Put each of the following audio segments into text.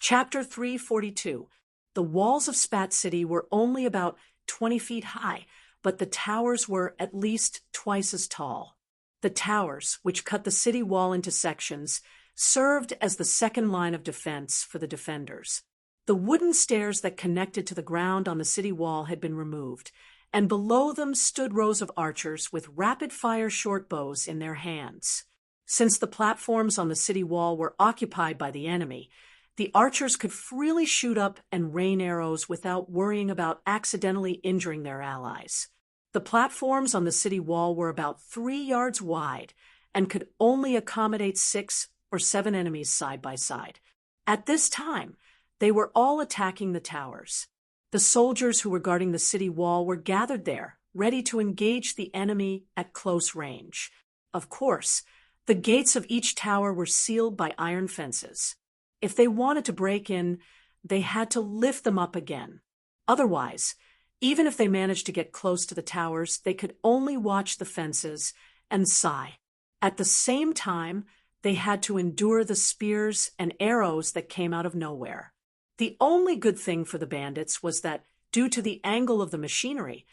Chapter 342. The walls of Spat City were only about 20 feet high, but the towers were at least twice as tall. The towers, which cut the city wall into sections, served as the second line of defense for the defenders. The wooden stairs that connected to the ground on the city wall had been removed, and below them stood rows of archers with rapid-fire short bows in their hands. Since the platforms on the city wall were occupied by the enemy, the archers could freely shoot up and rain arrows without worrying about accidentally injuring their allies. The platforms on the city wall were about 3 yards wide and could only accommodate 6 or 7 enemies side by side. At this time, they were all attacking the towers. The soldiers who were guarding the city wall were gathered there, ready to engage the enemy at close range. Of course, the gates of each tower were sealed by iron fences. If they wanted to break in, they had to lift them up again. Otherwise, even if they managed to get close to the towers, they could only watch the fences and sigh. At the same time, they had to endure the spears and arrows that came out of nowhere. The only good thing for the bandits was that, due to the angle of the machinery,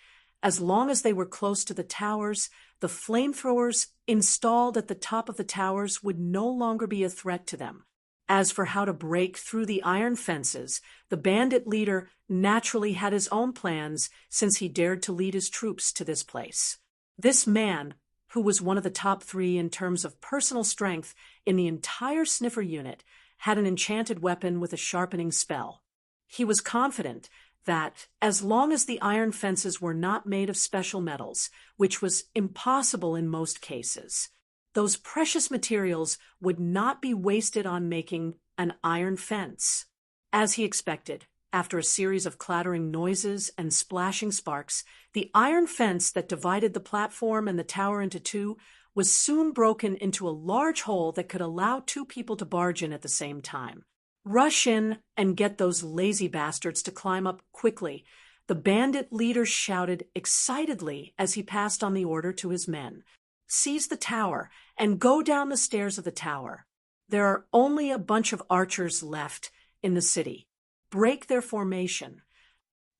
as long as they were close to the towers, the flamethrowers installed at the top of the towers would no longer be a threat to them. As for how to break through the iron fences, the bandit leader naturally had his own plans since he dared to lead his troops to this place. This man, who was one of the top 3 in terms of personal strength in the entire sniffer unit, had an enchanted weapon with a sharpening spell. He was confident that, as long as the iron fences were not made of special metals, which was impossible in most cases, those precious materials would not be wasted on making an iron fence. As he expected, after a series of clattering noises and splashing sparks, the iron fence that divided the platform and the tower into 2 was soon broken into a large hole that could allow 2 people to barge in at the same time. "Rush in and get those lazy bastards to climb up quickly," the bandit leader shouted excitedly as he passed on the order to his men. "Seize the tower and go down the stairs of the tower. There are only a bunch of archers left in the city. Break their formation."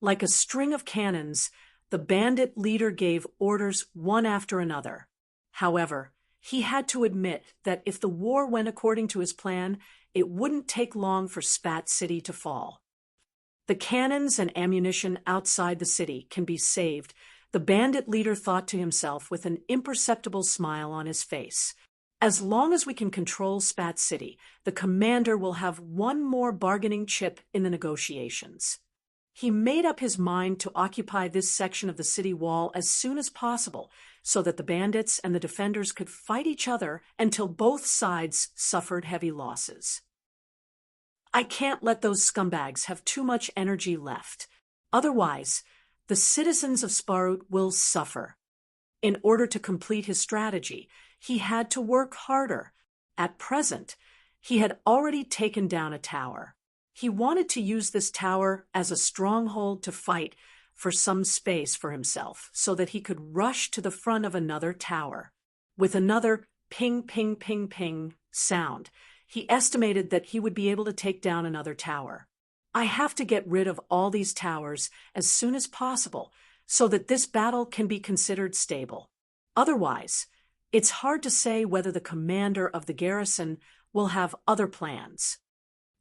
Like a string of cannons, the bandit leader gave orders one after another. However, he had to admit that if the war went according to his plan, it wouldn't take long for Spat City to fall. The cannons and ammunition outside the city can be saved, the bandit leader thought to himself with an imperceptible smile on his face. As long as we can control Spat City, the commander will have one more bargaining chip in the negotiations. He made up his mind to occupy this section of the city wall as soon as possible, so that the bandits and the defenders could fight each other until both sides suffered heavy losses. "I can't let those scumbags have too much energy left. Otherwise, the citizens of Sparut will suffer." In order to complete his strategy, he had to work harder. At present, he had already taken down a tower. He wanted to use this tower as a stronghold to fight for some space for himself, so that he could rush to the front of another tower. With another ping, ping, ping, ping sound, he estimated that he would be able to take down another tower. "I have to get rid of all these towers as soon as possible, so that this battle can be considered stable. Otherwise, it's hard to say whether the commander of the garrison will have other plans."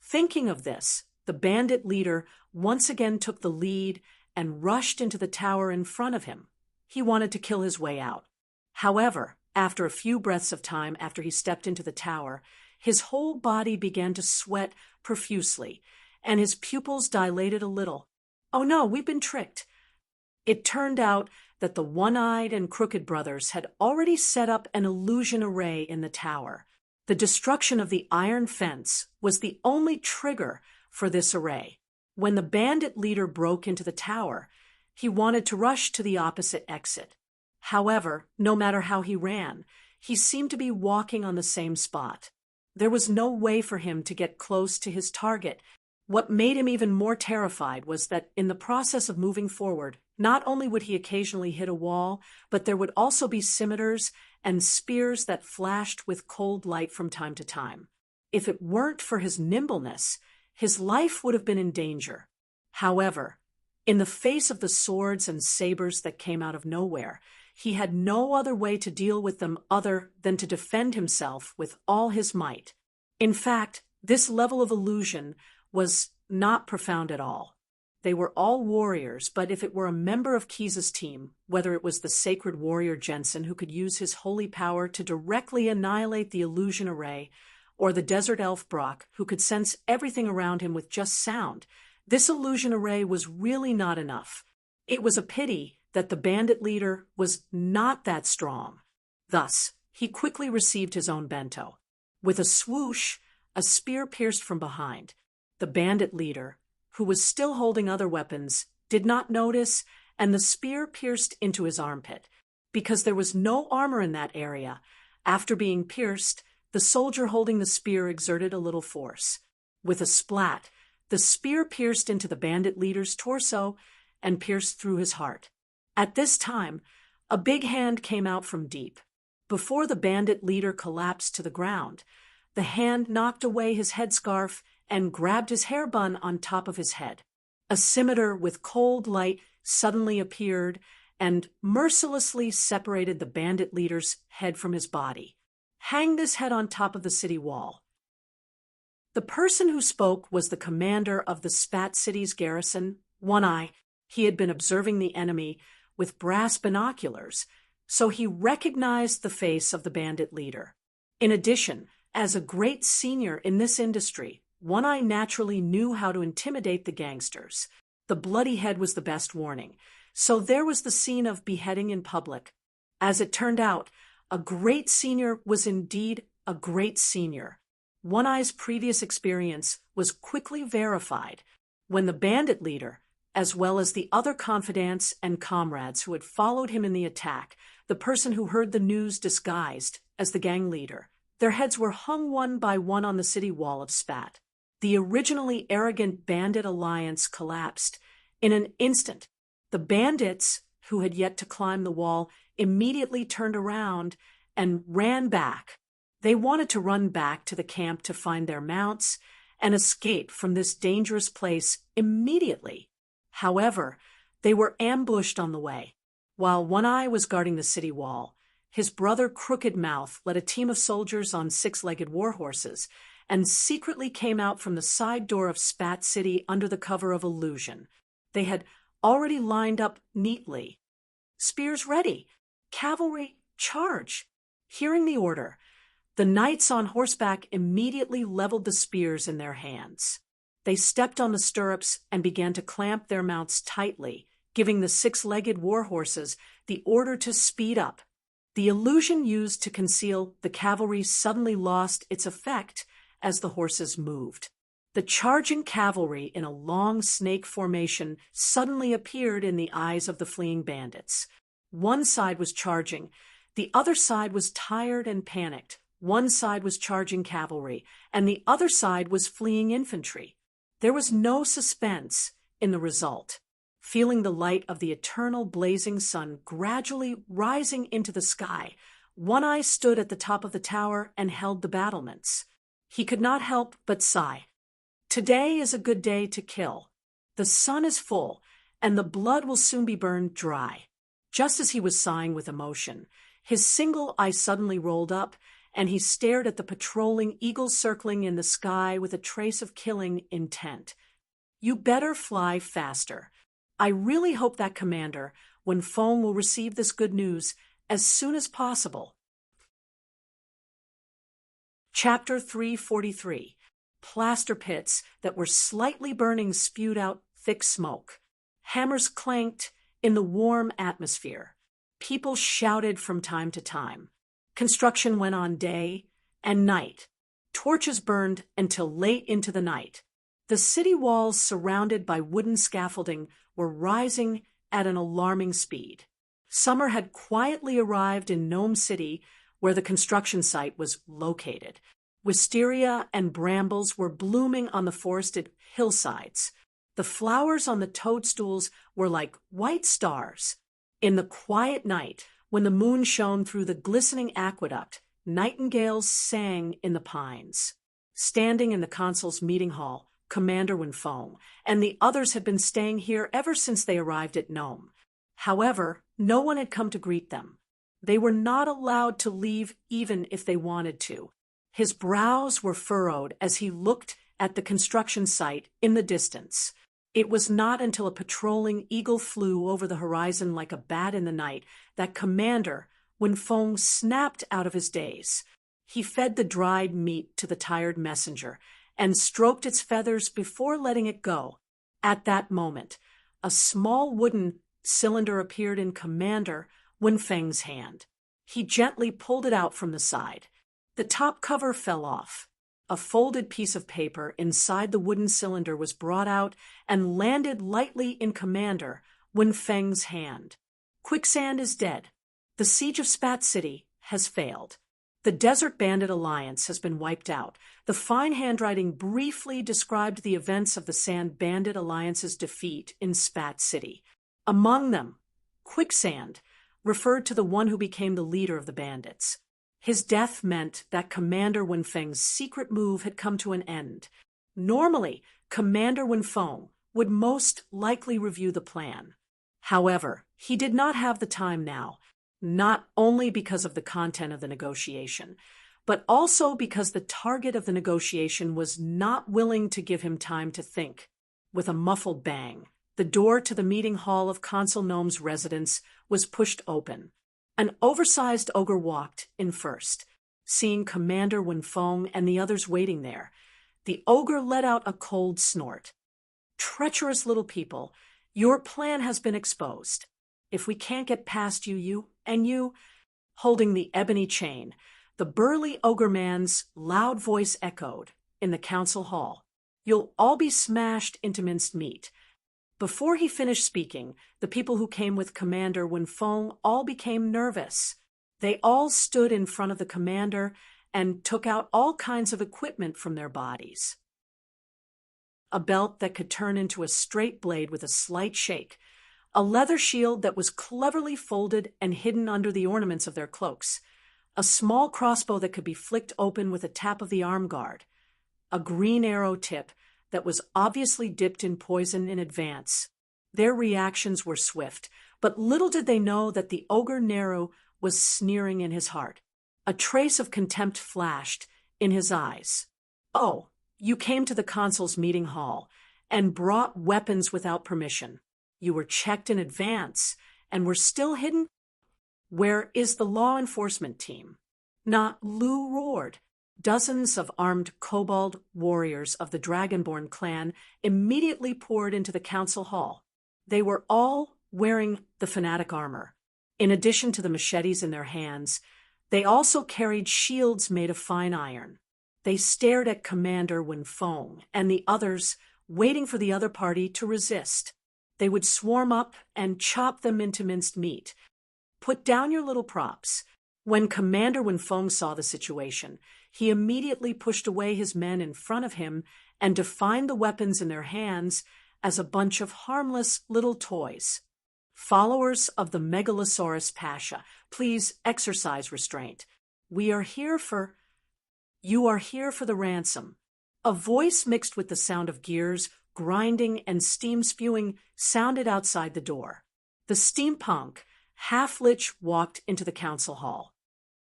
Thinking of this, the bandit leader once again took the lead and rushed into the tower in front of him. He wanted to kill his way out. However, after a few breaths of time after he stepped into the tower, his whole body began to sweat profusely, and his pupils dilated a little. "Oh no, we've been tricked." It turned out that the one-eyed and crooked brothers had already set up an illusion array in the tower. The destruction of the iron fence was the only trigger for this array. When the bandit leader broke into the tower, he wanted to rush to the opposite exit. However, no matter how he ran, he seemed to be walking on the same spot. There was no way for him to get close to his target. What made him even more terrified was that in the process of moving forward, not only would he occasionally hit a wall, but there would also be scimitars and spears that flashed with cold light from time to time. If it weren't for his nimbleness, his life would have been in danger. However, in the face of the swords and sabers that came out of nowhere, he had no other way to deal with them other than to defend himself with all his might. In fact, this level of illusion was not profound at all. They were all warriors, but if it were a member of Keys's team, whether it was the sacred warrior Jensen who could use his holy power to directly annihilate the illusion array, or the desert elf Brock who could sense everything around him with just sound, this illusion array was really not enough. It was a pity that the bandit leader was not that strong. Thus, he quickly received his own bento. With a swoosh, a spear pierced from behind. The bandit leader, who was still holding other weapons, did not notice, and the spear pierced into his armpit. Because there was no armor in that area, after being pierced, the soldier holding the spear exerted a little force. With a splat, the spear pierced into the bandit leader's torso and pierced through his heart. At this time, a big hand came out from deep. Before the bandit leader collapsed to the ground, the hand knocked away his headscarf and grabbed his hair bun on top of his head. A scimitar with cold light suddenly appeared and mercilessly separated the bandit leader's head from his body. Hang this head on top of the city wall. The person who spoke was the commander of the Spat City's garrison, One Eye. He had been observing the enemy with brass binoculars, so he recognized the face of the bandit leader. In addition, as a great senior in this industry, One Eye naturally knew how to intimidate the gangsters. The bloody head was the best warning, so there was the scene of beheading in public. As it turned out, a great senior was indeed a great senior. One Eye's previous experience was quickly verified when the bandit leader, as well as the other confidants and comrades who had followed him in the attack, the person who heard the news disguised as the gang leader, their heads were hung one by one on the city wall of Spat. The originally arrogant bandit alliance collapsed in an instant. The bandits, who had yet to climb the wall, immediately turned around and ran back. They wanted to run back to the camp to find their mounts and escape from this dangerous place immediately. However, they were ambushed on the way. While One Eye was guarding the city wall, his brother Crooked Mouth led a team of soldiers on six-legged war horses and secretly came out from the side door of Spat City under the cover of illusion. They had already lined up neatly. Spears ready. Cavalry, charge. Hearing the order, the knights on horseback immediately leveled the spears in their hands. They stepped on the stirrups and began to clamp their mounts tightly, giving the six-legged war horses the order to speed up. The illusion used to conceal the cavalry suddenly lost its effect as the horses moved. The charging cavalry in a long snake formation suddenly appeared in the eyes of the fleeing bandits. One side was charging, the other side was tired and panicked. One side was charging cavalry, and the other side was fleeing infantry. There was no suspense in the result. Feeling the light of the eternal blazing sun gradually rising into the sky, One Eye stood at the top of the tower and held the battlements. He could not help but sigh. Today is a good day to kill. The sun is full, and the blood will soon be burned dry. Just as he was sighing with emotion, his single eye suddenly rolled up, and he stared at the patrolling eagles circling in the sky with a trace of killing intent. You better fly faster. I really hope that commander, when Fong will receive this good news as soon as possible. Chapter 343. Plaster pits that were slightly burning spewed out thick smoke. Hammers clanked in the warm atmosphere. People shouted from time to time. Construction went on day and night. Torches burned until late into the night. The city walls, surrounded by wooden scaffolding, were rising at an alarming speed. Summer had quietly arrived in Gnome City, where the construction site was located. Wisteria and brambles were blooming on the forested hillsides. The flowers on the toadstools were like white stars. In the quiet night, when the moon shone through the glistening aqueduct, nightingales sang in the pines. Standing in the consul's meeting hall, Commander Wenfeng, and the others had been staying here ever since they arrived at Nome. However, no one had come to greet them. They were not allowed to leave even if they wanted to. His brows were furrowed as he looked at the construction site in the distance. It was not until a patrolling eagle flew over the horizon like a bat in the night that Commander Wenfeng snapped out of his daze. He fed the dried meat to the tired messenger and stroked its feathers before letting it go. At that moment, a small wooden cylinder appeared in Commander Wenfeng's hand. He gently pulled it out from the side. The top cover fell off. A folded piece of paper inside the wooden cylinder was brought out and landed lightly in Commander Wenfeng's hand. Quicksand is dead. The siege of Spat City has failed. The Desert Bandit Alliance has been wiped out. The fine handwriting briefly described the events of the Sand Bandit Alliance's defeat in Spat City. Among them, Quicksand referred to the one who became the leader of the bandits. His death meant that Commander Wenfeng's secret move had come to an end. Normally, Commander Wenfeng would most likely review the plan. However, he did not have the time now, not only because of the content of the negotiation, but also because the target of the negotiation was not willing to give him time to think. With a muffled bang, the door to the meeting hall of Consul Gnome's residence was pushed open. An oversized ogre walked in first. Seeing Commander Wenfeng and the others waiting there, the ogre let out a cold snort. "Treacherous little people, your plan has been exposed. If we can't get past you, holding the ebony chain, the burly ogre man's loud voice echoed in the council hall. You'll all be smashed into minced meat. Before he finished speaking, the people who came with Commander Wenfeng all became nervous. They all stood in front of the commander and took out all kinds of equipment from their bodies. A belt that could turn into a straight blade with a slight shake, a leather shield that was cleverly folded and hidden under the ornaments of their cloaks, a small crossbow that could be flicked open with a tap of the arm guard, a green arrow tip that was obviously dipped in poison in advance. Their reactions were swift, but little did they know that the ogre Nero was sneering in his heart. A trace of contempt flashed in his eyes. "Oh, you came to the consul's meeting hall and brought weapons without permission. You were checked in advance and were still hidden? Where is the law enforcement team?" Not Lu roared. Dozens of armed kobold warriors of the Dragonborn clan immediately poured into the council hall. They were all wearing the fanatic armor. In addition to the machetes in their hands, they also carried shields made of fine iron. They stared at Commander Wenfeng and the others, waiting for the other party to resist. They would swarm up and chop them into minced meat. "Put down your little props." When Commander Wenfeng saw the situation, he immediately pushed away his men in front of him and defined the weapons in their hands as a bunch of harmless little toys. "Followers of the Megalosaurus Pasha, please exercise restraint. You are here for the ransom." A voice mixed with the sound of gears, grinding, and steam spewing sounded outside the door. The steampunk half-lich walked into the council hall.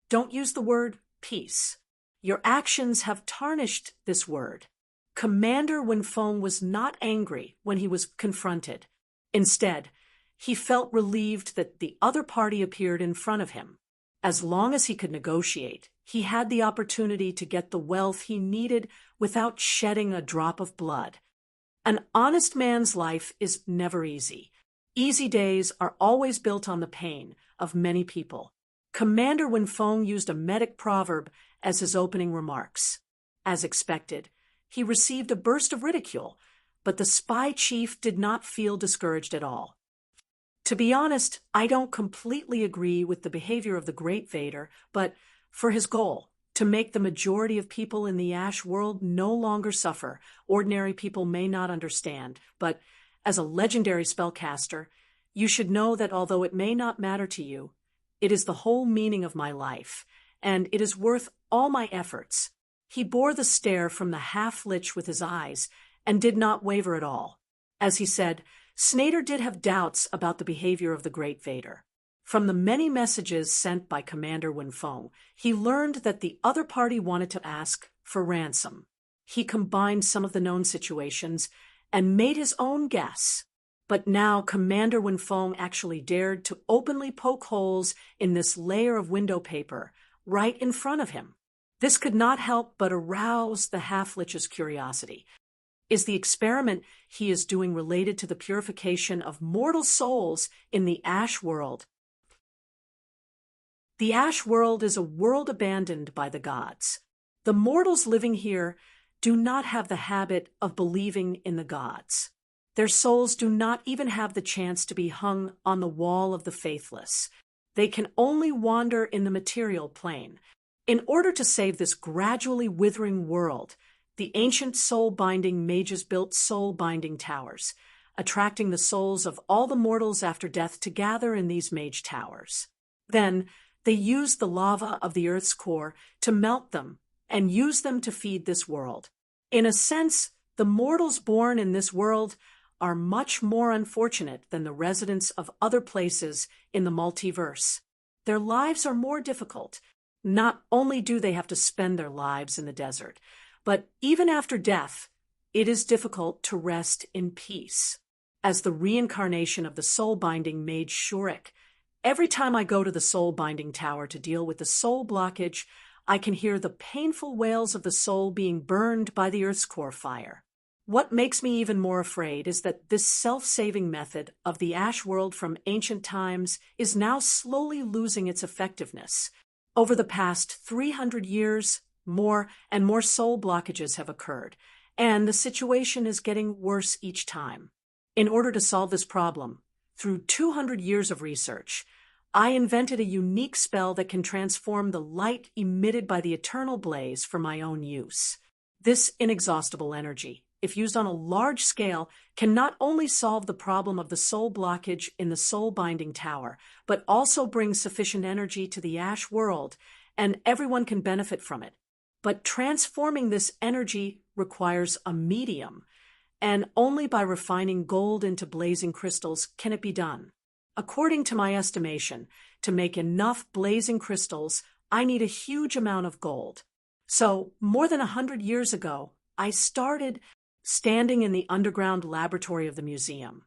"Don't use the word peace. Your actions have tarnished this word." Commander Wenfeng was not angry when he was confronted. Instead, he felt relieved that the other party appeared in front of him. As long as he could negotiate, he had the opportunity to get the wealth he needed without shedding a drop of blood. An honest man's life is never easy. Easy days are always built on the pain of many people. Commander Wenfeng used a Medic proverb as his opening remarks. As expected, he received a burst of ridicule, but the spy chief did not feel discouraged at all. "To be honest, I don't completely agree with the behavior of the Great Vader, but for his goal, to make the majority of people in the Ash world no longer suffer, ordinary people may not understand, but as a legendary spellcaster, you should know that although it may not matter to you, it is the whole meaning of my life, and it is worth all my efforts." He bore the stare from the half-lich with his eyes and did not waver at all. As he said, Snyder did have doubts about the behavior of the Great Vader. From the many messages sent by Commander Wenfeng, he learned that the other party wanted to ask for ransom. He combined some of the known situations and made his own guess. But now Commander Wenfeng actually dared to openly poke holes in this layer of window paper right in front of him. This could not help but arouse the half-lich's curiosity. Is the experiment he is doing related to the purification of mortal souls in the Ash World? The Ash World is a world abandoned by the gods. The mortals living here do not have the habit of believing in the gods. Their souls do not even have the chance to be hung on the wall of the faithless. They can only wander in the material plane. In order to save this gradually withering world, the ancient soul-binding mages built soul-binding towers, attracting the souls of all the mortals after death to gather in these mage towers. Then, they used the lava of the Earth's core to melt them and use them to feed this world. In a sense, the mortals born in this world are much more unfortunate than the residents of other places in the multiverse. Their lives are more difficult. Not only do they have to spend their lives in the desert, but even after death, it is difficult to rest in peace. As the reincarnation of the soul-binding mage Shurik, every time I go to the soul-binding tower to deal with the soul blockage, I can hear the painful wails of the soul being burned by the Earth's core fire. What makes me even more afraid is that this self-saving method of the Ash World from ancient times is now slowly losing its effectiveness. Over the past 300 years, more and more soul blockages have occurred, and the situation is getting worse each time. In order to solve this problem, through 200 years of research, I invented a unique spell that can transform the light emitted by the eternal blaze for my own use. This inexhaustible energy, if used on a large scale, can not only solve the problem of the soul blockage in the soul-binding tower, but also bring sufficient energy to the Ash World, and everyone can benefit from it. But transforming this energy requires a medium, and only by refining gold into blazing crystals can it be done. According to my estimation, to make enough blazing crystals, I need a huge amount of gold. So, more than 100 years ago, I started standing in the underground laboratory of the museum.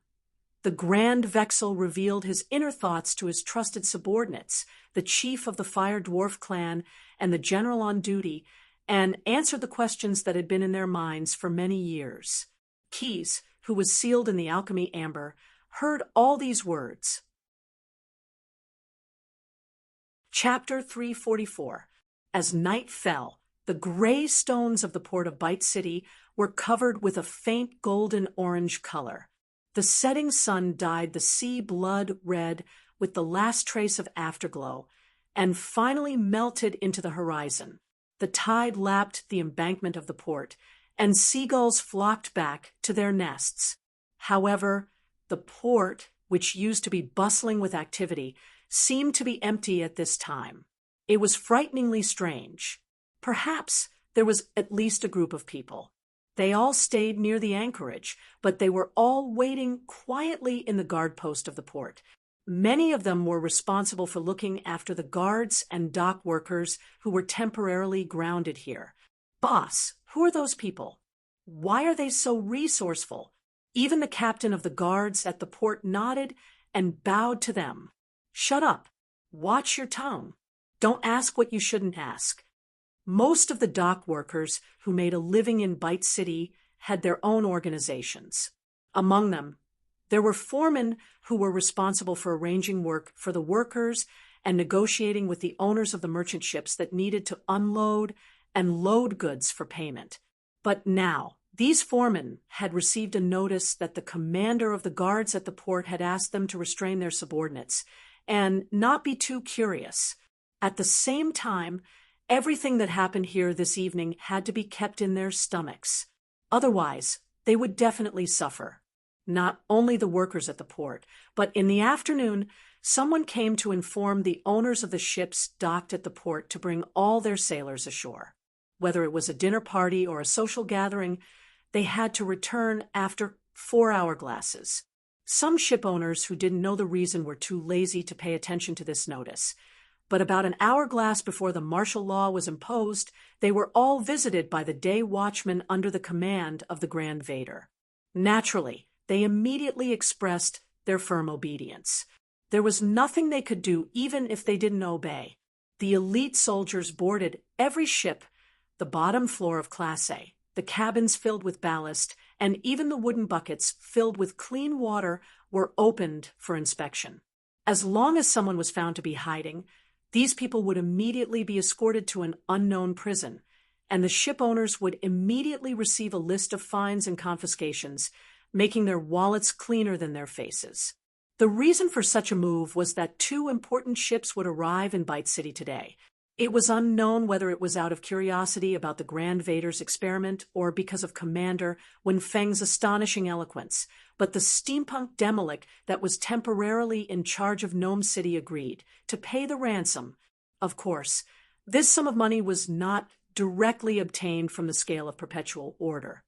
The Grand Vexel revealed his inner thoughts to his trusted subordinates, the chief of the Fire Dwarf clan and the general on duty, and answered the questions that had been in their minds for many years. Keys, who was sealed in the alchemy amber, heard all these words. Chapter 344. As night fell, the gray stones of the port of Bite City were covered with a faint golden-orange color. The setting sun dyed the sea blood red with the last trace of afterglow, and finally melted into the horizon. The tide lapped the embankment of the port, and seagulls flocked back to their nests. However, the port, which used to be bustling with activity, seemed to be empty at this time. It was frighteningly strange. Perhaps there was at least a group of people. They all stayed near the anchorage, but they were all waiting quietly in the guard post of the port. Many of them were responsible for looking after the guards and dock workers who were temporarily grounded here. Boss, who are those people? Why are they so resourceful? Even the captain of the guards at the port nodded and bowed to them. Shut up. Watch your tone. Don't ask what you shouldn't ask. Most of the dock workers who made a living in Bite City had their own organizations. Among them, there were foremen who were responsible for arranging work for the workers and negotiating with the owners of the merchant ships that needed to unload and load goods for payment. But now, these foremen had received a notice that the commander of the guards at the port had asked them to restrain their subordinates and not be too curious. At the same time, everything that happened here this evening had to be kept in their stomachs. Otherwise, they would definitely suffer. Not only the workers at the port, but in the afternoon, someone came to inform the owners of the ships docked at the port to bring all their sailors ashore. Whether it was a dinner party or a social gathering, they had to return after 4 hourglasses. Some ship owners who didn't know the reason were too lazy to pay attention to this notice. But about an hourglass before the martial law was imposed, they were all visited by the day watchman under the command of the Grand Vader. Naturally, they immediately expressed their firm obedience. There was nothing they could do even if they didn't obey. The elite soldiers boarded every ship, the bottom floor of Class A, the cabins filled with ballast, and even the wooden buckets filled with clean water were opened for inspection. As long as someone was found to be hiding, these people would immediately be escorted to an unknown prison, and the ship owners would immediately receive a list of fines and confiscations, making their wallets cleaner than their faces. The reason for such a move was that 2 important ships would arrive in Bite City today. It was unknown whether it was out of curiosity about the Grand Vader's experiment or because of Commander Wen Feng's astonishing eloquence, but the steampunk Demolic that was temporarily in charge of Gnome City agreed to pay the ransom. Of course, this sum of money was not directly obtained from the scale of perpetual order.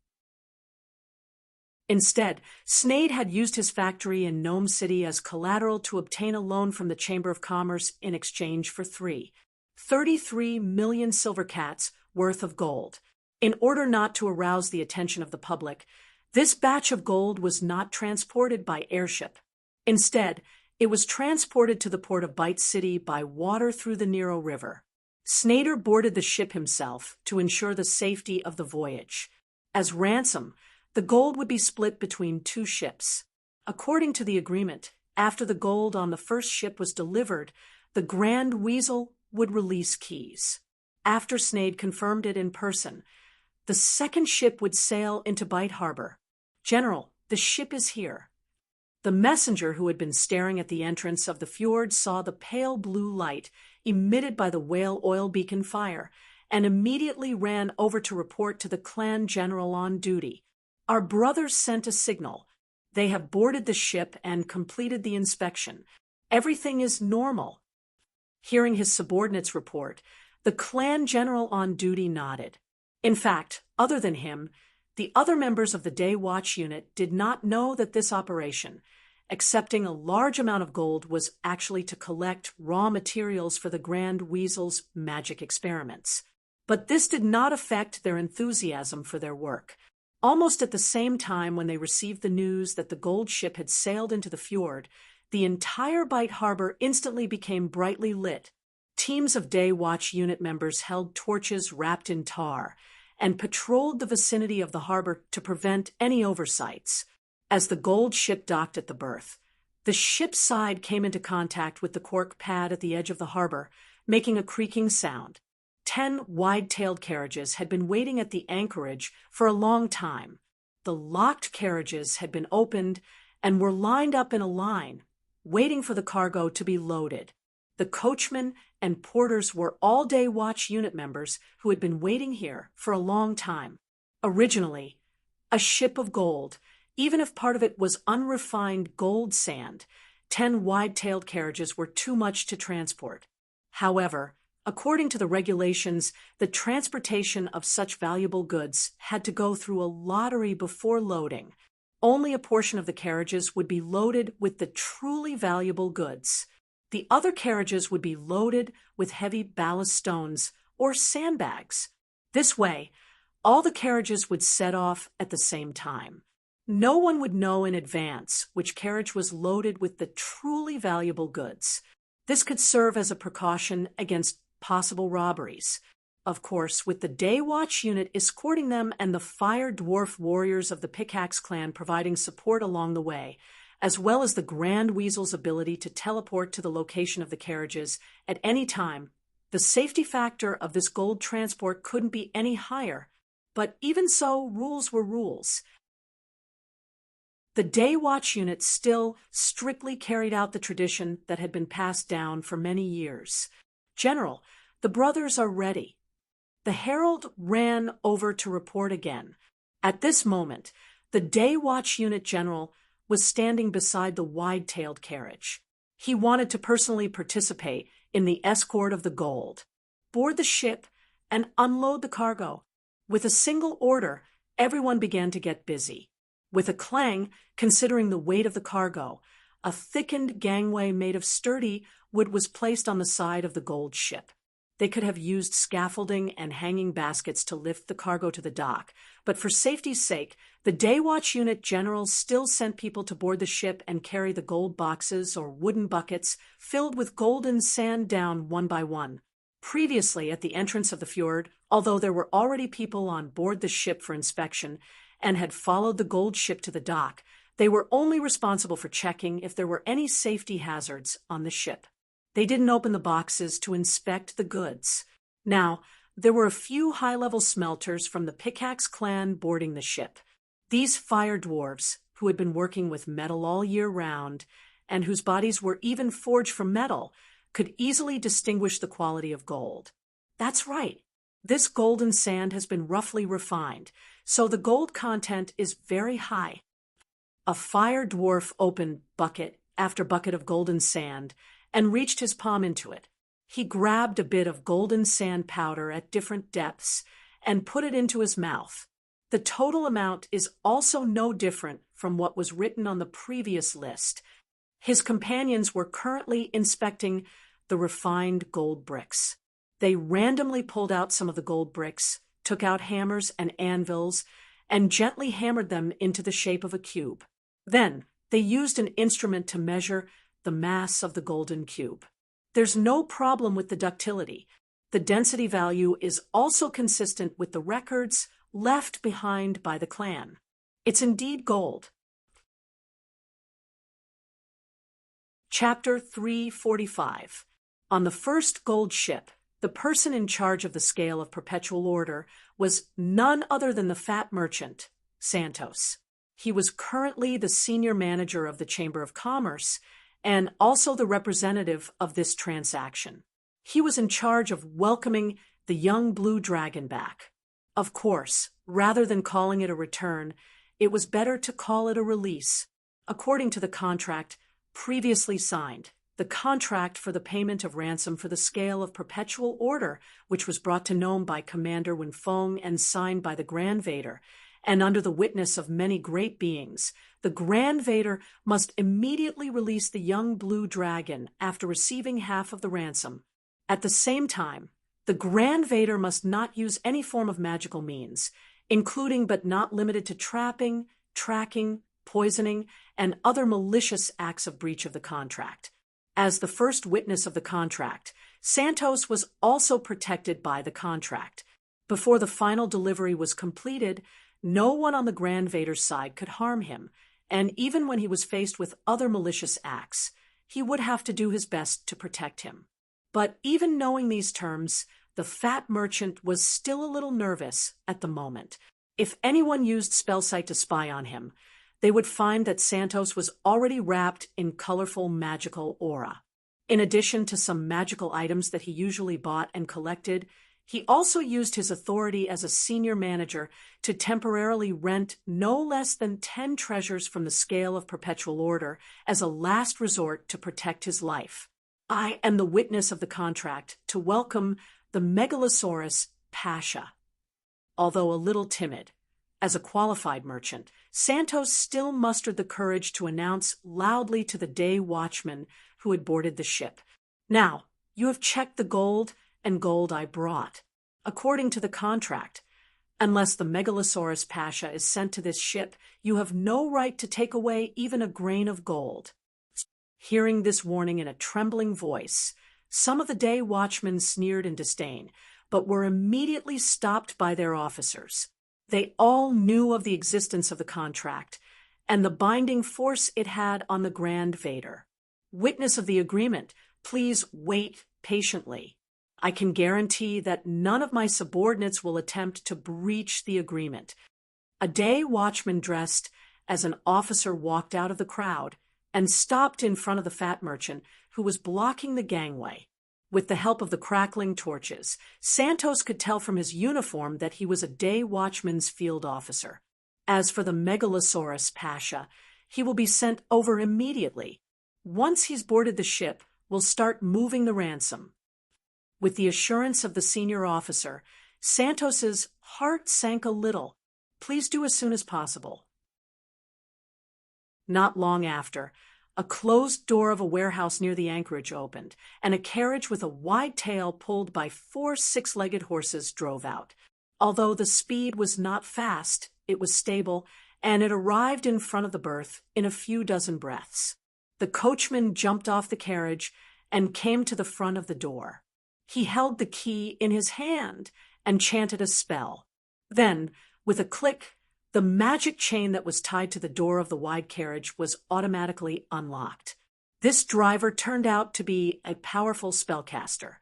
Instead, Snade had used his factory in Gnome City as collateral to obtain a loan from the Chamber of Commerce in exchange for 33 million silver cats worth of gold. In order not to arouse the attention of the public, this batch of gold was not transported by airship. Instead, it was transported to the port of Bite City by water through the Nero River. Snader boarded the ship himself to ensure the safety of the voyage. As ransom, the gold would be split between 2 ships. According to the agreement, after the gold on the first ship was delivered, the Grand Weasel would release keys. After Snade confirmed it in person, the second ship would sail into Bite Harbor. "General, the ship is here." The messenger who had been staring at the entrance of the fjord saw the pale blue light emitted by the whale oil beacon fire and immediately ran over to report to the clan general on duty. "Our brothers sent a signal. They have boarded the ship and completed the inspection. Everything is normal." Hearing his subordinates report, the clan general on duty nodded. In fact, other than him, the other members of the Day Watch unit did not know that this operation, accepting a large amount of gold, was actually to collect raw materials for the Grand Weasel's magic experiments. But this did not affect their enthusiasm for their work. Almost at the same time when they received the news that the gold ship had sailed into the fjord, the entire Bite Harbor instantly became brightly lit. Teams of Day Watch unit members held torches wrapped in tar and patrolled the vicinity of the harbor to prevent any oversights. As the gold ship docked at the berth, the ship's side came into contact with the cork pad at the edge of the harbor, making a creaking sound. 10 wide-tailed carriages had been waiting at the anchorage for a long time. The locked carriages had been opened and were lined up in a line, waiting for the cargo to be loaded. The coachmen and porters were all Day Watch unit members who had been waiting here for a long time. Originally, a ship of gold, even if part of it was unrefined gold sand, 10 wide-tailed carriages were too much to transport. However, according to the regulations, the transportation of such valuable goods had to go through a lottery before loading. Only a portion of the carriages would be loaded with the truly valuable goods. The other carriages would be loaded with heavy ballast stones or sandbags. This way, all the carriages would set off at the same time. No one would know in advance which carriage was loaded with the truly valuable goods. This could serve as a precaution against possible robberies. Of course, with the Day Watch unit escorting them and the Fire Dwarf warriors of the Pickaxe clan providing support along the way, as well as the Grand Weasel's ability to teleport to the location of the carriages at any time, the safety factor of this gold transport couldn't be any higher. But even so, rules were rules. The Day Watch unit still strictly carried out the tradition that had been passed down for many years. "General, the brothers are ready." The herald ran over to report again. At this moment, the Day Watch unit general was standing beside the wide-tailed carriage. He wanted to personally participate in the escort of the gold, board the ship, and unload the cargo. With a single order, everyone began to get busy. With a clang, considering the weight of the cargo, a thickened gangway made of sturdy wood was placed on the side of the gold ship. They could have used scaffolding and hanging baskets to lift the cargo to the dock, but for safety's sake, the day watch unit generals still sent people to board the ship and carry the gold boxes or wooden buckets filled with golden sand down one by one. Previously, at the entrance of the fjord, although there were already people on board the ship for inspection and had followed the gold ship to the dock, they were only responsible for checking if there were any safety hazards on the ship. They didn't open the boxes to inspect the goods. Now, there were a few high-level smelters from the Pickaxe clan boarding the ship. These fire dwarves, who had been working with metal all year round, and whose bodies were even forged from metal, could easily distinguish the quality of gold. That's right. This golden sand has been roughly refined, so the gold content is very high. A fire dwarf opened bucket after bucket of golden sand and reached his palm into it. He grabbed a bit of golden sand powder at different depths and put it into his mouth. The total amount is also no different from what was written on the previous list. His companions were currently inspecting the refined gold bricks. They randomly pulled out some of the gold bricks, took out hammers and anvils, and gently hammered them into the shape of a cube. Then, they used an instrument to measure the mass of the golden cube. There's no problem with the ductility. The density value is also consistent with the records left behind by the clan. It's indeed gold. Chapter 345. On the first gold ship, the person in charge of the scale of perpetual order was none other than the fat merchant, Santos. He was currently the senior manager of the Chamber of Commerce and also the representative of this transaction. He was in charge of welcoming the young blue dragon back. Of course, rather than calling it a return, it was better to call it a release. According to the contract previously signed, the contract for the payment of ransom for the scale of perpetual order, which was brought to Nome by Commander Winfong and signed by the Grand Vader, and under the witness of many great beings, the Grand Vader must immediately release the young blue dragon after receiving half of the ransom. At the same time, the Grand Vader must not use any form of magical means, including but not limited to trapping, tracking, poisoning, and other malicious acts of breach of the contract. As the first witness of the contract, Santos was also protected by the contract. Before the final delivery was completed, no one on the Grand Vader's side could harm him, and even when he was faced with other malicious acts, he would have to do his best to protect him. But even knowing these terms, the fat merchant was still a little nervous at the moment. If anyone used Spellsight to spy on him, they would find that Santos was already wrapped in colorful magical aura. In addition to some magical items that he usually bought and collected, he also used his authority as a senior manager to temporarily rent no less than 10 treasures from the scale of perpetual order as a last resort to protect his life. I am the witness of the contract to welcome the Megalosaurus Pasha. Although a little timid, as a qualified merchant, Santos still mustered the courage to announce loudly to the day watchman who had boarded the ship, "Now, you have checked the gold and gold I brought. According to the contract, unless the Megalosaurus Pasha is sent to this ship, you have no right to take away even a grain of gold." Hearing this warning in a trembling voice, some of the day watchmen sneered in disdain, but were immediately stopped by their officers. They all knew of the existence of the contract and the binding force it had on the Grand Vader. "Witness of the agreement, please wait patiently. I can guarantee that none of my subordinates will attempt to breach the agreement." A day watchman dressed as an officer walked out of the crowd and stopped in front of the fat merchant who was blocking the gangway. With the help of the crackling torches, Santos could tell from his uniform that he was a day watchman's field officer. As for the Megalosaurus Pasha, he will be sent over immediately. Once he's boarded the ship, we'll start moving the ransom. With the assurance of the senior officer, Santos's heart sank a little. Please do as soon as possible." Not long after, a closed door of a warehouse near the anchorage opened, and a carriage with a wide tail pulled by 4 six-legged horses drove out. Although the speed was not fast, it was stable, and it arrived in front of the berth in a few dozen breaths. The coachman jumped off the carriage and came to the front of the door. He held the key in his hand and chanted a spell. Then, with a click, the magic chain that was tied to the door of the wide carriage was automatically unlocked. This driver turned out to be a powerful spellcaster.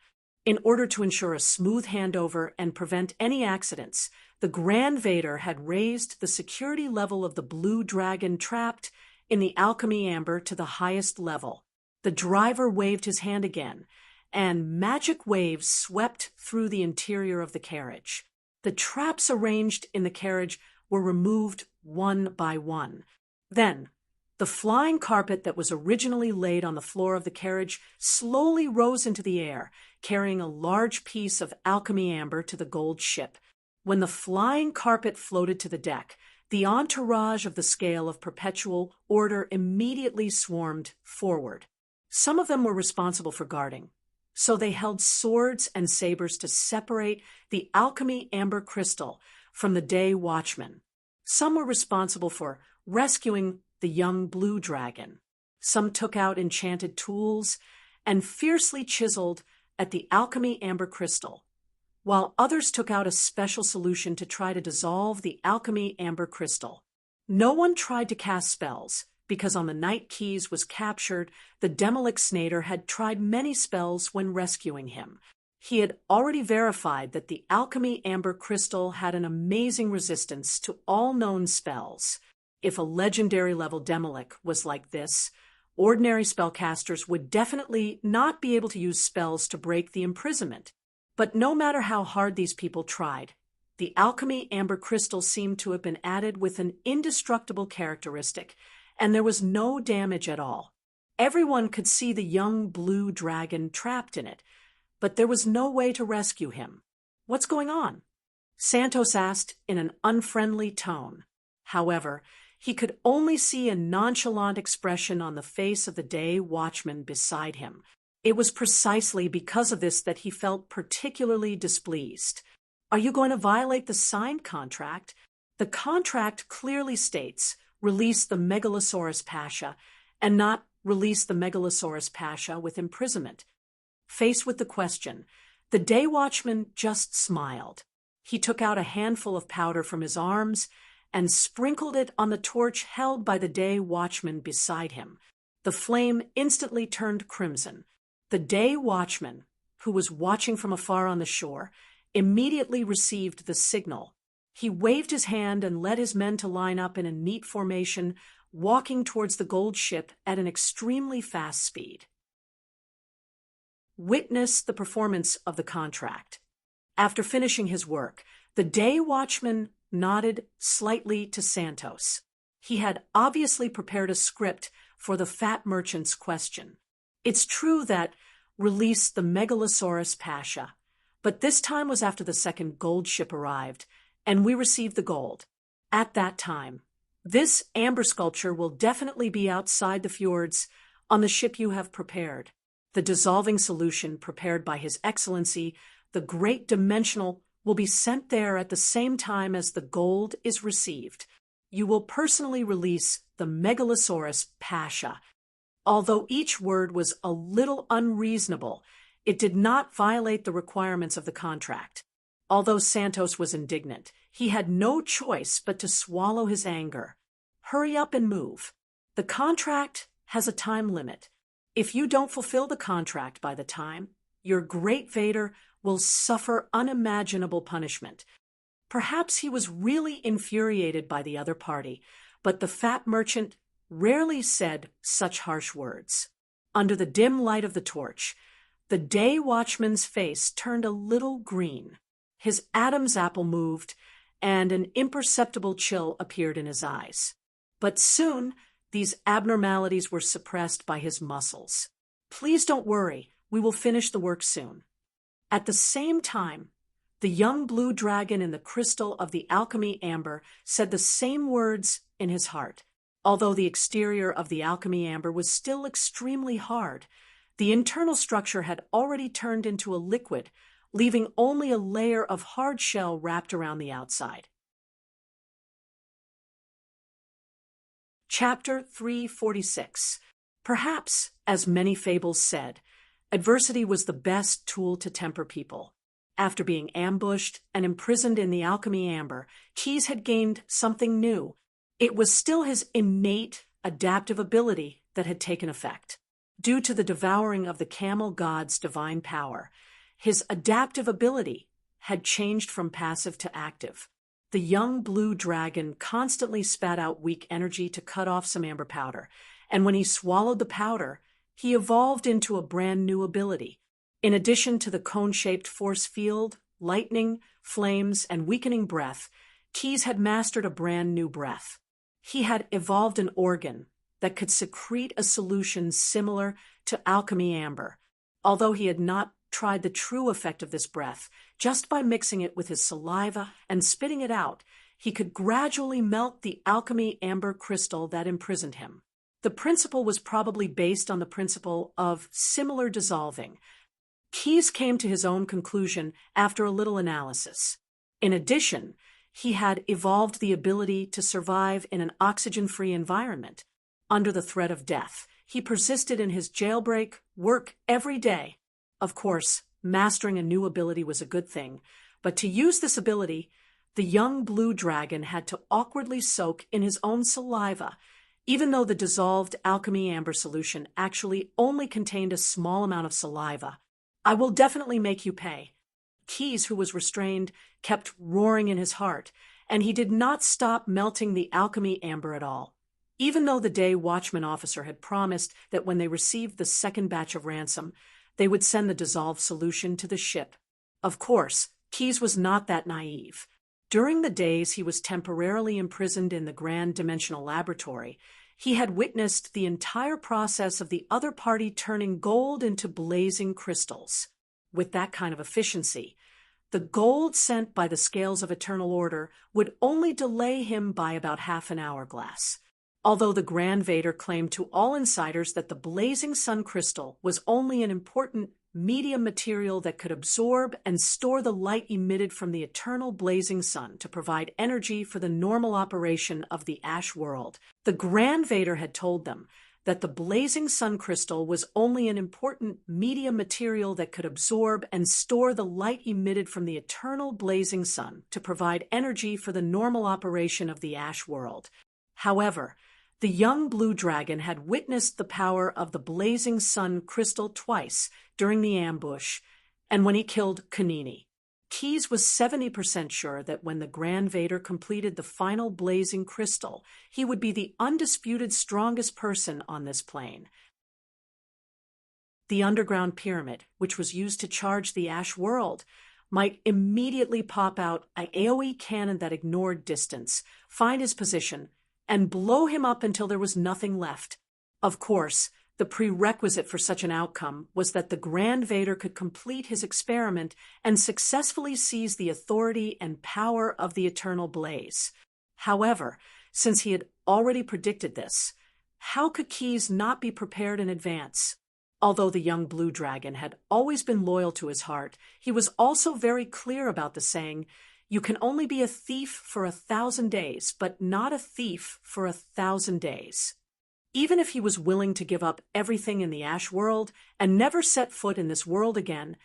In order to ensure a smooth handover and prevent any accidents, the Grand Vader had raised the security level of the blue dragon trapped in the alchemy amber to the highest level. The driver waved his hand again, and magic waves swept through the interior of the carriage. The traps arranged in the carriage were removed one by one. Then, the flying carpet that was originally laid on the floor of the carriage slowly rose into the air, carrying a large piece of alchemy amber to the gold ship. When the flying carpet floated to the deck, the entourage of the scale of perpetual order immediately swarmed forward. Some of them were responsible for guarding, so they held swords and sabers to separate the alchemy amber crystal from the day watchman. Some were responsible for rescuing the young blue dragon. Some took out enchanted tools and fiercely chiseled at the alchemy amber crystal, while others took out a special solution to try to dissolve the alchemy amber crystal. No one tried to cast spells, because on the night Keys was captured, the Demolixnator had tried many spells when rescuing him. He had already verified that the alchemy amber crystal had an amazing resistance to all known spells. If a legendary level Demolic was like this, ordinary spellcasters would definitely not be able to use spells to break the imprisonment. But no matter how hard these people tried, the alchemy amber crystal seemed to have been added with an indestructible characteristic, and there was no damage at all. Everyone could see the young blue dragon trapped in it, but there was no way to rescue him. "What's going on?" Santos asked in an unfriendly tone. However, he could only see a nonchalant expression on the face of the day watchman beside him. It was precisely because of this that he felt particularly displeased. "Are you going to violate the signed contract? The contract clearly states, release the Megalosaurus Pasha, and not release the Megalosaurus Pasha with imprisonment." Faced with the question, the day watchman just smiled. He took out a handful of powder from his arms and sprinkled it on the torch held by the day watchman beside him. The flame instantly turned crimson. The day watchman, who was watching from afar on the shore, immediately received the signal. He waved his hand and led his men to line up in a neat formation, walking towards the gold ship at an extremely fast speed. Witness the performance of the contract. After finishing his work, the day watchman nodded slightly to Santos. He had obviously prepared a script for the fat merchant's question. It's true that release the Megalosaurus Pasha, but this time was after the second gold ship arrived, and we received the gold. At that time, this amber sculpture will definitely be outside the fjords on the ship you have prepared. The dissolving solution prepared by His Excellency, the Great Dimensional, will be sent there at the same time as the gold is received. You will personally release the Megalosaurus Pasha. Although each word was a little unreasonable, it did not violate the requirements of the contract. Although Santos was indignant, he had no choice but to swallow his anger. Hurry up and move. The contract has a time limit. If you don't fulfill the contract by the time, your great Vader will suffer unimaginable punishment. Perhaps he was really infuriated by the other party, but the fat merchant rarely said such harsh words. Under the dim light of the torch, the day watchman's face turned a little green. His Adam's apple moved, and an imperceptible chill appeared in his eyes. But soon, these abnormalities were suppressed by his muscles. "Please don't worry, we will finish the work soon." At the same time, The young blue dragon in the crystal of the alchemy amber said the same words in his heart. Although the exterior of the alchemy amber was still extremely hard, the internal structure had already turned into a liquid, leaving only a layer of hard shell wrapped around the outside. Chapter 346. Perhaps, as many fables said, adversity was the best tool to temper people. After being ambushed and imprisoned in the alchemy amber, Keyes had gained something new. It was still his innate adaptive ability that had taken effect. Due to the devouring of the camel god's divine power, his adaptive ability had changed from passive to active. The young blue dragon constantly spat out weak energy to cut off some amber powder, and when he swallowed the powder, he evolved into a brand new ability. In addition to the cone-shaped force field, lightning, flames, and weakening breath, Keyes had mastered a brand new breath. He had evolved an organ that could secrete a solution similar to alchemy amber. Although he had not tried the true effect of this breath, just by mixing it with his saliva and spitting it out, he could gradually melt the alchemy amber crystal that imprisoned him. The principle was probably based on the principle of similar dissolving. Keyes came to his own conclusion after a little analysis. In addition, he had evolved the ability to survive in an oxygen-free environment. Under the threat of death, he persisted in his jailbreak work every day. Of course, mastering a new ability was a good thing, but to use this ability, the young blue dragon had to awkwardly soak in his own saliva, even though the dissolved alchemy amber solution actually only contained a small amount of saliva. "I will definitely make you pay." Keyes, who was restrained, kept roaring in his heart, and he did not stop melting the alchemy amber at all. Even though the day watchman officer had promised that when they received the second batch of ransom, they would send the dissolved solution to the ship. Of course, Keyes was not that naive. During the days he was temporarily imprisoned in the Grand Dimensional Laboratory, he had witnessed the entire process of the other party turning gold into blazing crystals. With that kind of efficiency, the gold sent by the scales of eternal order would only delay him by about half an hourglass. Although the Grand Vader claimed to all insiders that the blazing sun crystal was only an important medium material that could absorb and store the light emitted from the eternal blazing sun to provide energy for the normal operation of the ash world, the Grand Vader had told them that the blazing sun crystal was only an important medium material that could absorb and store the light emitted from the eternal blazing sun to provide energy for the normal operation of the ash world. However, the young blue dragon had witnessed the power of the blazing sun crystal twice during the ambush and when he killed Kanini. Keyes was 70% sure that when the Grand Vader completed the final blazing crystal, he would be the undisputed strongest person on this plane. The underground pyramid, which was used to charge the ash world, might immediately pop out an AoE cannon that ignored distance, find his position, and blow him up until there was nothing left. Of course, the prerequisite for such an outcome was that the Grand Vader could complete his experiment and successfully seize the authority and power of the eternal blaze. However, since he had already predicted this, how could Keyes not be prepared in advance? Although the young blue dragon had always been loyal to his heart, he was also very clear about the saying, "You can only be a thief for 1,000 days, but not a thief for 1,000 days." Even if he was willing to give up everything in the ash world and never set foot in this world again,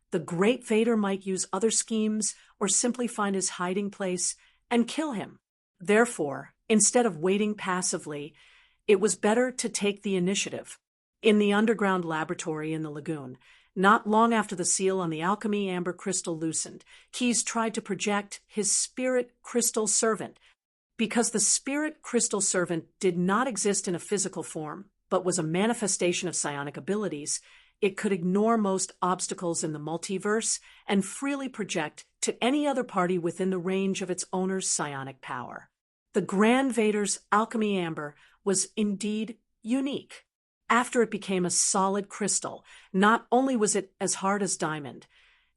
the Great Vader might use other schemes or simply find his hiding place and kill him. Therefore, instead of waiting passively, it was better to take the initiative. In the underground laboratory in the lagoon, not long after the seal on the alchemy amber crystal loosened, Keyes tried to project his spirit crystal servant. Because the spirit crystal servant did not exist in a physical form, but was a manifestation of psionic abilities, it could ignore most obstacles in the multiverse and freely project to any other party within the range of its owner's psionic power. The Grand Vader's alchemy amber was indeed unique. After it became a solid crystal, not only was it as hard as diamond,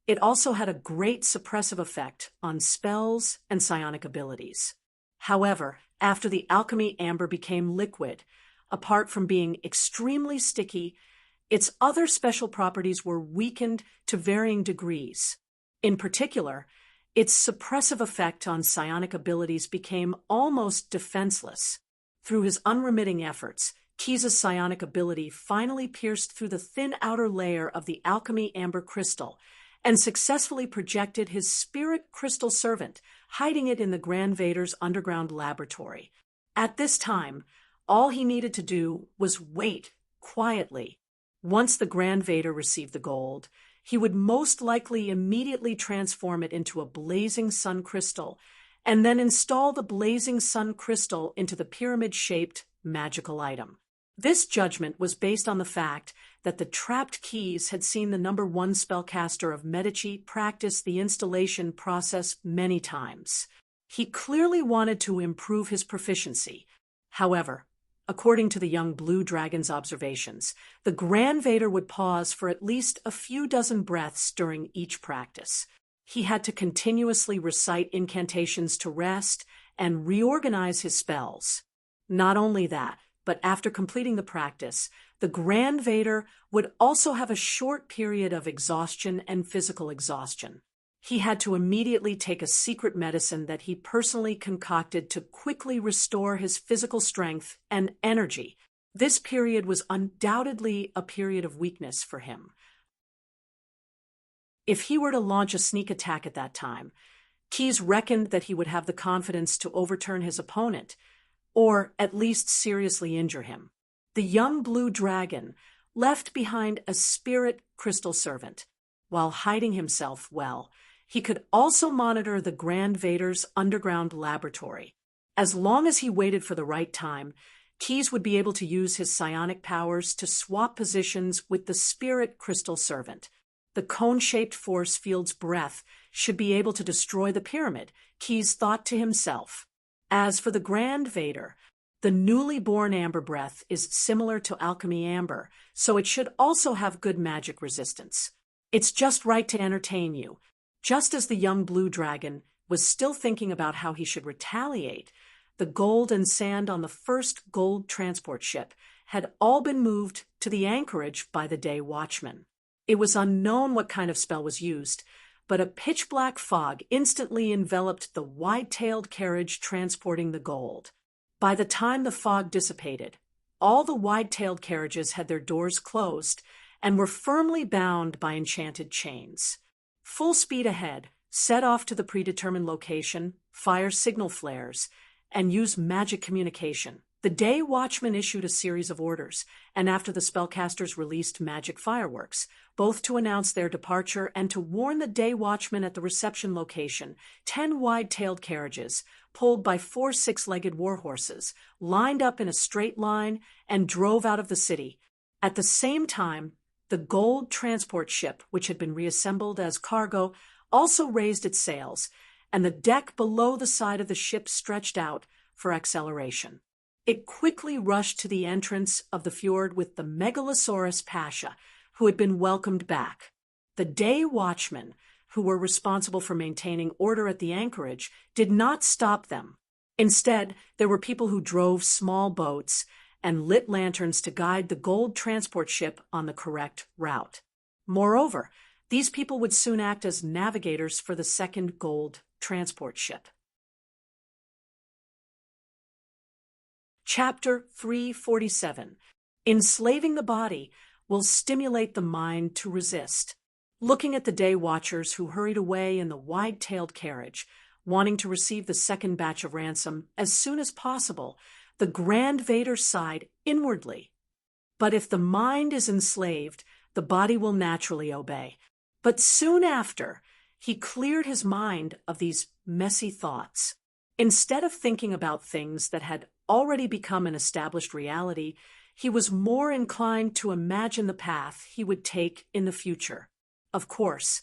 It also had a great suppressive effect on spells and psionic abilities. However, after the alchemy amber became liquid, apart from being extremely sticky, its other special properties were weakened to varying degrees. In particular, its suppressive effect on psionic abilities became almost defenseless. Through his unremitting efforts, Keyes' psionic ability finally pierced through the thin outer layer of the alchemy amber crystal and successfully projected his spirit crystal servant, hiding it in the Grand Vader's underground laboratory. At this time, all he needed to do was wait quietly. Once the Grand Vader received the gold, he would most likely immediately transform it into a blazing sun crystal, and then install the blazing sun crystal into the pyramid-shaped magical item. This judgment was based on the fact that the trapped Keyes had seen the number one spellcaster of Medici practice the installation process many times. He clearly wanted to improve his proficiency. However, according to the young blue dragon's observations, the Grand Vader would pause for at least a few dozen breaths during each practice. He had to continuously recite incantations to rest and reorganize his spells. Not only that, but after completing the practice, the Grand Vader would also have a short period of exhaustion and physical exhaustion. He had to immediately take a secret medicine that he personally concocted to quickly restore his physical strength and energy. This period was undoubtedly a period of weakness for him. If he were to launch a sneak attack at that time, Keyes reckoned that he would have the confidence to overturn his opponent, or at least seriously injure him. The young blue dragon left behind a spirit crystal servant. While hiding himself well, he could also monitor the Grand Vader's underground laboratory. As long as he waited for the right time, Keyes would be able to use his psionic powers to swap positions with the spirit crystal servant. The cone-shaped force field's breath should be able to destroy the pyramid, Keyes thought to himself. As for the Grand Vader, the newly born amber breath is similar to alchemy amber, so it should also have good magic resistance. It's just right to entertain you. Just as the young blue dragon was still thinking about how he should retaliate, the gold and sand on the first gold transport ship had all been moved to the anchorage by the day watchman. It was unknown what kind of spell was used, but a pitch-black fog instantly enveloped the wide-tailed carriage transporting the gold. By the time the fog dissipated, all the wide-tailed carriages had their doors closed and were firmly bound by enchanted chains. Full speed ahead, set off to the predetermined location, fire signal flares, and use magic communication. The day watchman issued a series of orders, and after the spellcasters released magic fireworks, both to announce their departure and to warn the day watchman at the reception location, 10 wide-tailed carriages, pulled by 4 six-legged warhorses, lined up in a straight line and drove out of the city. At the same time, the gold transport ship, which had been reassembled as cargo, also raised its sails, and the deck below the side of the ship stretched out for acceleration. It quickly rushed to the entrance of the fjord with the Megalosaurus Pasha, who had been welcomed back. The day watchmen, who were responsible for maintaining order at the anchorage, did not stop them. Instead, there were people who drove small boats and lit lanterns to guide the gold transport ship on the correct route. Moreover, these people would soon act as navigators for the second gold transport ship. Chapter 347. Enslaving the body will stimulate the mind to resist. Looking at the day watchers who hurried away in the wide-tailed carriage, wanting to receive the second batch of ransom as soon as possible, the Grand Vader sighed inwardly. But if the mind is enslaved, the body will naturally obey. But soon after, he cleared his mind of these messy thoughts. Instead of thinking about things that had already become an established reality, he was more inclined to imagine the path he would take in the future. Of course,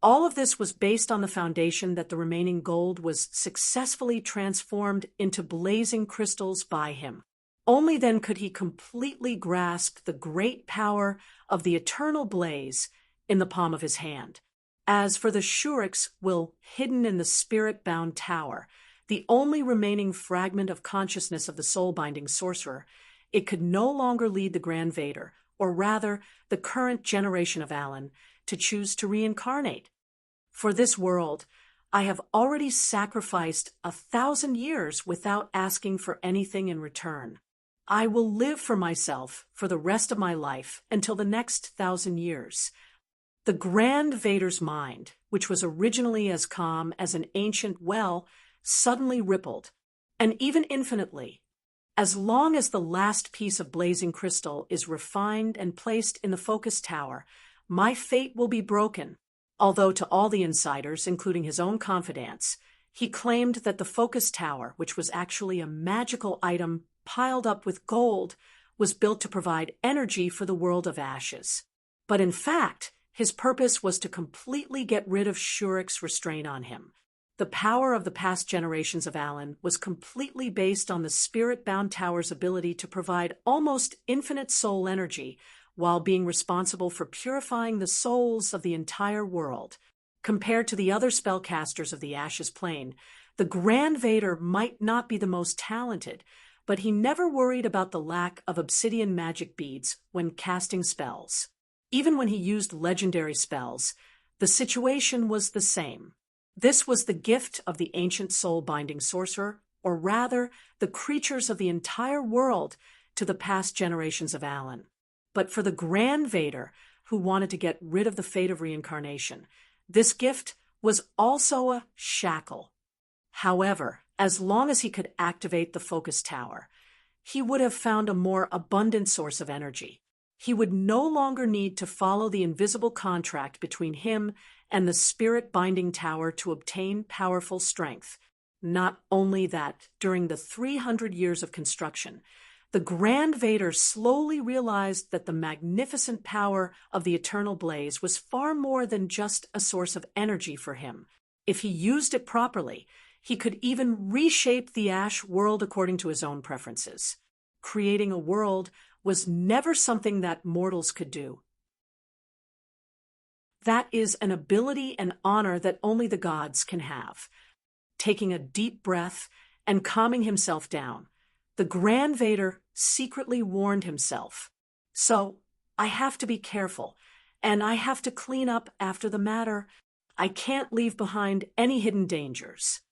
all of this was based on the foundation that the remaining gold was successfully transformed into blazing crystals by him. Only then could he completely grasp the great power of the eternal blaze in the palm of his hand. As for the Shurik's will hidden in the spirit-bound tower, the only remaining fragment of consciousness of the soul-binding sorcerer, it could no longer lead the Grand Vader, or rather, the current generation of Alan, to choose to reincarnate. For this world, I have already sacrificed 1,000 years without asking for anything in return. I will live for myself for the rest of my life until the next 1,000 years. The Grand Vader's mind, which was originally as calm as an ancient well, suddenly rippled, and even infinitely. As long as the last piece of blazing crystal is refined and placed in the focus tower, my fate will be broken. Although to all the insiders, including his own confidants, he claimed that the focus tower, which was actually a magical item piled up with gold, was built to provide energy for the world of ashes. But in fact, his purpose was to completely get rid of Shurik's restraint on him. The power of the past generations of Alan was completely based on the spirit-bound tower's ability to provide almost infinite soul energy while being responsible for purifying the souls of the entire world. Compared to the other spellcasters of the Ashes Plane, the Grand Vader might not be the most talented, but he never worried about the lack of obsidian magic beads when casting spells. Even when he used legendary spells, the situation was the same. This was the gift of the ancient soul-binding sorcerer, or rather, the creatures of the entire world, to the past generations of Alan. But for the Grand Vader, who wanted to get rid of the fate of reincarnation, this gift was also a shackle. However, as long as he could activate the focus tower, he would have found a more abundant source of energy. He would no longer need to follow the invisible contract between him and the spirit-binding tower to obtain powerful strength. Not only that, during the 300 years of construction, the Grand Vader slowly realized that the magnificent power of the eternal blaze was far more than just a source of energy for him. If he used it properly, he could even reshape the Ash world according to his own preferences. Creating a world was never something that mortals could do. That is an ability and honor that only the gods can have. Taking a deep breath and calming himself down, the Grand Vader secretly warned himself. So, I have to be careful, and I have to clean up after the matter. I can't leave behind any hidden dangers.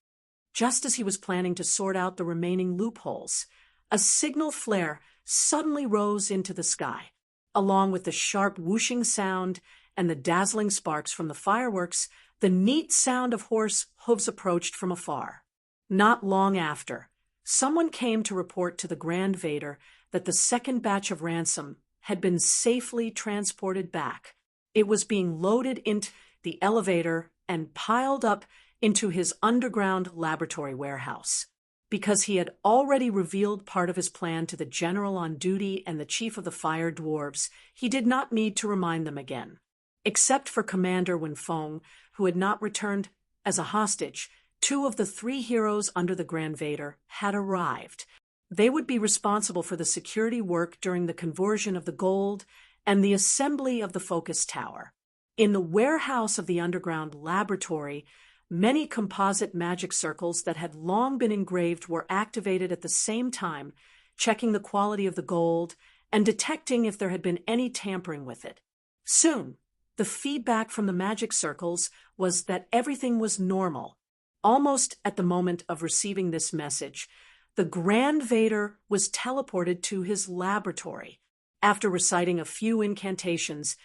Just as he was planning to sort out the remaining loopholes, a signal flare suddenly rose into the sky. Along with the sharp whooshing sound and the dazzling sparks from the fireworks, the neat sound of horse hooves approached from afar. Not long after, someone came to report to the Grand Vader that the second batch of ransom had been safely transported back. It was being loaded into the elevator and piled up into his underground laboratory warehouse. Because he had already revealed part of his plan to the general on duty and the chief of the fire dwarves, he did not need to remind them again. Except for Commander Wenfeng, who had not returned as a hostage, 2 of the 3 heroes under the Grand Vader had arrived. They would be responsible for the security work during the conversion of the gold and the assembly of the focus tower. In the warehouse of the underground laboratory, many composite magic circles that had long been engraved were activated at the same time, checking the quality of the gold and detecting if there had been any tampering with it. Soon, the feedback from the magic circles was that everything was normal. Almost at the moment of receiving this message, the Grand Vader was teleported to his laboratory. After reciting a few incantations,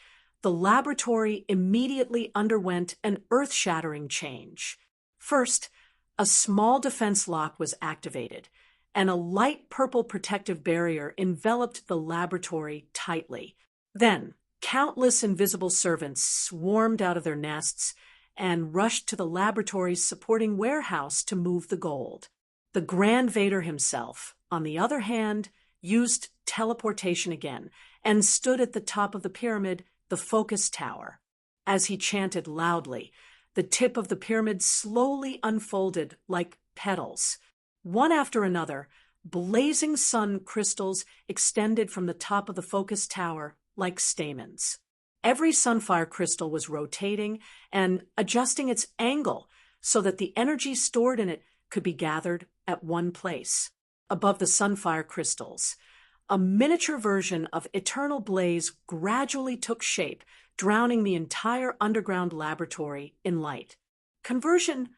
the laboratory immediately underwent an earth-shattering change. First, a small defense lock was activated, and a light purple protective barrier enveloped the laboratory tightly. Then, countless invisible servants swarmed out of their nests and rushed to the laboratory's supporting warehouse to move the gold. The Grand Vader himself, on the other hand, used teleportation again and stood at the top of the pyramid, the focus tower. As he chanted loudly, the tip of the pyramid slowly unfolded like petals. One after another, blazing sun crystals extended from the top of the focus tower like stamens. Every sunfire crystal was rotating and adjusting its angle so that the energy stored in it could be gathered at one place. Above the sunfire crystals, a miniature version of Eternal Blaze gradually took shape, drowning the entire underground laboratory in light. Conversion.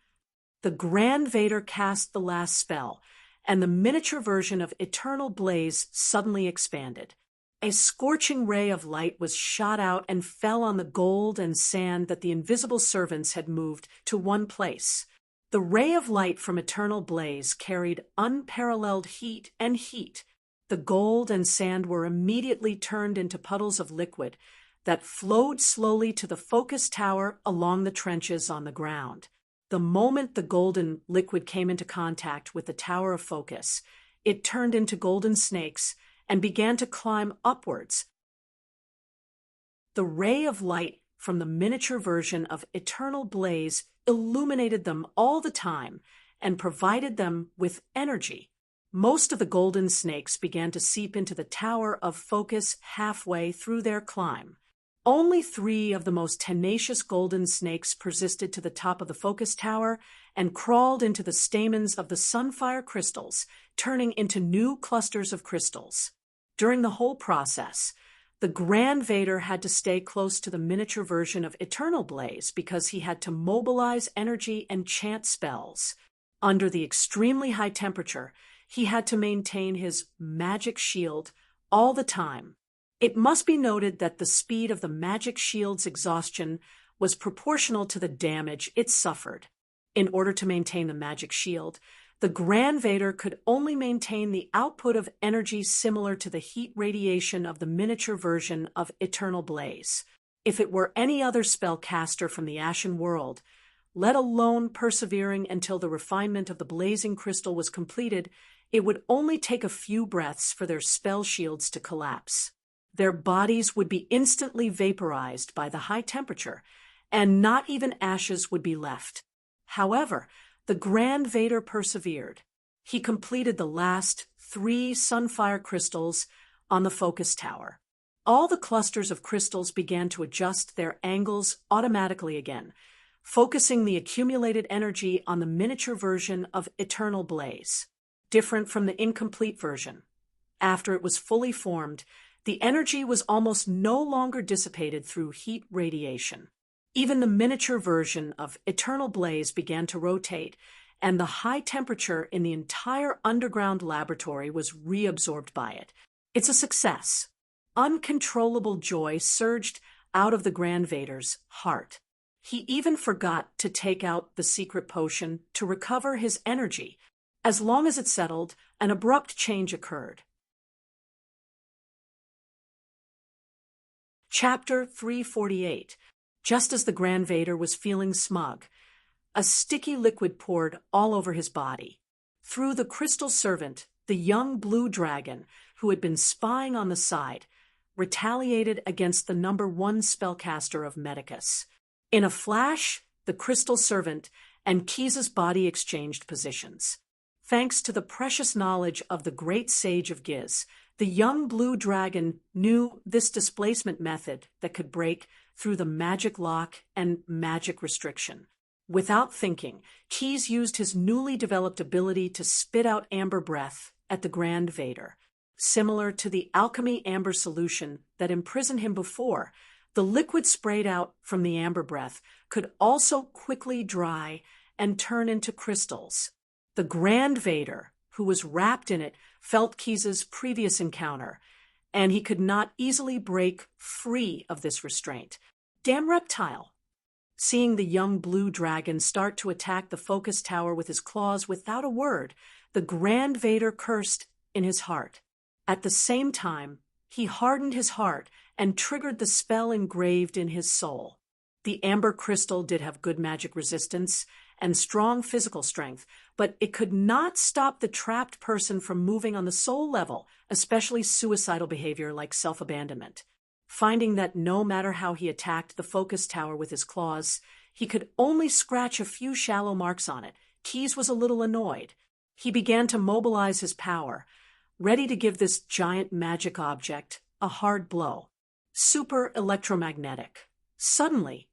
The Grand Vader cast the last spell, and the miniature version of Eternal Blaze suddenly expanded. A scorching ray of light was shot out and fell on the gold and sand that the invisible servants had moved to one place. The ray of light from Eternal Blaze carried unparalleled heat and heat. The gold and sand were immediately turned into puddles of liquid that flowed slowly to the focus tower along the trenches on the ground. The moment the golden liquid came into contact with the tower of focus, it turned into golden snakes and began to climb upwards. The ray of light from the miniature version of Eternal Blaze illuminated them all the time and provided them with energy. Most of the golden snakes began to seep into the tower of focus halfway through their climb. Only 3 of the most tenacious golden snakes persisted to the top of the focus tower and crawled into the stamens of the sunfire crystals, turning into new clusters of crystals. During the whole process, the Grand Vader had to stay close to the miniature version of Eternal Blaze because he had to mobilize energy and chant spells. Under the extremely high temperature, he had to maintain his magic shield all the time. It must be noted that the speed of the magic shield's exhaustion was proportional to the damage it suffered. In order to maintain the magic shield, the Grand Vader could only maintain the output of energy similar to the heat radiation of the miniature version of Eternal Blaze. If it were any other spellcaster from the Ashen World, let alone persevering until the refinement of the blazing crystal was completed, it would only take a few breaths for their spell shields to collapse. Their bodies would be instantly vaporized by the high temperature, and not even ashes would be left. However, the Grand Vader persevered. He completed the last 3 sunfire crystals on the focus tower. All the clusters of crystals began to adjust their angles automatically again, focusing the accumulated energy on the miniature version of Eternal Blaze. Different from the incomplete version. After it was fully formed, the energy was almost no longer dissipated through heat radiation. Even the miniature version of Eternal Blaze began to rotate, and the high temperature in the entire underground laboratory was reabsorbed by it. It's a success. Uncontrollable joy surged out of the Grand Vader's heart. He even forgot to take out the secret potion to recover his energy. As long as it settled, an abrupt change occurred. Chapter 348. Just as the Grand Vader was feeling smug, a sticky liquid poured all over his body. Through the crystal servant, the young blue dragon, who had been spying on the side, retaliated against the #1 spellcaster of Medicus. In a flash, the crystal servant and Keys's body exchanged positions. Thanks to the precious knowledge of the great sage of Giz, the young blue dragon knew this displacement method that could break through the magic lock and magic restriction. Without thinking, Keys used his newly developed ability to spit out amber breath at the Grand Vader. Similar to the alchemy amber solution that imprisoned him before, the liquid sprayed out from the amber breath could also quickly dry and turn into crystals. The Grand Vader, who was wrapped in it, felt Keys's previous encounter, and he could not easily break free of this restraint. Damn reptile! Seeing the young blue dragon start to attack the focus tower with his claws without a word, the Grand Vader cursed in his heart. At the same time, he hardened his heart and triggered the spell engraved in his soul. The amber crystal did have good magic resistance and strong physical strength, but it could not stop the trapped person from moving on the soul level, especially suicidal behavior like self-abandonment. Finding that no matter how he attacked the focus tower with his claws, he could only scratch a few shallow marks on it, Keys was a little annoyed. He began to mobilize his power, ready to give this giant magic object a hard blow. Super electromagnetic. Suddenly,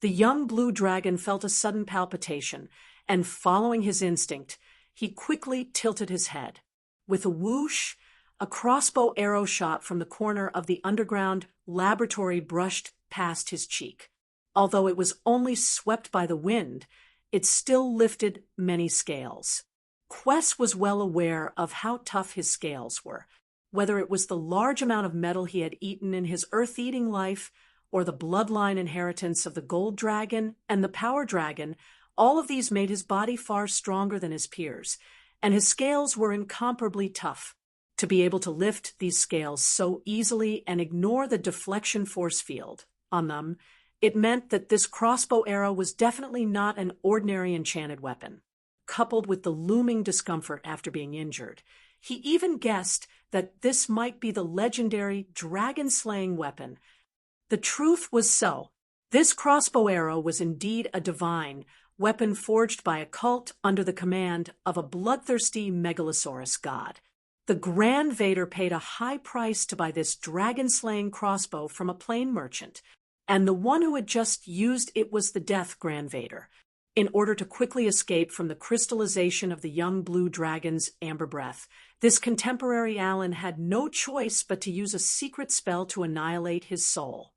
the young blue dragon felt a sudden palpitation, and following his instinct, he quickly tilted his head. With a whoosh, a crossbow arrow shot from the corner of the underground laboratory brushed past his cheek. Although it was only swept by the wind, it still lifted many scales. Quest was well aware of how tough his scales were, whether it was the large amount of metal he had eaten in his earth-eating life or the bloodline inheritance of the gold dragon and the power dragon. All of these made his body far stronger than his peers, and his scales were incomparably tough. To be able to lift these scales so easily and ignore the deflection force field on them, it meant that this crossbow arrow was definitely not an ordinary enchanted weapon. Coupled with the looming discomfort after being injured, he even guessed that this might be the legendary dragon-slaying weapon. The truth was so. This crossbow arrow was indeed a divine weapon forged by a cult under the command of a bloodthirsty megalosaurus god. The Grand Vader paid a high price to buy this dragon-slaying crossbow from a plain merchant, and the one who had just used it was the Death Grand Vader. In order to quickly escape from the crystallization of the young blue dragon's amber breath, this contemporary Alan had no choice but to use a secret spell to annihilate his soul.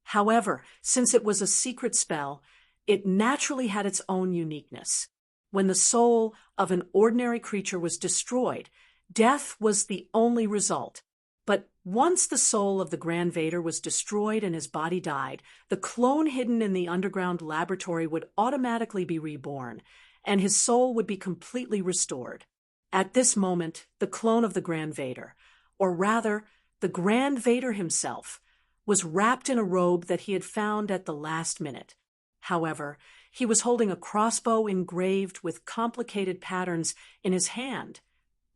However, since it was a secret spell, it naturally had its own uniqueness. When the soul of an ordinary creature was destroyed, death was the only result. But once the soul of the Grand Vader was destroyed and his body died, the clone hidden in the underground laboratory would automatically be reborn, and his soul would be completely restored. At this moment, the clone of the Grand Vader, or rather, the Grand Vader himself, was wrapped in a robe that he had found at the last minute. However, he was holding a crossbow engraved with complicated patterns in his hand,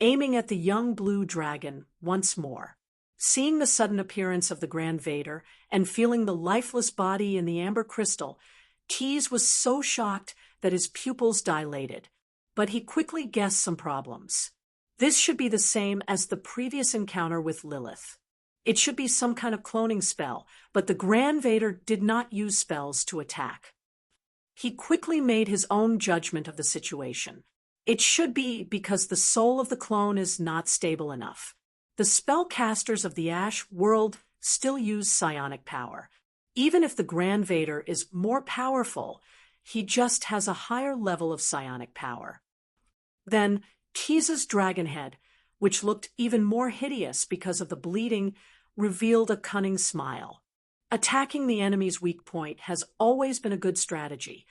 aiming at the young blue dragon once more. Seeing the sudden appearance of the Grand Vader and feeling the lifeless body in the amber crystal, Tease was so shocked that his pupils dilated. But he quickly guessed some problems. This should be the same as the previous encounter with Lilith. It should be some kind of cloning spell, but the Grand Vader did not use spells to attack. He quickly made his own judgment of the situation. It should be because the soul of the clone is not stable enough. The spellcasters of the Ash world still use psionic power. Even if the Grand Vader is more powerful, he just has a higher level of psionic power. Then Tease's dragon head, which looked even more hideous because of the bleeding, revealed a cunning smile. Attacking the enemy's weak point has always been a good strategy.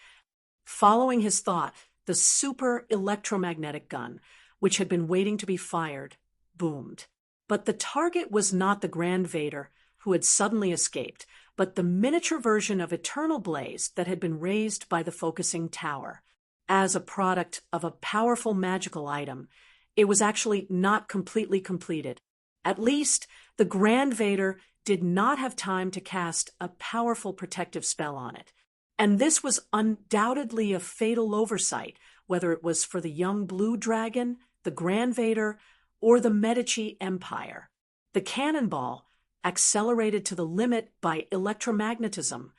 Following his thought, the super electromagnetic gun, which had been waiting to be fired, boomed. But the target was not the Grand Vader, who had suddenly escaped, but the miniature version of Eternal Blaze that had been raised by the focusing tower. As a product of a powerful magical item, it was actually not completely completed. At least, the Grand Vader did not have time to cast a powerful protective spell on it. And this was undoubtedly a fatal oversight, whether it was for the young blue dragon, the Grand Vader, or the Medici Empire. The cannonball, accelerated to the limit by electromagnetism,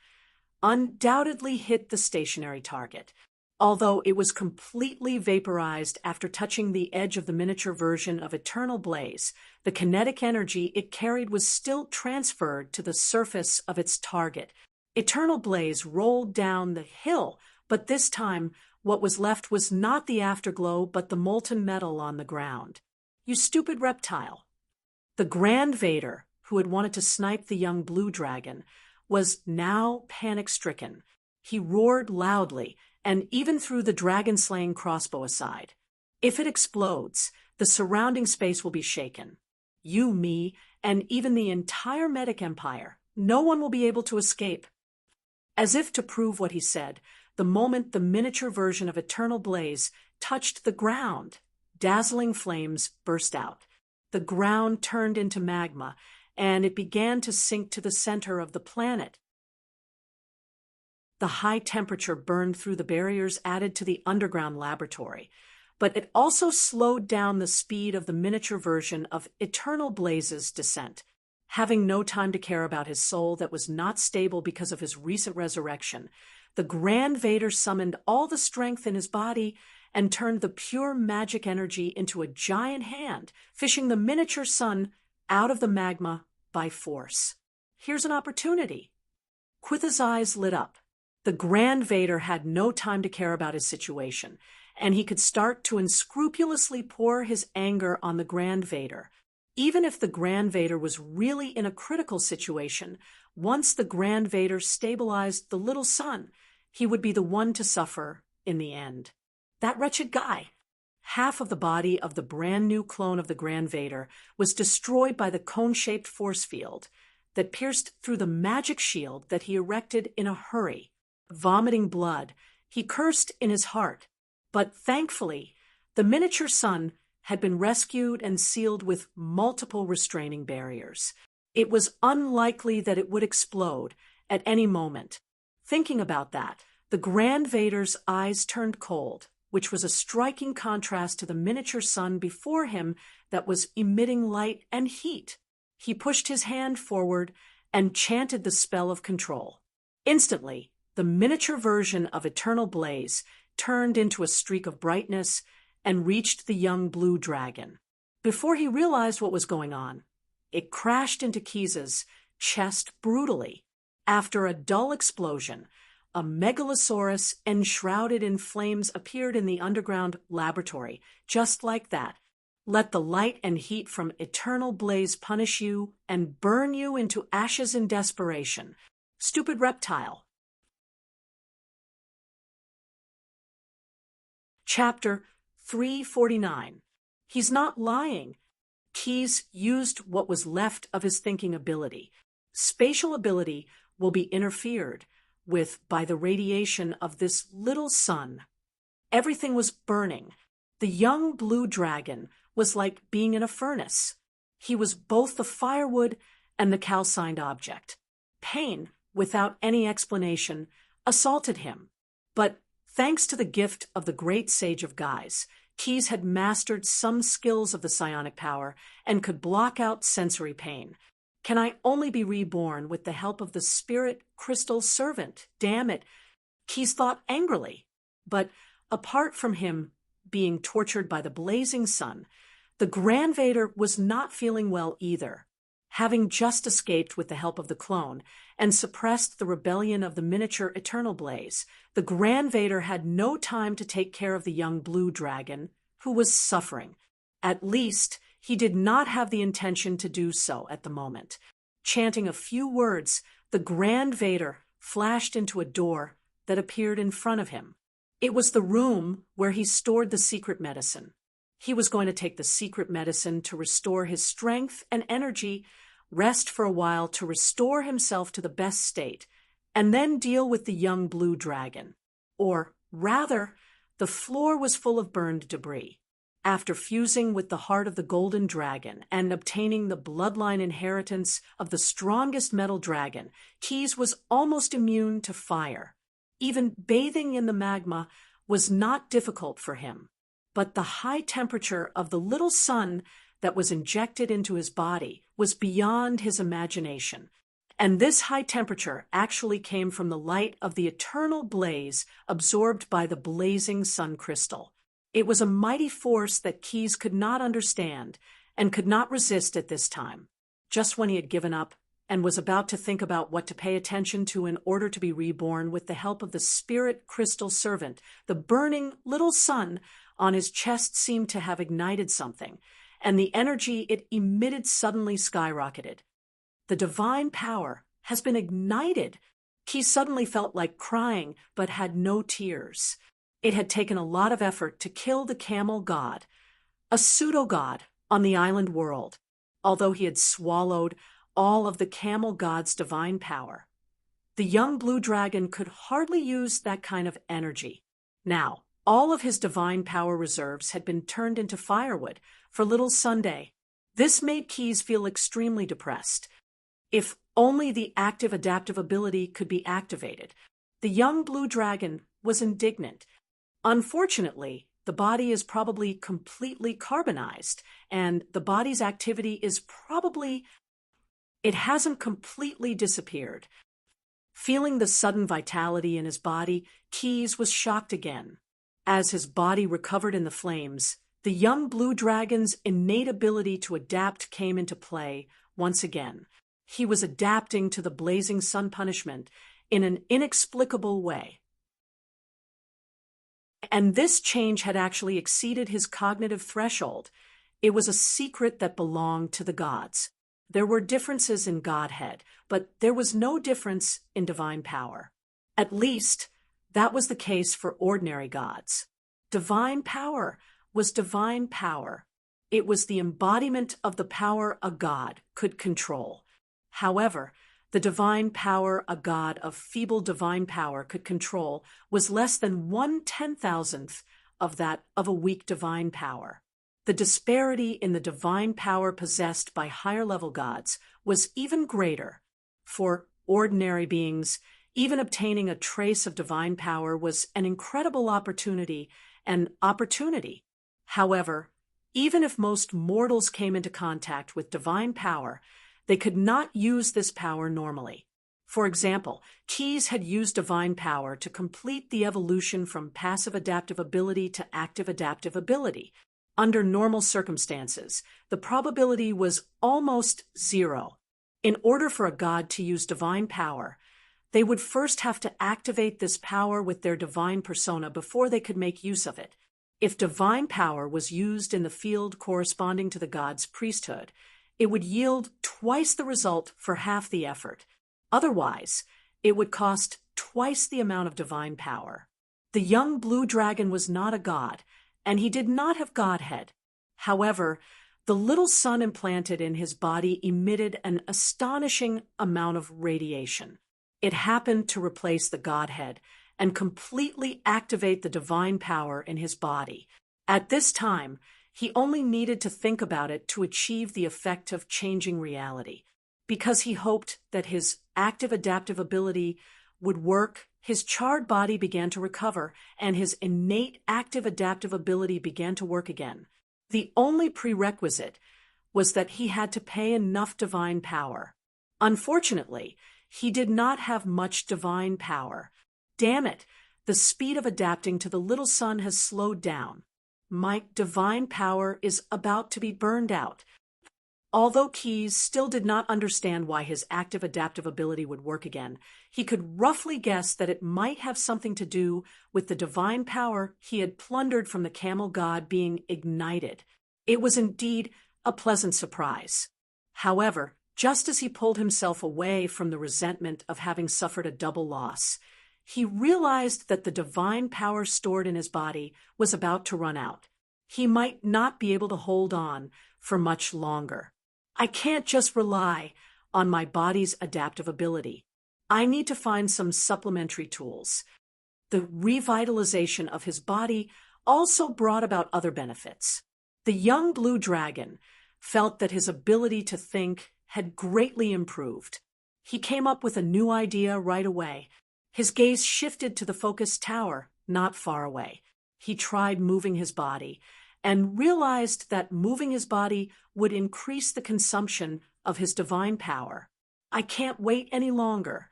undoubtedly hit the stationary target, although it was completely vaporized after touching the edge of the miniature version of Eternal Blaze. The kinetic energy it carried was still transferred to the surface of its target. Eternal Blaze rolled down the hill, but this time what was left was not the afterglow but the molten metal on the ground. You stupid reptile! The Grand Vader, who had wanted to snipe the young blue dragon, was now panic-stricken. He roared loudly and even threw the dragon-slaying crossbow aside. If it explodes, the surrounding space will be shaken. You, me, and even the entire Medic Empire. No one will be able to escape. As if to prove what he said, the moment the miniature version of Eternal Blaze touched the ground, dazzling flames burst out. The ground turned into magma, and it began to sink to the center of the planet. The high temperature burned through the barriers added to the underground laboratory, but it also slowed down the speed of the miniature version of Eternal Blaze's descent. Having no time to care about his soul that was not stable because of his recent resurrection, the Grand Vader summoned all the strength in his body and turned the pure magic energy into a giant hand, fishing the miniature sun out of the magma by force. Here's an opportunity. Quitha's eyes lit up. The Grand Vader had no time to care about his situation, and he could start to unscrupulously pour his anger on the Grand Vader. Even if the Grand Vader was really in a critical situation, once the Grand Vader stabilized the little sun, he would be the one to suffer in the end. That wretched guy. Half of the body of the brand new clone of the Grand Vader was destroyed by the cone-shaped force field that pierced through the magic shield that he erected in a hurry. Vomiting blood, he cursed in his heart. But thankfully, the miniature sun had been rescued and sealed with multiple restraining barriers. It was unlikely that it would explode at any moment. Thinking about that, the Grand Vader's eyes turned cold, which was a striking contrast to the miniature sun before him that was emitting light and heat. He pushed his hand forward and chanted the spell of control. Instantly, the miniature version of Eternal Blaze turned into a streak of brightness and reached the young blue dragon. Before he realized what was going on, it crashed into Keys's chest brutally. After a dull explosion, a megalosaurus enshrouded in flames appeared in the underground laboratory, just like that. Let the light and heat from Eternal Blaze punish you and burn you into ashes in desperation. Stupid reptile. Chapter 349. He's not lying. Keys used what was left of his thinking ability. Spatial ability will be interfered with by the radiation of this little sun. Everything was burning. The young blue dragon was like being in a furnace. He was both the firewood and the calcined object. Pain, without any explanation, assaulted him. But thanks to the gift of the great sage of Guise, Keys had mastered some skills of the psionic power and could block out sensory pain. Can I only be reborn with the help of the spirit crystal servant? Damn it, Keys thought angrily. But apart from him being tortured by the blazing sun, the Grand Vader was not feeling well either. Having just escaped with the help of the clone and suppressed the rebellion of the miniature Eternal Blaze, the Grand Vader had no time to take care of the young blue dragon, who was suffering. At least, he did not have the intention to do so at the moment. Chanting a few words, the Grand Vader flashed into a door that appeared in front of him. It was the room where he stored the secret medicine. He was going to take the secret medicine to restore his strength and energy, rest for a while to restore himself to the best state, and then deal with the young blue dragon. Or, rather, the floor was full of burned debris. After fusing with the heart of the golden dragon and obtaining the bloodline inheritance of the strongest metal dragon, Keys was almost immune to fire. Even bathing in the magma was not difficult for him. But the high temperature of the little sun that was injected into his body was beyond his imagination. And this high temperature actually came from the light of the eternal blaze absorbed by the blazing sun crystal. It was a mighty force that Keys could not understand and could not resist at this time. Just when he had given up and was about to think about what to pay attention to in order to be reborn with the help of the spirit crystal servant, the burning little sun on his chest seemed to have ignited something, and the energy it emitted suddenly skyrocketed. The divine power has been ignited. Keys suddenly felt like crying, but had no tears. It had taken a lot of effort to kill the camel god, a pseudo-god on the island world, although he had swallowed all of the camel god's divine power. The young blue dragon could hardly use that kind of energy. Now, all of his divine power reserves had been turned into firewood for little Sunday. This made Keys feel extremely depressed. If only the active adaptive ability could be activated. The young blue dragon was indignant. Unfortunately, the body is probably completely carbonized, and the body's activity is probably It hasn't completely disappeared. Feeling the sudden vitality in his body, Keyes was shocked again. As his body recovered in the flames, the young blue dragon's innate ability to adapt came into play once again. He was adapting to the blazing sun punishment in an inexplicable way. And this change had actually exceeded his cognitive threshold. It was a secret that belonged to the gods. There were differences in godhead, but there was no difference in divine power. At least, that was the case for ordinary gods. Divine power was divine power. It was the embodiment of the power a god could control. However, the divine power a god of feeble divine power could control was less than 1/10,000th of that of a weak divine power. The disparity in the divine power possessed by higher-level gods was even greater. For ordinary beings, even obtaining a trace of divine power was an incredible opportunity. However, even if most mortals came into contact with divine power, they could not use this power normally. For example, Keyes had used divine power to complete the evolution from passive adaptive ability to active adaptive ability. Under normal circumstances, the probability was almost zero. In order for a god to use divine power, they would first have to activate this power with their divine persona before they could make use of it. If divine power was used in the field corresponding to the god's priesthood, it would yield twice the result for half the effort. Otherwise, it would cost twice the amount of divine power. The young blue dragon was not a god, and he did not have godhead. However, the little sun implanted in his body emitted an astonishing amount of radiation. It happened to replace the godhead and completely activate the divine power in his body. At this time, he only needed to think about it to achieve the effect of changing reality. Because he hoped that his active adaptive ability would work, his charred body began to recover, and his innate active adaptive ability began to work again. The only prerequisite was that he had to pay enough divine power. Unfortunately, he did not have much divine power. Damn it, the speed of adapting to the little sun has slowed down. My divine power is about to be burned out. Although Keyes still did not understand why his active adaptive ability would work again, he could roughly guess that it might have something to do with the divine power he had plundered from the camel god being ignited. It was indeed a pleasant surprise. However, just as he pulled himself away from the resentment of having suffered a double loss, he realized that the divine power stored in his body was about to run out. He might not be able to hold on for much longer. I can't just rely on my body's adaptive ability. I need to find some supplementary tools. The revitalization of his body also brought about other benefits. The young blue dragon felt that his ability to think had greatly improved. He came up with a new idea right away. His gaze shifted to the focus tower, not far away. He tried moving his body and realized that moving his body would increase the consumption of his divine power. I can't wait any longer.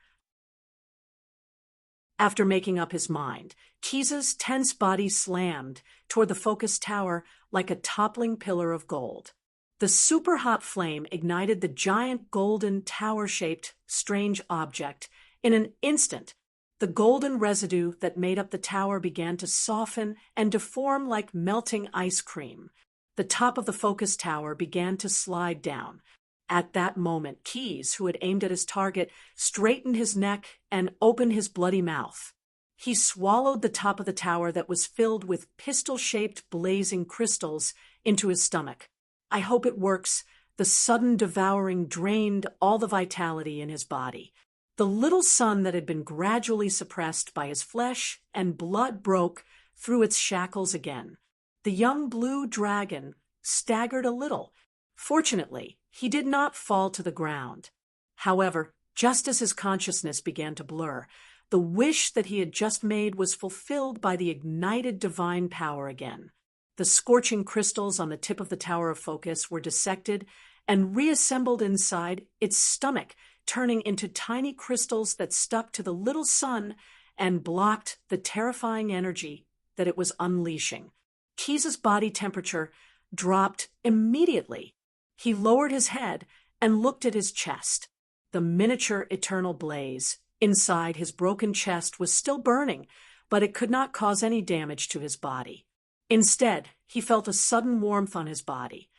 After making up his mind, Keyes' tense body slammed toward the focus tower like a toppling pillar of gold. The super-hot flame ignited the giant golden tower-shaped strange object. In an instant, the golden residue that made up the tower began to soften and deform like melting ice cream. The top of the focus tower began to slide down. At that moment, Keyes, who had aimed at his target, straightened his neck and opened his bloody mouth. He swallowed the top of the tower that was filled with pistol-shaped blazing crystals into his stomach. I hope it works. The sudden devouring drained all the vitality in his body. The little sun that had been gradually suppressed by his flesh and blood broke through its shackles again. The young blue dragon staggered a little. Fortunately, he did not fall to the ground. However, just as his consciousness began to blur, the wish that he had just made was fulfilled by the ignited divine power again. The scorching crystals on the tip of the Tower of Focus were dissected and reassembled inside its stomach, turning into tiny crystals that stuck to the little sun and blocked the terrifying energy that it was unleashing. Keys's body temperature dropped immediately. He lowered his head and looked at his chest. The miniature eternal blaze inside his broken chest was still burning, but it could not cause any damage to his body. Instead, he felt a sudden warmth on his body.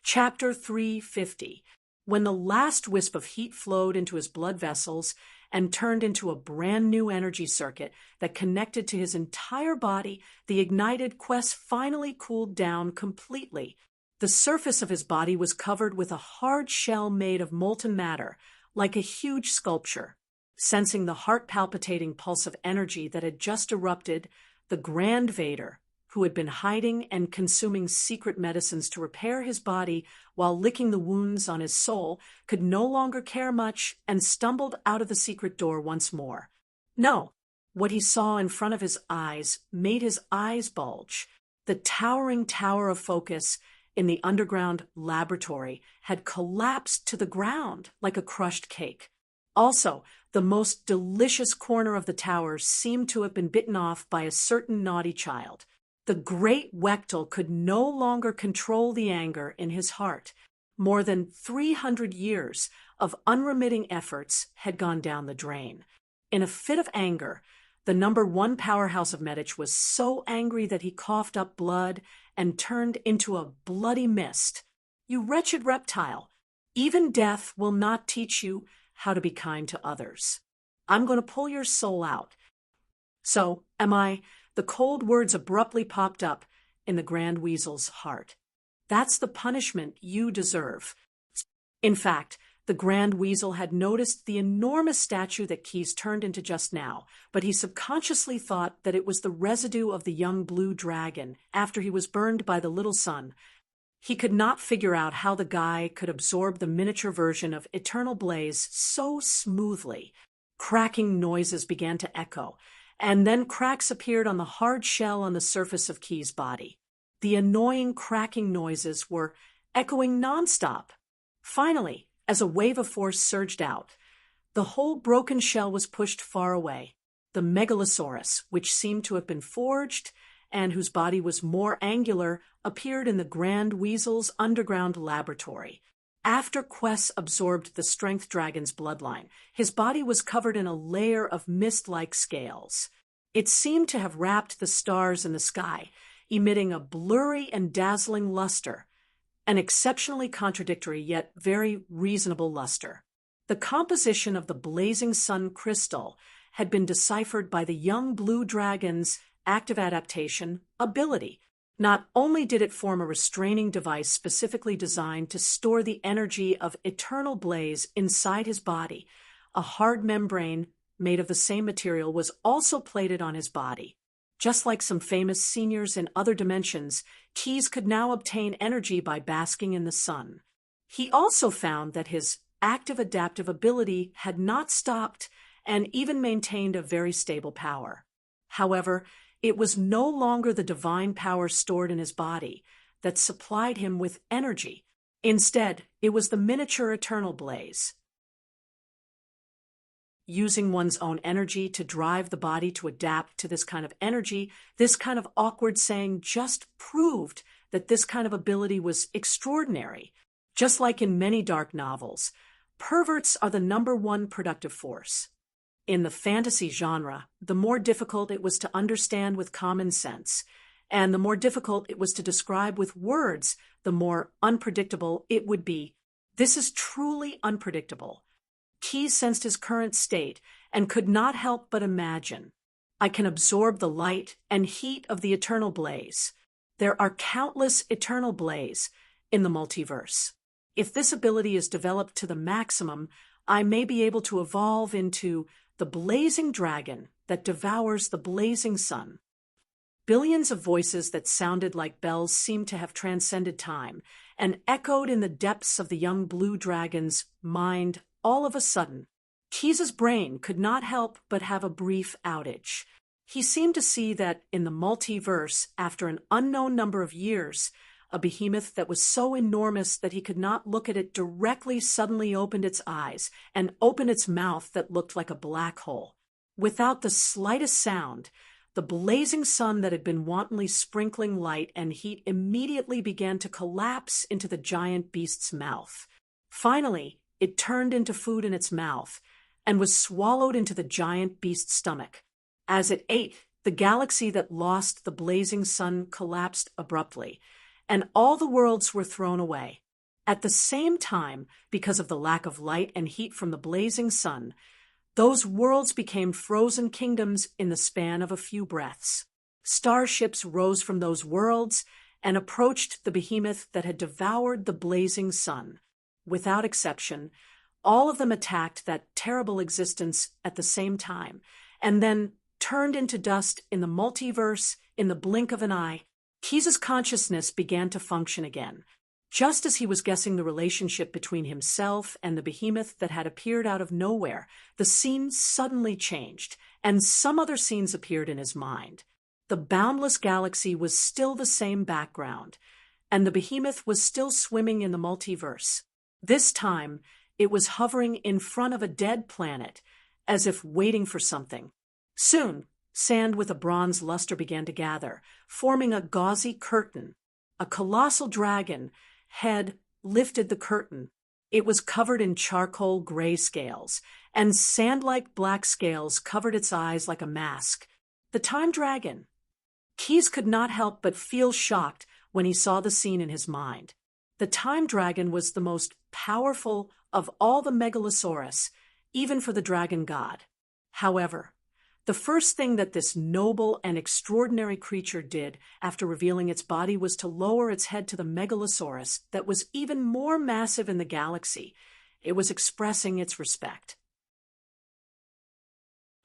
Chapter 350. When the last wisp of heat flowed into his blood vessels and turned into a brand new energy circuit that connected to his entire body, the ignited quest finally cooled down completely. The surface of his body was covered with a hard shell made of molten matter, like a huge sculpture. Sensing the heart-palpitating pulse of energy that had just erupted, the Grand Vader, who had been hiding and consuming secret medicines to repair his body while licking the wounds on his soul, could no longer care much and stumbled out of the secret door once more. No, what he saw in front of his eyes made his eyes bulge. The towering tower of focus in the underground laboratory had collapsed to the ground like a crushed cake. Also, the most delicious corner of the tower seemed to have been bitten off by a certain naughty child. The great Wechtel could no longer control the anger in his heart. More than 300 years of unremitting efforts had gone down the drain. In a fit of anger, the #1 powerhouse of Medici was so angry that he coughed up blood and turned into a bloody mist. You wretched reptile, even death will not teach you how to be kind to others. I'm going to pull your soul out. So, am I? The cold words abruptly popped up in the Grand Weasel's heart. That's the punishment you deserve. In fact, the Grand Weasel had noticed the enormous statue that Keys turned into just now, but he subconsciously thought that it was the residue of the young blue dragon after he was burned by the little sun. He could not figure out how the guy could absorb the miniature version of Eternal Blaze so smoothly. Cracking noises began to echo, and then cracks appeared on the hard shell on the surface of Key's body. The annoying cracking noises were echoing nonstop. Finally, as a wave of force surged out, the whole broken shell was pushed far away. The Megalosaurus, which seemed to have been forged and whose body was more angular, appeared in the Grand Weasel's underground laboratory. After Quess absorbed the Strength Dragon's bloodline, his body was covered in a layer of mist-like scales. It seemed to have wrapped the stars in the sky, emitting a blurry and dazzling luster, an exceptionally contradictory yet very reasonable luster. The composition of the blazing sun crystal had been deciphered by the young blue dragon's active adaptation ability. Not only did it form a restraining device specifically designed to store the energy of Eternal Blaze inside his body, a hard membrane made of the same material was also plated on his body. Just like some famous seniors in other dimensions, Keys could now obtain energy by basking in the sun. He also found that his active adaptive ability had not stopped and even maintained a very stable power. However, it was no longer the divine power stored in his body that supplied him with energy. Instead, it was the miniature Eternal Blaze. Using one's own energy to drive the body to adapt to this kind of energy, this kind of awkward saying just proved that this kind of ability was extraordinary. Just like in many dark novels, perverts are the #1 productive force. In the fantasy genre, the more difficult it was to understand with common sense, and the more difficult it was to describe with words, the more unpredictable it would be. This is truly unpredictable. Keys sensed his current state and could not help but imagine. I can absorb the light and heat of the Eternal Blaze. There are countless Eternal Blaze in the multiverse. If this ability is developed to the maximum, I may be able to evolve into the blazing dragon that devours the blazing sun. Billions of voices that sounded like bells seemed to have transcended time and echoed in the depths of the young blue dragon's mind. All of a sudden, Keys's brain could not help but have a brief outage. He seemed to see that in the multiverse, after an unknown number of years, a behemoth that was so enormous that he could not look at it directly suddenly opened its eyes and opened its mouth that looked like a black hole. Without the slightest sound, the blazing sun that had been wantonly sprinkling light and heat immediately began to collapse into the giant beast's mouth. Finally, it turned into food in its mouth and was swallowed into the giant beast's stomach. As it ate, the galaxy that lost the blazing sun collapsed abruptly, and all the worlds were thrown away. At the same time, because of the lack of light and heat from the blazing sun, those worlds became frozen kingdoms in the span of a few breaths. Starships rose from those worlds and approached the behemoth that had devoured the blazing sun. Without exception, all of them attacked that terrible existence at the same time, and then turned into dust in the multiverse in the blink of an eye. Keyes' consciousness began to function again. Just as he was guessing the relationship between himself and the behemoth that had appeared out of nowhere, the scene suddenly changed, and some other scenes appeared in his mind. The boundless galaxy was still the same background, and the behemoth was still swimming in the multiverse. This time, it was hovering in front of a dead planet, as if waiting for something. Soon, sand with a bronze luster began to gather, forming a gauzy curtain. A colossal dragon had lifted the curtain. It was covered in charcoal gray scales, and sand-like black scales covered its eyes like a mask. The time dragon. Keyes could not help but feel shocked when he saw the scene in his mind. The time dragon was the most powerful of all the megalosaurus, even for the dragon god. However, the first thing that this noble and extraordinary creature did after revealing its body was to lower its head to the megalosaurus that was even more massive in the galaxy. It was expressing its respect.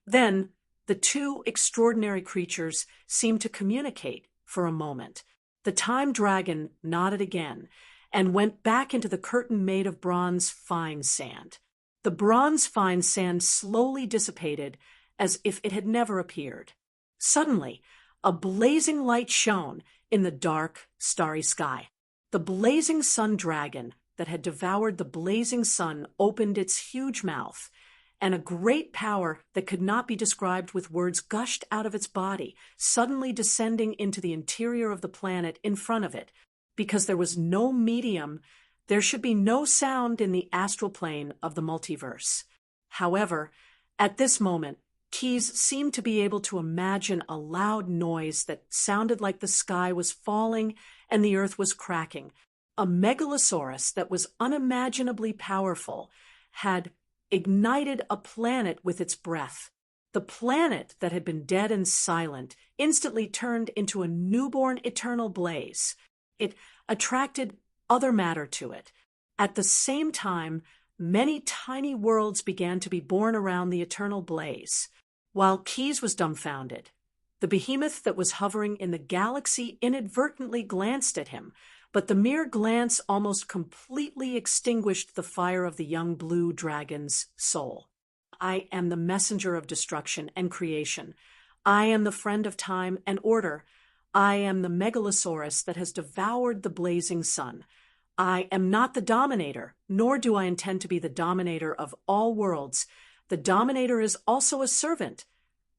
Then, the two extraordinary creatures seemed to communicate for a moment. The time dragon nodded again and went back into the curtain made of bronze fine sand. The bronze fine sand slowly dissipated as if it had never appeared. Suddenly, a blazing light shone in the dark, starry sky. The blazing sun dragon that had devoured the blazing sun opened its huge mouth, and a great power that could not be described with words gushed out of its body, suddenly descending into the interior of the planet in front of it. Because there was no medium, there should be no sound in the astral plane of the multiverse. However, at this moment, Keyes seemed to be able to imagine a loud noise that sounded like the sky was falling and the earth was cracking. A megalosaurus that was unimaginably powerful had ignited a planet with its breath. The planet that had been dead and silent instantly turned into a newborn eternal blaze. It attracted other matter to it. At the same time, many tiny worlds began to be born around the eternal blaze. While Keyes was dumbfounded, the behemoth that was hovering in the galaxy inadvertently glanced at him, but the mere glance almost completely extinguished the fire of the young blue dragon's soul. I am the messenger of destruction and creation. I am the friend of time and order. I am the megalosaurus that has devoured the blazing sun. I am not the dominator, nor do I intend to be the dominator of all worlds. The dominator is also a servant.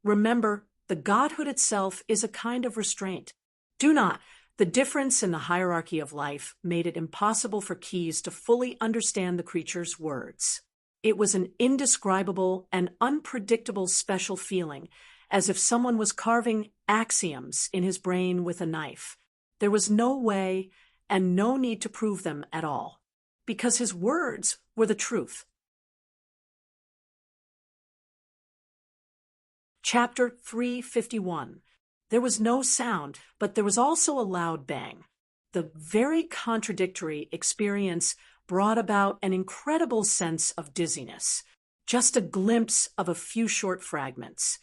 Remember, the godhood itself is a kind of restraint. Do not. The difference in the hierarchy of life made it impossible for Keyes to fully understand the creature's words. It was an indescribable and unpredictable special feeling, as if someone was carving axioms in his brain with a knife. There was no way and no need to prove them at all, because his words were the truth. Chapter 351. There was no sound, but there was also a loud bang. The very contradictory experience brought about an incredible sense of dizziness, just a glimpse of a few short fragments,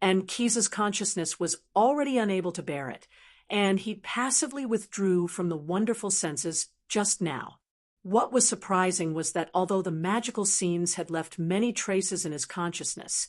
and Keyes' consciousness was already unable to bear it, and he passively withdrew from the wonderful senses just now. What was surprising was that although the magical scenes had left many traces in his consciousness,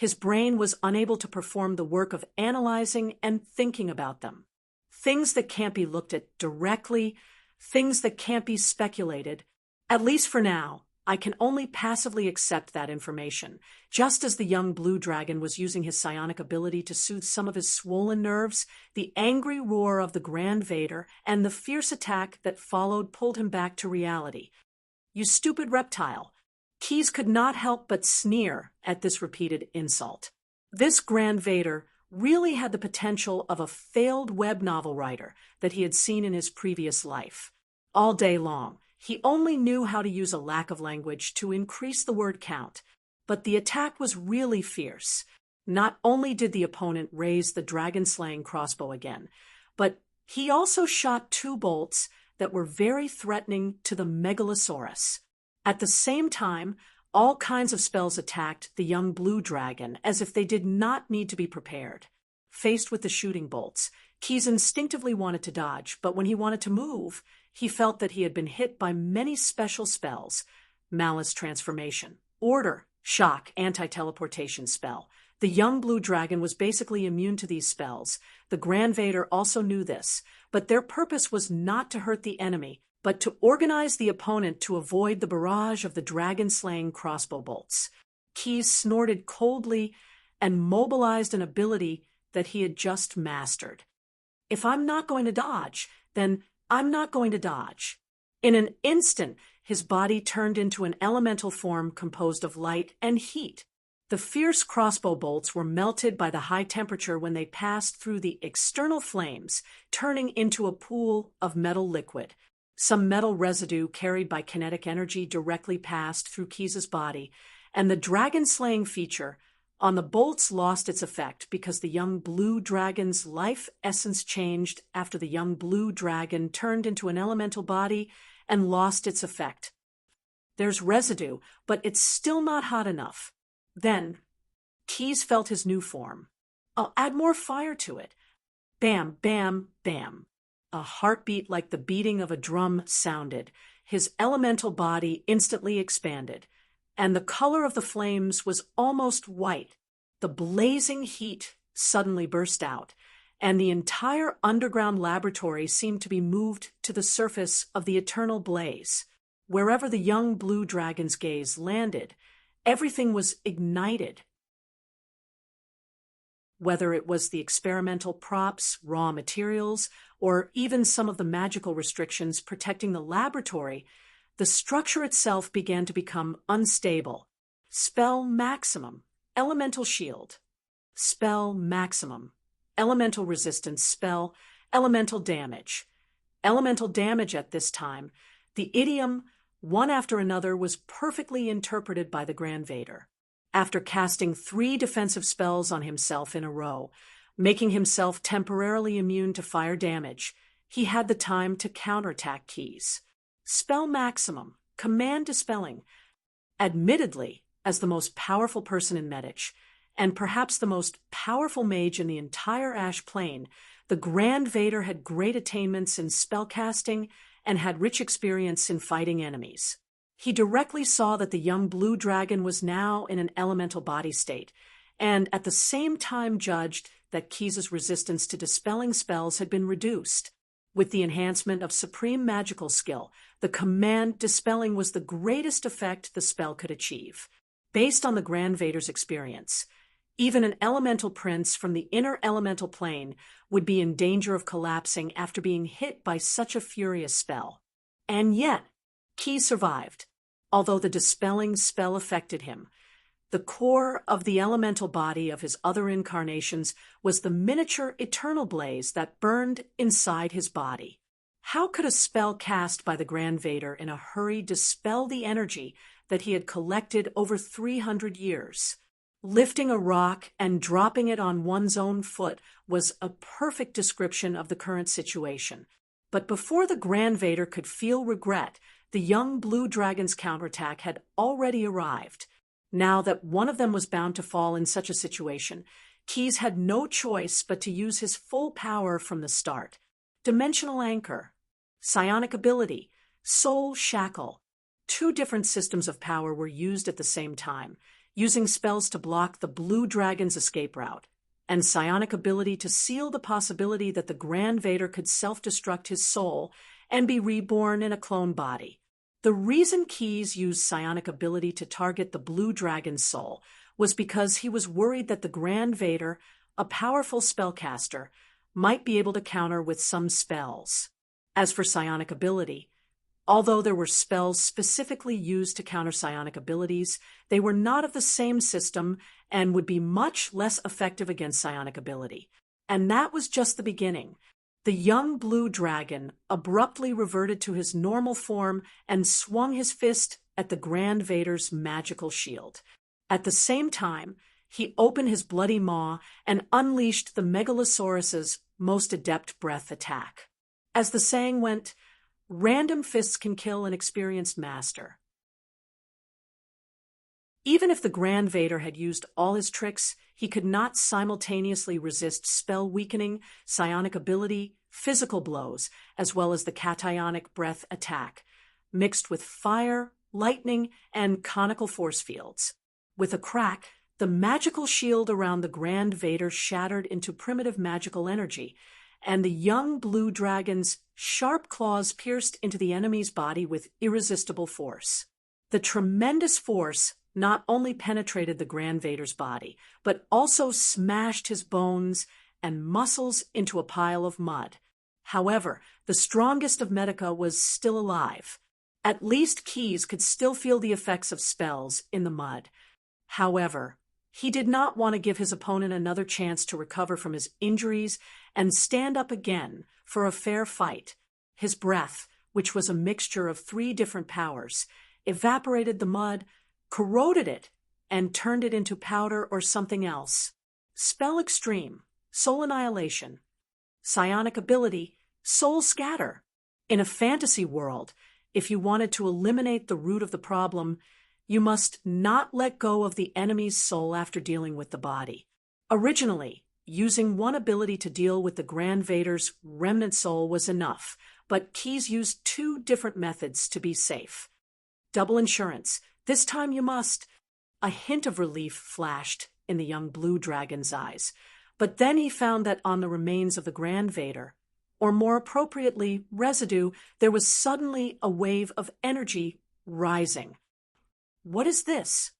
his brain was unable to perform the work of analyzing and thinking about them. Things that can't be looked at directly, things that can't be speculated. At least for now, I can only passively accept that information, just as the young blue dragon was using his psionic ability to soothe some of his swollen nerves. The angry roar of the Grand Vader and the fierce attack that followed pulled him back to reality. "You stupid reptile." Keyes could not help but sneer at this repeated insult. This Grand Vader really had the potential of a failed web novel writer that he had seen in his previous life. All day long, he only knew how to use a lack of language to increase the word count, but the attack was really fierce. Not only did the opponent raise the dragon-slaying crossbow again, but he also shot 2 bolts that were very threatening to the Megalosaurus. At the same time, all kinds of spells attacked the young blue dragon as if they did not need to be prepared. Faced with the shooting bolts, Keyes instinctively wanted to dodge, but when he wanted to move, he felt that he had been hit by many special spells: Malice Transformation, Order, Shock, Anti-Teleportation spell. The young blue dragon was basically immune to these spells. The Grand Vader also knew this, but their purpose was not to hurt the enemy, but to organize the opponent to avoid the barrage of the dragon-slaying crossbow bolts. Keyes snorted coldly and mobilized an ability that he had just mastered. "If I'm not going to dodge, then I'm not going to dodge." In an instant, his body turned into an elemental form composed of light and heat. The fierce crossbow bolts were melted by the high temperature when they passed through the external flames, turning into a pool of metal liquid. Some metal residue carried by kinetic energy directly passed through Keyes' body, and the dragon-slaying feature on the bolts lost its effect because the young blue dragon's life essence changed after the young blue dragon turned into an elemental body and lost its effect. There's residue, but it's still not hot enough. Then, Keyes felt his new form. "I'll add more fire to it." Bam, bam, bam. A heartbeat like the beating of a drum sounded. His elemental body instantly expanded, and the color of the flames was almost white. The blazing heat suddenly burst out, and the entire underground laboratory seemed to be moved to the surface of the eternal blaze. Wherever the young blue dragon's gaze landed, everything was ignited. Whether it was the experimental props, raw materials, or even some of the magical restrictions protecting the laboratory, the structure itself began to become unstable. Spell maximum, elemental shield. Spell maximum, elemental resistance spell, elemental damage. Elemental damage at this time, the idiom one after another, was perfectly interpreted by the Grand Vader. After casting 3 defensive spells on himself in a row, making himself temporarily immune to fire damage, he had the time to counterattack Keyes. Spell maximum, command dispelling. Admittedly, as the most powerful person in Medici, and perhaps the most powerful mage in the entire Ash Plane, the Grand Vader had great attainments in spellcasting and had rich experience in fighting enemies. He directly saw that the young blue dragon was now in an elemental body state, and at the same time judged that Keyes' resistance to dispelling spells had been reduced. With the enhancement of supreme magical skill, the command dispelling was the greatest effect the spell could achieve. Based on the Grand Vader's experience, even an elemental prince from the inner elemental plane would be in danger of collapsing after being hit by such a furious spell. And yet, Keyes survived. Although the dispelling spell affected him, the core of the elemental body of his other incarnations was the miniature eternal blaze that burned inside his body. How could a spell cast by the Grand Vader in a hurry dispel the energy that he had collected over 300 years? Lifting a rock and dropping it on one's own foot was a perfect description of the current situation. But before the Grand Vader could feel regret, the young blue dragon's counterattack had already arrived. Now that one of them was bound to fall in such a situation, Keyes had no choice but to use his full power from the start. Dimensional Anchor, Psionic Ability, Soul Shackle. 2 different systems of power were used at the same time. using spells to block the blue dragon's escape route, and psionic ability to seal the possibility that the Grand Vader could self-destruct his soul and be reborn in a clone body. The reason Keyes used psionic ability to target the blue dragon's soul was because he was worried that the Grand Vader, a powerful spellcaster, might be able to counter with some spells. As for psionic ability, although there were spells specifically used to counter psionic abilities, they were not of the same system and would be much less effective against psionic ability. And that was just the beginning. The young blue dragon abruptly reverted to his normal form and swung his fist at the Grand Vader's magical shield. At the same time, he opened his bloody maw and unleashed the Megalosaurus's most adept breath attack. As the saying went, random fists can kill an experienced master. Even if the Grand Vader had used all his tricks, he could not simultaneously resist spell-weakening, psionic ability, physical blows, as well as the cationic breath attack, mixed with fire, lightning, and conical force fields. With a crack, the magical shield around the Grand Vader shattered into primitive magical energy, and the young blue dragon's sharp claws pierced into the enemy's body with irresistible force. The tremendous force not only penetrated the Grand Vader's body, but also smashed his bones and muscles into a pile of mud. However, the strongest of Medica was still alive. At least Keyes could still feel the effects of spells in the mud. However, he did not want to give his opponent another chance to recover from his injuries and stand up again for a fair fight. His breath, which was a mixture of 3 different powers, evaporated the mud, corroded it, and turned it into powder or something else. Spell Extreme, Soul Annihilation. Psionic ability, Soul Scatter. In a fantasy world, if you wanted to eliminate the root of the problem, you must not let go of the enemy's soul after dealing with the body. Originally, using one ability to deal with the Grand Vader's remnant soul was enough, but Keyes used 2 different methods to be safe. Double insurance. This time you must. A hint of relief flashed in the young blue dragon's eyes, but then he found that on the remains of the Grand Vader, or more appropriately, residue, there was suddenly a wave of energy rising. What is this?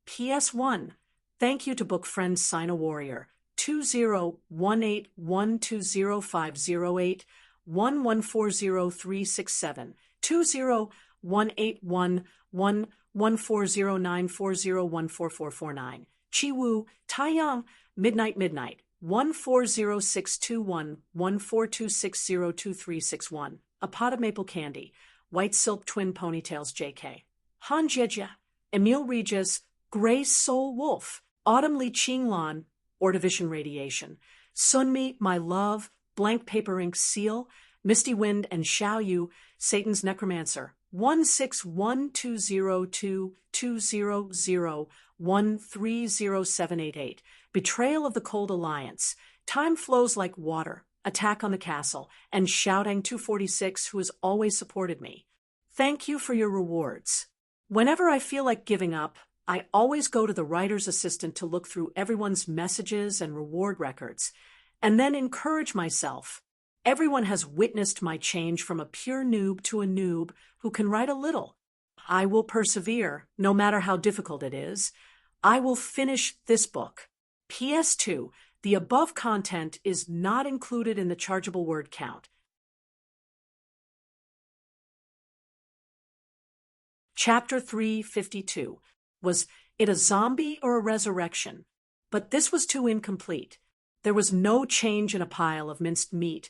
PS1. Thank you to book friend Sino Warrior 2018120508 1140367 2018114094014449 Chiwu Taiyang Midnight 140621142602361 A Pot of Maple Candy White Silk Twin Ponytails JK Han Jeja Emil Regis Grace Soul Wolf Autumn Li Qinglan Ordivision Radiation Sunmi My Love Blank Paper Ink Seal Misty Wind and Xiao Yu Satan's Necromancer 161202200130788 Betrayal of the Cold Alliance Time Flows Like Water Attack on the Castle and Shouting 246 who has always supported me. Thank you for your rewards. Whenever I feel like giving up, I always go to the writer's assistant to look through everyone's messages and reward records, and then encourage myself. Everyone has witnessed my change from a pure noob to a noob who can write a little. I will persevere, no matter how difficult it is. I will finish this book. PS2, the above content is not included in the chargeable word count. Chapter 352. Was it a zombie or a resurrection? But this was too incomplete. There was no change in a pile of minced meat,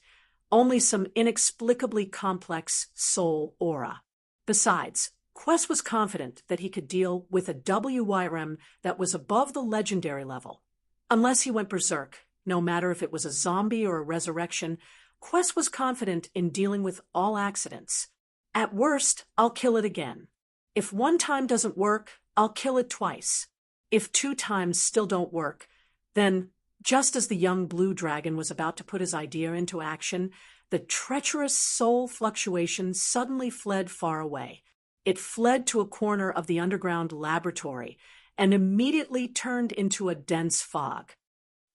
only some inexplicably complex soul aura. Besides, Quest was confident that he could deal with a WYRM that was above the legendary level. Unless he went berserk, no matter if it was a zombie or a resurrection, Quest was confident in dealing with all accidents. At worst, I'll kill it again. If 1 time doesn't work, I'll kill it twice. If 2 times still don't work, then, just as the young blue dragon was about to put his idea into action, the treacherous soul fluctuation suddenly fled far away. It fled to a corner of the underground laboratory, and immediately turned into a dense fog.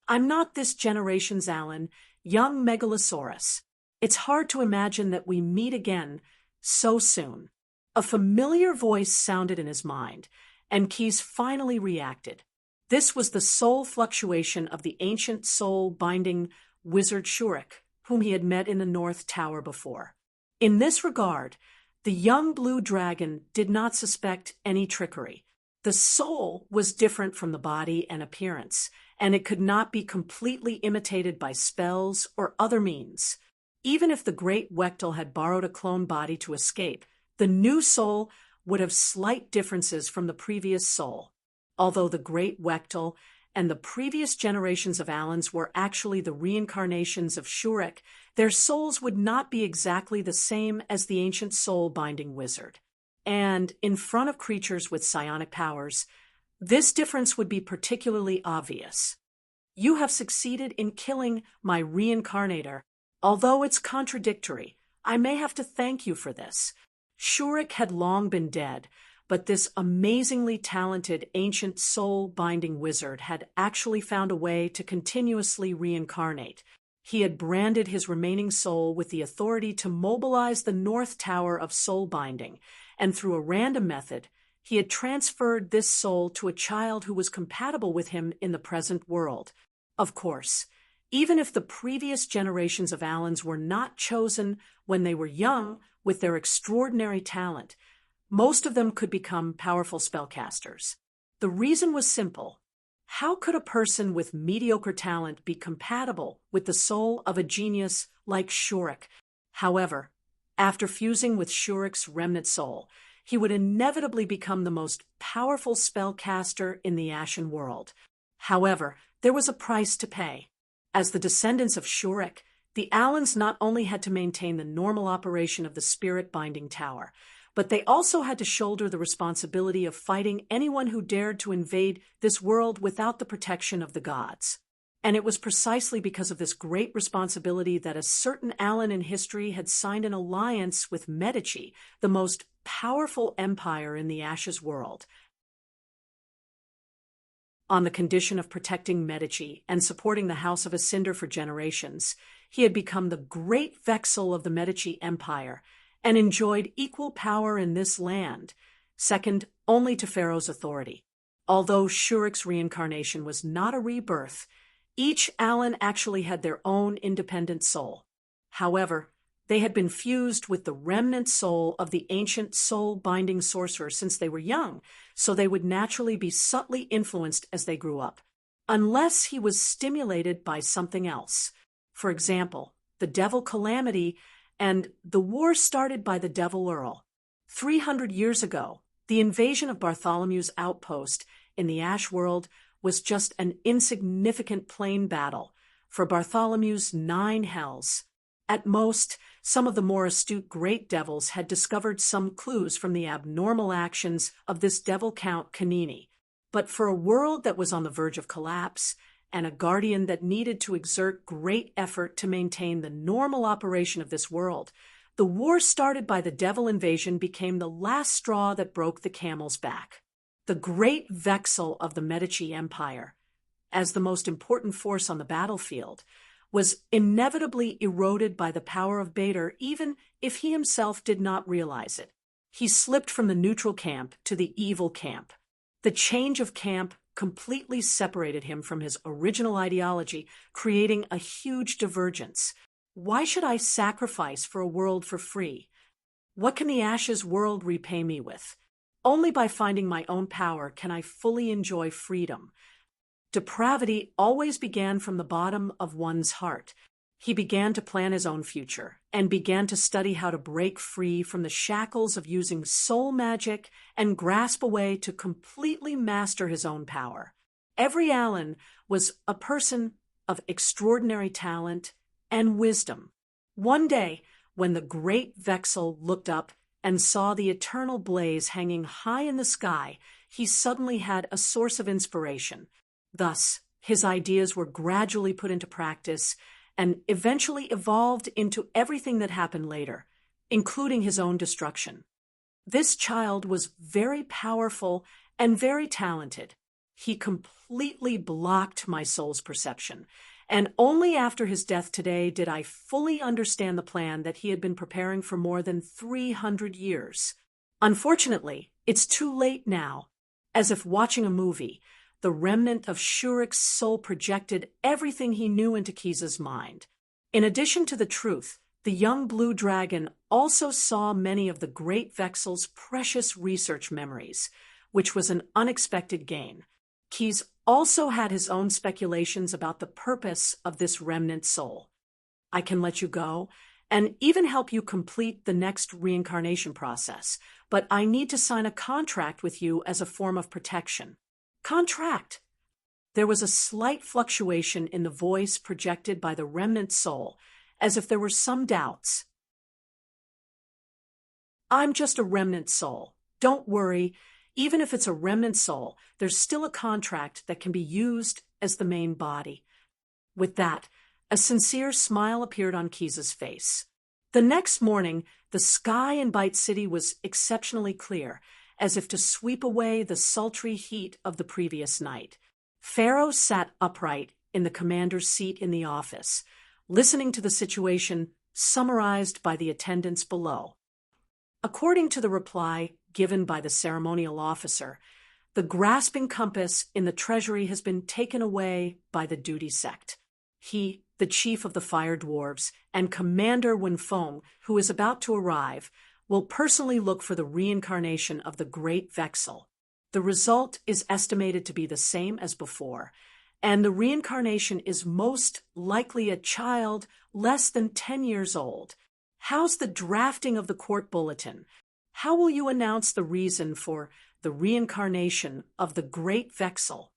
I'm not this generation's Alan, young Megalosaurus. It's hard to imagine that we meet again so soon. A familiar voice sounded in his mind, and Keyes finally reacted. This was the soul fluctuation of the ancient soul-binding wizard Shurik, whom he had met in the North Tower before. In this regard, the young blue dragon did not suspect any trickery. The soul was different from the body and appearance, and it could not be completely imitated by spells or other means. Even if the great Wektel had borrowed a clone body to escape, the new soul would have slight differences from the previous soul. Although the great Wektel and the previous generations of Allens were actually the reincarnations of Shurik, their souls would not be exactly the same as the ancient soul-binding wizard. And in front of creatures with psionic powers, this difference would be particularly obvious. You have succeeded in killing my reincarnator. Although it's contradictory, I may have to thank you for this. Shurik had long been dead, but this amazingly talented ancient soul-binding wizard had actually found a way to continuously reincarnate. He had branded his remaining soul with the authority to mobilize the North Tower of soul-binding, and through a random method, he had transferred this soul to a child who was compatible with him in the present world. Of course, even if the previous generations of Allens were not chosen when they were young with their extraordinary talent, most of them could become powerful spellcasters. The reason was simple. How could a person with mediocre talent be compatible with the soul of a genius like Shurik? However, after fusing with Shurik's remnant soul, he would inevitably become the most powerful spellcaster in the Ashen world. However, there was a price to pay. As the descendants of Shurik, the Allens not only had to maintain the normal operation of the spirit-binding tower, but they also had to shoulder the responsibility of fighting anyone who dared to invade this world without the protection of the gods. And it was precisely because of this great responsibility that a certain Allen in history had signed an alliance with Medici, the most powerful empire in the Ashes world, on the condition of protecting Medici and supporting the House of Ascinder for generations. He had become the great Vexel of the Medici Empire and enjoyed equal power in this land, second only to Pharaoh's authority. Although Shurik's reincarnation was not a rebirth, each Allen actually had their own independent soul. However, they had been fused with the remnant soul of the ancient soul-binding sorcerer since they were young, so they would naturally be subtly influenced as they grew up, unless he was stimulated by something else. For example, the devil Calamity and the war started by the Devil Earl. 300 years ago, the invasion of Bartholomew's outpost in the Ash world was just an insignificant plain battle for Bartholomew's 9 hells. At most, some of the more astute great devils had discovered some clues from the abnormal actions of this devil Count Canini. But for a world that was on the verge of collapse, and a guardian that needed to exert great effort to maintain the normal operation of this world, the war started by the devil invasion became the last straw that broke the camel's back. The great Vexel of the Medici Empire, as the most important force on the battlefield, was inevitably eroded by the power of Bader, even if he himself did not realize it. He slipped from the neutral camp to the evil camp. The change of camp completely separated him from his original ideology, creating a huge divergence. Why should I sacrifice for a world for free? What can the Ashes world repay me with? Only by finding my own power can I fully enjoy freedom. Depravity always began from the bottom of one's heart. He began to plan his own future and began to study how to break free from the shackles of using soul magic and grasp a way to completely master his own power. Every Allen was a person of extraordinary talent and wisdom. One day, when the great Vexel looked up and saw the eternal blaze hanging high in the sky, he suddenly had a source of inspiration. Thus, his ideas were gradually put into practice and eventually evolved into everything that happened later, including his own destruction. This child was very powerful and very talented. He completely blocked my soul's perception, and only after his death today did I fully understand the plan that he had been preparing for more than 300 years. Unfortunately, it's too late now. As if watching a movie, the remnant of Shurik's soul projected everything he knew into Kiza's mind. In addition to the truth, the young blue dragon also saw many of the great Vexel's precious research memories, which was an unexpected gain. Keys also had his own speculations about the purpose of this remnant soul. I can let you go, and even help you complete the next reincarnation process, but I need to sign a contract with you as a form of protection. Contract! There was a slight fluctuation in the voice projected by the remnant soul, as if there were some doubts. I'm just a remnant soul. Don't worry. Even if it's a remnant soul, there's still a contract that can be used as the main body. With that, a sincere smile appeared on Kiza's face. The next morning, the sky in Bite City was exceptionally clear, as if to sweep away the sultry heat of the previous night. Pharaoh sat upright in the commander's seat in the office, listening to the situation summarized by the attendants below. According to the reply given by the ceremonial officer, the grasping compass in the treasury has been taken away by the duty sect. He, the chief of the fire dwarves, and Commander Wenfeng, who is about to arrive, will personally look for the reincarnation of the great Vexel. The result is estimated to be the same as before, and the reincarnation is most likely a child less than 10 years old. How's the drafting of the court bulletin? How will you announce the reason for the reincarnation of the great Vexel?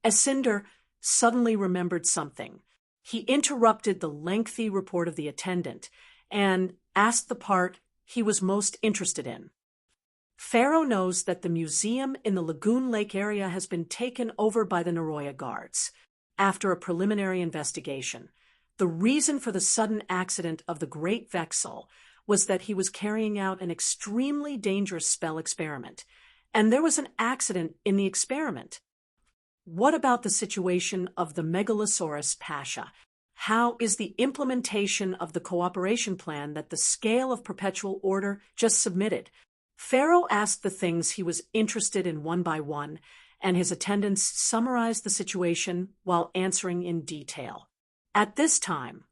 Asinder suddenly remembered something. He interrupted the lengthy report of the attendant and asked the part he was most interested in. Pharaoh knows that the museum in the Lagoon Lake area has been taken over by the Naroya guards. After a preliminary investigation, the reason for the sudden accident of the great Vexel was that he was carrying out an extremely dangerous spell experiment, and there was an accident in the experiment. What about the situation of the Megalosaurus Pasha? How is the implementation of the cooperation plan that the Scale of Perpetual Order just submitted? Pharaoh asked the things he was interested in one by one, and his attendants summarized the situation while answering in detail. At this time,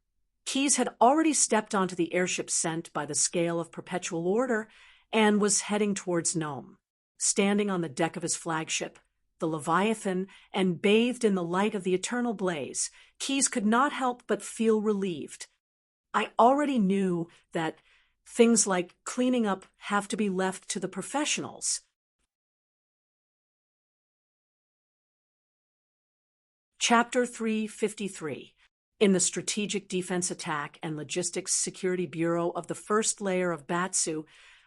Keyes had already stepped onto the airship sent by the Scale of Perpetual Order and was heading towards Nome. Standing on the deck of his flagship, the Leviathan, and bathed in the light of the eternal blaze, Keyes could not help but feel relieved. I already knew that things like cleaning up have to be left to the professionals. Chapter 353. In the Strategic Defense Attack and Logistics Security Bureau of the first layer of Batsu,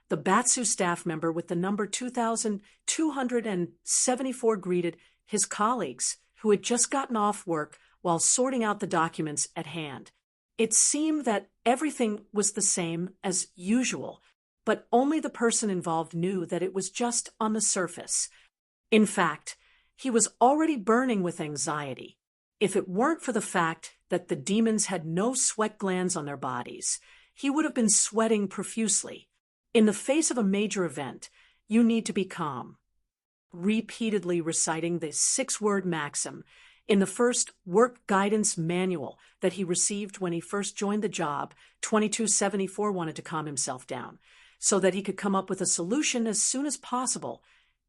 the Batsu staff member with the number 2274 greeted his colleagues, who had just gotten off work while sorting out the documents at hand. It seemed that everything was the same as usual, but only the person involved knew that it was just on the surface. In fact, he was already burning with anxiety. If it weren't for the fact that the demons had no sweat glands on their bodies, he would have been sweating profusely. In the face of a major event, you need to be calm. Repeatedly reciting the 6-word maxim in the first work guidance manual that he received when he first joined the job, 2274 wanted to calm himself down so that he could come up with a solution as soon as possible,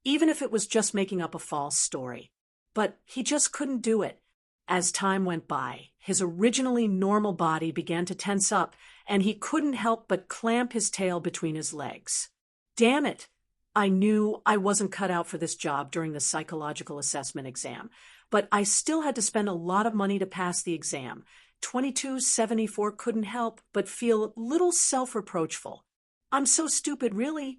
even if it was just making up a false story. But he just couldn't do it. As time went by, his originally normal body began to tense up, and he couldn't help but clamp his tail between his legs. Damn it! I knew I wasn't cut out for this job during the psychological assessment exam, but I still had to spend a lot of money to pass the exam. 2274 couldn't help but feel a little self-reproachful. I'm so stupid, really.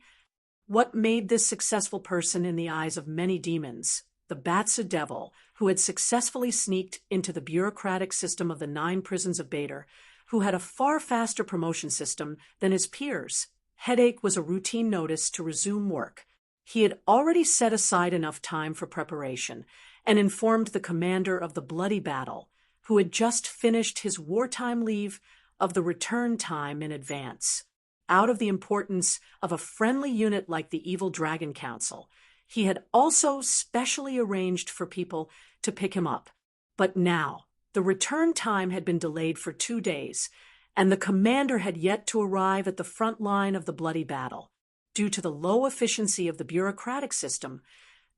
What made this successful person in the eyes of many demons, the Batsu Devil, who had successfully sneaked into the bureaucratic system of the 9 prisons of Bader, who had a far faster promotion system than his peers, headache was a routine notice to resume work. He had already set aside enough time for preparation and informed the commander of the bloody battle, who had just finished his wartime leave, of the return time in advance. Out of the importance of a friendly unit like the Evil Dragon Council, he had also specially arranged for people to pick him up. But now, the return time had been delayed for 2 days, and the commander had yet to arrive at the front line of the bloody battle. Due to the low efficiency of the bureaucratic system,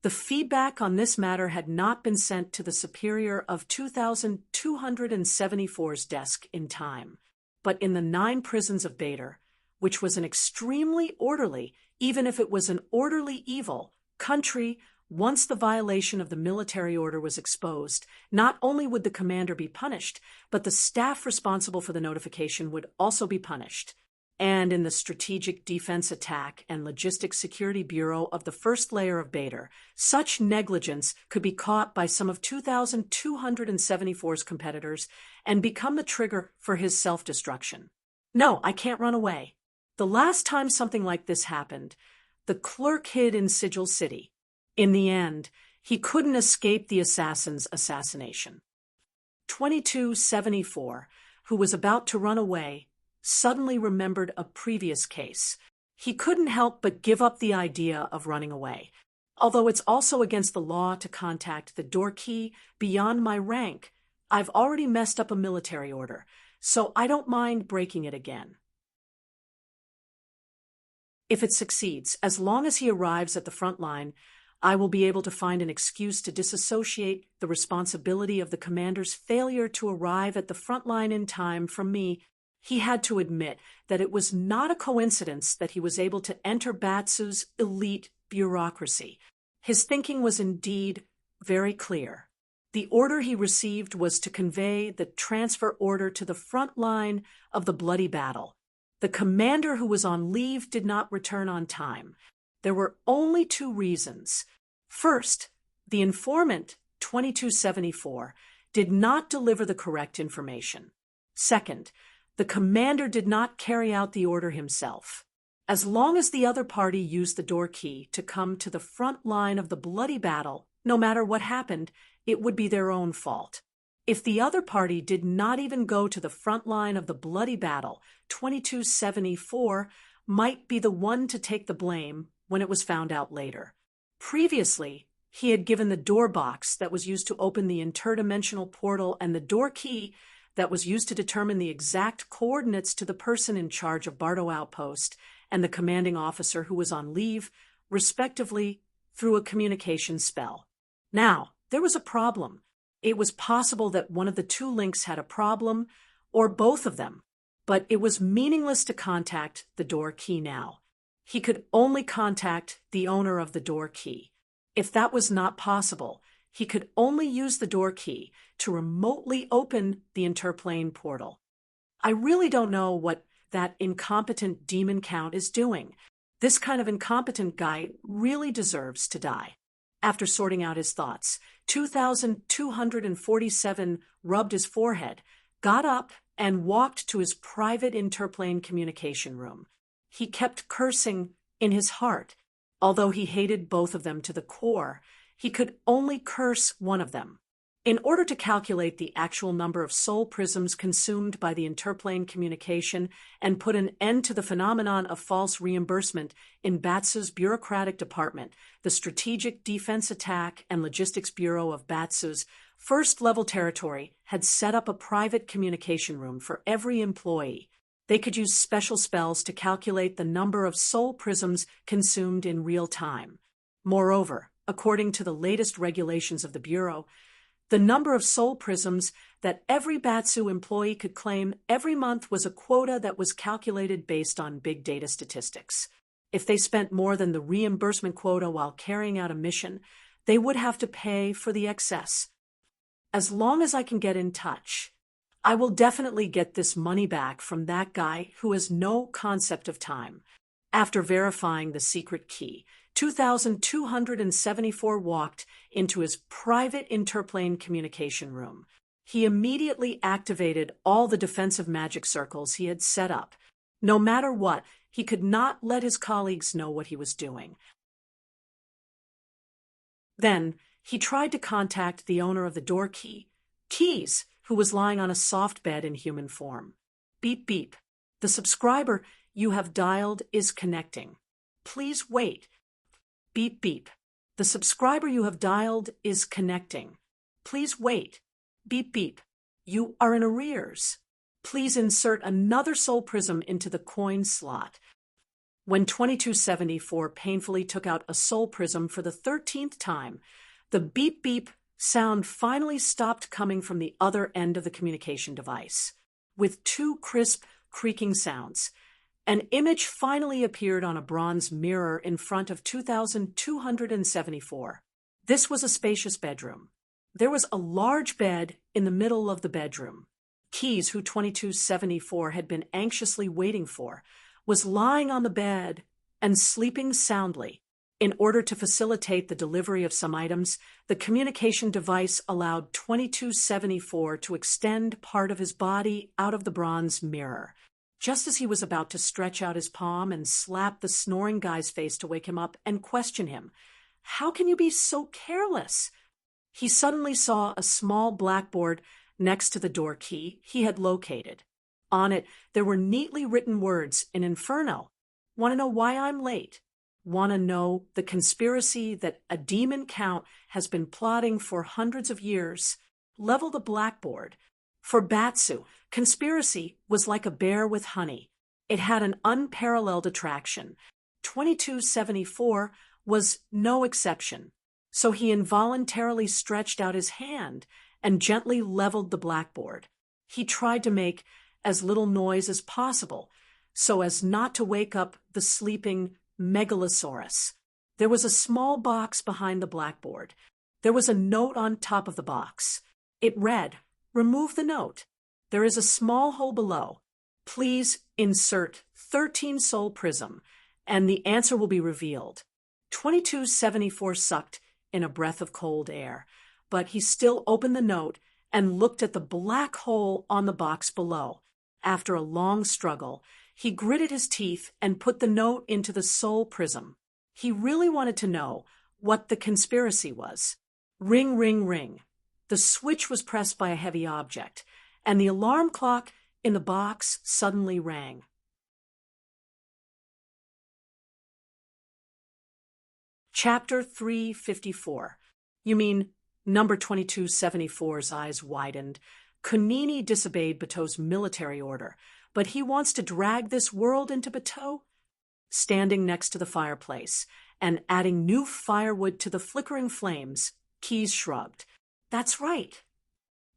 the feedback on this matter had not been sent to the superior of 2274's desk in time. But in the 9 prisons of Bader, which was an extremely orderly, even if it was an orderly evil, country, once the violation of the military order was exposed, not only would the commander be punished, but the staff responsible for the notification would also be punished. And in the Strategic Defense Attack and Logistics Security Bureau of the first layer of Bader, such negligence could be caught by some of 2274's competitors and become the trigger for his self-destruction. No, I can't run away. The last time something like this happened, the clerk hid in Sigil City. In the end, he couldn't escape the assassin's assassination. 2274, who was about to run away, suddenly remembered a previous case. He couldn't help but give up the idea of running away. Although it's also against the law to contact the door key beyond my rank, I've already messed up a military order, so I don't mind breaking it again. If it succeeds, as long as he arrives at the front line, I will be able to find an excuse to disassociate the responsibility of the commander's failure to arrive at the front line in time from me. He had to admit that it was not a coincidence that he was able to enter Batsu's elite bureaucracy. His thinking was indeed very clear. The order he received was to convey the transfer order to the front line of the bloody battle. The commander who was on leave did not return on time. There were only 2 reasons. First, the informant, 2274, did not deliver the correct information. Second, the commander did not carry out the order himself. As long as the other party used the door key to come to the front line of the bloody battle, no matter what happened, it would be their own fault. If the other party did not even go to the front line of the bloody battle, 2274 might be the one to take the blame when it was found out later. Previously, he had given the door box that was used to open the interdimensional portal and the door key that was used to determine the exact coordinates to the person in charge of Bardo Outpost and the commanding officer who was on leave, respectively, through a communication spell. Now, there was a problem. It was possible that one of the 2 links had a problem, or both of them, but it was meaningless to contact the door key now. He could only contact the owner of the door key. If that was not possible, he could only use the door key to remotely open the interplane portal. I really don't know what that incompetent demon count is doing. This kind of incompetent guy really deserves to die. After sorting out his thoughts, 2247 rubbed his forehead, got up, and walked to his private interplane communication room. He kept cursing in his heart. Although he hated both of them to the core, he could only curse one of them. In order to calculate the actual number of soul prisms consumed by the interplane communication and put an end to the phenomenon of false reimbursement in Batsu's bureaucratic department, the Strategic Defense Attack and Logistics Bureau of Batsu's first-level territory had set up a private communication room for every employee. They could use special spells to calculate the number of soul prisms consumed in real time. Moreover, according to the latest regulations of the Bureau, the number of soul prisms that every Batsu employee could claim every month was a quota that was calculated based on big data statistics. If they spent more than the reimbursement quota while carrying out a mission, they would have to pay for the excess. As long as I can get in touch, I will definitely get this money back from that guy who has no concept of time. After verifying the secret key, 2274 walked into his private interplane communication room. He immediately activated all the defensive magic circles he had set up. No matter what, He could not let his colleagues know what he was doing. Then he tried to contact the owner of the door key, Keys, who was lying on a soft bed in human form. Beep, beep. The subscriber you have dialed is connecting. Please wait. Beep, beep. The subscriber you have dialed is connecting. Please wait. Beep, beep. You are in arrears. Please insert another soul prism into the coin slot. When 2274 painfully took out a soul prism for the 13th time, the beep beep sound finally stopped coming from the other end of the communication device. With two crisp, creaking sounds, an image finally appeared on a bronze mirror in front of 2274. This was a spacious bedroom. There was a large bed in the middle of the bedroom. Keys, who 2274 had been anxiously waiting for, was lying on the bed and sleeping soundly. In order to facilitate the delivery of some items, the communication device allowed 2274 to extend part of his body out of the bronze mirror. Just as he was about to stretch out his palm and slap the snoring guy's face to wake him up and question him, "How can you be so careless?" he suddenly saw a small blackboard next to the door key he had located. On it, there were neatly written words in Inferno. "Want to know why I'm late? Want to know the conspiracy that a demon count has been plotting for hundreds of years? Level the blackboard." For Batsu, conspiracy was like a bear with honey. It had an unparalleled attraction. 2274 was no exception. So he involuntarily stretched out his hand and gently leveled the blackboard. He tried to make as little noise as possible, so as not to wake up the sleeping Megalosaurus. There was a small box behind the blackboard. There was a note on top of the box. It read, "Remove the note. There is a small hole below. Please insert 13 soul prism, and the answer will be revealed." 2274 sucked in a breath of cold air, but he still opened the note and looked at the black hole on the box below. After a long struggle, he gritted his teeth and put the note into the soul prism. He really wanted to know what the conspiracy was. Ring, ring, ring. The switch was pressed by a heavy object, and the alarm clock in the box suddenly rang. Chapter 354. You mean, number 2274's eyes widened. Kunini disobeyed Bateau's military order, but he wants to drag this world into Bateau? Standing next to the fireplace and adding new firewood to the flickering flames, Keys shrugged. That's right.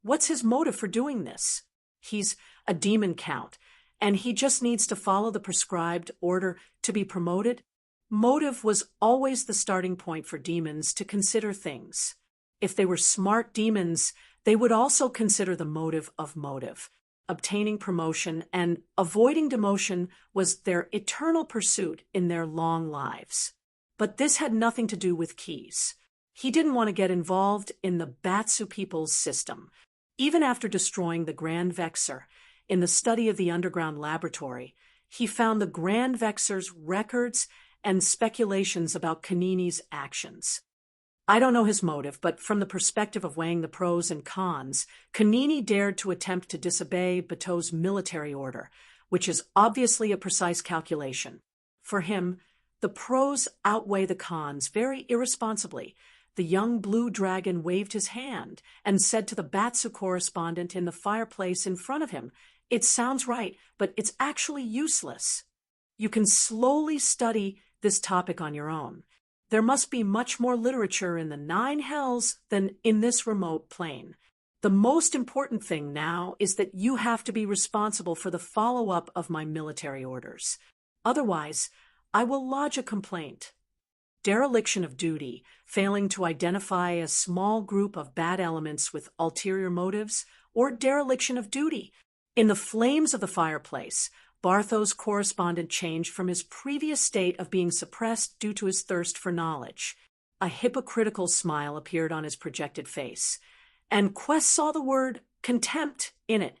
What's his motive for doing this? He's a demon count, and he just needs to follow the prescribed order to be promoted. Motive was always the starting point for demons to consider things. If they were smart demons, they would also consider the motive of motive. Obtaining promotion and avoiding demotion was their eternal pursuit in their long lives. But this had nothing to do with Keys. He didn't want to get involved in the Batsu people's system. Even after destroying the Grand Vexor, in the study of the underground laboratory, he found the Grand Vexor's records and speculations about Kunini's actions. I don't know his motive, but from the perspective of weighing the pros and cons, Kunini dared to attempt to disobey Bateau's military order, which is obviously a precise calculation. For him, the pros outweigh the cons very irresponsibly. The young blue dragon waved his hand and said to the Batsu correspondent in the fireplace in front of him, "It sounds right, but it's actually useless. You can slowly study this topic on your own. There must be much more literature in the 9 hells than in this remote plane. The most important thing now is that you have to be responsible for the follow-up of my military orders. Otherwise, I will lodge a complaint." Dereliction of duty, failing to identify a small group of bad elements with ulterior motives, or dereliction of duty. In the flames of the fireplace, Barthos's correspondent changed from his previous state of being suppressed due to his thirst for knowledge. A hypocritical smile appeared on his projected face, and Quest saw the word contempt in it.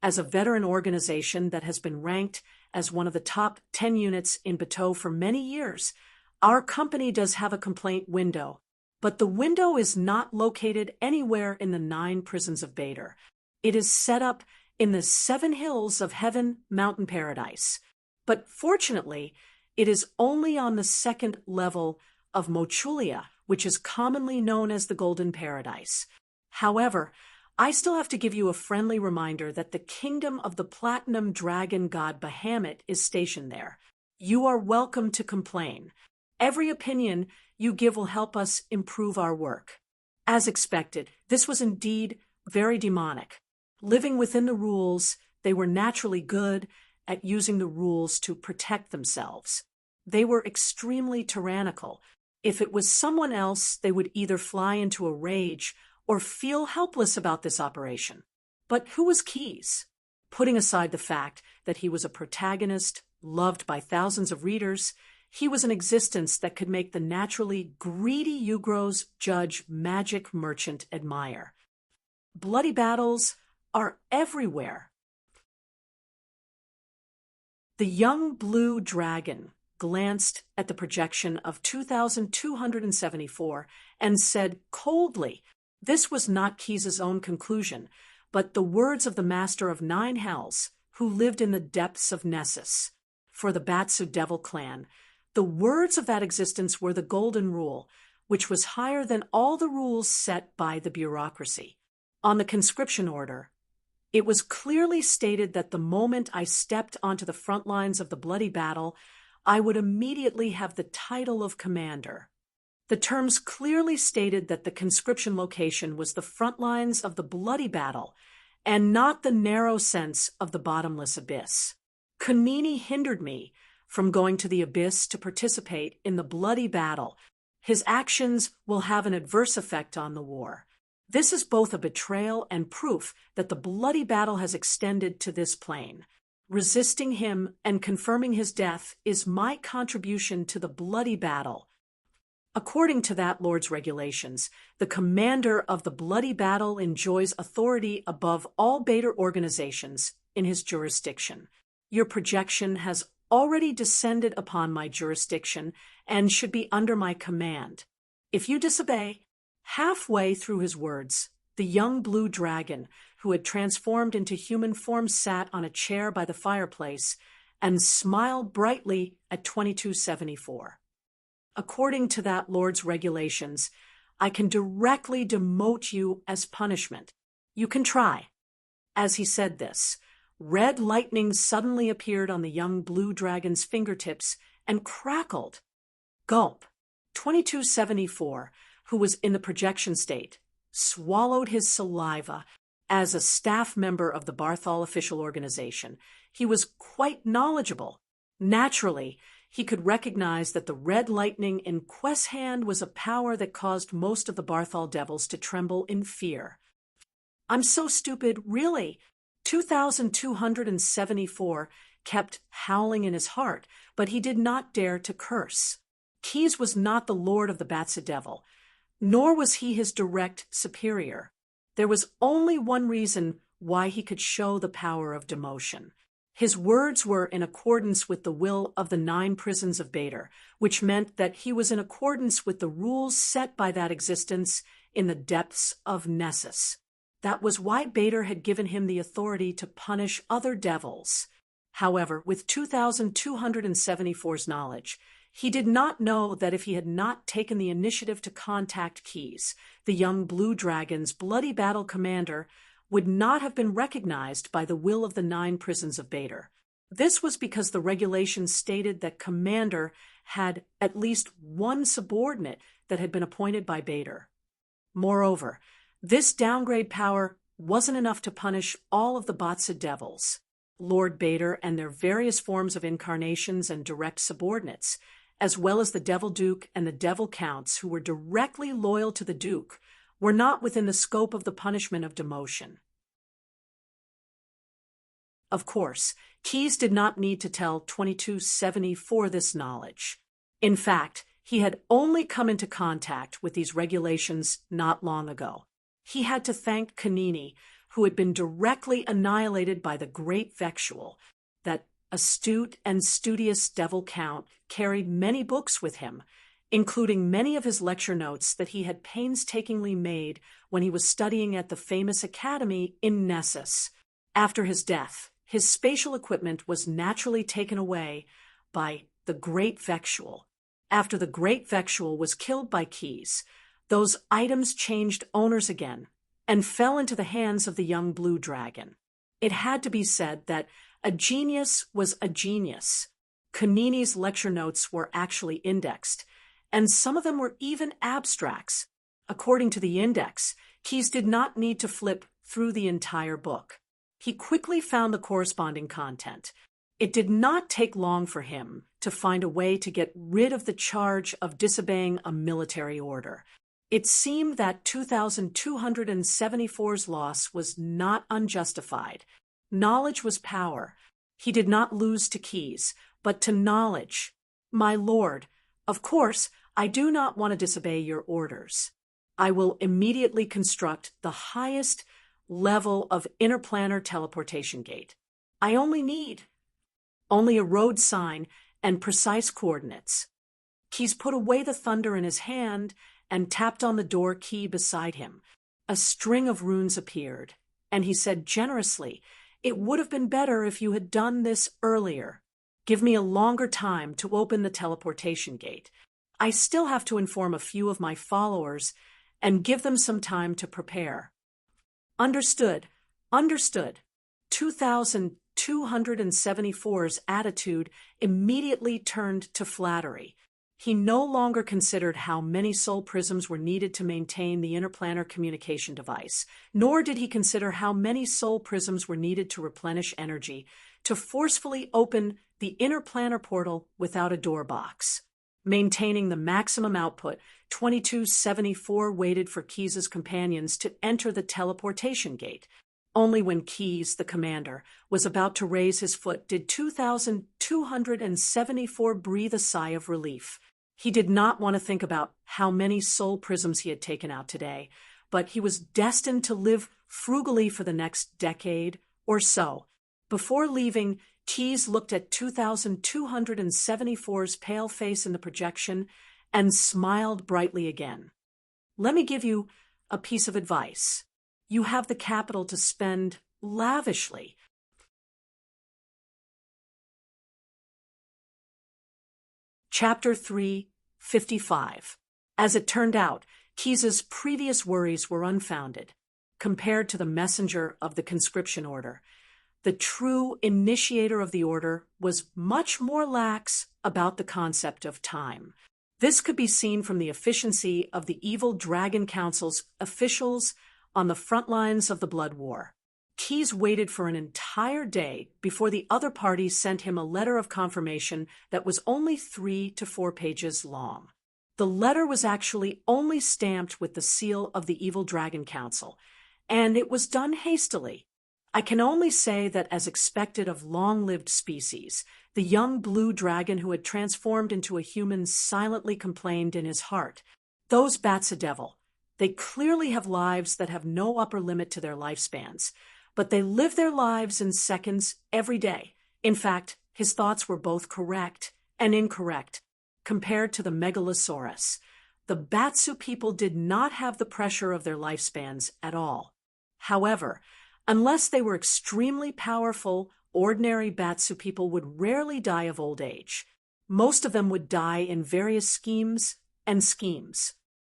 As a veteran organization that has been ranked as one of the top 10 units in Bateau for many years, our company does have a complaint window, but the window is not located anywhere in the 9 prisons of Bader. It is set up in the 7 hills of Heaven Mountain Paradise. But fortunately, it is only on the 2nd level of Mochulia, which is commonly known as the Golden Paradise. However, I still have to give you a friendly reminder that the kingdom of the platinum dragon god Bahamut is stationed there. You are welcome to complain. Every opinion you give will help us improve our work. As expected, this was indeed very demonic. Living within the rules, they were naturally good at using the rules to protect themselves. They were extremely tyrannical. If it was someone else, they would either fly into a rage or feel helpless about this operation. But who was Keyes? Putting aside the fact that he was a protagonist, loved by thousands of readers, he was an existence that could make the naturally greedy Ugros judge magic merchant admire. Bloody battles are everywhere. The young blue dragon glanced at the projection of 2,274 and said coldly, this was not Keyes' own conclusion, but the words of the master of 9 hells, who lived in the depths of Nessus. For the Batsu devil clan, the words of that existence were the golden rule, which was higher than all the rules set by the bureaucracy. On the conscription order, it was clearly stated that the moment I stepped onto the front lines of the bloody battle, I would immediately have the title of commander. The terms clearly stated that the conscription location was the front lines of the bloody battle, and not the narrow sense of the bottomless abyss. Kanini hindered me from going to the abyss to participate in the bloody battle. His actions will have an adverse effect on the war. This is both a betrayal and proof that the bloody battle has extended to this plane. Resisting him and confirming his death is my contribution to the bloody battle. According to that lord's regulations, the commander of the bloody battle enjoys authority above all Bader organizations in his jurisdiction. Your projection has already descended upon my jurisdiction and should be under my command. If you disobey, halfway through his words, the young blue dragon, who had transformed into human form, sat on a chair by the fireplace and smiled brightly at 2274. According to that lord's regulations, I can directly demote you as punishment. You can try. As he said this, red lightning suddenly appeared on the young blue dragon's fingertips and crackled. Gulp. 2274, who was in the projection state, swallowed his saliva. As a staff member of the Barthol official organization, he was quite knowledgeable. Naturally, he could recognize that the red lightning in Quest's hand was a power that caused most of the Barthol devils to tremble in fear. I'm so stupid, really. 2,274 kept howling in his heart, but he did not dare to curse. Keyes was not the lord of the Batsa devil, nor was he his direct superior. There was only one reason why he could show the power of demotion. His words were in accordance with the will of the 9 prisons of Bader, which meant that he was in accordance with the rules set by that existence in the depths of Nessus. That was why Bader had given him the authority to punish other devils. However, with 2,274's knowledge, he did not know that if he had not taken the initiative to contact Keyes, the young blue dragon's bloody battle commander would not have been recognized by the will of the 9 prisons of Bader. This was because the regulations stated that commander had at least one subordinate that had been appointed by Bader. Moreover, this downgrade power wasn't enough to punish all of the Batsa devils, Lord Bader and their various forms of incarnations and direct subordinates, as well as the Devil Duke and the Devil Counts who were directly loyal to the Duke, were not within the scope of the punishment of demotion. Of course, Keyes did not need to tell 2274 this knowledge. In fact, he had only come into contact with these regulations not long ago. He had to thank Kanini, who had been directly annihilated by the Great Vexual, that astute and studious devil count carried many books with him, including many of his lecture notes that he had painstakingly made when he was studying at the famous academy in Nessus. After his death, his spatial equipment was naturally taken away by the Great Vexual. After the Great Vexual was killed by Keyes, those items changed owners again and fell into the hands of the young blue dragon. It had to be said that a genius was a genius. Canini's lecture notes were actually indexed, and some of them were even abstracts. According to the index, Keyes did not need to flip through the entire book. He quickly found the corresponding content. It did not take long for him to find a way to get rid of the charge of disobeying a military order. It seemed that 2274's loss was not unjustified. Knowledge was power. He did not lose to Keyes, but to knowledge. My lord, of course, I do not want to disobey your orders. I will immediately construct the highest level of interplanar teleportation gate. I only need a road sign and precise coordinates. Keyes put away the thunder in his hand and tapped on the door key beside him. A string of runes appeared, and he said generously, "It would have been better if you had done this earlier. Give me a longer time to open the teleportation gate. I still have to inform a few of my followers and give them some time to prepare." Understood. 2274's attitude immediately turned to flattery. He no longer considered how many soul prisms were needed to maintain the interplanar communication device, nor did he consider how many soul prisms were needed to replenish energy to forcefully open the interplanar portal without a door box. Maintaining the maximum output, 2274 waited for Keyes' companions to enter the teleportation gate. Only when Keyes, the commander, was about to raise his foot did 2274 breathe a sigh of relief. He did not want to think about how many soul prisms he had taken out today, but he was destined to live frugally for the next decade or so. Before leaving, Keyes looked at 2274's pale face in the projection and smiled brightly again. "Let me give you a piece of advice. You have the capital to spend lavishly. Chapter 3:55. As it turned out, Keyes' previous worries were unfounded. Compared to the messenger of the conscription order, the true initiator of the order was much more lax about the concept of time. This could be seen from the efficiency of the evil Dragon Council's officials on the front lines of the Blood War. Keyes waited for an entire day before the other party sent him a letter of confirmation that was only 3 to 4 pages long. The letter was actually only stamped with the seal of the evil Dragon Council, and it was done hastily. I can only say that, as expected of long-lived species, the young blue dragon who had transformed into a human silently complained in his heart, "Those bats a devil. They clearly have lives that have no upper limit to their lifespans, but they live their lives in seconds every day." In fact, his thoughts were both correct and incorrect. Compared to the Megalosaurus, the Batsu people did not have the pressure of their lifespans at all. However, unless they were extremely powerful, ordinary Batsu people would rarely die of old age. Most of them would die in various schemes.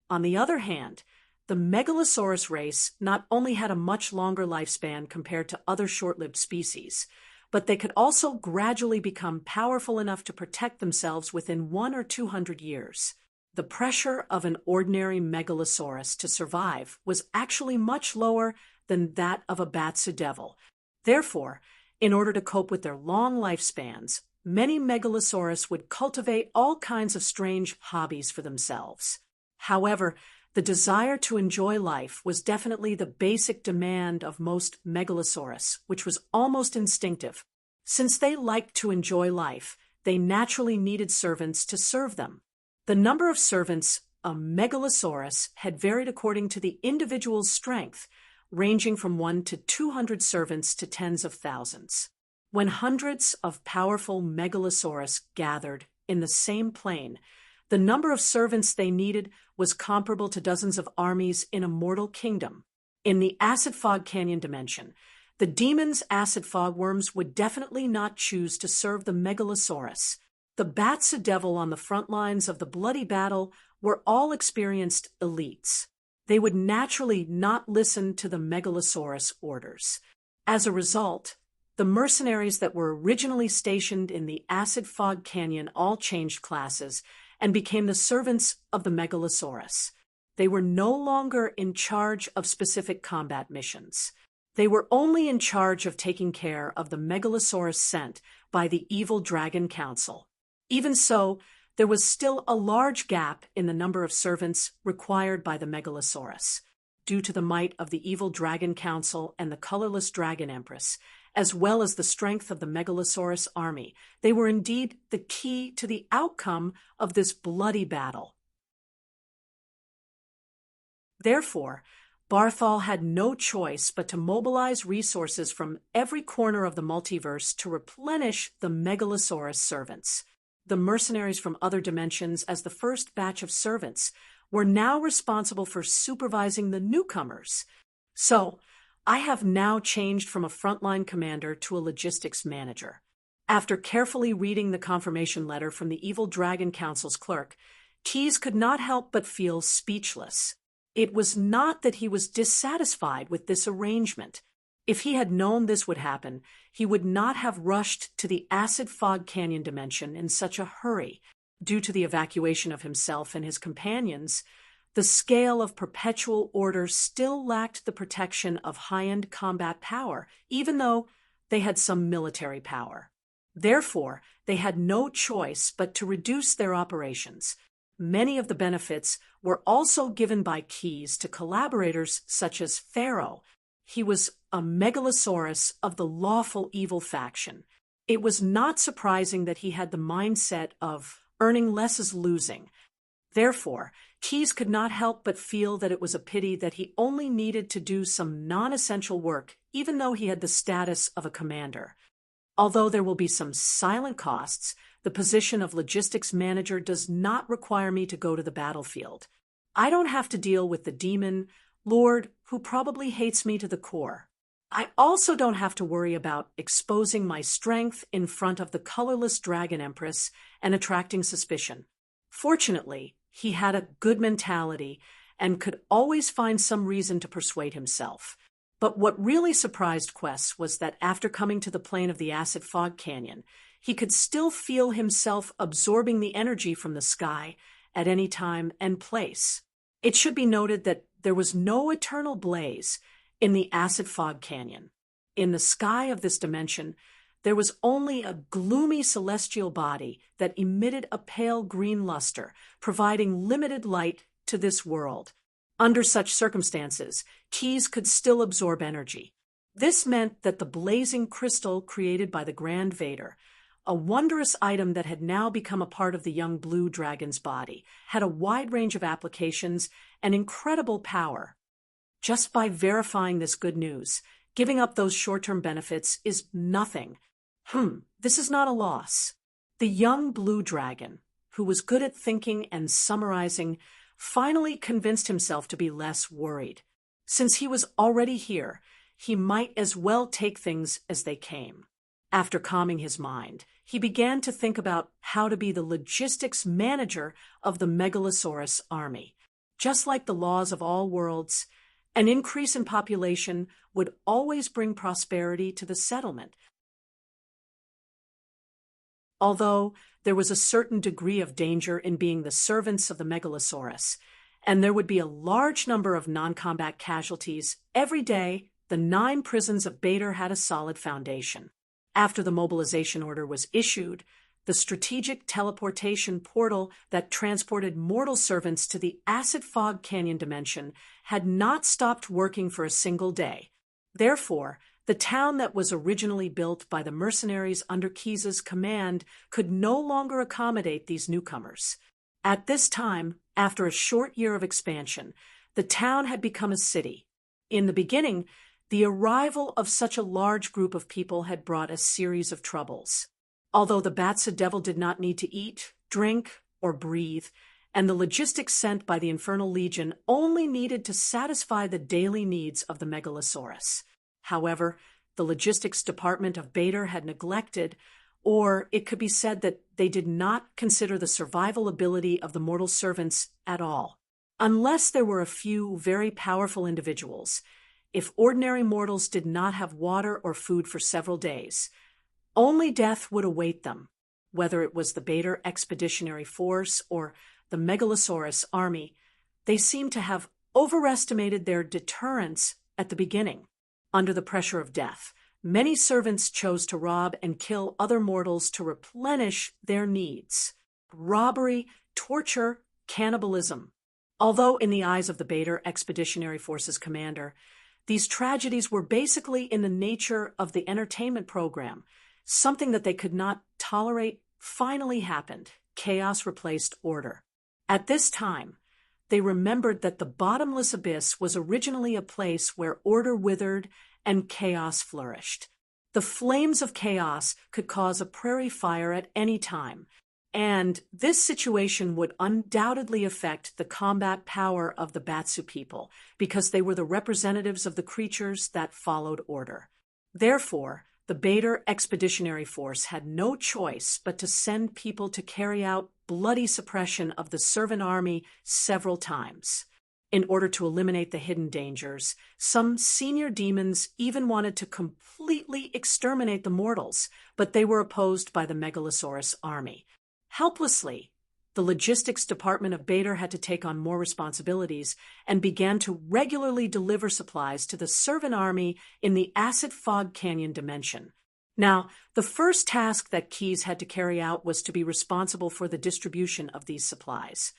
On the other hand, the Megalosaurus race not only had a much longer lifespan compared to other short-lived species, but they could also gradually become powerful enough to protect themselves within 100 or 200 years. The pressure of an ordinary Megalosaurus to survive was actually much lower than that of a Batsu devil. Therefore, in order to cope with their long lifespans, many Megalosaurus would cultivate all kinds of strange hobbies for themselves. However, the desire to enjoy life was definitely the basic demand of most Megalosaurus, which was almost instinctive. Since they liked to enjoy life, they naturally needed servants to serve them. The number of servants a Megalosaurus had varied according to the individual's strength, ranging from 1 to 200 servants to tens of thousands. When hundreds of powerful megalosaurus gathered in the same plain, the number of servants they needed was comparable to dozens of armies in a mortal kingdom. In the acid fog canyon dimension, the demon's acid fogworms would definitely not choose to serve the megalosaurus. The bats of devil on the front lines of the bloody battle were all experienced elites. They would naturally not listen to the megalosaurus orders. As a result, the mercenaries that were originally stationed in the acid fog canyon all changed classes and became the servants of the megalosaurus. They were no longer in charge of specific combat missions. They were only in charge of taking care of the megalosaurus sent by the evil Dragon Council. Even so, there was still a large gap in the number of servants required by the megalosaurus. Due to the might of the evil Dragon Council and the colorless Dragon Empress, as well as the strength of the megalosaurus army, they were indeed the key to the outcome of this bloody battle. Therefore, Barthol had no choice but to mobilize resources from every corner of the multiverse to replenish the megalosaurus servants. The mercenaries from other dimensions, as the first batch of servants, were now responsible for supervising the newcomers. So, I have now changed from a frontline commander to a logistics manager. After carefully reading the confirmation letter from the evil Dragon Council's clerk, Keyes could not help but feel speechless. It was not that he was dissatisfied with this arrangement. If he had known this would happen, he would not have rushed to the acid fog canyon dimension in such a hurry. Due to the evacuation of himself and his companions, the scale of perpetual order still lacked the protection of high-end combat power, even though they had some military power. Therefore, they had no choice but to reduce their operations. Many of the benefits were also given by Keyes to collaborators such as Pharaoh. He was a megalosaurus of the lawful evil faction. It was not surprising that he had the mindset of earning less is losing. Therefore, Keyes could not help but feel that it was a pity that he only needed to do some non-essential work, even though he had the status of a commander. Although there will be some silent costs, the position of logistics manager does not require me to go to the battlefield. I don't have to deal with the demon lord who probably hates me to the core. I also don't have to worry about exposing my strength in front of the colorless Dragon Empress and attracting suspicion. Fortunately, he had a good mentality and could always find some reason to persuade himself. But what really surprised Quest was that after coming to the plane of the acid fog canyon, he could still feel himself absorbing the energy from the sky at any time and place. It should be noted that there was no eternal blaze in the acid fog canyon. In the sky of this dimension, there was only a gloomy celestial body that emitted a pale green luster, providing limited light to this world. Under such circumstances, Keyes could still absorb energy. This meant that the blazing crystal created by the Grand Vader, a wondrous item that had now become a part of the young blue dragon's body, had a wide range of applications and incredible power. Just by verifying this good news, giving up those short-term benefits is nothing. This is not a loss. The young blue dragon, who was good at thinking and summarizing, finally convinced himself to be less worried. Since he was already here, he might as well take things as they came. After calming his mind, he began to think about how to be the logistics manager of the megalosaurus army. Just like the laws of all worlds, an increase in population would always bring prosperity to the settlement. Although there was a certain degree of danger in being the servants of the megalosaurus, and there would be a large number of non-combat casualties every day, the 9 prisons of Bader had a solid foundation. After the mobilization order was issued, the strategic teleportation portal that transported mortal servants to the acid fog canyon dimension had not stopped working for a single day. Therefore, the town that was originally built by the mercenaries under Keyes' command could no longer accommodate these newcomers. At this time, after a short year of expansion, the town had become a city. In the beginning, The arrival of such a large group of people had brought a series of troubles. Although the Batsa devil did not need to eat, drink, or breathe, and the logistics sent by the Infernal Legion only needed to satisfy the daily needs of the Megalosaurus. However, the logistics department of Bader had neglected, or it could be said that they did not consider the survival ability of the mortal servants at all. Unless there were a few very powerful individuals, if ordinary mortals did not have water or food for several days, only death would await them. Whether it was the Bader Expeditionary Force or the Megalosaurus army, they seemed to have overestimated their deterrence at the beginning. Under the pressure of death, many servants chose to rob and kill other mortals to replenish their needs. Robbery, torture, cannibalism. Although in the eyes of the Bader Expeditionary Force's commander, these tragedies were basically in the nature of the entertainment program, something that they could not tolerate finally happened. Chaos replaced order. At this time, they remembered that the bottomless abyss was originally a place where order withered and chaos flourished. The flames of chaos could cause a prairie fire at any time, and this situation would undoubtedly affect the combat power of the Batsu people, because they were the representatives of the creatures that followed order. Therefore, the Bader Expeditionary Force had no choice but to send people to carry out bloody suppression of the servant army several times. In order to eliminate the hidden dangers, some senior demons even wanted to completely exterminate the mortals, but they were opposed by the Megalosaurus army. Helplessly, the logistics department of Bader had to take on more responsibilities and began to regularly deliver supplies to the servant army in the Acid Fog Canyon dimension. Now, the first task that Keyes had to carry out was to be responsible for the distribution of these supplies.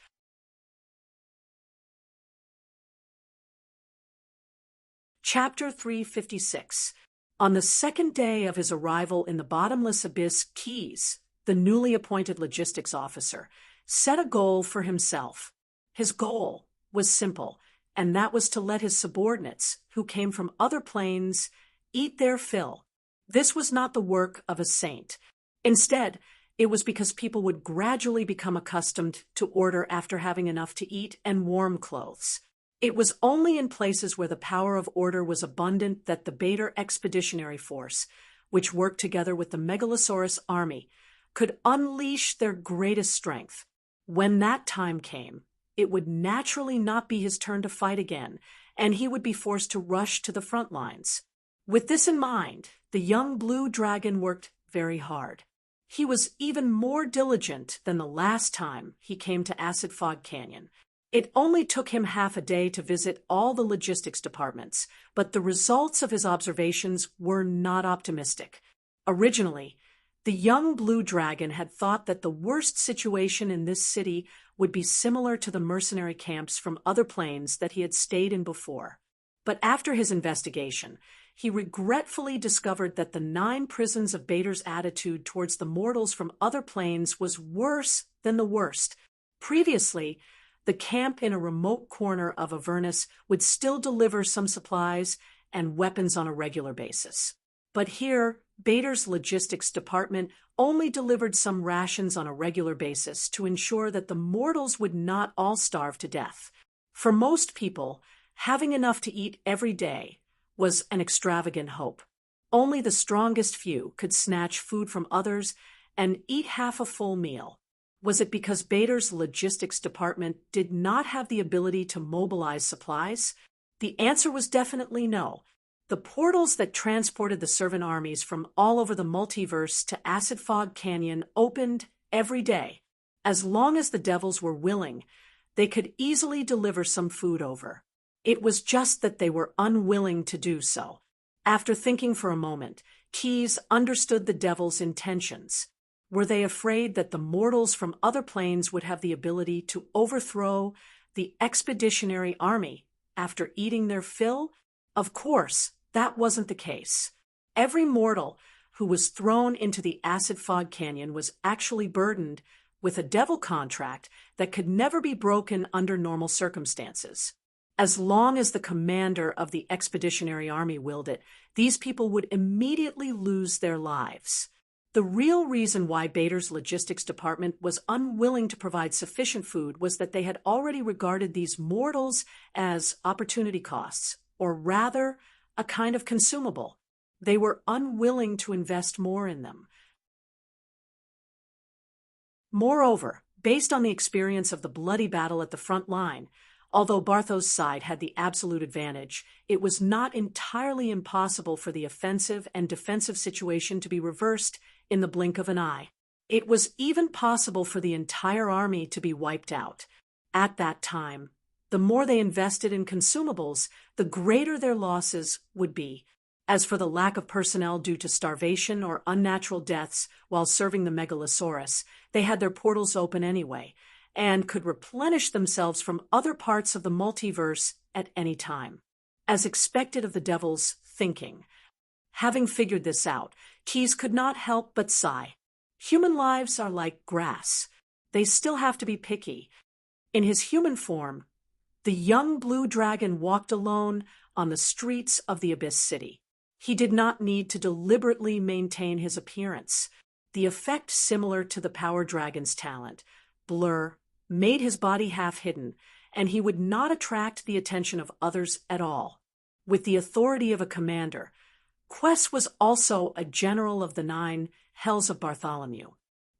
Chapter 356. On the second day of his arrival in the bottomless abyss, Keyes, the newly appointed logistics officer, set a goal for himself. His goal was simple, and that was to let his subordinates, who came from other planes, eat their fill. This was not the work of a saint. Instead, it was because people would gradually become accustomed to order after having enough to eat and warm clothes. It was only in places where the power of order was abundant that the Bader Expeditionary Force, which worked together with the Megalosaurus army, could unleash their greatest strength. When that time came, it would naturally not be his turn to fight again, and he would be forced to rush to the front lines. With this in mind, the young blue dragon worked very hard. He was even more diligent than the last time he came to Acid Fog Canyon. It only took him half a day to visit all the logistics departments, but the results of his observations were not optimistic. Originally, the young blue dragon had thought that the worst situation in this city would be similar to the mercenary camps from other planes that he had stayed in before. But after his investigation, he regretfully discovered that the 9 prisons of Bader's attitude towards the mortals from other planes was worse than the worst. Previously, the camp in a remote corner of Avernus would still deliver some supplies and weapons on a regular basis. But here, Bader's logistics department only delivered some rations on a regular basis to ensure that the mortals would not all starve to death. For most people, having enough to eat every day was an extravagant hope. Only the strongest few could snatch food from others and eat half a full meal. Was it because Bader's logistics department did not have the ability to mobilize supplies? The answer was definitely no. The portals that transported the servant armies from all over the multiverse to Acid Fog Canyon opened every day. As long as the devils were willing, they could easily deliver some food over. It was just that they were unwilling to do so. After thinking for a moment, Keyes understood the devils' intentions. Were they afraid that the mortals from other planes would have the ability to overthrow the expeditionary army after eating their fill? Of course, that wasn't the case. Every mortal who was thrown into the Acid Fog Canyon was actually burdened with a devil contract that could never be broken under normal circumstances. As long as the commander of the expeditionary army willed it, these people would immediately lose their lives. The real reason why Bader's logistics department was unwilling to provide sufficient food was that they had already regarded these mortals as opportunity costs, or rather, a kind of consumable. They were unwilling to invest more in them. Moreover, based on the experience of the bloody battle at the front line, although Barthos's side had the absolute advantage, it was not entirely impossible for the offensive and defensive situation to be reversed in the blink of an eye. It was even possible for the entire army to be wiped out. At that time, the more they invested in consumables, the greater their losses would be. As for the lack of personnel due to starvation or unnatural deaths while serving the Megalosaurus, they had their portals open anyway, and could replenish themselves from other parts of the multiverse at any time. As expected of the devil's thinking, having figured this out, Keyes could not help but sigh. Human lives are like grass. They still have to be picky. In his human form, the young blue dragon walked alone on the streets of the Abyss City. He did not need to deliberately maintain his appearance. The effect, similar to the power dragon's talent, blur, made his body half hidden, and he would not attract the attention of others at all. With the authority of a commander, Quess was also a general of the 9 Hells of Bartholomew.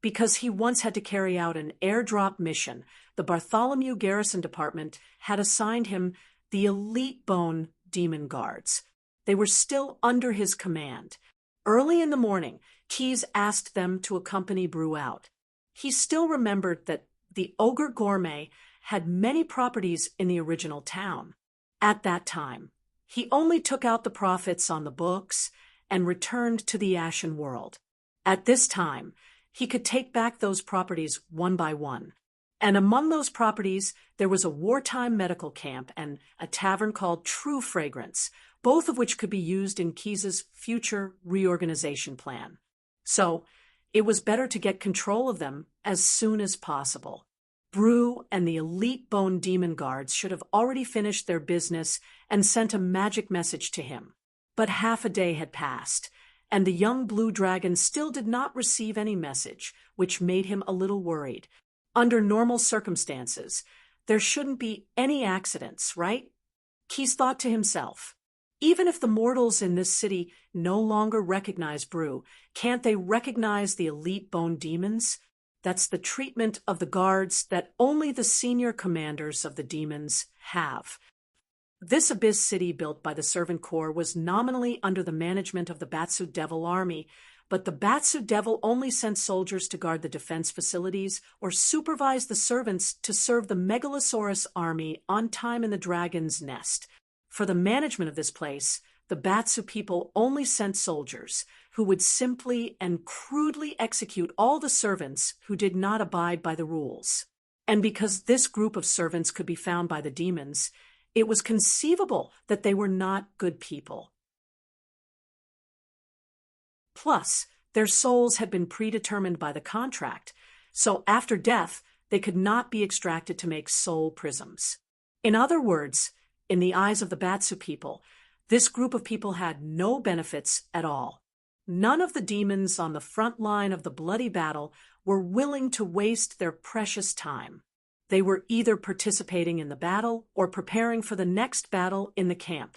Because he once had to carry out an airdrop mission, the Bartholomew Garrison Department had assigned him the elite bone demon guards. They were still under his command. Early in the morning, Keyes asked them to accompany Brew out. He still remembered that the Ogre Gourmet had many properties in the original town. At that time, he only took out the profits on the books and returned to the Ashen World. At this time, he could take back those properties one by one. And among those properties, there was a wartime medical camp and a tavern called True Fragrance, both of which could be used in Keyes's future reorganization plan. So, it was better to get control of them as soon as possible. Brew and the elite bone demon guards should have already finished their business and sent a magic message to him. But half a day had passed, and the young blue dragon still did not receive any message, which made him a little worried. Under normal circumstances, there shouldn't be any accidents, right? Keyes thought to himself. Even if the mortals in this city no longer recognize Brew, can't they recognize the elite bone demons? That's the treatment of the guards that only the senior commanders of the demons have. This Abyss City built by the Servant Corps was nominally under the management of the Batsuit Devil Army, but the Batsuit Devil only sent soldiers to guard the defense facilities or supervise the servants to serve the Megalosaurus army on time in the Dragon's Nest. For the management of this place, the Batsu people only sent soldiers who would simply and crudely execute all the servants who did not abide by the rules. And because this group of servants could be found by the demons, it was conceivable that they were not good people. Plus, their souls had been predetermined by the contract, so after death, they could not be extracted to make soul prisms. In other words, in the eyes of the Batsu people, this group of people had no benefits at all. None of the demons on the front line of the bloody battle were willing to waste their precious time. They were either participating in the battle or preparing for the next battle in the camp.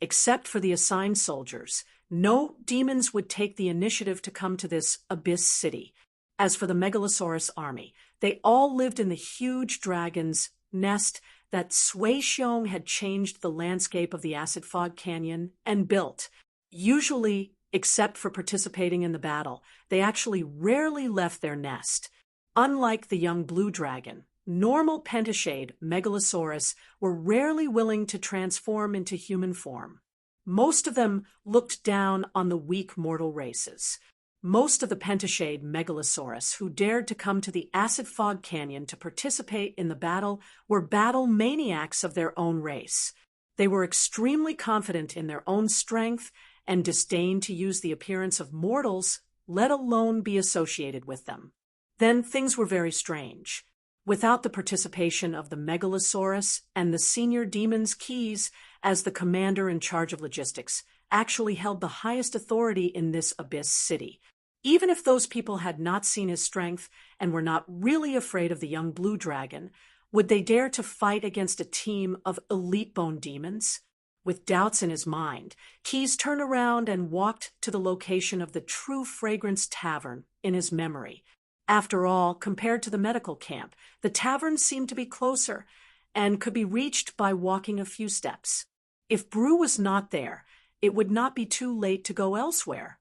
Except for the assigned soldiers, no demons would take the initiative to come to this Abyss City. As for the Megalosaurus army, they all lived in the huge dragon's nest that Sui Xiong had changed the landscape of the Acid Fog Canyon and built. Usually, except for participating in the battle, they actually rarely left their nest. Unlike the young blue dragon, normal pentashade Megalosaurus were rarely willing to transform into human form. Most of them looked down on the weak mortal races. Most of the pentashade Megalosaurus who dared to come to the Acid Fog Canyon to participate in the battle were battle maniacs of their own race. They were extremely confident in their own strength and disdained to use the appearance of mortals, let alone be associated with them. Then things were very strange. without the participation of the Megalosaurus and the senior demons. Keys, as the commander in charge of logistics, actually held the highest authority in this abyss city. Even if those people had not seen his strength and were not really afraid of the young blue dragon, would they dare to fight against a team of elite bone demons? With doubts in his mind, Keys turned around and walked to the location of the True Fragrance Tavern in his memory. After all, compared to the medical camp, the tavern seemed to be closer and could be reached by walking a few steps. If Brew was not there, it would not be too late to go elsewhere.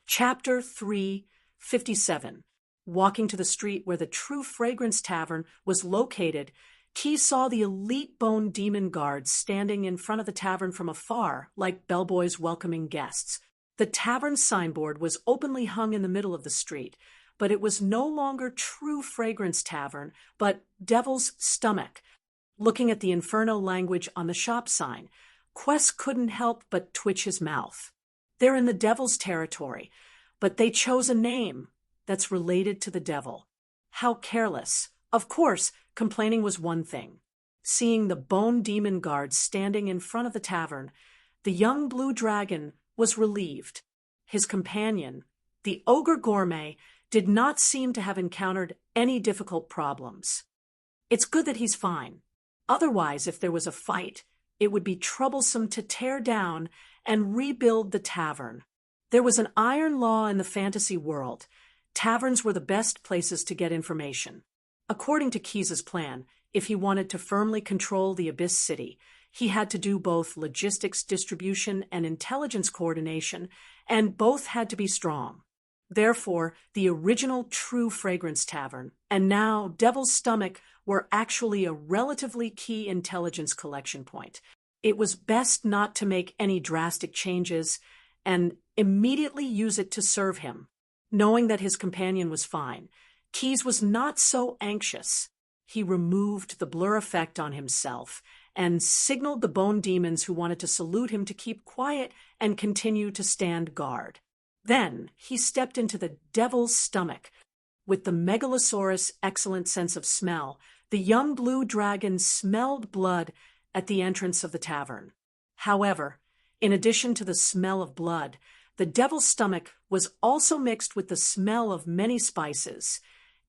Chapter 357. Walking to the street where the True Fragrance Tavern was located, Keys saw the elite bone demon guards standing in front of the tavern from afar, like bellboys welcoming guests. The tavern signboard was openly hung in the middle of the street, but it was no longer True Fragrance Tavern, but Devil's Stomach. Looking at the Inferno language on the shop sign, Quest couldn't help but twitch his mouth. They're in the Devil's territory, but they chose a name that's related to the devil. How careless. Of course, complaining was one thing. Seeing the bone demon guards standing in front of the tavern, the young blue dragon was relieved. His companion, the ogre gourmet, did not seem to have encountered any difficult problems. It's good that he's fine. Otherwise, if there was a fight, it would be troublesome to tear down and rebuild the tavern. There was an iron law in the fantasy world. Taverns were the best places to get information. According to Keys's plan, if he wanted to firmly control the Abyss City, he had to do both logistics distribution and intelligence coordination, and both had to be strong. Therefore, the original True Fragrance Tavern, and now Devil's Stomach, were actually a relatively key intelligence collection point. It was best not to make any drastic changes and immediately use it to serve him. Knowing that his companion was fine, Keys was not so anxious. He removed the blur effect on himself and signaled the bone demons who wanted to salute him to keep quiet and continue to stand guard. Then he stepped into the Devil's Stomach. With the Megalosaurus' excellent sense of smell, the young blue dragon smelled blood at the entrance of the tavern. However, in addition to the smell of blood, the Devil's Stomach was also mixed with the smell of many spices,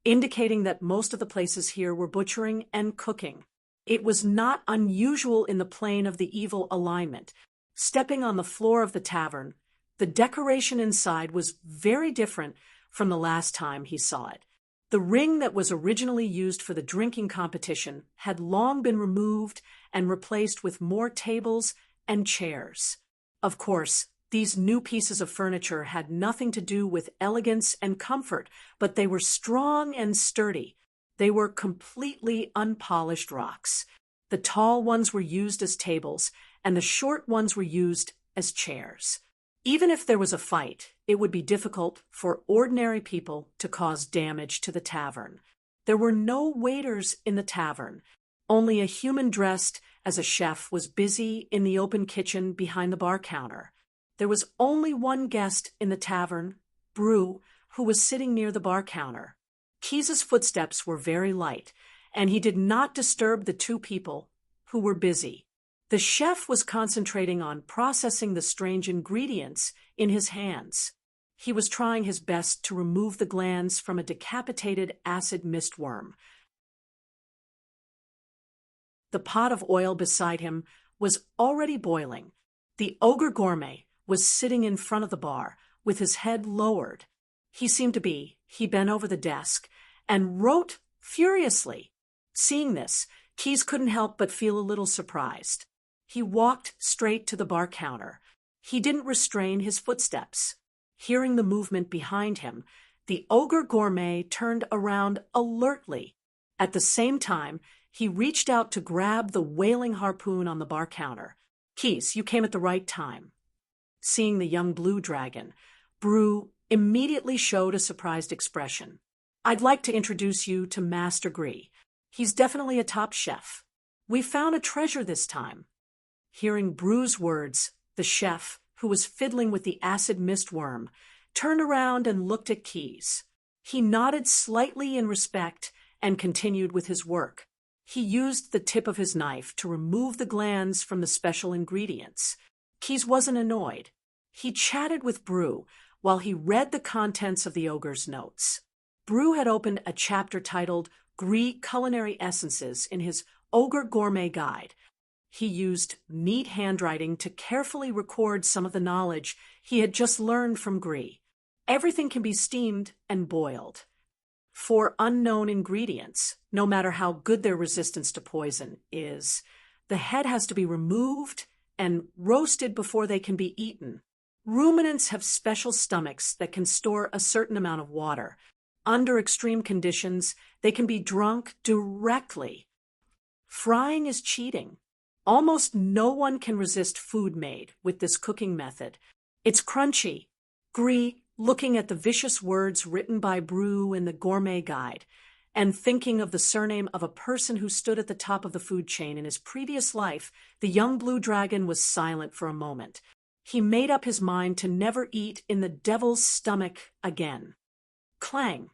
indicating that most of the places here were butchering and cooking. It was not unusual in the plane of the evil alignment. Stepping on the floor of the tavern, the decoration inside was very different from the last time he saw it. The ring that was originally used for the drinking competition had long been removed and replaced with more tables and chairs. Of course, these new pieces of furniture had nothing to do with elegance and comfort, but they were strong and sturdy. They were completely unpolished rocks. The tall ones were used as tables, and the short ones were used as chairs. Even if there was a fight, it would be difficult for ordinary people to cause damage to the tavern. There were no waiters in the tavern. Only a human dressed as a chef was busy in the open kitchen behind the bar counter. There was only one guest in the tavern, Brew, who was sitting near the bar counter. Keys's footsteps were very light, and he did not disturb the two people who were busy. The chef was concentrating on processing the strange ingredients in his hands. He was trying his best to remove the glands from a decapitated acid mistworm. The pot of oil beside him was already boiling. The ogre gourmet was sitting in front of the bar with his head lowered. He bent over the desk and wrote furiously. Seeing this, Keys couldn't help but feel a little surprised. He walked straight to the bar counter. He didn't restrain his footsteps. Hearing the movement behind him, the ogre gourmet turned around alertly. At the same time, he reached out to grab the wailing harpoon on the bar counter. Keys, you came at the right time. Seeing the young blue dragon, Brew immediately showed a surprised expression. I'd like to introduce you to Master Gree. He's definitely a top chef. We found a treasure this time. Hearing Brew's words, the chef, who was fiddling with the acid mistworm, turned around and looked at Keys. He nodded slightly in respect and continued with his work. He used the tip of his knife to remove the glands from the special ingredients. Keys wasn't annoyed. He chatted with Brew while he read the contents of the ogre's notes. Brew had opened a chapter titled Greek Culinary Essences in his Ogre Gourmet Guide. He used neat handwriting to carefully record some of the knowledge he had just learned from Gree. Everything can be steamed and boiled. For unknown ingredients, no matter how good their resistance to poison is, the head has to be removed and roasted before they can be eaten. Ruminants have special stomachs that can store a certain amount of water. Under extreme conditions, they can be drunk directly. Frying is cheating. Almost no one can resist food made with this cooking method. It's crunchy. Gree, looking at the vicious words written by Brew in the Gourmet Guide, and thinking of the surname of a person who stood at the top of the food chain in his previous life, the young blue dragon was silent for a moment. He made up his mind to never eat in the devil's stomach again. Clang.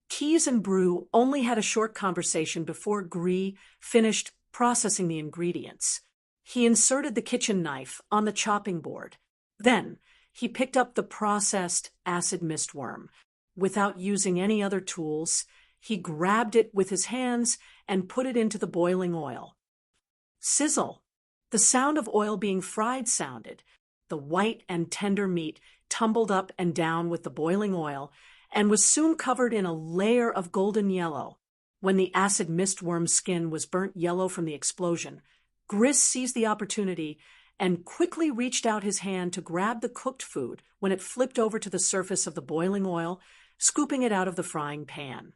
Keys and Brew only had a short conversation before Gree finished processing the ingredients. He inserted the kitchen knife on the chopping board. Then, he picked up the processed acid mistworm. Without using any other tools, he grabbed it with his hands and put it into the boiling oil. Sizzle! The sound of oil being fried sounded. The white and tender meat tumbled up and down with the boiling oil and was soon covered in a layer of golden yellow. When the acid mistworm's skin was burnt yellow from the explosion, Gris seized the opportunity and quickly reached out his hand to grab the cooked food when it flipped over to the surface of the boiling oil, scooping it out of the frying pan.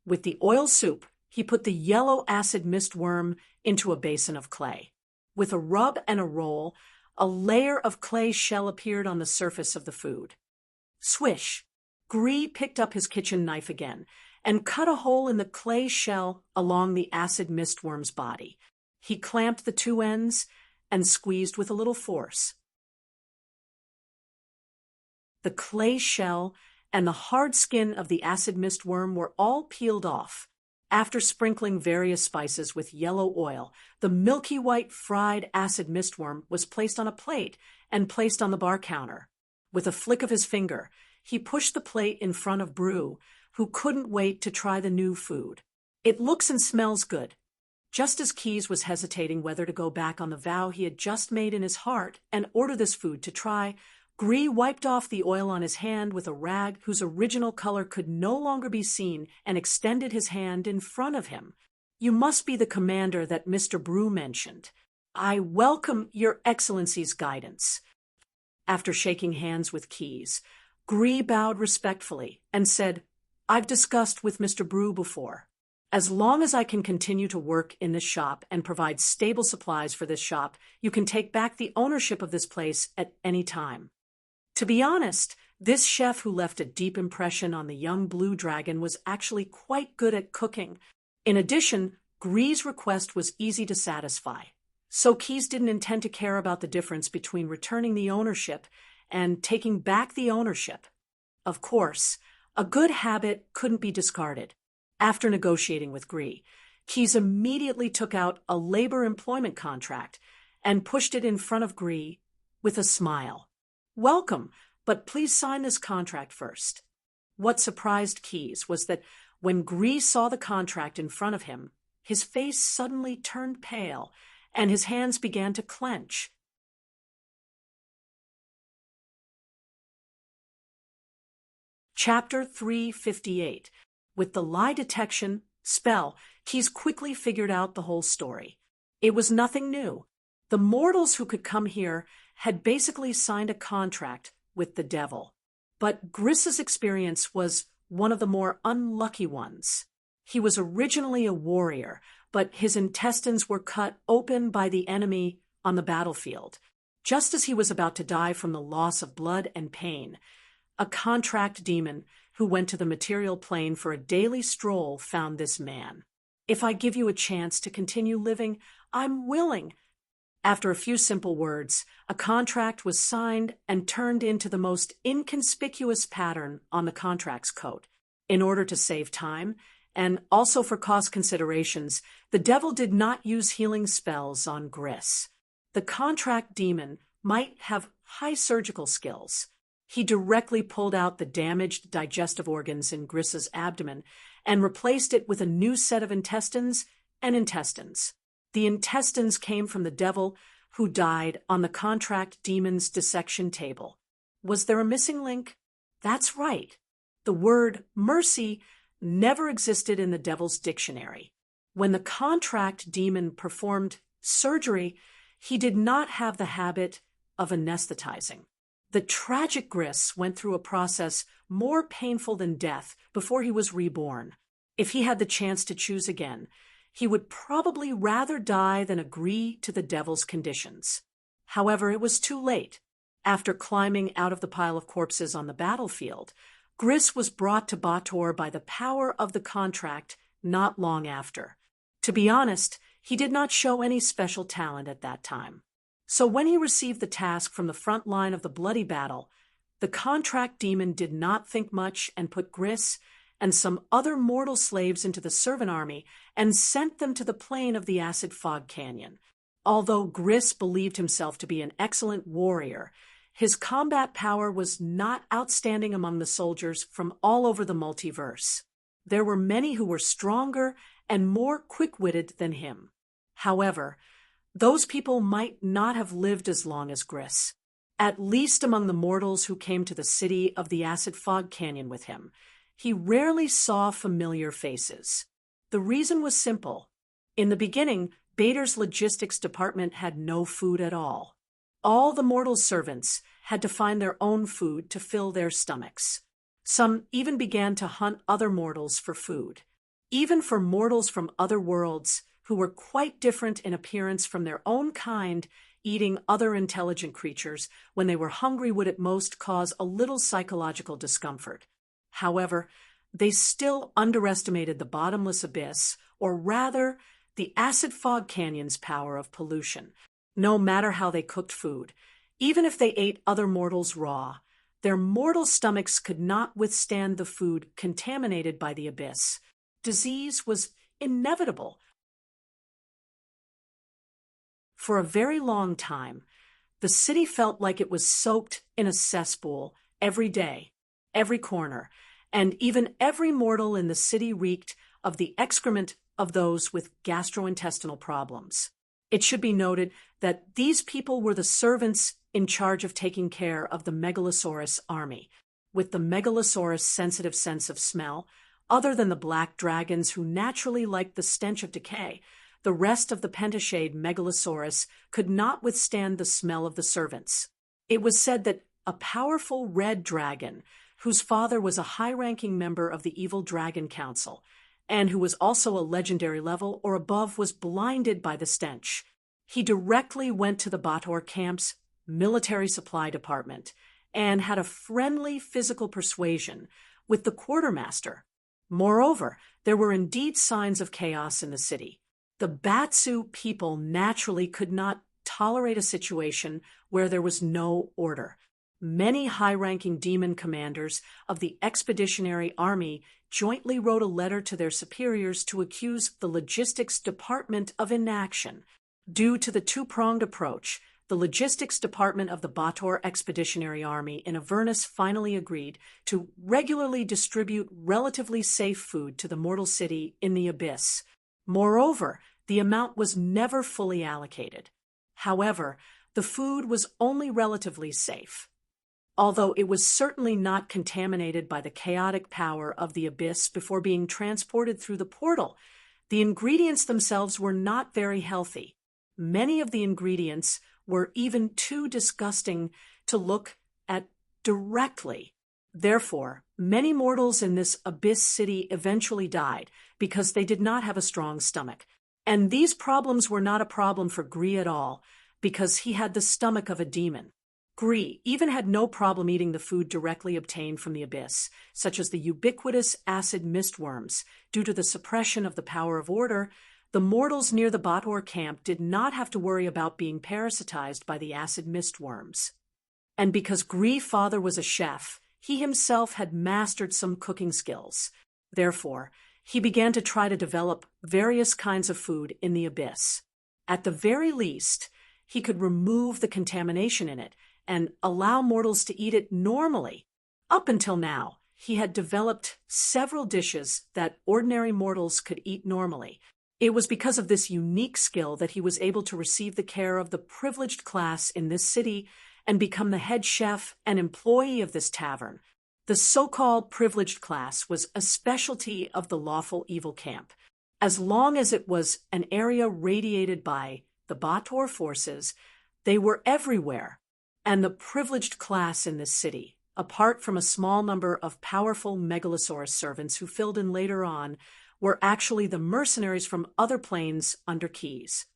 With the oil soup, he put the yellow acid mistworm into a basin of clay. With a rub and a roll, a layer of clay shell appeared on the surface of the food. Swish! Gree picked up his kitchen knife again and cut a hole in the clay shell along the acid mistworm's body. He clamped the two ends and squeezed with a little force. The clay shell and the hard skin of the acid mistworm were all peeled off. After sprinkling various spices with yellow oil, the milky white fried acid mistworm was placed on a plate and placed on the bar counter. With a flick of his finger, he pushed the plate in front of Brew, who couldn't wait to try the new food. It looks and smells good. Just as Keys was hesitating whether to go back on the vow he had just made in his heart and order this food to try, Gree wiped off the oil on his hand with a rag whose original color could no longer be seen and extended his hand in front of him. "You must be the commander that Mr. Brew mentioned. I welcome Your Excellency's guidance." After shaking hands with Keys, Gree bowed respectfully and said, "I've discussed with Mr. Brew before. As long as I can continue to work in this shop and provide stable supplies for this shop, you can take back the ownership of this place at any time." To be honest, this chef who left a deep impression on the young blue dragon was actually quite good at cooking. In addition, Gree's request was easy to satisfy, so Keys didn't intend to care about the difference between returning the ownership and taking back the ownership. Of course, a good habit couldn't be discarded. After negotiating with Gree, Keys immediately took out a labor employment contract and pushed it in front of Gree with a smile. "Welcome, but please sign this contract first." What surprised Keys was that when Gree saw the contract in front of him, his face suddenly turned pale and his hands began to clench. Chapter 358. With the lie detection spell, Keys quickly figured out the whole story. It was nothing new. The mortals who could come here had basically signed a contract with the devil. But Gris's experience was one of the more unlucky ones. He was originally a warrior, but his intestines were cut open by the enemy on the battlefield. Just as he was about to die from the loss of blood and pain, a contract demon who went to the material plane for a daily stroll found this man. "If I give you a chance to continue living, I'm willing." After a few simple words, a contract was signed and turned into the most inconspicuous pattern on the contract's coat. In order to save time, and also for cost considerations, the devil did not use healing spells on Gris. The contract demon might have high surgical skills. He directly pulled out the damaged digestive organs in Gris's abdomen and replaced it with a new set of intestines and intestines. The intestines came from the devil who died on the contract demon's dissection table. Was there a missing link? That's right. The word mercy never existed in the devil's dictionary. When the contract demon performed surgery, he did not have the habit of anesthetizing. The tragic Gris went through a process more painful than death before he was reborn. If he had the chance to choose again, he would probably rather die than agree to the devil's conditions. However, it was too late. After climbing out of the pile of corpses on the battlefield, Gris was brought to Bator by the power of the contract not long after. To be honest, he did not show any special talent at that time. So when he received the task from the front line of the bloody battle, the contract demon did not think much and put Gris and some other mortal slaves into the servant army and sent them to the plain of the Acid Fog Canyon. Although Gris believed himself to be an excellent warrior, his combat power was not outstanding among the soldiers from all over the multiverse. There were many who were stronger and more quick-witted than him. However, those people might not have lived as long as Gris, at least among the mortals who came to the city of the Acid Fog Canyon with him. He rarely saw familiar faces. The reason was simple. In the beginning, Bader's logistics department had no food at all. All the mortal servants had to find their own food to fill their stomachs. Some even began to hunt other mortals for food. Even for mortals from other worlds who were quite different in appearance from their own kind, eating other intelligent creatures when they were hungry would at most cause a little psychological discomfort. However, they still underestimated the bottomless abyss, or rather, the Acid Fog Canyon's power of pollution. No matter how they cooked food, even if they ate other mortals raw, their mortal stomachs could not withstand the food contaminated by the abyss. Disease was inevitable. For a very long time, the city felt like it was soaked in a cesspool every day, every corner, and even every mortal in the city reeked of the excrement of those with gastrointestinal problems. It should be noted that these people were the servants in charge of taking care of the Megalosaurus army. With the Megalosaurus' sensitive sense of smell, other than the black dragons who naturally liked the stench of decay, the rest of the pentashade Megalosaurus could not withstand the smell of the servants. It was said that a powerful red dragon, whose father was a high-ranking member of the Evil Dragon Council, and who was also a legendary level or above, was blinded by the stench. He directly went to the Bator camp's military supply department and had a friendly physical persuasion with the quartermaster. Moreover, there were indeed signs of chaos in the city. The Batsu people naturally could not tolerate a situation where there was no order. Many high-ranking demon commanders of the Expeditionary Army jointly wrote a letter to their superiors to accuse the Logistics Department of inaction. Due to the two-pronged approach, the Logistics Department of the Bator Expeditionary Army in Avernus finally agreed to regularly distribute relatively safe food to the mortal city in the Abyss. Moreover, the amount was never fully allocated. However, the food was only relatively safe. Although it was certainly not contaminated by the chaotic power of the Abyss before being transported through the portal, the ingredients themselves were not very healthy. Many of the ingredients were even too disgusting to look at directly. Therefore, many mortals in this Abyss city eventually died because they did not have a strong stomach. And these problems were not a problem for Gree at all, because he had the stomach of a demon. Gree even had no problem eating the food directly obtained from the Abyss, such as the ubiquitous acid mistworms, due to the suppression of the power of order. the mortals near the Bator camp did not have to worry about being parasitized by the acid mist worms. And because Gree father was a chef, he himself had mastered some cooking skills. Therefore, he began to try to develop various kinds of food in the abyss. At the very least, he could remove the contamination in it and allow mortals to eat it normally. Up until now, he had developed several dishes that ordinary mortals could eat normally. It was because of this unique skill that he was able to receive the care of the privileged class in this city and become the head chef and employee of this tavern. The so-called privileged class was a specialty of the lawful evil camp. As long as it was an area radiated by the Bator forces, they were everywhere. And the privileged class in this city, apart from a small number of powerful megalosaurus servants who filled in later on, were actually the mercenaries from other planes under Keyes.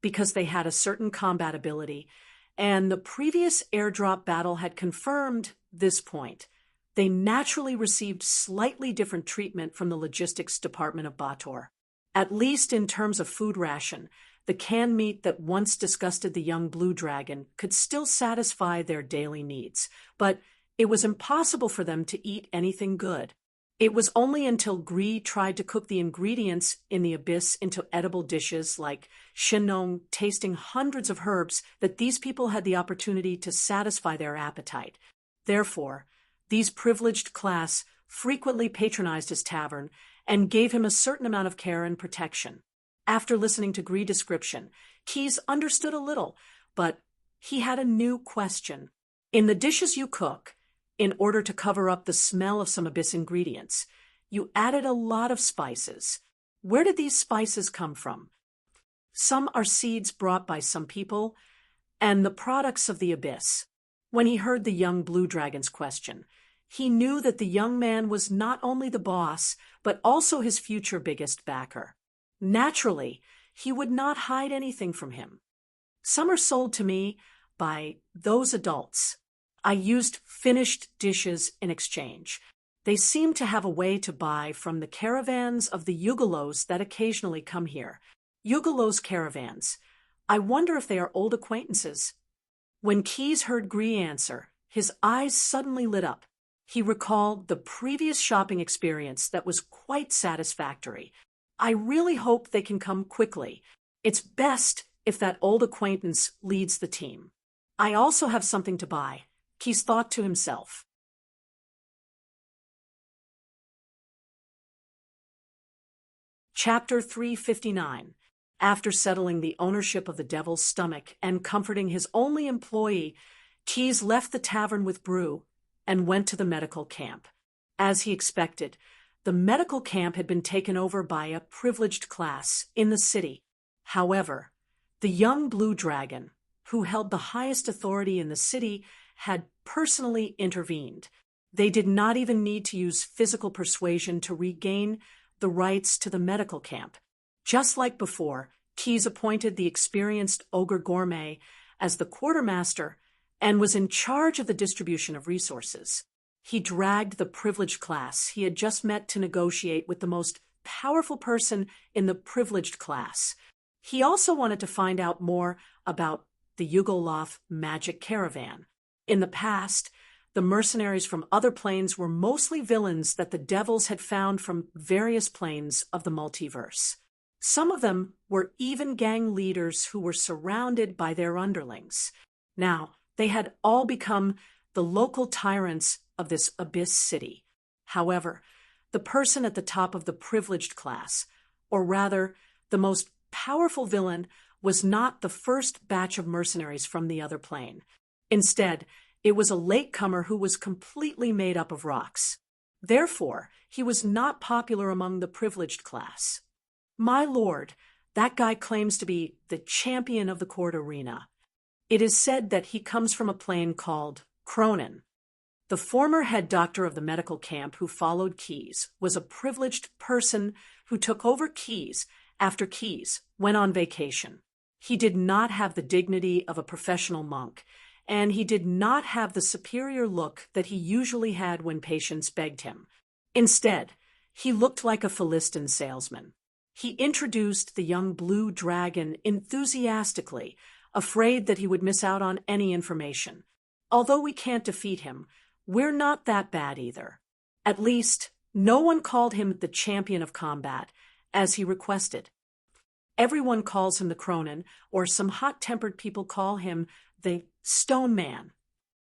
Because they had a certain combat ability, and the previous airdrop battle had confirmed this point, they naturally received slightly different treatment from the logistics department of Bator. At least in terms of food ration, the canned meat that once disgusted the young blue dragon could still satisfy their daily needs, but it was impossible for them to eat anything good. It was only until Gree tried to cook the ingredients in the abyss into edible dishes like Shinong, tasting hundreds of herbs, that these people had the opportunity to satisfy their appetite. Therefore, these privileged class frequently patronized his tavern and gave him a certain amount of care and protection. After listening to Gree's description, Keyes understood a little, but he had a new question. In the dishes you cook, in order to cover up the smell of some abyss ingredients, you added a lot of spices. Where did these spices come from? Some are seeds brought by some people, and the products of the abyss. When he heard the young blue dragon's question, he knew that the young man was not only the boss, but also his future biggest backer. Naturally, he would not hide anything from him. Some are sold to me by those adults. I used finished dishes in exchange. They seem to have a way to buy from the caravans of the Yugalos that occasionally come here. Yugalos caravans. I wonder if they are old acquaintances. When Keyes heard Gree answer, his eyes suddenly lit up. He recalled the previous shopping experience that was quite satisfactory. I really hope they can come quickly. It's best if that old acquaintance leads the team. I also have something to buy, Keyes thought to himself. Chapter 359. After settling the ownership of the Devil's Stomach and comforting his only employee, Keyes left the tavern with Brew and went to the medical camp. As he expected, the medical camp had been taken over by a privileged class in the city. However, the young blue dragon, who held the highest authority in the city, had personally intervened. They did not even need to use physical persuasion to regain the rights to the medical camp. Just like before, Keyes appointed the experienced Ogre Gourmet as the quartermaster and was in charge of the distribution of resources. He dragged the privileged class he had just met to negotiate with the most powerful person in the privileged class. He also wanted to find out more about the Yugoloth magic caravan. In the past, the mercenaries from other planes were mostly villains that the devils had found from various planes of the multiverse. Some of them were even gang leaders who were surrounded by their underlings. Now, they had all become the local tyrants of this abyss city. However, the person at the top of the privileged class, or rather, the most powerful villain, was not the first batch of mercenaries from the other plane. Instead, it was a latecomer who was completely made up of rocks. Therefore, he was not popular among the privileged class. My lord, that guy claims to be the champion of the court arena. It is said that he comes from a plane called Cronin. The former head doctor of the medical camp who followed Keyes was a privileged person who took over Keyes after Keyes went on vacation. He did not have the dignity of a professional monk, and he did not have the superior look that he usually had when patients begged him. Instead, He looked like a Philistine salesman. He introduced the young blue dragon enthusiastically, afraid that he would miss out on any information. Although we can't defeat him, we're not that bad either. At least, no one called him the champion of combat, as he requested. Everyone calls him the Cronin, or some hot-tempered people call him the Stone Man.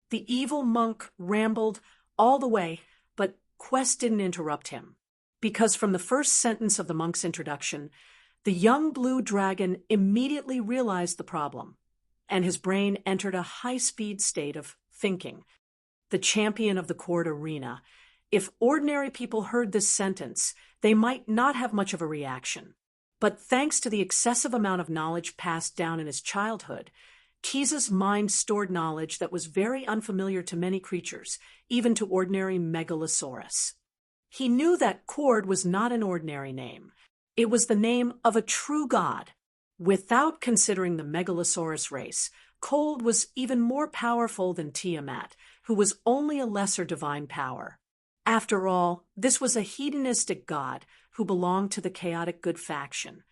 The evil monk rambled all the way, but Quest didn't interrupt him, because from the first sentence of the monk's introduction, the young blue dragon immediately realized the problem, and his brain entered a high-speed state of thinking. The champion of the court arena. If ordinary people heard this sentence, they might not have much of a reaction. But thanks to the excessive amount of knowledge passed down in his childhood, Keyes's mind stored knowledge that was very unfamiliar to many creatures, even to ordinary Megalosaurus. He knew that Cord was not an ordinary name. It was the name of a true god. Without considering the Megalosaurus race, Cold was even more powerful than Tiamat, who was only a lesser divine power. After all, this was a hedonistic god who belonged to the chaotic good faction.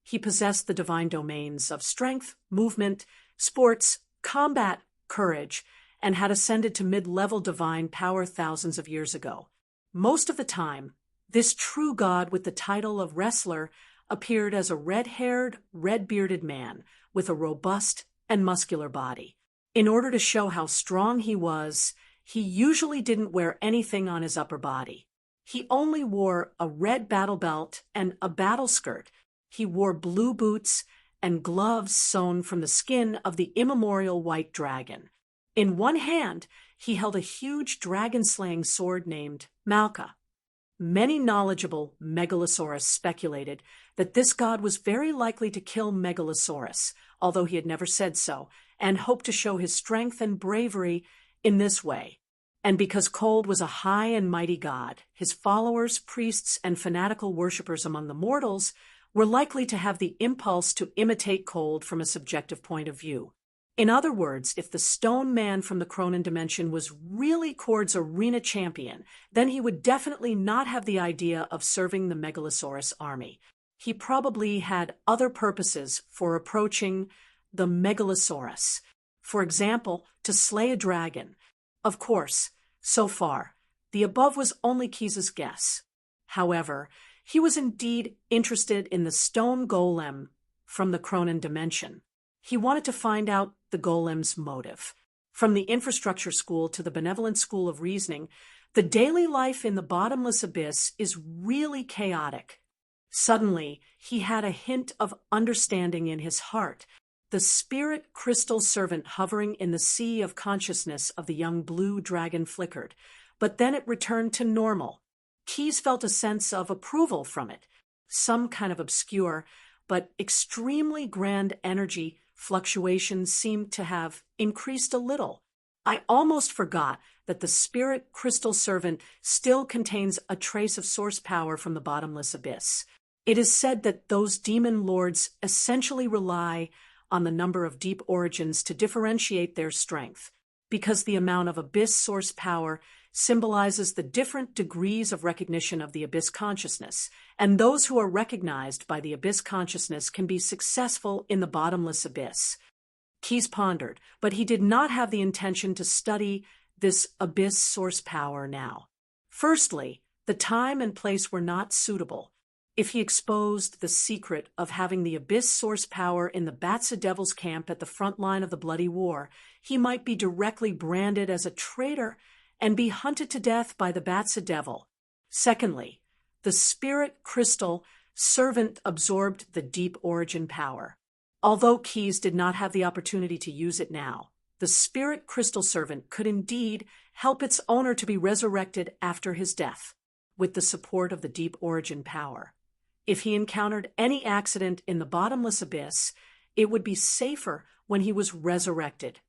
He possessed the divine domains of strength, movement, sports, combat, courage, and had ascended to mid-level divine power thousands of years ago. Most of the time, this true god with the title of wrestler appeared as a red-haired, red-bearded man with a robust and muscular body. In order to show how strong he was, he usually didn't wear anything on his upper body. He only wore a red battle belt and a battle skirt. He wore blue boots and gloves sewn from the skin of the immemorial white dragon. In one hand, he held a huge dragon-slaying sword named Malka. Many knowledgeable Megalosaurus speculated that this god was very likely to kill Megalosaurus, although he had never said so, and hoped to show his strength and bravery in this way. And because Cold was a high and mighty god, his followers, priests, and fanatical worshippers among the mortals were likely to have the impulse to imitate Cold from a subjective point of view. In other words, if the Stone Man from the Cronin dimension was really Cord's arena champion, then he would definitely not have the idea of serving the Megalosaurus army. He probably had other purposes for approaching the Megalosaurus. For example, to slay a dragon. Of course, so far, the above was only Keyes's guess. However, he was indeed interested in the stone golem from the Cronin dimension. He wanted to find out the golem's motive. From the infrastructure school to the benevolent school of reasoning, the daily life in the bottomless abyss is really chaotic. Suddenly, he had a hint of understanding in his heart. The spirit crystal servant hovering in the sea of consciousness of the young blue dragon flickered, but then it returned to normal. Keyes felt a sense of approval from it, some kind of obscure but extremely grand energy fluctuations seemed to have increased a little. I almost forgot that the spirit crystal servant still contains a trace of source power from the bottomless abyss. It is said that those demon lords essentially rely on the number of deep origins to differentiate their strength, because the amount of abyss source power symbolizes the different degrees of recognition of the abyss consciousness, and those who are recognized by the abyss consciousness can be successful in the bottomless abyss. Keyes pondered, but he did not have the intention to study this abyss source power now. Firstly, the time and place were not suitable. If he exposed the secret of having the abyss source power in the Batsa Devil's camp at the front line of the bloody war, he might be directly branded as a traitor and be hunted to death by the Batsa Devil. Secondly, the spirit crystal servant absorbed the deep origin power. Although Keyes did not have the opportunity to use it now, the spirit crystal servant could indeed help its owner to be resurrected after his death, with the support of the deep origin power. If he encountered any accident in the bottomless abyss, it would be safer when he was resurrected.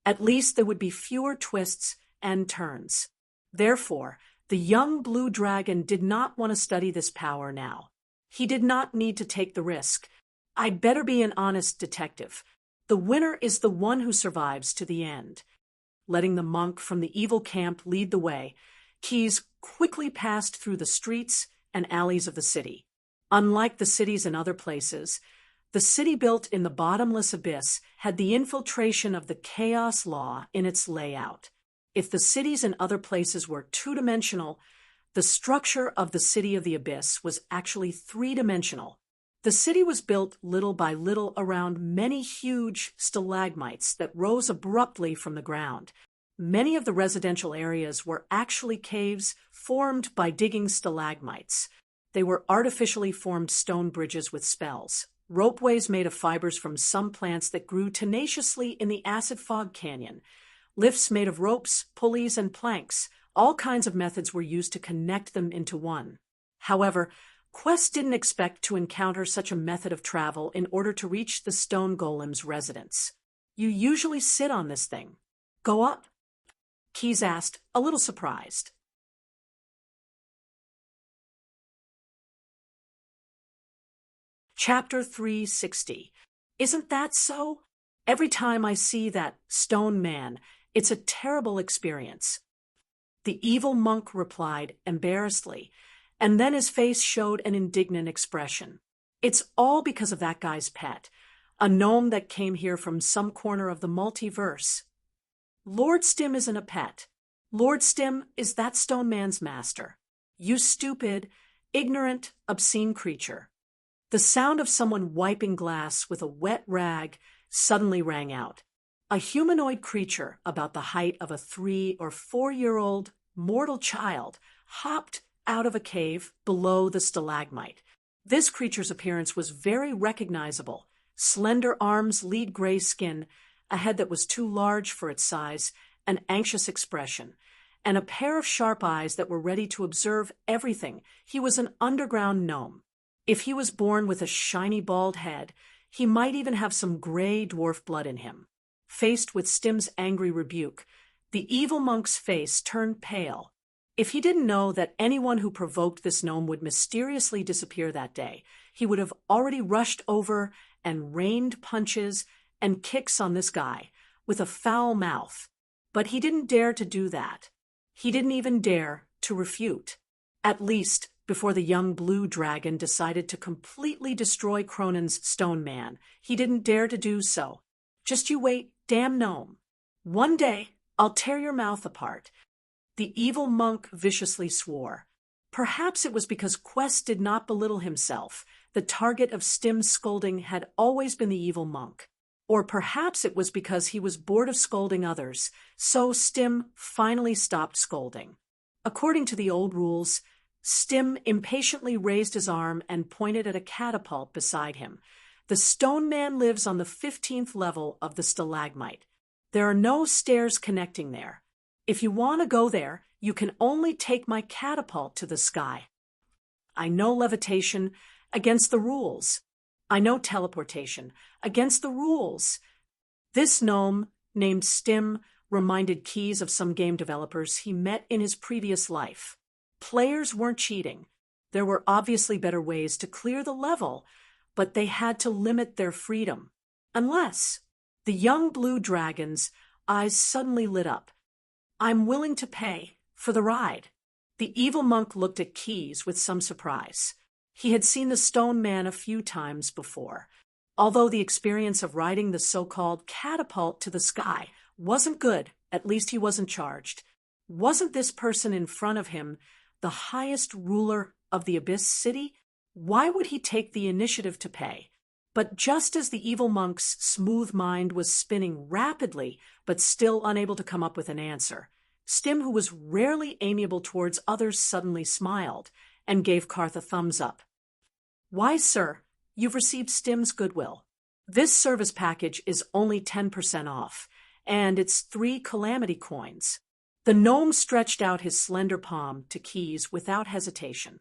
At least there would be fewer twists and turns. Therefore, the young blue dragon did not want to study this power now. He did not need to take the risk. I'd better be an honest detective. The winner is the one who survives to the end. letting the monk from the evil camp lead the way, Keys quickly passed through the streets and alleys of the city. Unlike the cities in other places, the city built in the bottomless abyss had the infiltration of the chaos law in its layout. If the cities in other places were two-dimensional, the structure of the city of the abyss was actually three-dimensional. The city was built little by little around many huge stalagmites that rose abruptly from the ground. Many of the residential areas were actually caves formed by digging stalagmites. They were artificially formed stone bridges with spells, ropeways made of fibers from some plants that grew tenaciously in the acid fog canyon, lifts made of ropes, pulleys, and planks. All kinds of methods were used to connect them into one. However, Quest didn't expect to encounter such a method of travel in order to reach the stone golem's residence. You usually sit on this thing. Go up? Keys asked, a little surprised. Chapter 360. Isn't that so? Every time I see that stone man, it's a terrible experience. The evil monk replied embarrassedly, and then his face showed an indignant expression. It's all because of that guy's pet, a gnome that came here from some corner of the multiverse. Lord Stim isn't a pet. Lord Stim is that stone man's master. You stupid, ignorant, obscene creature. The sound of someone wiping glass with a wet rag suddenly rang out. A humanoid creature about the height of a 3- or 4-year-old mortal child hopped out of a cave below the stalagmite. This creature's appearance was very recognizable. Slender arms, lead gray skin, a head that was too large for its size, an anxious expression, and a pair of sharp eyes that were ready to observe everything. He was an underground gnome. If he was born with a shiny bald head, he might even have some gray dwarf blood in him. Faced with Stim's angry rebuke, the evil monk's face turned pale. If he didn't know that anyone who provoked this gnome would mysteriously disappear that day, he would have already rushed over and rained punches and kicks on this guy with a foul mouth. But he didn't dare to do that. He didn't even dare to refute. At least, before the young blue dragon decided to completely destroy Cronin's stone man, he didn't dare to do so. Just you wait, damn gnome. One day, I'll tear your mouth apart. The evil monk viciously swore. Perhaps it was because Quest did not belittle himself. The target of Stim's scolding had always been the evil monk. Or perhaps it was because he was bored of scolding others, so Stim finally stopped scolding. According to the old rules, Stim impatiently raised his arm and pointed at a catapult beside him. The stone man lives on the 15th level of the stalagmite. There are no stairs connecting there. If you want to go there, you can only take my catapult to the sky. I know levitation, against the rules. I know teleportation, against the rules. This gnome, named Stim, reminded Keys of some game developers he met in his previous life. Players weren't cheating. There were obviously better ways to clear the level, but they had to limit their freedom. Unless the young blue dragon's eyes suddenly lit up. I'm willing to pay for the ride. The evil monk looked at Keys with some surprise. He had seen the stone man a few times before. Although the experience of riding the so-called catapult to the sky wasn't good, at least he wasn't charged. Wasn't this person in front of him the highest ruler of the Abyss City? Why would he take the initiative to pay? But just as the evil monk's smooth mind was spinning rapidly, but still unable to come up with an answer, Stim, who was rarely amiable towards others, suddenly smiled and gave Karth a thumbs up. Why, sir, you've received Stim's goodwill. This service package is only 10% off, and it's 3 calamity coins. The gnome stretched out his slender palm to Keys without hesitation.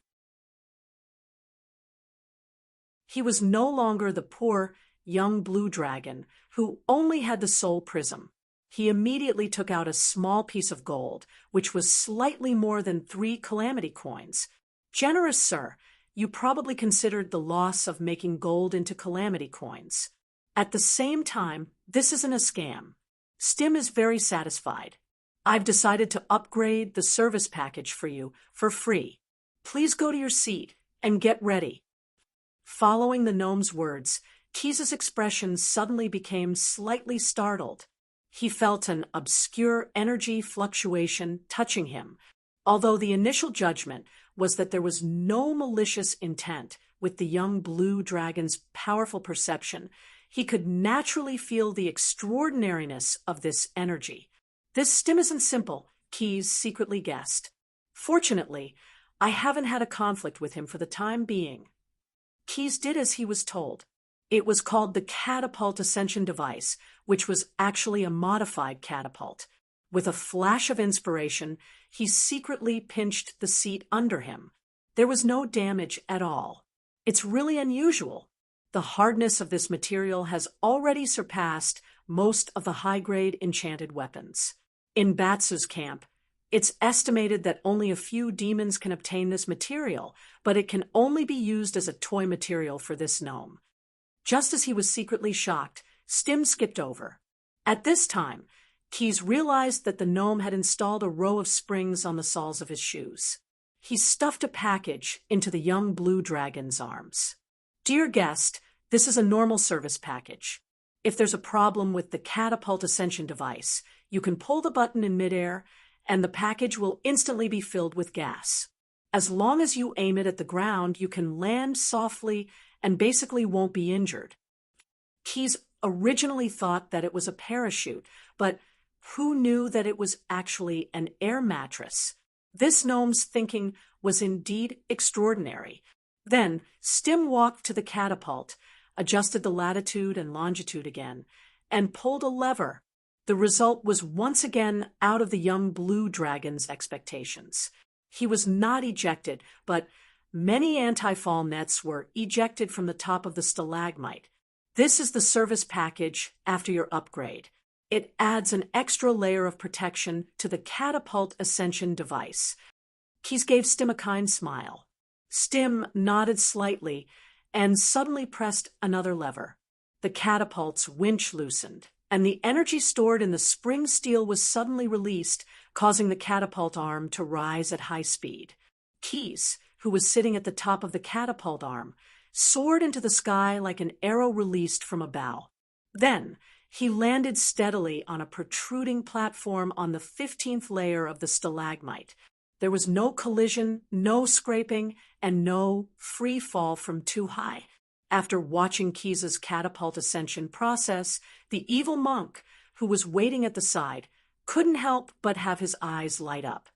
He was no longer the poor, young blue dragon who only had the soul prism. He immediately took out a small piece of gold, which was slightly more than 3 calamity coins. Generous, sir. You probably considered the loss of making gold into calamity coins. At the same time, this isn't a scam. Stim is very satisfied. I've decided to upgrade the service package for you for free. Please go to your seat and get ready. Following the gnome's words, Keys's expression suddenly became slightly startled. He felt an obscure energy fluctuation touching him, although the initial judgment was that there was no malicious intent. With the young blue dragon's powerful perception, he could naturally feel the extraordinariness of this energy. This stim isn't simple, Keys secretly guessed. Fortunately, I haven't had a conflict with him for the time being. Keys did as he was told. It was called the catapult ascension device, which was actually a modified catapult. With a flash of inspiration, he secretly pinched the seat under him. There was no damage at all. It's really unusual. The hardness of this material has already surpassed most of the high-grade enchanted weapons. In Batsu's camp, it's estimated that only a few demons can obtain this material, but it can only be used as a toy material for this gnome. Just as he was secretly shocked, Stim skipped over. At this time, Keys realized that the gnome had installed a row of springs on the soles of his shoes. He stuffed a package into the young blue dragon's arms. Dear guest, this is a normal service package. If there's a problem with the catapult ascension device, you can pull the button in midair and the package will instantly be filled with gas. As long as you aim it at the ground, you can land softly and basically won't be injured. Keys originally thought that it was a parachute, but who knew that it was actually an air mattress? This gnome's thinking was indeed extraordinary. Then Stim walked to the catapult, adjusted the latitude and longitude again, and pulled a lever. The result was once again out of the young blue dragon's expectations. He was not ejected, but many anti-fall nets were ejected from the top of the stalagmite. This is the service package after your upgrade. It adds an extra layer of protection to the catapult ascension device. Keys gave Stim a kind smile. Stim nodded slightly and suddenly pressed another lever. The catapult's winch loosened, and the energy stored in the spring steel was suddenly released, causing the catapult arm to rise at high speed. Keys, who was sitting at the top of the catapult arm, soared into the sky like an arrow released from a bow. Then, he landed steadily on a protruding platform on the 15th layer of the stalagmite. There was no collision, no scraping, and no free fall from too high. After watching Keys's catapult ascension process, the evil monk, who was waiting at the side, couldn't help but have his eyes light up.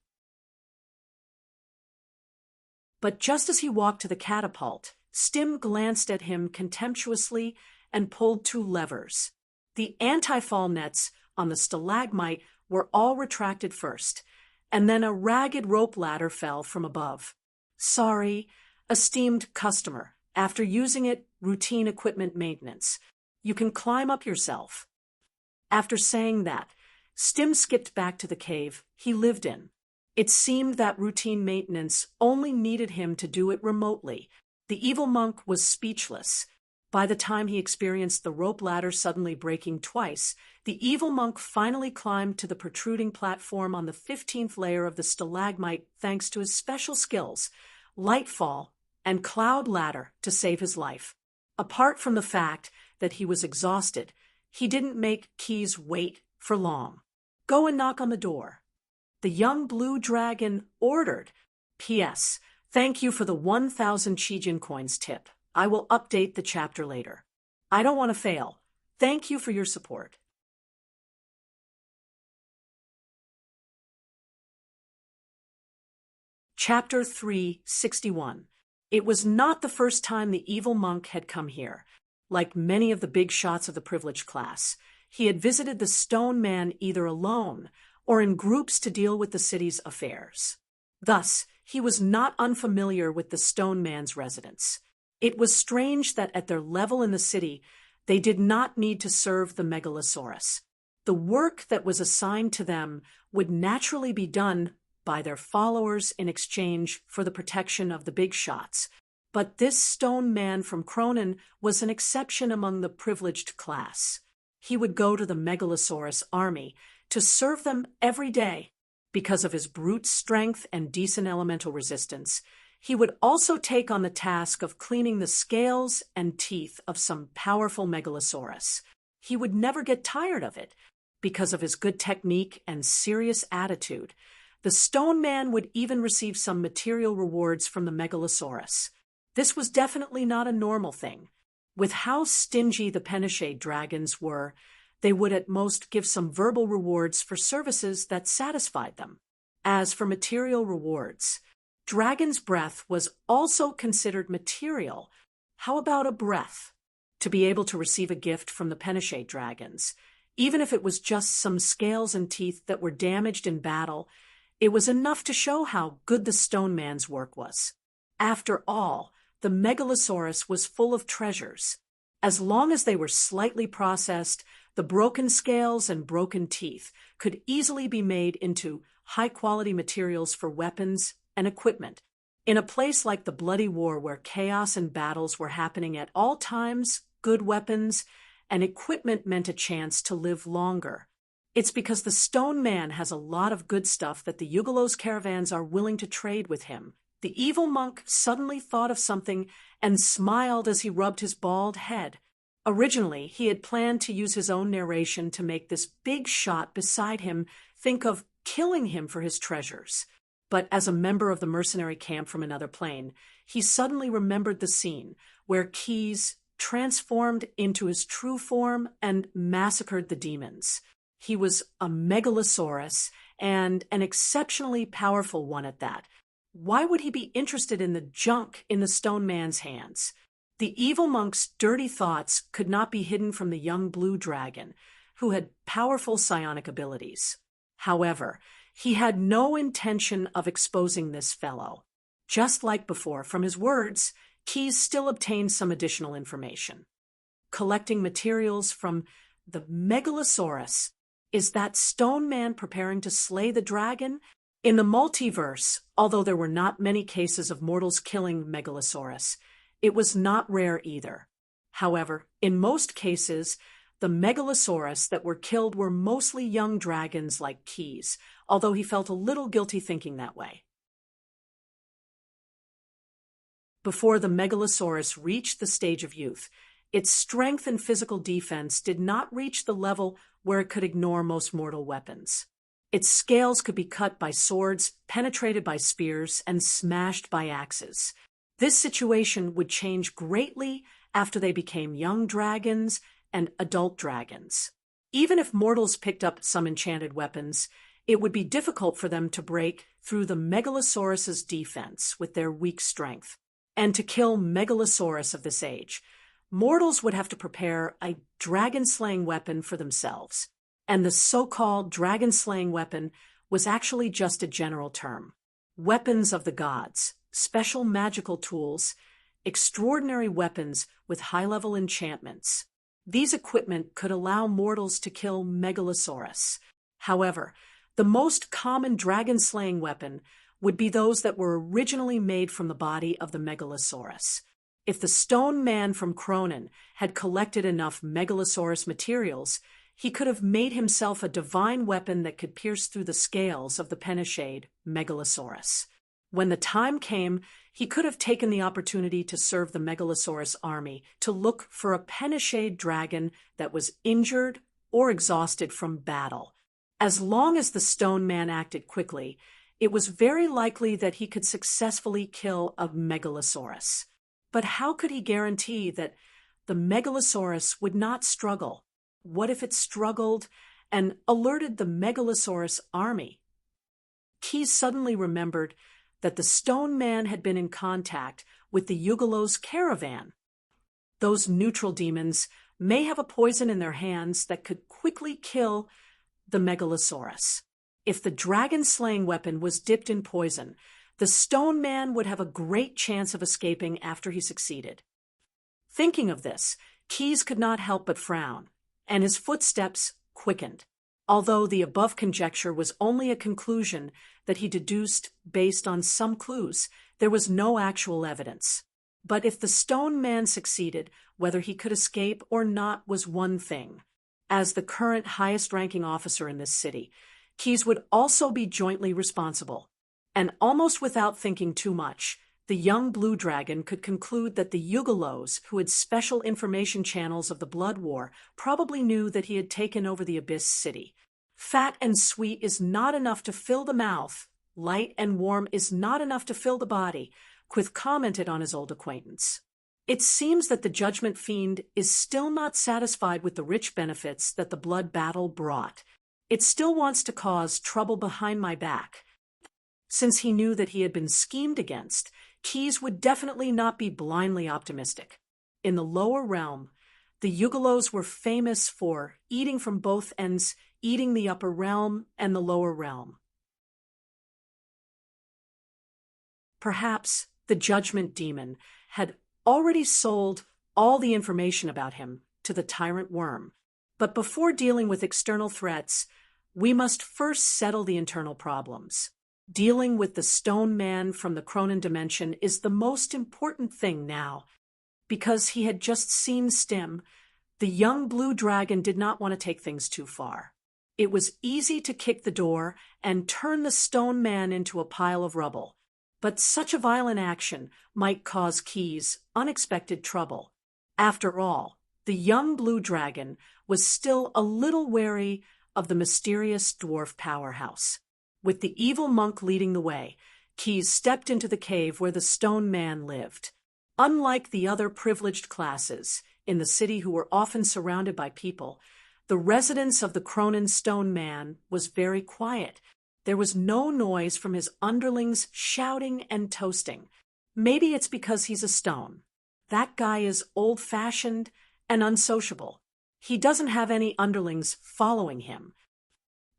But just as he walked to the catapult, Stim glanced at him contemptuously and pulled two levers. The anti-fall nets on the stalagmite were all retracted first, and then a ragged rope ladder fell from above. Sorry, esteemed customer, after using it, routine equipment maintenance. You can climb up yourself. After saying that, Stim skipped back to the cave he lived in. It seemed that routine maintenance only needed him to do it remotely. The evil monk was speechless. By the time he experienced the rope ladder suddenly breaking twice, the evil monk finally climbed to the protruding platform on the 15th layer of the stalagmite thanks to his special skills, Lightfall and Cloud Ladder, to save his life. Apart from the fact that he was exhausted, he didn't make Keys wait for long. Go and knock on the door. The young blue dragon ordered. P.S. Thank you for the 1,000 Chijin coins tip. I will update the chapter later. I don't want to fail. Thank you for your support. Chapter 361. It was not the first time the evil monk had come here. Like many of the big shots of the privileged class, he had visited the Stone Man either alone or in groups to deal with the city's affairs. Thus, he was not unfamiliar with the Stone Man's residence. It was strange that at their level in the city, they did not need to serve the Megalosaurus. The work that was assigned to them would naturally be done by their followers in exchange for the protection of the big shots. But this Stone Man from Cronin was an exception among the privileged class. he would go to the Megalosaurus army to serve them every day. Because of his brute strength and decent elemental resistance, he would also take on the task of cleaning the scales and teeth of some powerful Megalosaurus. He would never get tired of it. Because of his good technique and serious attitude, the Stone Man would even receive some material rewards from the Megalosaurus. This was definitely not a normal thing. With how stingy the Penishade dragons were, they would at most give some verbal rewards for services that satisfied them. As for material rewards, dragon's breath was also considered material. How about a breath? To be able to receive a gift from the Penishade dragons, even if it was just some scales and teeth that were damaged in battle, it was enough to show how good the Stone Man's work was. After all, the Megalosaurus was full of treasures. As long as they were slightly processed, the broken scales and broken teeth could easily be made into high-quality materials for weapons and equipment. In a place like the Bloody War, where chaos and battles were happening at all times, good weapons and equipment meant a chance to live longer. It's because the Stone Man has a lot of good stuff that the Yugolos caravans are willing to trade with him. The evil monk suddenly thought of something and smiled as he rubbed his bald head. Originally, he had planned to use his own narration to make this big shot beside him think of killing him for his treasures. But as a member of the mercenary camp from another plane, he suddenly remembered the scene where Keys transformed into his true form and massacred the demons. He was a Megalosaurus, and an exceptionally powerful one at that. Why would he be interested in the junk in the Stone Man's hands? The evil monk's dirty thoughts could not be hidden from the young blue dragon, who had powerful psionic abilities. However, he had no intention of exposing this fellow. Just like before, from his words, Keys still obtained some additional information. Collecting materials from the Megalosaurus. Is that Stone Man preparing to slay the dragon? In the multiverse, although there were not many cases of mortals killing Megalosaurus, it was not rare either. However, in most cases, the Megalosaurus that were killed were mostly young dragons like Keys, although he felt a little guilty thinking that way. Before the Megalosaurus reached the stage of youth, its strength and physical defense did not reach the level where it could ignore most mortal weapons. Its scales could be cut by swords, penetrated by spears, and smashed by axes. This situation would change greatly after they became young dragons and adult dragons. Even if mortals picked up some enchanted weapons, it would be difficult for them to break through the Megalosaurus's defense with their weak strength. And to kill Megalosaurus of this age, mortals would have to prepare a dragon-slaying weapon for themselves. And the so-called dragon-slaying weapon was actually just a general term. Weapons of the gods, special magical tools, extraordinary weapons with high-level enchantments. These equipment could allow mortals to kill Megalosaurus. However, the most common dragon-slaying weapon would be those that were originally made from the body of the Megalosaurus. If the Stone Man from Cronin had collected enough Megalosaurus materials, he could have made himself a divine weapon that could pierce through the scales of the Penishade Megalosaurus. When the time came, he could have taken the opportunity to serve the Megalosaurus army to look for a Penishade dragon that was injured or exhausted from battle. As long as the Stone Man acted quickly, it was very likely that he could successfully kill a Megalosaurus. But how could he guarantee that the Megalosaurus would not struggle? What if it struggled and alerted the Megalosaurus army? Keys suddenly remembered that the Stone Man had been in contact with the Yugolos caravan. Those neutral demons may have a poison in their hands that could quickly kill the Megalosaurus. If the dragon-slaying weapon was dipped in poison, the Stone Man would have a great chance of escaping after he succeeded. Thinking of this, Keys could not help but frown, and his footsteps quickened. Although the above conjecture was only a conclusion that he deduced based on some clues, there was no actual evidence. But if the Stone Man succeeded, whether he could escape or not was one thing. As the current highest-ranking officer in this city, Keyes would also be jointly responsible. And almost without thinking too much, the young Blue Dragon could conclude that the Yugalos, who had special information channels of the Blood War, probably knew that he had taken over the Abyss City. Fat and sweet is not enough to fill the mouth. Light and warm is not enough to fill the body, Quith commented on his old acquaintance. It seems that the Judgment Fiend is still not satisfied with the rich benefits that the blood battle brought. It still wants to cause trouble behind my back. Since he knew that he had been schemed against, Keyes would definitely not be blindly optimistic. In the lower realm, the Yugalos were famous for eating from both ends, eating the upper realm and the lower realm. Perhaps the Judgment Demon had already sold all the information about him to the Tyrant Worm. But before dealing with external threats, we must first settle the internal problems. Dealing with the Stone Man from the Cronin dimension is the most important thing now. Because he had just seen Stim, the young Blue Dragon did not want to take things too far. It was easy to kick the door and turn the Stone Man into a pile of rubble. But such a violent action might cause Keyes unexpected trouble. After all, the young Blue Dragon was still a little wary of the mysterious dwarf powerhouse. With the evil monk leading the way, Keyes stepped into the cave where the Stone Man lived. Unlike the other privileged classes in the city who were often surrounded by people, the residence of the Cronin Stone Man was very quiet. There was no noise from his underlings shouting and toasting. Maybe it's because he's a stone. That guy is old-fashioned and unsociable. He doesn't have any underlings following him.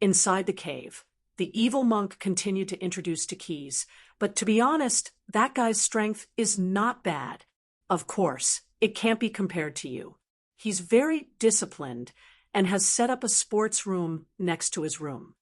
Inside the cave, the evil monk continued to introduce to Keyes, but to be honest, that guy's strength is not bad. Of course, it can't be compared to you. He's very disciplined and has set up a sports room next to his room.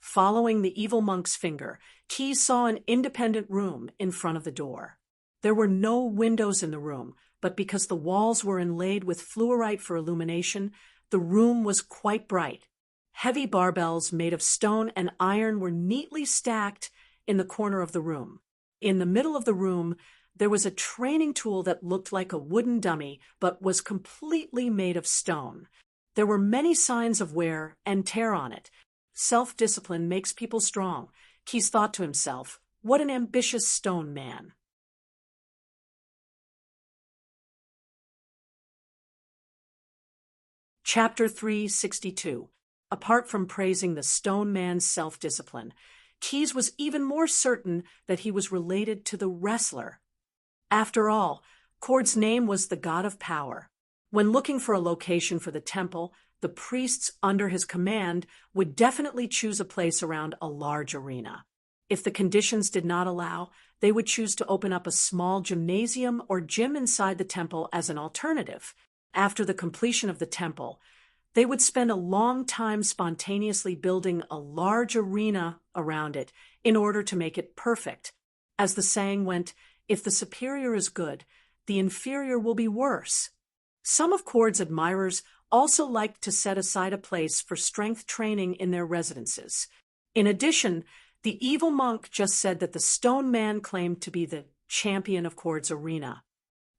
Following the evil monk's finger, Keyes saw an independent room in front of the door. There were no windows in the room, but because the walls were inlaid with fluorite for illumination, the room was quite bright. Heavy barbells made of stone and iron were neatly stacked in the corner of the room. In the middle of the room, there was a training tool that looked like a wooden dummy, but was completely made of stone. There were many signs of wear and tear on it. Self-discipline makes people strong, Keyes thought to himself. What an ambitious stone man. Chapter 362. Apart from praising the Stone Man's self-discipline, Keyes was even more certain that he was related to the wrestler. After all, Cord's name was the god of power. When looking for a location for the temple, the priests under his command would definitely choose a place around a large arena. If the conditions did not allow, they would choose to open up a small gymnasium or gym inside the temple as an alternative. After the completion of the temple, they would spend a long time spontaneously building a large arena around it in order to make it perfect. As the saying went, if the superior is good, the inferior will be worse. Some of Cord's admirers also liked to set aside a place for strength training in their residences. In addition, the evil monk just said that the Stone Man claimed to be the champion of Cord's arena.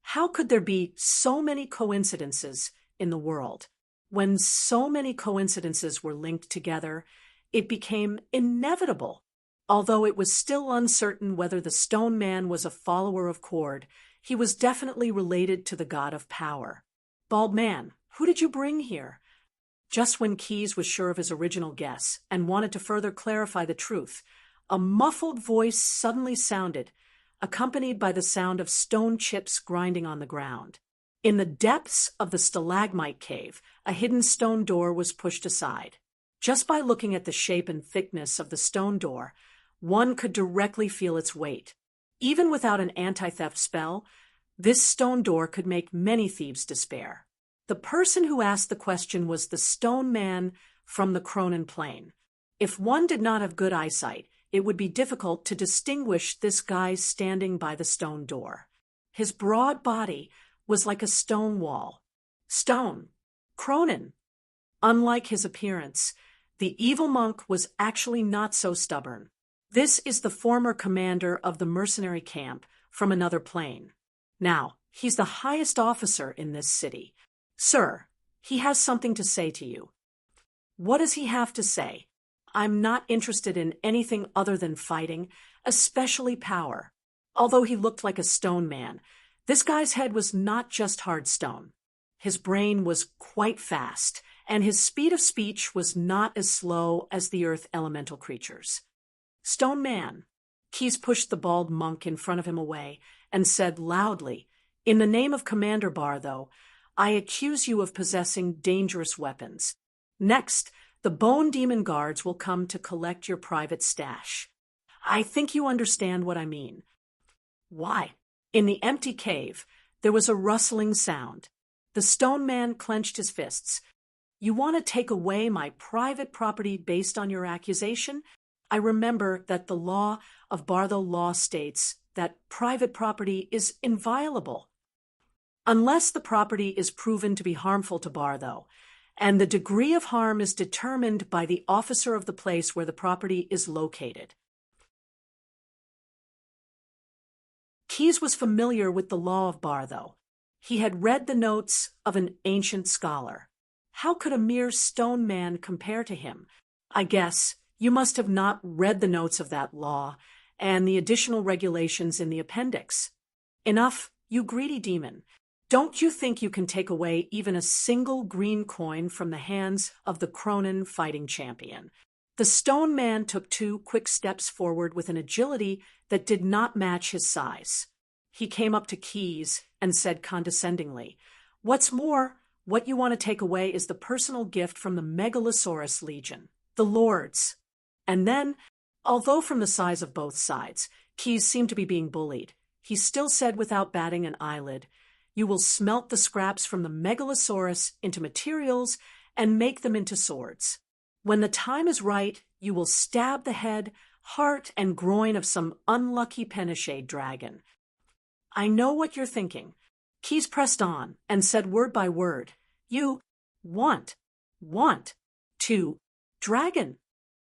How could there be so many coincidences in the world? When so many coincidences were linked together, it became inevitable. Although it was still uncertain whether the Stone Man was a follower of Cord, he was definitely related to the god of power. Bald Man, who did you bring here? Just when Keyes was sure of his original guess and wanted to further clarify the truth, a muffled voice suddenly sounded, accompanied by the sound of stone chips grinding on the ground. In the depths of the stalagmite cave, a hidden stone door was pushed aside. Just by looking at the shape and thickness of the stone door, one could directly feel its weight. Even without an anti-theft spell, this stone door could make many thieves despair. The person who asked the question was the Stone Man from the Cronin Plain. If one did not have good eyesight, it would be difficult to distinguish this guy standing by the stone door. His broad body was like a stone wall. Stone. Cronin. Unlike his appearance, the evil monk was actually not so stubborn. This is the former commander of the mercenary camp from another plane. Now, he's the highest officer in this city. Sir, he has something to say to you. What does he have to say? I'm not interested in anything other than fighting, especially power. Although he looked like a stone man, this guy's head was not just hard stone. His brain was quite fast, and his speed of speech was not as slow as the earth elemental creatures. Stone man. Keyes pushed the bald monk in front of him away and said loudly, "In the name of Commander Bartho, I accuse you of possessing dangerous weapons. Next, the Bone Demon Guards will come to collect your private stash. I think you understand what I mean." Why? In the empty cave, there was a rustling sound. The stone man clenched his fists. "You want to take away my private property based on your accusation? I remember that the law of Bartho law states that private property is inviolable. Unless the property is proven to be harmful to Bartho, and the degree of harm is determined by the officer of the place where the property is located." Keyes was familiar with the law of Bartho. He had read the notes of an ancient scholar. How could a mere stone man compare to him? I guess you must have not read the notes of that law and the additional regulations in the appendix. Enough, you greedy demon. Don't you think you can take away even a single green coin from the hands of the Cronin fighting champion? The stone man took 2 quick steps forward with an agility that did not match his size. He came up to Keyes and said condescendingly, "What's more, what you want to take away is the personal gift from the Megalosaurus Legion, the Lords." And then, although from the size of both sides, Keyes seemed to be being bullied, he still said without batting an eyelid, "You will smelt the scraps from the Megalosaurus into materials and make them into swords. When the time is right, you will stab the head, heart, and groin of some unlucky Penishade dragon." I know what you're thinking. Keyes pressed on and said word by word, "You want to dragon."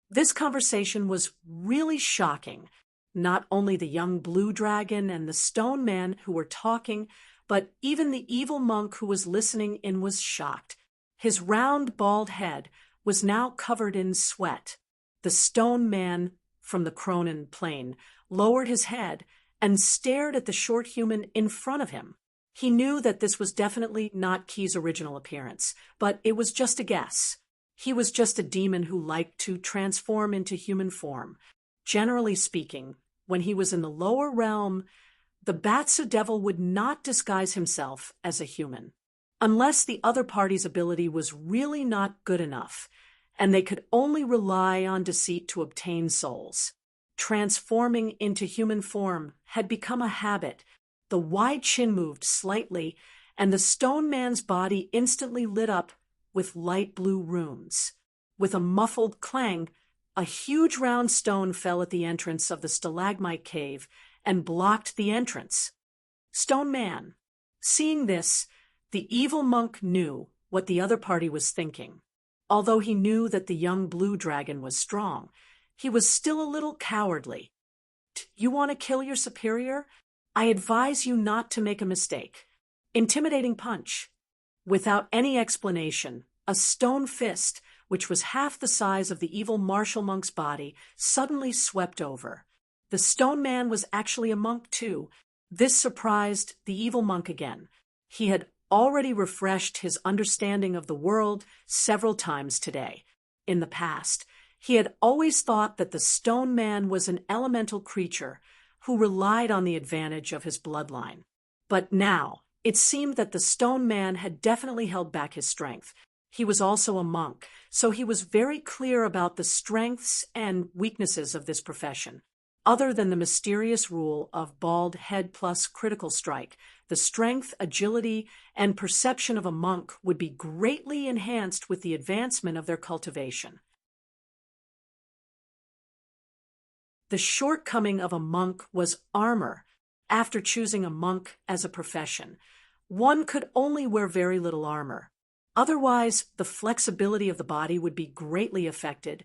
This conversation was really shocking. Not only the young blue dragon and the stone man who were talking, but even the evil monk who was listening in was shocked. His round, bald head was now covered in sweat. The stone man from the Cronin plane lowered his head and stared at the short human in front of him. He knew that this was definitely not Keyes' original appearance, but it was just a guess. He was just a demon who liked to transform into human form. Generally speaking, when he was in the lower realm, the Batsu devil would not disguise himself as a human, unless the other party's ability was really not good enough, and they could only rely on deceit to obtain souls. Transforming into human form had become a habit. The wide chin moved slightly, and the stone man's body instantly lit up with light blue runes. With a muffled clang, a huge round stone fell at the entrance of the stalagmite cave and blocked the entrance. Stone man. Seeing this, the evil monk knew what the other party was thinking. Although he knew that the young blue dragon was strong, he was still a little cowardly. "You want to kill your superior? I advise you not to make a mistake." Intimidating punch. Without any explanation, a stone fist, which was half the size of the evil martial monk's body, suddenly swept over. The stone man was actually a monk too. This surprised the evil monk again. He had already refreshed his understanding of the world several times today. In the past, he had always thought that the stone man was an elemental creature who relied on the advantage of his bloodline. But now, it seemed that the stone man had definitely held back his strength. He was also a monk, so he was very clear about the strengths and weaknesses of this profession. Other than the mysterious rule of bald head plus critical strike, the strength, agility, and perception of a monk would be greatly enhanced with the advancement of their cultivation. The shortcoming of a monk was armor. After choosing a monk as a profession, one could only wear very little armor. Otherwise, the flexibility of the body would be greatly affected,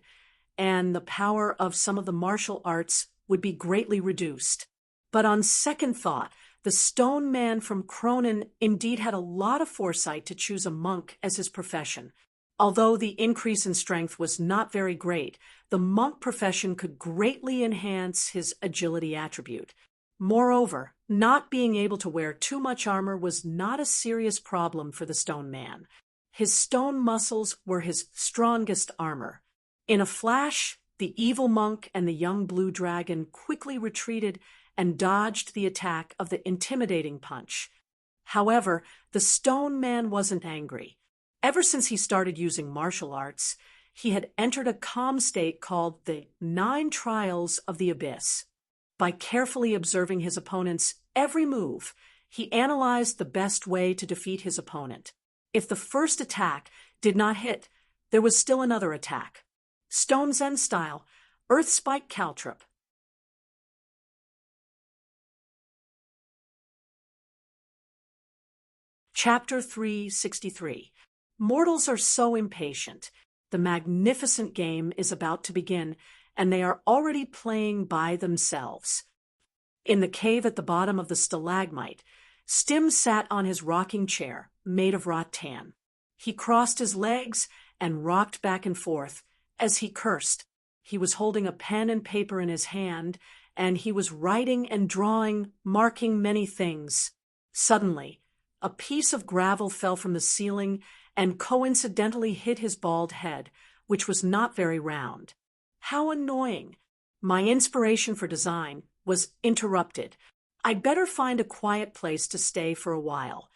and the power of some of the martial arts would be greatly reduced. But on second thought, the stone man from Cronin indeed had a lot of foresight to choose a monk as his profession. Although the increase in strength was not very great, the monk profession could greatly enhance his agility attribute. Moreover, not being able to wear too much armor was not a serious problem for the stone man. His stone muscles were his strongest armor. In a flash, the evil monk and the young blue dragon quickly retreated and dodged the attack of the intimidating punch. However, the stone man wasn't angry. Ever since he started using martial arts, he had entered a calm state called the 9 Trials of the Abyss. By carefully observing his opponent's every move, he analyzed the best way to defeat his opponent. If the first attack did not hit, there was still another attack. Stone Zen style, Earth Spike Caltrip. Chapter 363. Mortals are so impatient. The magnificent game is about to begin, and they are already playing by themselves. In the cave at the bottom of the stalagmite, Stim sat on his rocking chair, made of rattan. He crossed his legs and rocked back and forth as he cursed. He was holding a pen and paper in his hand, and he was writing and drawing, marking many things. Suddenly, a piece of gravel fell from the ceiling and coincidentally hit his bald head, which was not very round. How annoying! My inspiration for design was interrupted. I'd better find a quiet place to stay for a while.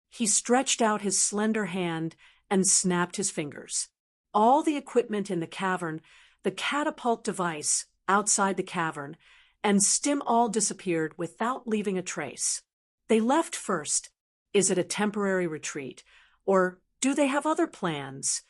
He stretched out his slender hand and snapped his fingers. All the equipment in the cavern, the catapult device outside the cavern, and Stim all disappeared without leaving a trace. They left first. Is it a temporary retreat, or do they have other plans?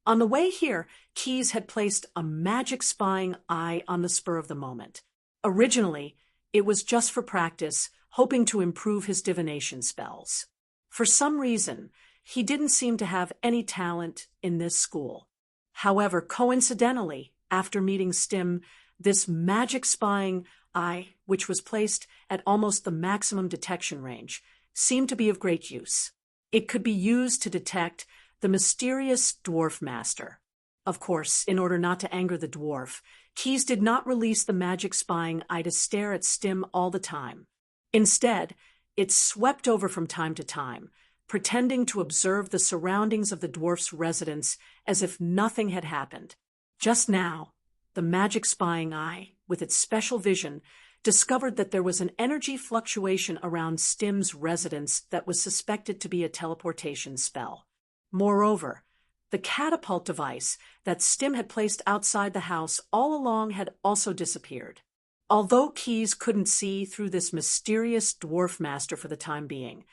On the way here, Keyes had placed a magic spying eye on the spur of the moment. Originally, it was just for practice, hoping to improve his divination spells. For some reason, he didn't seem to have any talent in this school. However, coincidentally, after meeting Stim, this magic spying eye, which was placed at almost the maximum detection range, seemed to be of great use. It could be used to detect the mysterious dwarf master. Of course, in order not to anger the dwarf, Keyes did not release the magic spying eye to stare at Stim all the time. Instead, it swept over from time to time, pretending to observe the surroundings of the dwarf's residence as if nothing had happened. Just now, the magic spying eye, with its special vision, discovered that there was an energy fluctuation around Stim's residence that was suspected to be a teleportation spell. Moreover, the catapult device that Stim had placed outside the house all along had also disappeared. Although Keyes couldn't see through this mysterious dwarf master for the time being,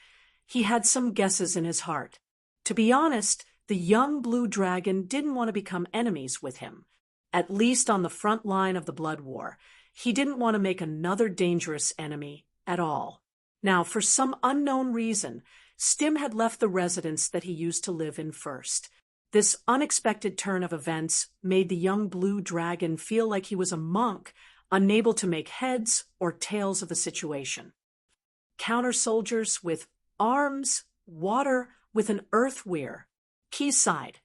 he had some guesses in his heart. To be honest, the young blue dragon didn't want to become enemies with him. At least on the front line of the blood war, he didn't want to make another dangerous enemy at all. Now, for some unknown reason, Stim had left the residence that he used to live in first. This unexpected turn of events made the young blue dragon feel like he was a monk, unable to make heads or tails of the situation. Counter soldiers with arms, water with an earth weir. Keyes sighed.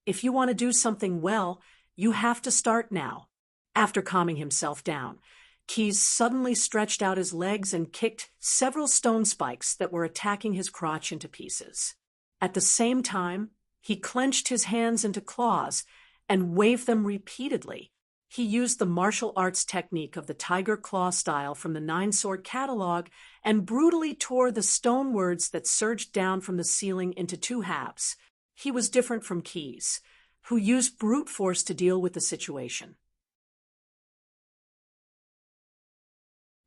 If you want to do something well, you have to start now. After calming himself down, Keyes suddenly stretched out his legs and kicked several stone spikes that were attacking his crotch into pieces. At the same time, he clenched his hands into claws and waved them repeatedly. He used the martial arts technique of the tiger claw style from the Nine-Sword catalog and brutally tore the stone words that surged down from the ceiling into 2 halves. He was different from Keyes, who used brute force to deal with the situation.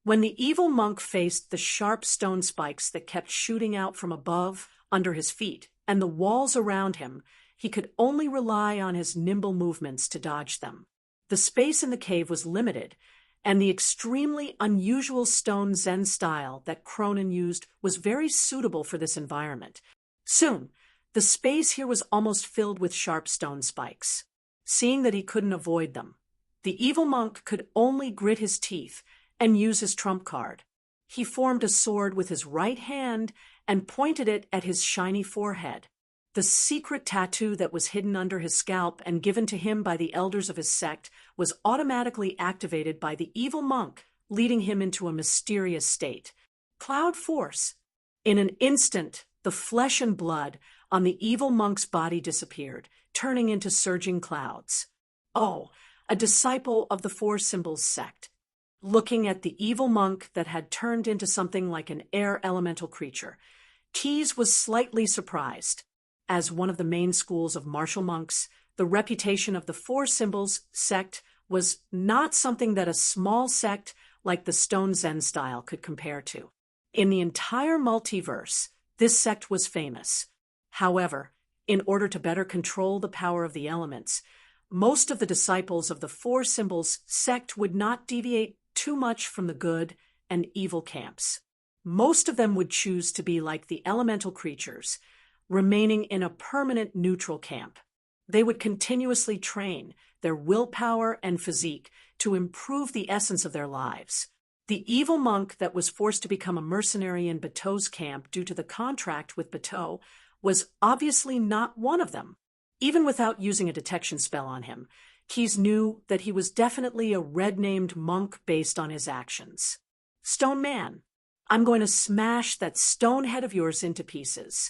When the evil monk faced the sharp stone spikes that kept shooting out from above, under his feet, and the walls around him, he could only rely on his nimble movements to dodge them. The space in the cave was limited, and the extremely unusual stone Zen style that Cronin used was very suitable for this environment. Soon, The space here was almost filled with sharp stone spikes. Seeing that he couldn't avoid them, the evil monk could only grit his teeth and use his trump card. He formed a sword with his right hand and pointed it at his shiny forehead. The secret tattoo that was hidden under his scalp and given to him by the elders of his sect was automatically activated by the evil monk, leading him into a mysterious state. Cloud force. In an instant, the flesh and blood on the evil monk's body disappeared, turning into surging clouds. Oh, a disciple of the Four Symbols sect. Looking at the evil monk that had turned into something like an air elemental creature, Keyes was slightly surprised. As one of the main schools of martial monks, the reputation of the Four Symbols sect was not something that a small sect like the Stone Zen style could compare to. In the entire multiverse, this sect was famous. However, in order to better control the power of the elements, most of the disciples of the Four Symbols sect would not deviate too much from the good and evil camps. Most of them would choose to be like the elemental creatures, remaining in a permanent neutral camp. They would continuously train their willpower and physique to improve the essence of their lives. The evil monk that was forced to become a mercenary in Bateau's camp due to the contract with Bateau was obviously not one of them. Even without using a detection spell on him, Keyes knew that he was definitely a red-named monk based on his actions. Stone Man, I'm going to smash that stone head of yours into pieces.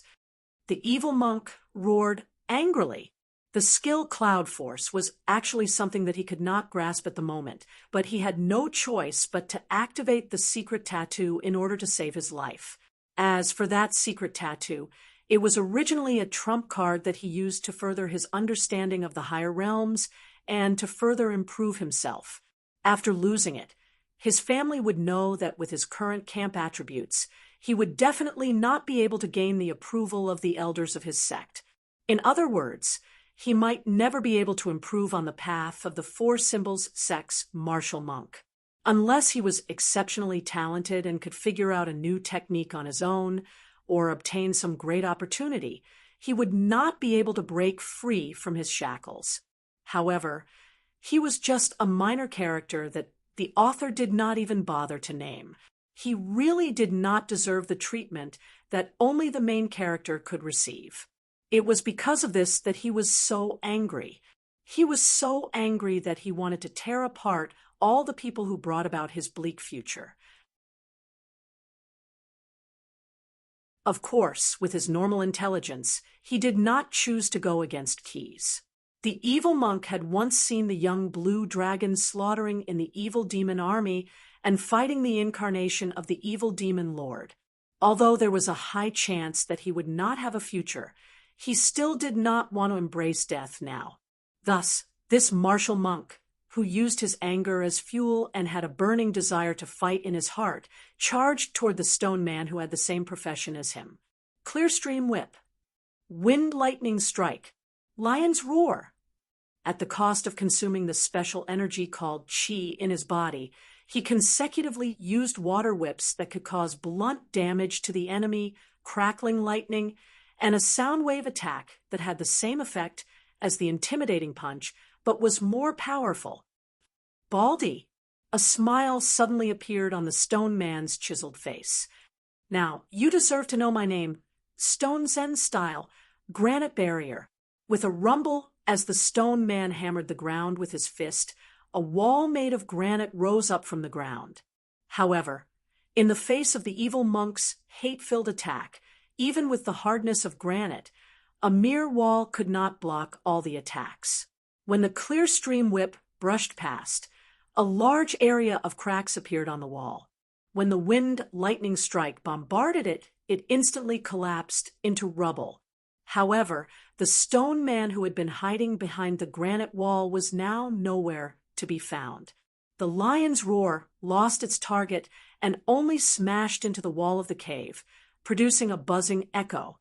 The evil monk roared angrily. The skill Cloud Force was actually something that he could not grasp at the moment, but he had no choice but to activate the secret tattoo in order to save his life. As for that secret tattoo, it was originally a trump card that he used to further his understanding of the higher realms and to further improve himself. After losing it, his family would know that with his current camp attributes, he would definitely not be able to gain the approval of the elders of his sect. In other words, he might never be able to improve on the path of the Four Symbols sect's martial monk. Unless he was exceptionally talented and could figure out a new technique on his own, or obtain some great opportunity, he would not be able to break free from his shackles. However, he was just a minor character that the author did not even bother to name. He really did not deserve the treatment that only the main character could receive. It was because of this that he was so angry. He was so angry that he wanted to tear apart all the people who brought about his bleak future. Of course, with his normal intelligence, he did not choose to go against Keyes. The evil monk had once seen the young blue dragon slaughtering in the evil demon army and fighting the incarnation of the evil demon lord. Although there was a high chance that he would not have a future, he still did not want to embrace death now. Thus, this martial monk, who used his anger as fuel and had a burning desire to fight in his heart, charged toward the stone man who had the same profession as him. Clear Stream Whip, Wind Lightning Strike, Lion's Roar. At the cost of consuming the special energy called chi in his body, he consecutively used water whips that could cause blunt damage to the enemy, crackling lightning, and a sound wave attack that had the same effect as the intimidating punch, but was more powerful. Baldy! A smile suddenly appeared on the stone man's chiseled face. Now, you deserve to know my name. Stone Zen style, Granite Barrier. With a rumble, as the stone man hammered the ground with his fist, a wall made of granite rose up from the ground. However, in the face of the evil monk's hate-filled attack, even with the hardness of granite, a mere wall could not block all the attacks. When the Clear Stream Whip brushed past, a large area of cracks appeared on the wall. When the wind lightning strike bombarded it, it instantly collapsed into rubble. However, the stone man who had been hiding behind the granite wall was now nowhere to be found. The lion's roar lost its target and only smashed into the wall of the cave, producing a buzzing echo.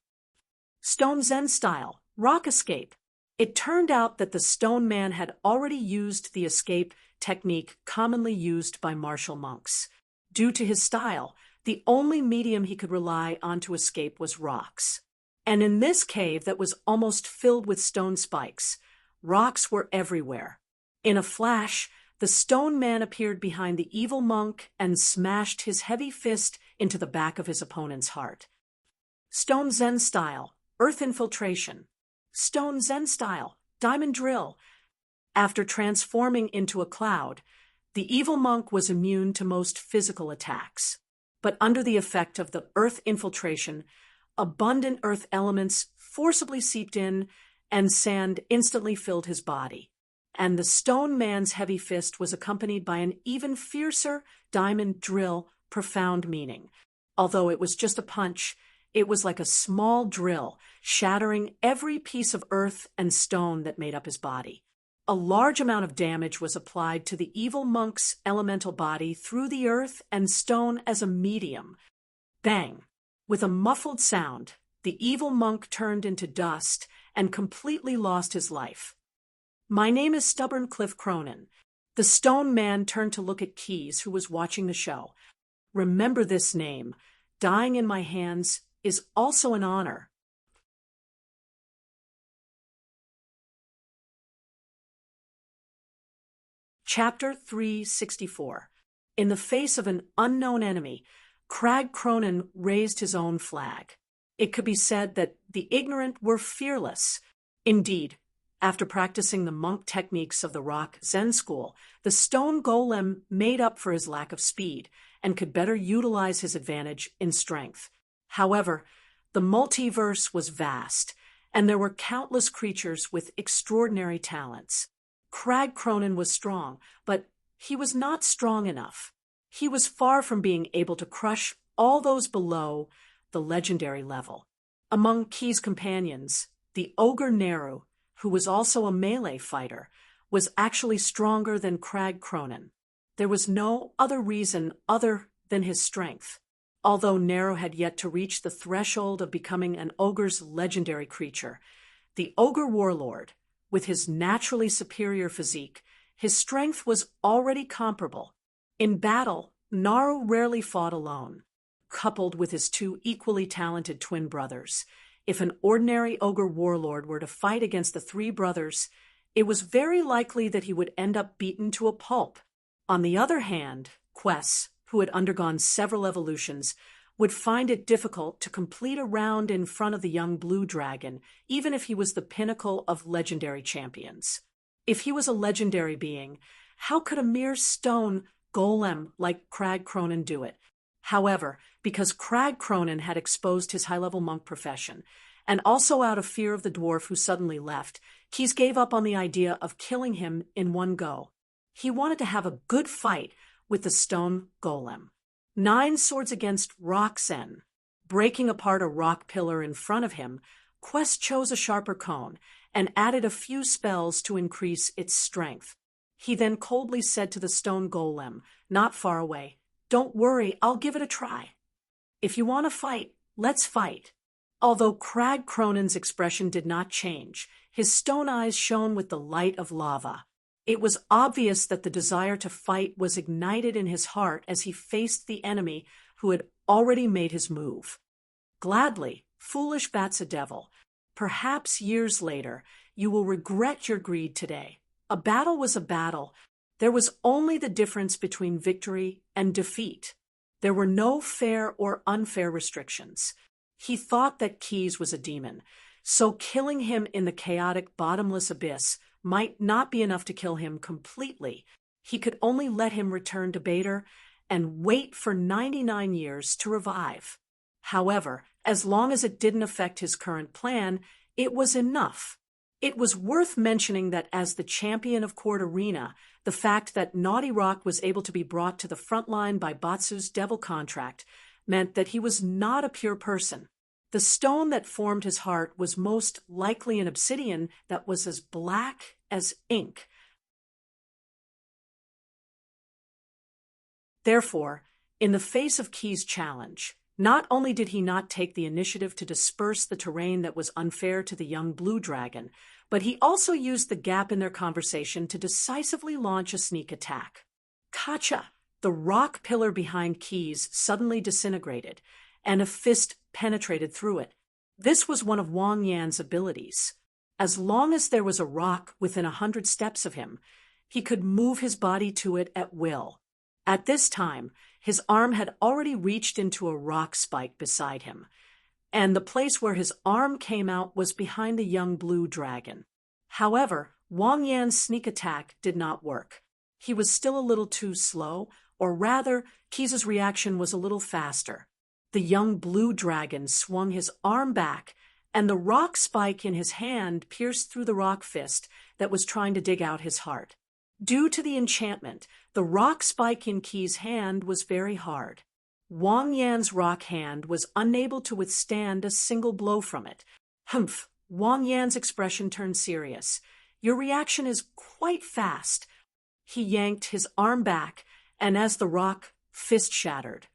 Stone Zen style, Rock Escape. It turned out that the stone man had already used the escape technique commonly used by martial monks. Due to his style, the only medium he could rely on to escape was rocks. And in this cave that was almost filled with stone spikes, rocks were everywhere. In a flash, the stone man appeared behind the evil monk and smashed his heavy fist into the back of his opponent's heart. Stone Zen style, earth infiltration. Stone Zen style, diamond drill. After transforming into a cloud, the evil monk was immune to most physical attacks. But under the effect of the earth infiltration, abundant earth elements forcibly seeped in, and sand instantly filled his body. And the stone man's heavy fist was accompanied by an even fiercer diamond drill, profound meaning. Although it was just a punch, it was like a small drill, shattering every piece of earth and stone that made up his body. A large amount of damage was applied to the evil monk's elemental body through the earth and stone as a medium. Bang! With a muffled sound, the evil monk turned into dust and completely lost his life. "My name is Stubborn Cliff Cronin." The stone man turned to look at Keys, who was watching the show. "Remember this name. Dying in my hands is also an honor." Chapter 364. In the face of an unknown enemy, Crag Cronin raised his own flag. It could be said that the ignorant were fearless. Indeed, after practicing the monk techniques of the rock Zen school, the stone golem made up for his lack of speed and could better utilize his advantage in strength. However, the multiverse was vast, and there were countless creatures with extraordinary talents. Crag Cronin was strong, but he was not strong enough. He was far from being able to crush all those below the legendary level. Among Key's companions, the ogre Neru, who was also a melee fighter, was actually stronger than Crag Cronin. There was no other reason other than his strength. Although Neru had yet to reach the threshold of becoming an ogre's legendary creature, the ogre warlord, with his naturally superior physique, his strength was already comparable. In battle, Naru rarely fought alone. Coupled with his two equally talented twin brothers, if an ordinary ogre warlord were to fight against the three brothers, it was very likely that he would end up beaten to a pulp. On the other hand, Quess, who had undergone several evolutions, would find it difficult to complete a round in front of the young blue dragon, even if he was the pinnacle of legendary champions. If he was a legendary being, how could a mere stone golem like Crag Cronin do it? However, because Crag Cronin had exposed his high-level monk profession, and also out of fear of the dwarf who suddenly left, Keyes gave up on the idea of killing him in one go. He wanted to have a good fight with the stone golem. 9 swords against rock Zen. Breaking apart a rock pillar in front of him, Quest chose a sharper cone and added a few spells to increase its strength. He then coldly said to the stone golem, not far away, "Don't worry, I'll give it a try. If you want to fight, let's fight." Although Crag Cronin's expression did not change, his stone eyes shone with the light of lava. It was obvious that the desire to fight was ignited in his heart as he faced the enemy who had already made his move. "Gladly, foolish Devil. Perhaps years later, you will regret your greed today. A battle was a battle. There was only the difference between victory and defeat. There were no fair or unfair restrictions." He thought that Keyes was a demon, so killing him in the chaotic bottomless abyss might not be enough to kill him completely. He could only let him return to Bader and wait for 99 years to revive. However, as long as it didn't affect his current plan, it was enough. It was worth mentioning that as the champion of Court Arena, the fact that Naughty Rock was able to be brought to the front line by Batsu's devil contract meant that he was not a pure person. The stone that formed his heart was most likely an obsidian that was as black as ink. Therefore, in the face of Key's challenge, not only did he not take the initiative to disperse the terrain that was unfair to the young blue dragon, but he also used the gap in their conversation to decisively launch a sneak attack. Kacha! The rock pillar behind Keyes suddenly disintegrated, and a fist penetrated through it. This was one of Wang Yan's abilities. As long as there was a rock within 100 steps of him, he could move his body to it at will. At this time, his arm had already reached into a rock spike beside him, and the place where his arm came out was behind the young blue dragon. However, Wang Yan's sneak attack did not work. He was still a little too slow, or rather, Keys's reaction was a little faster. The young blue dragon swung his arm back, and the rock spike in his hand pierced through the rock fist that was trying to dig out his heart. Due to the enchantment, the rock spike in Key's hand was very hard. Wang Yan's rock hand was unable to withstand a single blow from it. Humph! Wang Yan's expression turned serious. Your reaction is quite fast. He yanked his arm back, and as the rock fist shattered,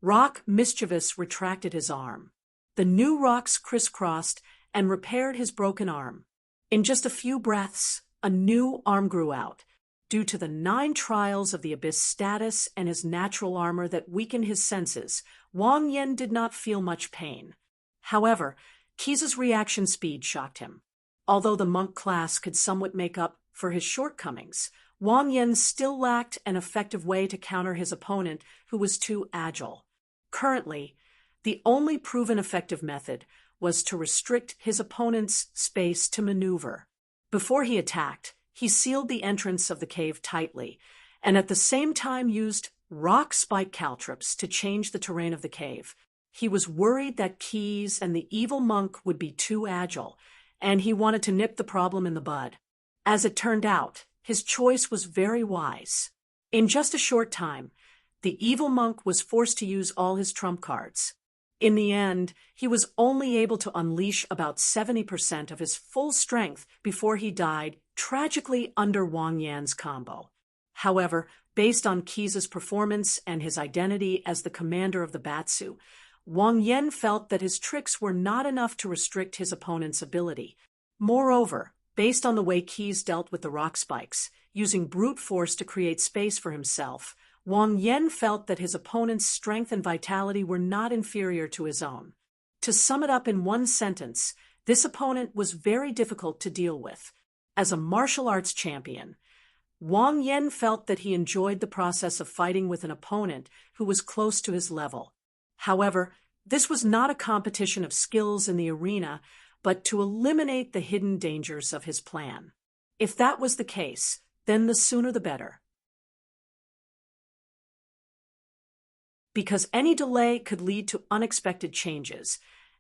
Rock mischievous retracted his arm. The new rocks crisscrossed and repaired his broken arm. In just a few breaths, a new arm grew out. Due to the 9 trials of the Abyss status and his natural armor that weakened his senses, Wang Yan did not feel much pain. However, Keys's reaction speed shocked him. Although the monk class could somewhat make up for his shortcomings, Wang Yan still lacked an effective way to counter his opponent, who was too agile. Currently, the only proven effective method was to restrict his opponent's space to maneuver. Before he attacked, he sealed the entrance of the cave tightly, and at the same time used rock spike caltrops to change the terrain of the cave. He was worried that Keys and the evil monk would be too agile, and he wanted to nip the problem in the bud. As it turned out, his choice was very wise. In just a short time, the evil monk was forced to use all his trump cards. In the end, he was only able to unleash about 70% of his full strength before he died, tragically under Wang Yan's combo. However, based on Keys's performance and his identity as the commander of the Batsu, Wang Yan felt that his tricks were not enough to restrict his opponent's ability. Moreover, based on the way Keys dealt with the rock spikes, using brute force to create space for himself, Wang Yan felt that his opponent's strength and vitality were not inferior to his own. To sum it up in one sentence, this opponent was very difficult to deal with. As a martial arts champion, Wang Yan felt that he enjoyed the process of fighting with an opponent who was close to his level. However, this was not a competition of skills in the arena, but to eliminate the hidden dangers of his plan. If that was the case, then the sooner the better. Because any delay could lead to unexpected changes,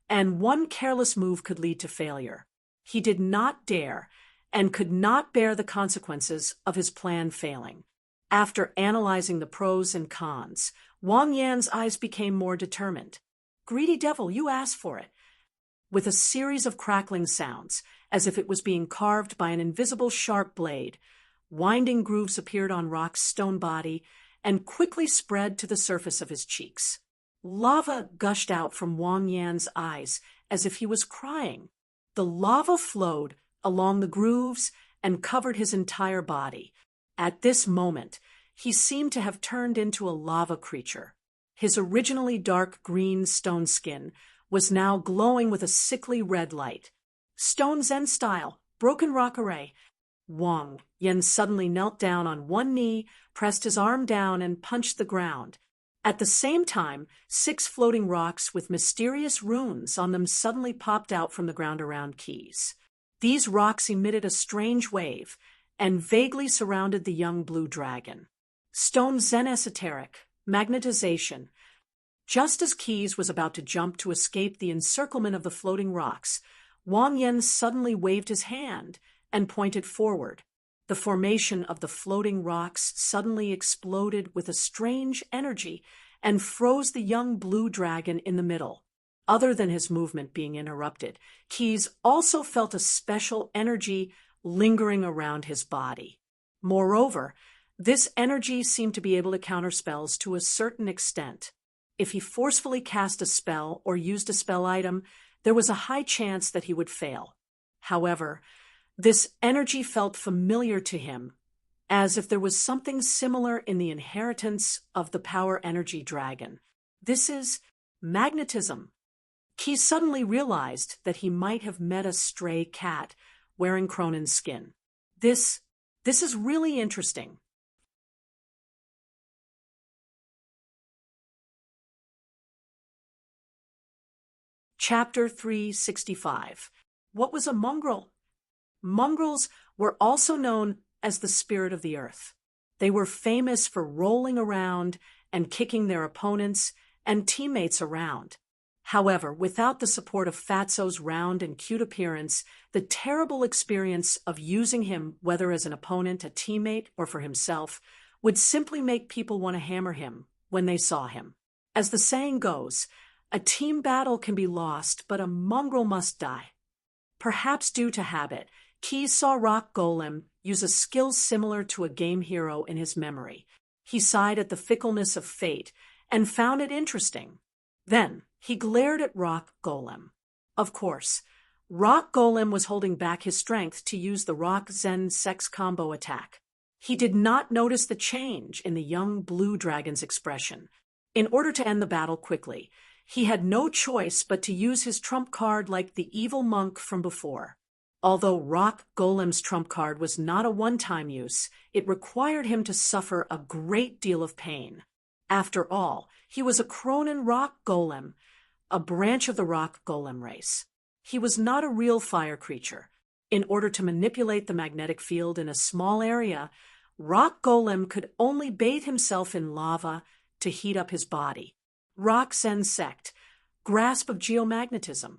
and one careless move could lead to failure. He did not dare and could not bear the consequences of his plan failing. After analyzing the pros and cons, Wang Yan's eyes became more determined. Greedy devil, you asked for it. With a series of crackling sounds, as if it was being carved by an invisible sharp blade, winding grooves appeared on Rock's stone body and quickly spread to the surface of his cheeks. Lava gushed out from Wang Yan's eyes as if he was crying. The lava flowed along the grooves and covered his entire body. At this moment, he seemed to have turned into a lava creature. His originally dark green stone skin was now glowing with a sickly red light. Stone Zen style, broken rock array. Wang Yan suddenly knelt down on one knee, pressed his arm down, and punched the ground. At the same time, 6 floating rocks with mysterious runes on them suddenly popped out from the ground around Keys. These rocks emitted a strange wave and vaguely surrounded the young blue dragon. Stone Zen esoteric, magnetization. Just as Keys was about to jump to escape the encirclement of the floating rocks, Wang Yan suddenly waved his hand and pointed forward. The formation of the floating rocks suddenly exploded with a strange energy and froze the young blue dragon in the middle. Other than his movement being interrupted, Keys also felt a special energy lingering around his body. Moreover, this energy seemed to be able to counter spells to a certain extent. If he forcefully cast a spell or used a spell item, there was a high chance that he would fail. However, this energy felt familiar to him, as if there was something similar in the inheritance of the power energy dragon. This is magnetism. Key suddenly realized that he might have met a stray cat wearing Cronin's skin. This is really interesting. Chapter 365. What was a mongrel? Mongrels were also known as the spirit of the earth. They were famous for rolling around and kicking their opponents and teammates around. However, without the support of Fatso's round and cute appearance, the terrible experience of using him, whether as an opponent, a teammate, or for himself, would simply make people want to hammer him when they saw him. As the saying goes, a team battle can be lost, but a mongrel must die. Perhaps due to habit, Keyes saw Rock Golem use a skill similar to a game hero in his memory. He sighed at the fickleness of fate and found it interesting. Then he glared at Rock Golem. Of course, Rock Golem was holding back his strength to use the Rock Zen Sex combo attack. He did not notice the change in the young blue dragon's expression. In order to end the battle quickly, he had no choice but to use his trump card like the evil monk from before. Although Rock Golem's trump card was not a one-time use, it required him to suffer a great deal of pain. After all, he was a Cronin Rock Golem, a branch of the Rock Golem race. He was not a real fire creature. In order to manipulate the magnetic field in a small area, Rock Golem could only bathe himself in lava to heat up his body. Rock Zen Sect, grasp of geomagnetism.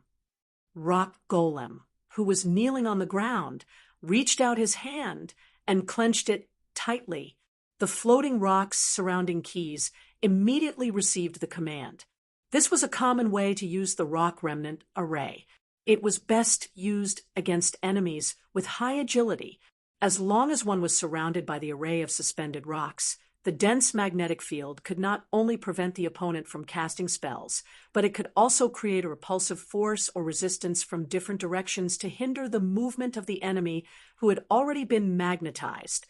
Rock Golem, who was kneeling on the ground, reached out his hand and clenched it tightly. The floating rocks surrounding Keyes immediately received the command. This was a common way to use the rock remnant array. It was best used against enemies with high agility. As long as one was surrounded by the array of suspended rocks, the dense magnetic field could not only prevent the opponent from casting spells, but it could also create a repulsive force or resistance from different directions to hinder the movement of the enemy who had already been magnetized.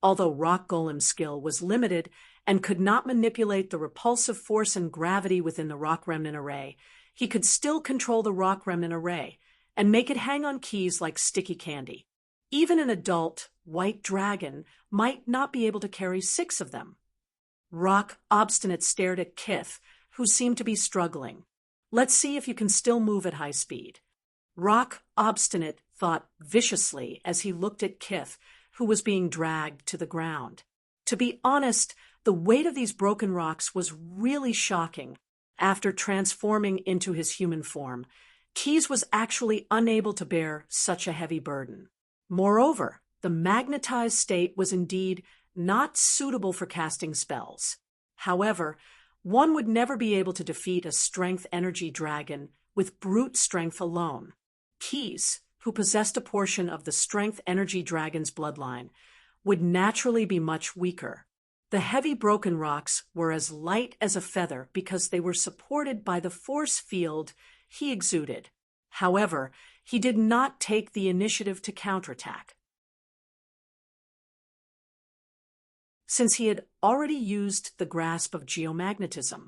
Although Rock Golem's skill was limited and could not manipulate the repulsive force and gravity within the rock remnant array, he could still control the rock remnant array and make it hang on Keyes like sticky candy. Even an adult white dragon might not be able to carry 6 of them. Rock Obstinate stared at Kith, who seemed to be struggling. Let's see if you can still move at high speed. Rock Obstinate thought viciously as he looked at Kith, who was being dragged to the ground. To be honest, the weight of these broken rocks was really shocking. After transforming into his human form, Keyes was actually unable to bear such a heavy burden. Moreover, the magnetized state was indeed not suitable for casting spells. However, one would never be able to defeat a strength energy dragon with brute strength alone. Keyes, who possessed a portion of the strength energy dragon's bloodline, would naturally be much weaker. The heavy broken rocks were as light as a feather because they were supported by the force field he exuded. However, he did not take the initiative to counterattack. Since he had already used the grasp of geomagnetism,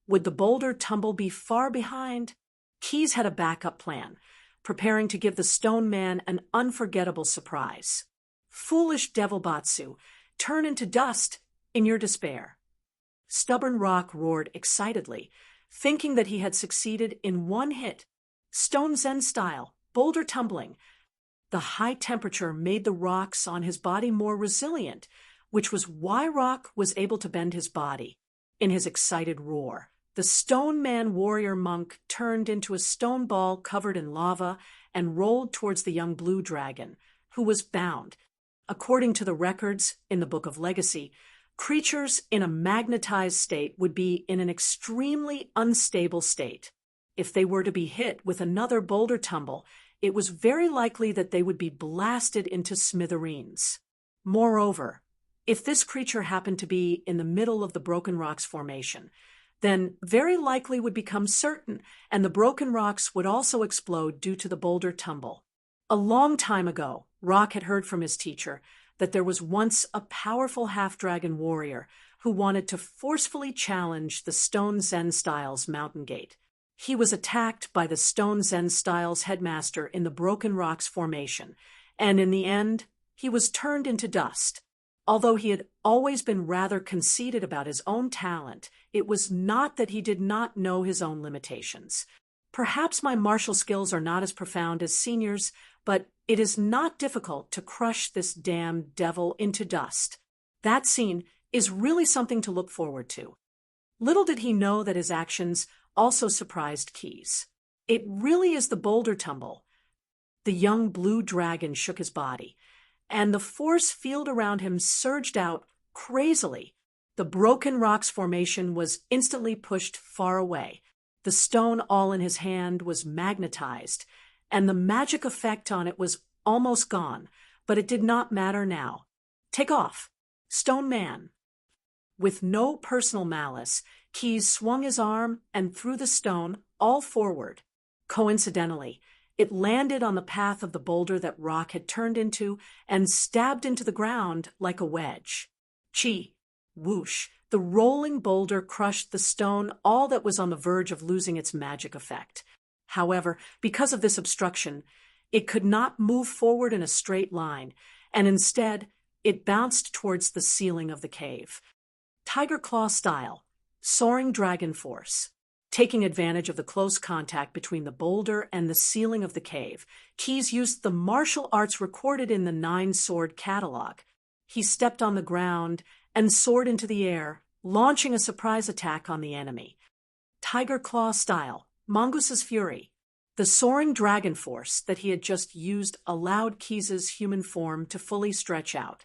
would the boulder tumble be far behind? Keyes had a backup plan, preparing to give the stone man an unforgettable surprise. Foolish Devilbatsu, turn into dust in your despair. Stubborn Rock roared excitedly, thinking that he had succeeded in one hit. Stone Zen style, boulder tumbling. The high temperature made the rocks on his body more resilient, which was why Rock was able to bend his body. In his excited roar, the Stone Man warrior monk turned into a stone ball covered in lava and rolled towards the young blue dragon, who was bound. According to the records in the Book of Legacy, creatures in a magnetized state would be in an extremely unstable state. If they were to be hit with another boulder tumble, it was very likely that they would be blasted into smithereens. Moreover, if this creature happened to be in the middle of the Broken Rocks formation, then very likely would become certain, and the broken rocks would also explode due to the boulder tumble. A long time ago, Rock had heard from his teacher that there was once a powerful half-dragon warrior who wanted to forcefully challenge the Stone Zen Styles Mountain Gate. He was attacked by the Stone Zen Styles headmaster in the Broken Rocks formation, and in the end, he was turned into dust. Although he had always been rather conceited about his own talent, it was not that he did not know his own limitations. Perhaps my martial skills are not as profound as Senior's, but it is not difficult to crush this damned devil into dust. That scene is really something to look forward to. Little did he know that his actions also surprised Keyes. It really is the boulder tumble. The young blue dragon shook his body, and the force field around him surged out crazily. The Broken Rocks formation was instantly pushed far away. The stone all in his hand was magnetized, and the magic effect on it was almost gone, but it did not matter now. Take off, Stone Man. With no personal malice, Keyes swung his arm and threw the stone all forward. Coincidentally, it landed on the path of the boulder that Rock had turned into and stabbed into the ground like a wedge. Chi, whoosh, the rolling boulder crushed the stone, all that was on the verge of losing its magic effect. However, because of this obstruction, it could not move forward in a straight line, and instead, it bounced towards the ceiling of the cave. Tiger Claw style, soaring dragon force. Taking advantage of the close contact between the boulder and the ceiling of the cave, Keyes used the martial arts recorded in the Nine-Sword catalog. He stepped on the ground and soared into the air, launching a surprise attack on the enemy. Tiger Claw style, Mongoose's Fury. The soaring dragon force that he had just used allowed Keyes' human form to fully stretch out.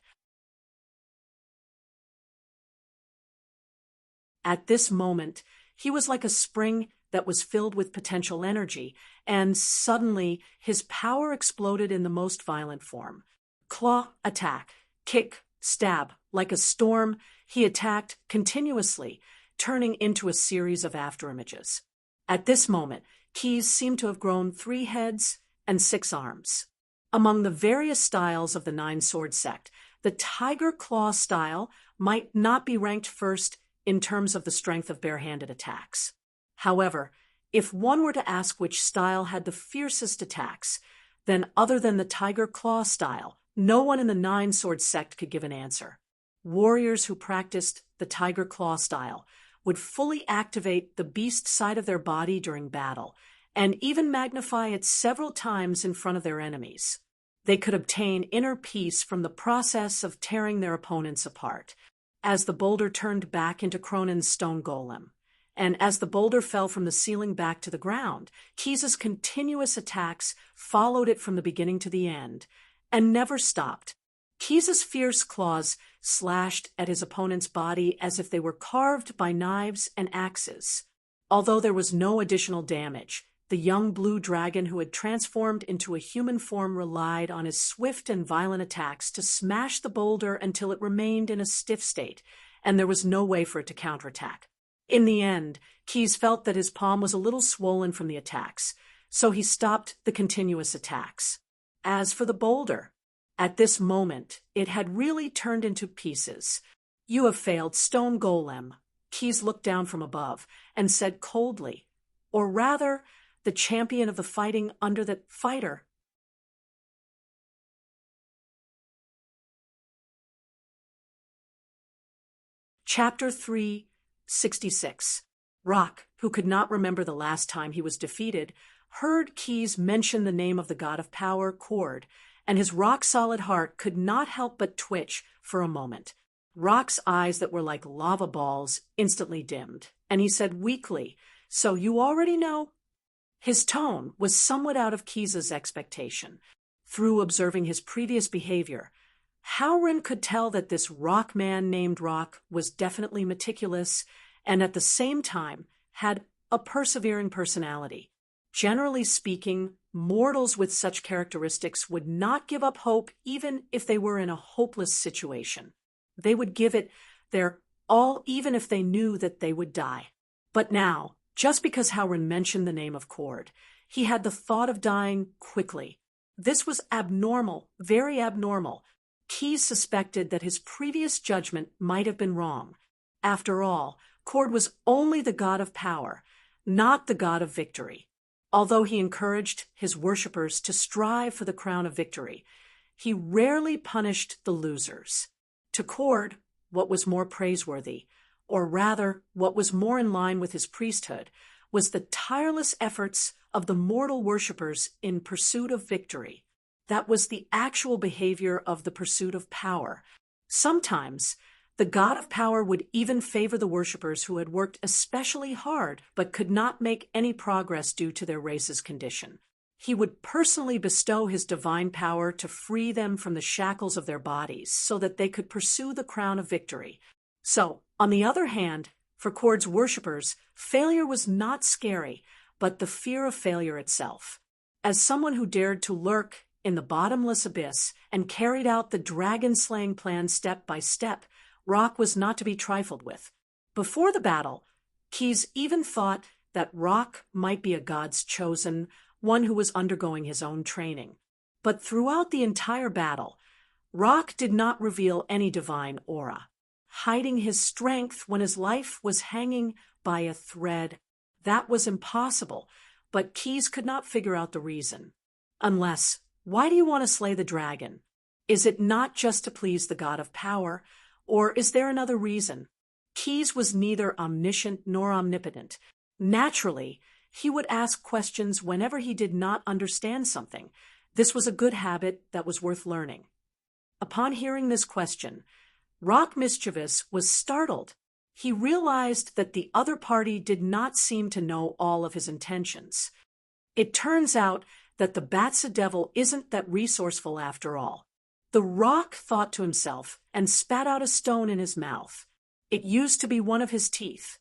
At this moment, he was like a spring that was filled with potential energy, and suddenly his power exploded in the most violent form. Claw, attack, kick, stab. Like a storm, he attacked continuously, turning into a series of afterimages. At this moment, Keyes seemed to have grown 3 heads and 6 arms. Among the various styles of the Nine-Sword sect, the Tiger Claw style might not be ranked first in terms of the strength of barehanded attacks. However, if one were to ask which style had the fiercest attacks, then other than the Tiger Claw style, no one in the Nine-Sword sect could give an answer. Warriors who practiced the Tiger Claw style would fully activate the beast side of their body during battle, and even magnify it several times in front of their enemies. They could obtain inner peace from the process of tearing their opponents apart. As the boulder turned back into Cronin's stone golem, and as the boulder fell from the ceiling back to the ground, Keyes' continuous attacks followed it from the beginning to the end, and never stopped. Keyes' fierce claws slashed at his opponent's body as if they were carved by knives and axes. Although there was no additional damage, the young blue dragon who had transformed into a human form relied on his swift and violent attacks to smash the boulder until it remained in a stiff state, and there was no way for it to counterattack. In the end, Keyes felt that his palm was a little swollen from the attacks, so he stopped the continuous attacks. As for the boulder, at this moment, it had really turned into pieces. "You have failed, Stone Golem." Keyes looked down from above and said coldly, or rather, the champion of the fighting under the fighter. Chapter 366. Rock, who could not remember the last time he was defeated, heard Keyes mention the name of the god of power, Cord, and his rock-solid heart could not help but twitch for a moment. Rock's eyes that were like lava balls instantly dimmed, and he said weakly, "So you already know?" His tone was somewhat out of Keyes' expectation. Through observing his previous behavior, Howren could tell that this rock man named Rock was definitely meticulous and at the same time had a persevering personality. Generally speaking, mortals with such characteristics would not give up hope even if they were in a hopeless situation. They would give it their all even if they knew that they would die. But now, just because Howren mentioned the name of Cord, he had the thought of dying quickly. This was abnormal, very abnormal. Keyes suspected that his previous judgment might have been wrong. After all, Cord was only the god of power. not the god of victory. Although he encouraged his worshippers to strive for the crown of victory, he rarely punished the losers. To Cord, what was more praiseworthy, or rather what was more in line with his priesthood, was the tireless efforts of the mortal worshippers in pursuit of victory. That was the actual behavior of the pursuit of power. Sometimes, the god of power would even favor the worshippers who had worked especially hard but could not make any progress due to their race's condition. He would personally bestow his divine power to free them from the shackles of their bodies so that they could pursue the crown of victory. So, on the other hand, for Cord's worshippers, failure was not scary, but the fear of failure itself. As someone who dared to lurk in the bottomless abyss and carried out the dragon-slaying plan step by step, Rock was not to be trifled with. Before the battle, Keyes even thought that Rock might be a god's chosen, one who was undergoing his own training. But throughout the entire battle, Rock did not reveal any divine aura, hiding his strength when his life was hanging by a thread. That was impossible, but Keyes could not figure out the reason. Unless, why do you want to slay the dragon? Is it not just to please the god of power? Or is there another reason? Keyes was neither omniscient nor omnipotent. Naturally, he would ask questions whenever he did not understand something. This was a good habit that was worth learning. Upon hearing this question, Rock Mischievous was startled. He realized that the other party did not seem to know all of his intentions. It turns out that the Batsa Devil isn't that resourceful after all. The Rock thought to himself and spat out a stone in his mouth. It used to be one of his teeth.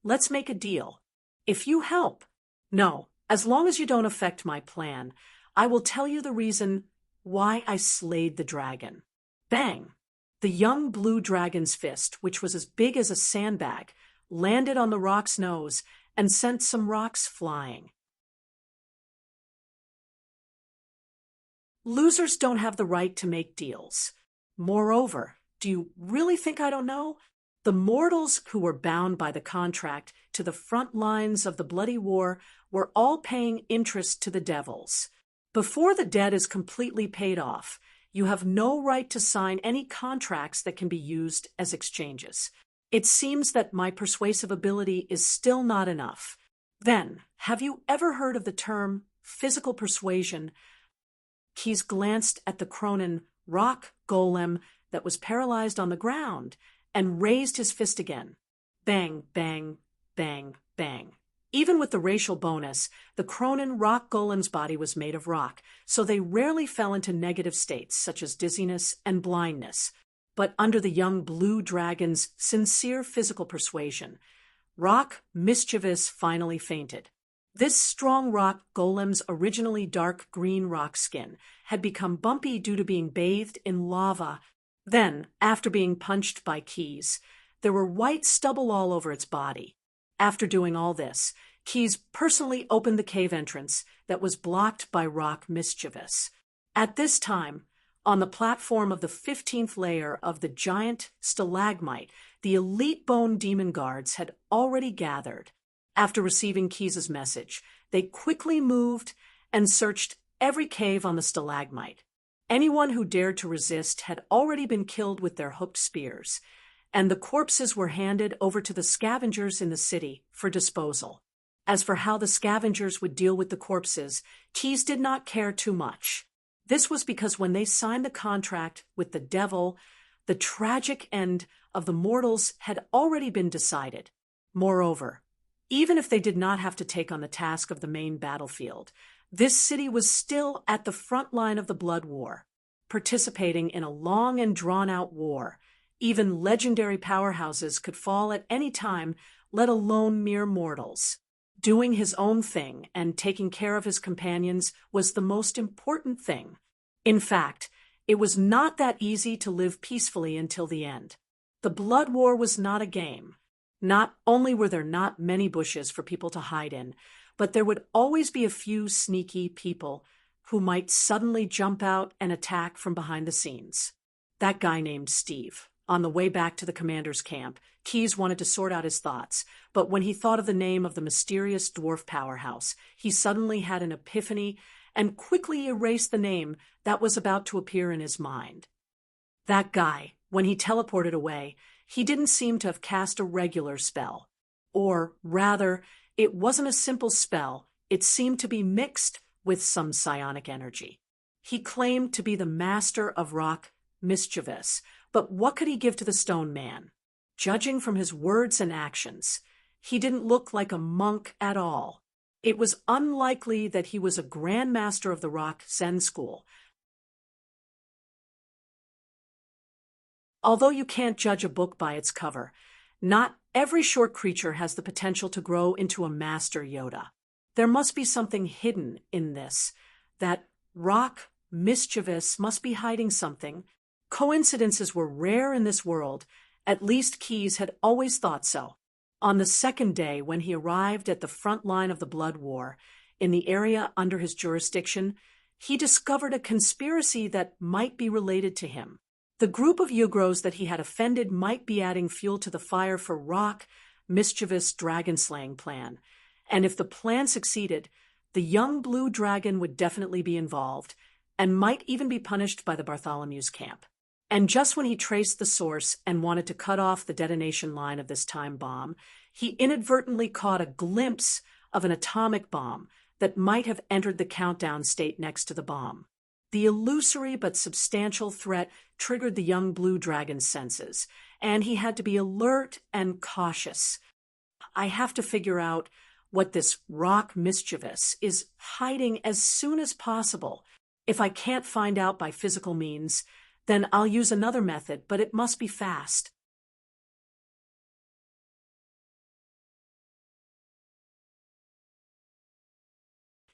Let's make a deal. If you help, no, as long as you don't affect my plan, I will tell you the reason why I slayed the dragon. Bang! The young blue dragon's fist, which was as big as a sandbag, landed on the Rock's nose and sent some rocks flying. Losers don't have the right to make deals. Moreover, do you really think I don't know? The mortals who were bound by the contract to the front lines of the bloody war were all paying interest to the devils. Before the debt is completely paid off, you have no right to sign any contracts that can be used as exchanges. It seems that my persuasive ability is still not enough. Then, have you ever heard of the term physical persuasion? Keyes glanced at the Cronin rock golem that was paralyzed on the ground and raised his fist again. Bang, bang, bang, bang. Even with the racial bonus, the Cronin rock golem's body was made of rock, so they rarely fell into negative states such as dizziness and blindness. But under the young blue dragon's sincere physical persuasion, Rock Mischievous finally fainted. This strong rock golem's originally dark green rock skin had become bumpy due to being bathed in lava. Then, after being punched by Keyes, there were white stubble all over its body. After doing all this, Keyes personally opened the cave entrance that was blocked by Rock Mischievous. At this time, on the platform of the 15th layer of the giant stalagmite, the elite bone demon guards had already gathered. After receiving Keyes' message, they quickly moved and searched every cave on the stalagmite. Anyone who dared to resist had already been killed with their hooked spears, and the corpses were handed over to the scavengers in the city for disposal. As for how the scavengers would deal with the corpses, Keyes did not care too much. This was because when they signed the contract with the devil, the tragic end of the mortals had already been decided. Moreover, even if they did not have to take on the task of the main battlefield, this city was still at the front line of the blood war, participating in a long and drawn-out war. Even legendary powerhouses could fall at any time, let alone mere mortals. Doing his own thing and taking care of his companions was the most important thing. In fact, it was not that easy to live peacefully until the end. The blood war was not a game. Not only were there not many bushes for people to hide in, but there would always be a few sneaky people who might suddenly jump out and attack from behind the scenes. That guy named Steve, On the way back to the commander's camp, Keyes wanted to sort out his thoughts, but when he thought of the name of the mysterious dwarf powerhouse, he suddenly had an epiphany and quickly erased the name that was about to appear in his mind. That guy, when he teleported away, he didn't seem to have cast a regular spell. Or, rather, it wasn't a simple spell, it seemed to be mixed with some psionic energy. He claimed to be the master of rock mischievous, but what could he give to the stone man? Judging from his words and actions, he didn't look like a monk at all. It was unlikely that he was a grand master of the rock Zen school. Although you can't judge a book by its cover, not every short creature has the potential to grow into a master Yoda. There must be something hidden in this. That rock mischievous must be hiding something. Coincidences were rare in this world. At least Keyes had always thought so. On the second day, when he arrived at the front line of the Blood War, in the area under his jurisdiction, he discovered a conspiracy that might be related to him. The group of Yugros that he had offended might be adding fuel to the fire for Rock, mischievous dragon-slaying plan. And if the plan succeeded, the young blue dragon would definitely be involved, and might even be punished by the Bartholomew's camp. And just when he traced the source and wanted to cut off the detonation line of this time bomb, he inadvertently caught a glimpse of an atomic bomb that might have entered the countdown state next to the bomb. The illusory but substantial threat triggered the young blue dragon's senses, and he had to be alert and cautious. I have to figure out what this rock mischievous is hiding as soon as possible. If I can't find out by physical means, then I'll use another method, but it must be fast.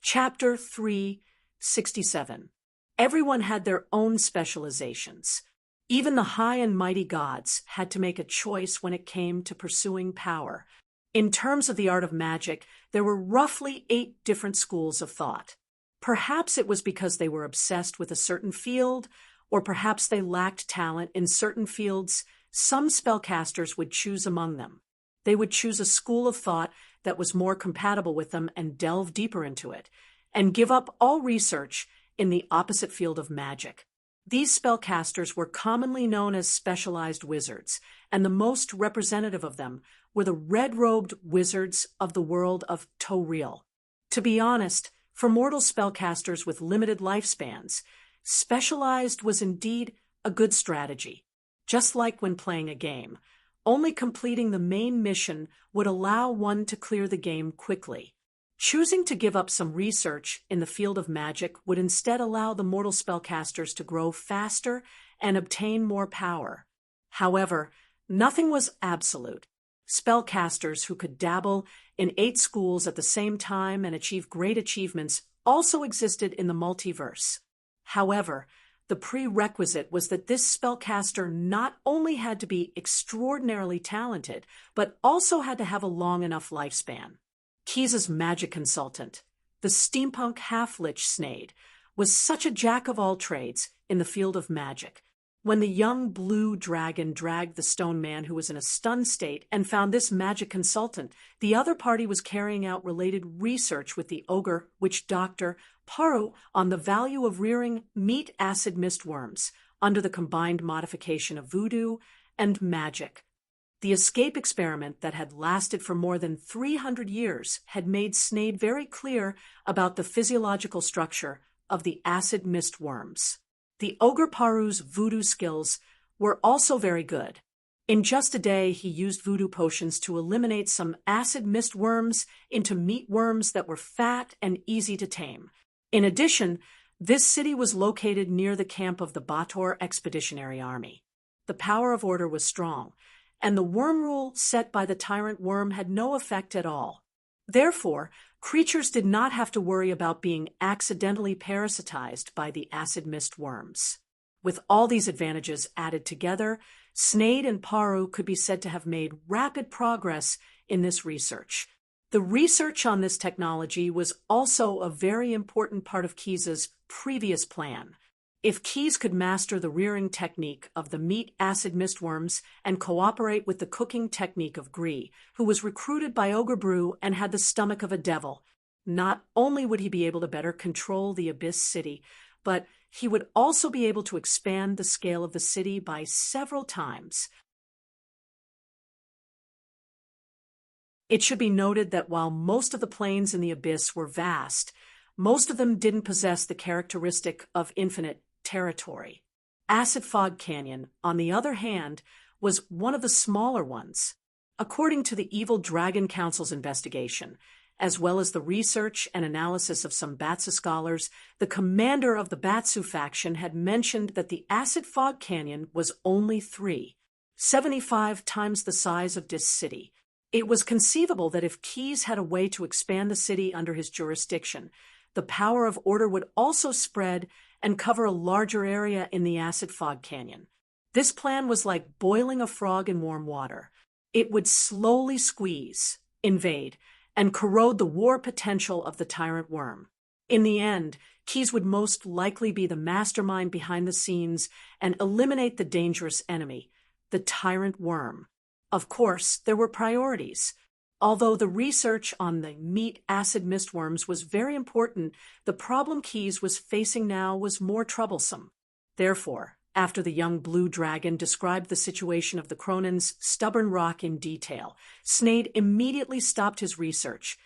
Chapter 367. Everyone had their own specializations. Even the high and mighty gods had to make a choice when it came to pursuing power. In terms of the art of magic, there were roughly 8 different schools of thought. Perhaps it was because they were obsessed with a certain field, or perhaps they lacked talent in certain fields. Some spellcasters would choose among them. They would choose a school of thought that was more compatible with them and delve deeper into it, and give up all research in the opposite field of magic. These spellcasters were commonly known as specialized wizards, and the most representative of them were the red-robed wizards of the world of Toril. To be honest, for mortal spellcasters with limited lifespans, specialized was indeed a good strategy. Just like when playing a game, only completing the main mission would allow one to clear the game quickly. Choosing to give up some research in the field of magic would instead allow the mortal spellcasters to grow faster and obtain more power. However, nothing was absolute. Spellcasters who could dabble in 8 schools at the same time and achieve great achievements also existed in the multiverse. However, the prerequisite was that this spellcaster not only had to be extraordinarily talented, but also had to have a long enough lifespan. Keyes' magic consultant, the steampunk half-lich Snade, was such a jack-of-all-trades in the field of magic. When the young blue dragon dragged the stone man who was in a stunned state and found this magic consultant, the other party was carrying out related research with the ogre witch doctor Paru on the value of rearing meat acid mist worms under the combined modification of voodoo and magic. The escape experiment that had lasted for more than 300 years had made Snade very clear about the physiological structure of the acid mist worms. The ogre Paru's voodoo skills were also very good. In just a day, he used voodoo potions to eliminate some acid mist worms into meat worms that were fat and easy to tame. In addition, this city was located near the camp of the Bator Expeditionary Army. The power of order was strong, and the worm rule set by the tyrant worm had no effect at all. Therefore, creatures did not have to worry about being accidentally parasitized by the acid mist worms. With all these advantages added together, Snade and Paru could be said to have made rapid progress in this research. The research on this technology was also a very important part of Keyes' previous plan. If Keyes could master the rearing technique of the meat acid mistworms and cooperate with the cooking technique of Gree, who was recruited by Ogre Brew and had the stomach of a devil, not only would he be able to better control the Abyss City, but he would also be able to expand the scale of the city by several times. It should be noted that while most of the plains in the Abyss were vast, most of them didn't possess the characteristic of infinite territory. Acid Fog Canyon, on the other hand, was one of the smaller ones. According to the Evil Dragon Council's investigation, as well as the research and analysis of some Batsu scholars, the commander of the Batsu faction had mentioned that the Acid Fog Canyon was only 75 times the size of Dis City. It was conceivable that if Keyes had a way to expand the city under his jurisdiction, the power of order would also spread and cover a larger area in the Acid Fog Canyon. This plan was like boiling a frog in warm water. It would slowly squeeze, invade, and corrode the war potential of the tyrant worm. In the end, Keyes would most likely be the mastermind behind the scenes and eliminate the dangerous enemy, the tyrant worm. Of course, there were priorities. Although the research on the meat acid mistworms was very important, the problem Keyes was facing now was more troublesome. Therefore, after the young blue dragon described the situation of the Cronin's stubborn rock in detail, Snade immediately stopped his research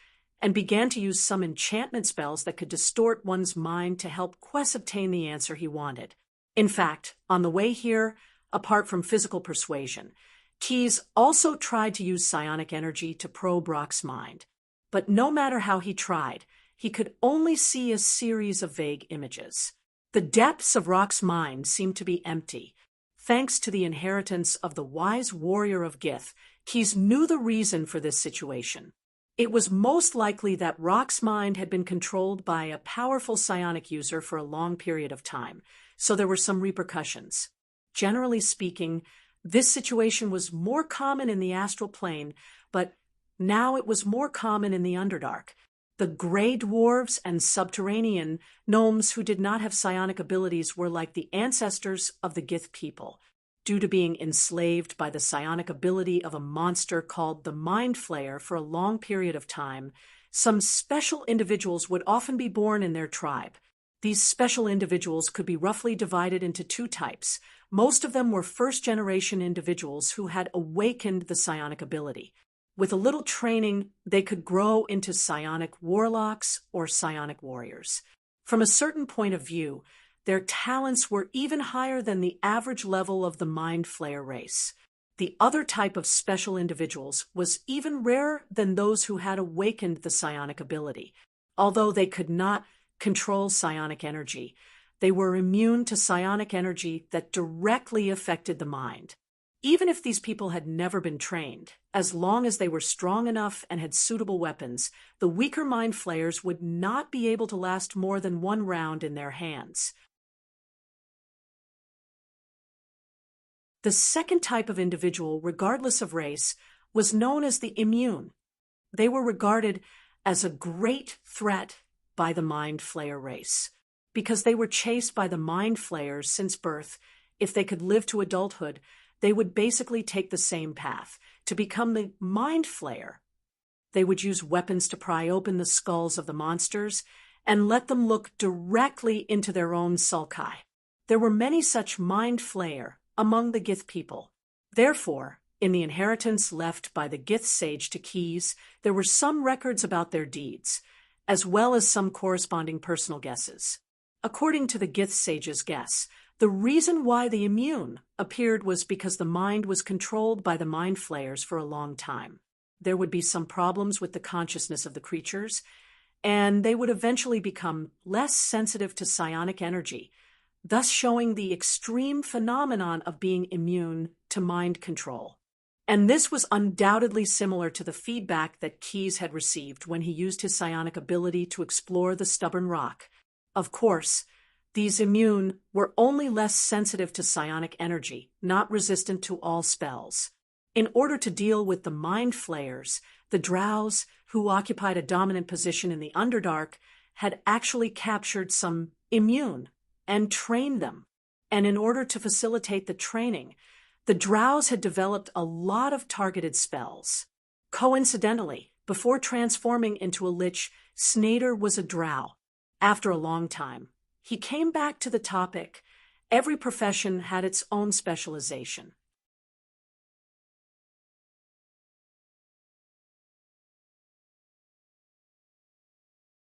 and began to use some enchantment spells that could distort one's mind to help Quess obtain the answer he wanted. In fact, on the way here, apart from physical persuasion, Keyes also tried to use psionic energy to probe Rock's mind. But no matter how he tried, he could only see a series of vague images. The depths of Rock's mind seemed to be empty. Thanks to the inheritance of the wise warrior of Gith, Keyes knew the reason for this situation. It was most likely that Rock's mind had been controlled by a powerful psionic user for a long period of time, so there were some repercussions. Generally speaking, this situation was more common in the astral plane, but now it was more common in the Underdark. The gray dwarves and subterranean gnomes who did not have psionic abilities were like the ancestors of the Gith people. Due to being enslaved by the psionic ability of a monster called the Mind Flayer for a long period of time, some special individuals would often be born in their tribe. These special individuals could be roughly divided into two types. Most of them were first-generation individuals who had awakened the psionic ability. With a little training, they could grow into psionic warlocks or psionic warriors. From a certain point of view, their talents were even higher than the average level of the Mind Flayer race. The other type of special individuals was even rarer than those who had awakened the psionic ability. Although they could not control psionic energy, they were immune to psionic energy that directly affected the mind. Even if these people had never been trained, as long as they were strong enough and had suitable weapons, the weaker Mind Flayers would not be able to last more than one round in their hands. The second type of individual, regardless of race, was known as the immune. They were regarded as a great threat by the Mind Flayer race. Because they were chased by the Mind Flayers since birth, if they could live to adulthood, they would basically take the same path. To become the Mind Flayer, they would use weapons to pry open the skulls of the monsters and let them look directly into their own sulci. There were many such Mind Flayer among the Gith people. Therefore, in the inheritance left by the Gith sage to Keyes, there were some records about their deeds, as well as some corresponding personal guesses. According to the Gith sage's guess, the reason why the immune appeared was because the mind was controlled by the Mind Flayers for a long time. There would be some problems with the consciousness of the creatures, and they would eventually become less sensitive to psionic energy, thus showing the extreme phenomenon of being immune to mind control. And this was undoubtedly similar to the feedback that Keyes had received when he used his psionic ability to explore the stubborn rock. Of course, these immune were only less sensitive to psionic energy, not resistant to all spells. In order to deal with the Mind Flayers, the Drows, who occupied a dominant position in the Underdark, had actually captured some immune and trained them. And in order to facilitate the training, the drows had developed a lot of targeted spells. Coincidentally, before transforming into a lich, Snyder was a drow. After a long time, he came back to the topic. Every profession had its own specialization.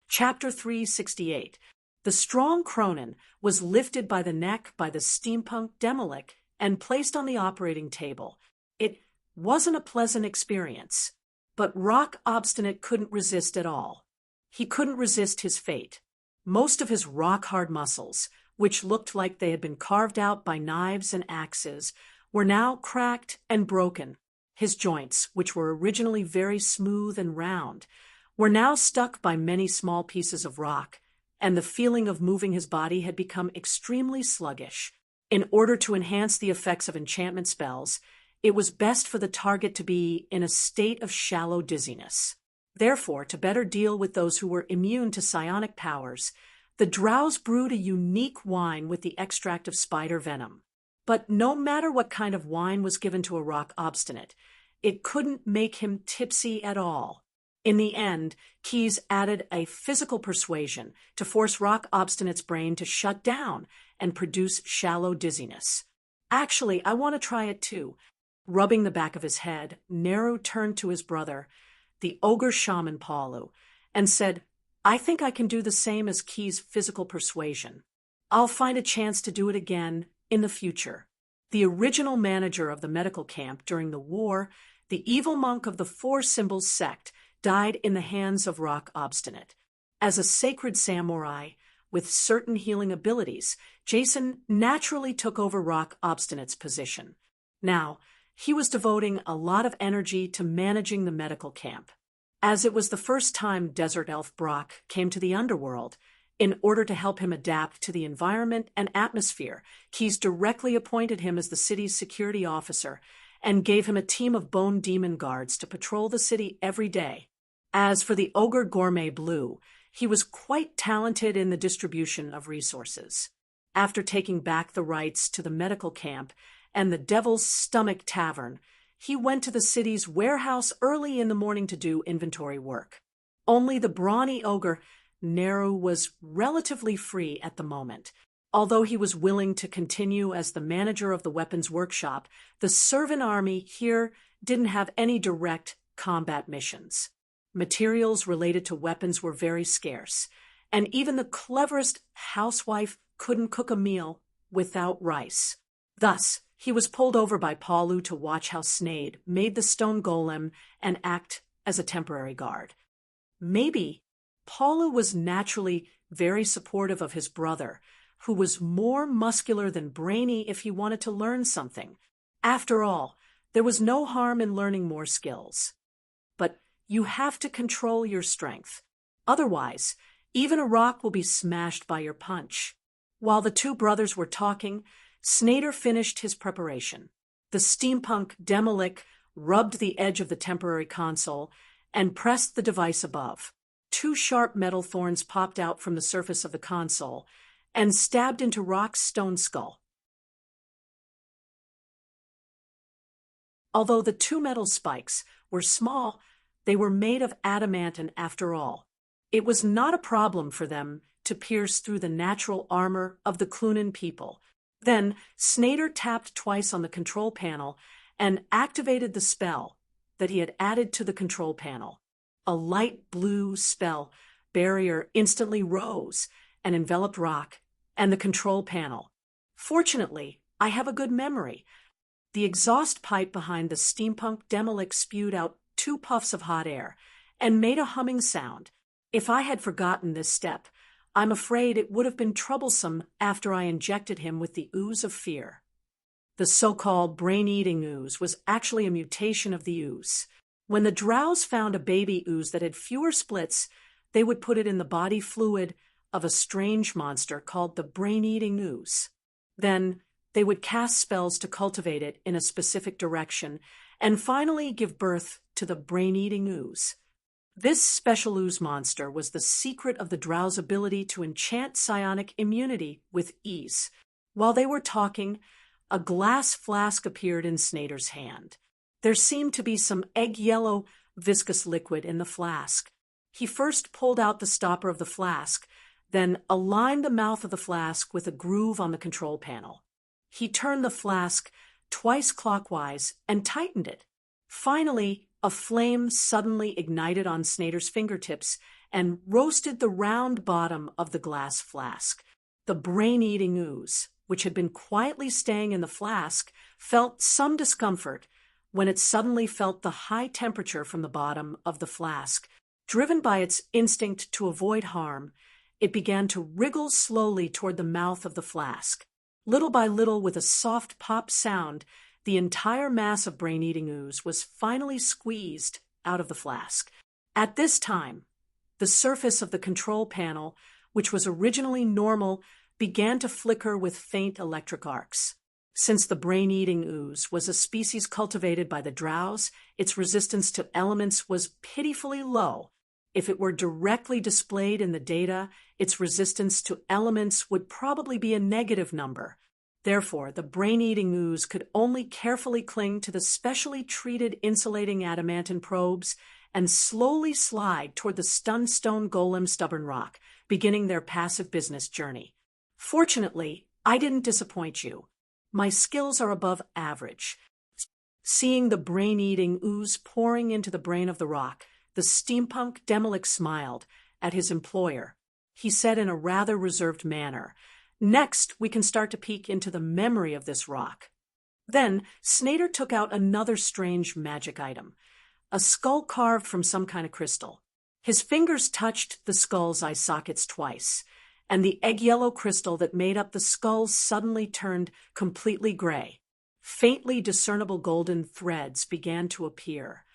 Chapter 368. The strong Cronin was lifted by the neck by the steampunk Demolik and placed on the operating table. It wasn't a pleasant experience, but Rock Obstinate couldn't resist at all. He couldn't resist his fate. Most of his rock-hard muscles, which looked like they had been carved out by knives and axes, were now cracked and broken. His joints, which were originally very smooth and round, were now stuck by many small pieces of rock, and the feeling of moving his body had become extremely sluggish. In order to enhance the effects of enchantment spells, it was best for the target to be in a state of shallow dizziness. Therefore, to better deal with those who were immune to psionic powers, the drows brewed a unique wine with the extract of spider venom. But no matter what kind of wine was given to a Rock Obstinate, it couldn't make him tipsy at all. In the end, Keyes added a physical persuasion to force Rock Obstinate's brain to shut down and produce shallow dizziness. Actually, I want to try it too. Rubbing the back of his head, Neru turned to his brother, the ogre shaman Palu, and said, I think I can do the same as Keyes' physical persuasion. I'll find a chance to do it again in the future. The original manager of the medical camp during the war, the evil monk of the Four Symbols sect, died in the hands of Rock Obstinate. As a sacred samurai with certain healing abilities, Jason naturally took over Rock Obstinate's position. Now, he was devoting a lot of energy to managing the medical camp. As it was the first time Desert Elf Brock came to the underworld, in order to help him adapt to the environment and atmosphere, Keyes directly appointed him as the city's security officer and gave him a team of bone demon guards to patrol the city every day. As for the ogre gourmet Blue, he was quite talented in the distribution of resources. After taking back the rights to the medical camp and the Devil's Stomach Tavern, he went to the city's warehouse early in the morning to do inventory work. Only the brawny ogre, Neru, was relatively free at the moment. Although he was willing to continue as the manager of the weapons workshop, the servant army here didn't have any direct combat missions. Materials related to weapons were very scarce, and even the cleverest housewife couldn't cook a meal without rice. Thus, he was pulled over by Palu to watch how Snade made the stone golem and act as a temporary guard. Maybe Palu was naturally very supportive of his brother, who was more muscular than brainy if he wanted to learn something. After all, there was no harm in learning more skills. But you have to control your strength. Otherwise, even a rock will be smashed by your punch. While the two brothers were talking, Snyder finished his preparation. The steampunk Demolik rubbed the edge of the temporary console and pressed the device above. Two sharp metal thorns popped out from the surface of the console and stabbed into Rock's stone skull. Although the two metal spikes were small, they were made of adamantine after all. It was not a problem for them to pierce through the natural armor of the Clunan people. Then Snyder tapped twice on the control panel and activated the spell that he had added to the control panel. A light blue spell barrier instantly rose and enveloped Rock and the control panel. Fortunately, I have a good memory. The exhaust pipe behind the steampunk Demolik spewed out 2 puffs of hot air and made a humming sound. If I had forgotten this step, I'm afraid it would have been troublesome after I injected him with the ooze of fear. The so-called brain-eating ooze was actually a mutation of the ooze. When the drows found a baby ooze that had fewer splits, they would put it in the body fluid of a strange monster called the brain-eating ooze. Then they would cast spells to cultivate it in a specific direction and finally give birth to the brain-eating ooze. This special ooze monster was the secret of the drow's ability to enchant psionic immunity with ease. While they were talking, a glass flask appeared in Snyder's hand. There seemed to be some egg-yellow viscous liquid in the flask. He first pulled out the stopper of the flask, then aligned the mouth of the flask with a groove on the control panel. He turned the flask twice clockwise and tightened it. Finally, a flame suddenly ignited on Snyder's fingertips and roasted the round bottom of the glass flask. The brain-eating ooze, which had been quietly staying in the flask, felt some discomfort when it suddenly felt the high temperature from the bottom of the flask. Driven by its instinct to avoid harm, it began to wriggle slowly toward the mouth of the flask. Little by little, with a soft pop sound, the entire mass of brain-eating ooze was finally squeezed out of the flask. At this time, the surface of the control panel, which was originally normal, began to flicker with faint electric arcs. Since the brain-eating ooze was a species cultivated by the drows, its resistance to elements was pitifully low. If it were directly displayed in the data, its resistance to elements would probably be a negative number. Therefore, the brain-eating ooze could only carefully cling to the specially treated insulating adamantine probes and slowly slide toward the Stunstone Golem stubborn rock, beginning their passive business journey. Fortunately, I didn't disappoint you. My skills are above average. Seeing the brain-eating ooze pouring into the brain of the rock, the steampunk Demolik smiled at his employer. He said in a rather reserved manner, "Next, we can start to peek into the memory of this rock." Then, Snyder took out another strange magic item, a skull carved from some kind of crystal. His fingers touched the skull's eye sockets twice, and the egg-yellow crystal that made up the skull suddenly turned completely gray. Faintly discernible golden threads began to appear.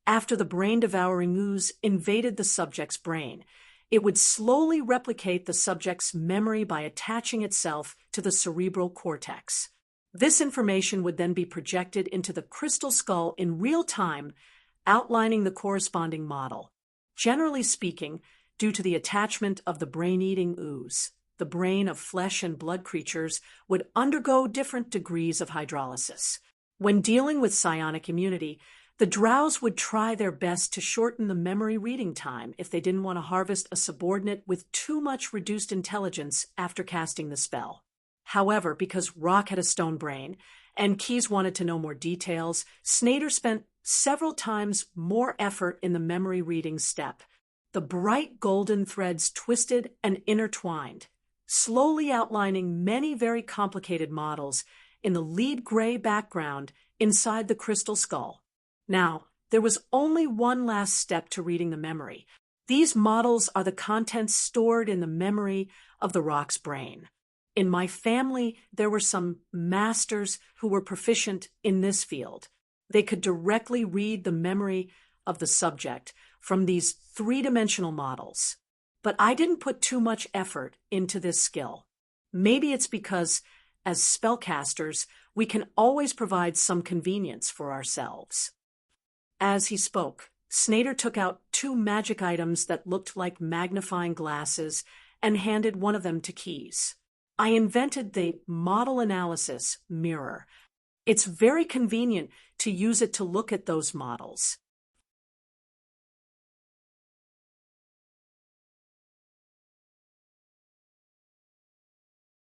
After the brain-devouring ooze invaded the subject's brain, it would slowly replicate the subject's memory by attaching itself to the cerebral cortex. This information would then be projected into the crystal skull in real time, outlining the corresponding model. Generally speaking, due to the attachment of the brain-eating ooze, the brain of flesh and blood creatures would undergo different degrees of hydrolysis. When dealing with psionic immunity, the drows would try their best to shorten the memory reading time if they didn't want to harvest a subordinate with too much reduced intelligence after casting the spell. However, because Rock had a stone brain and Keyes wanted to know more details, Snyder spent several times more effort in the memory reading step. The bright golden threads twisted and intertwined, slowly outlining many very complicated models in the lead gray background inside the crystal skull. Now, there was only one last step to reading the memory. These models are the contents stored in the memory of the rock's brain. In my family, there were some masters who were proficient in this field. They could directly read the memory of the subject from these three-dimensional models. But I didn't put too much effort into this skill. Maybe it's because, as spellcasters, we can always provide some convenience for ourselves. As he spoke, Snyder took out two magic items that looked like magnifying glasses and handed one of them to Keyes. I invented the model analysis mirror. It's very convenient to use it to look at those models.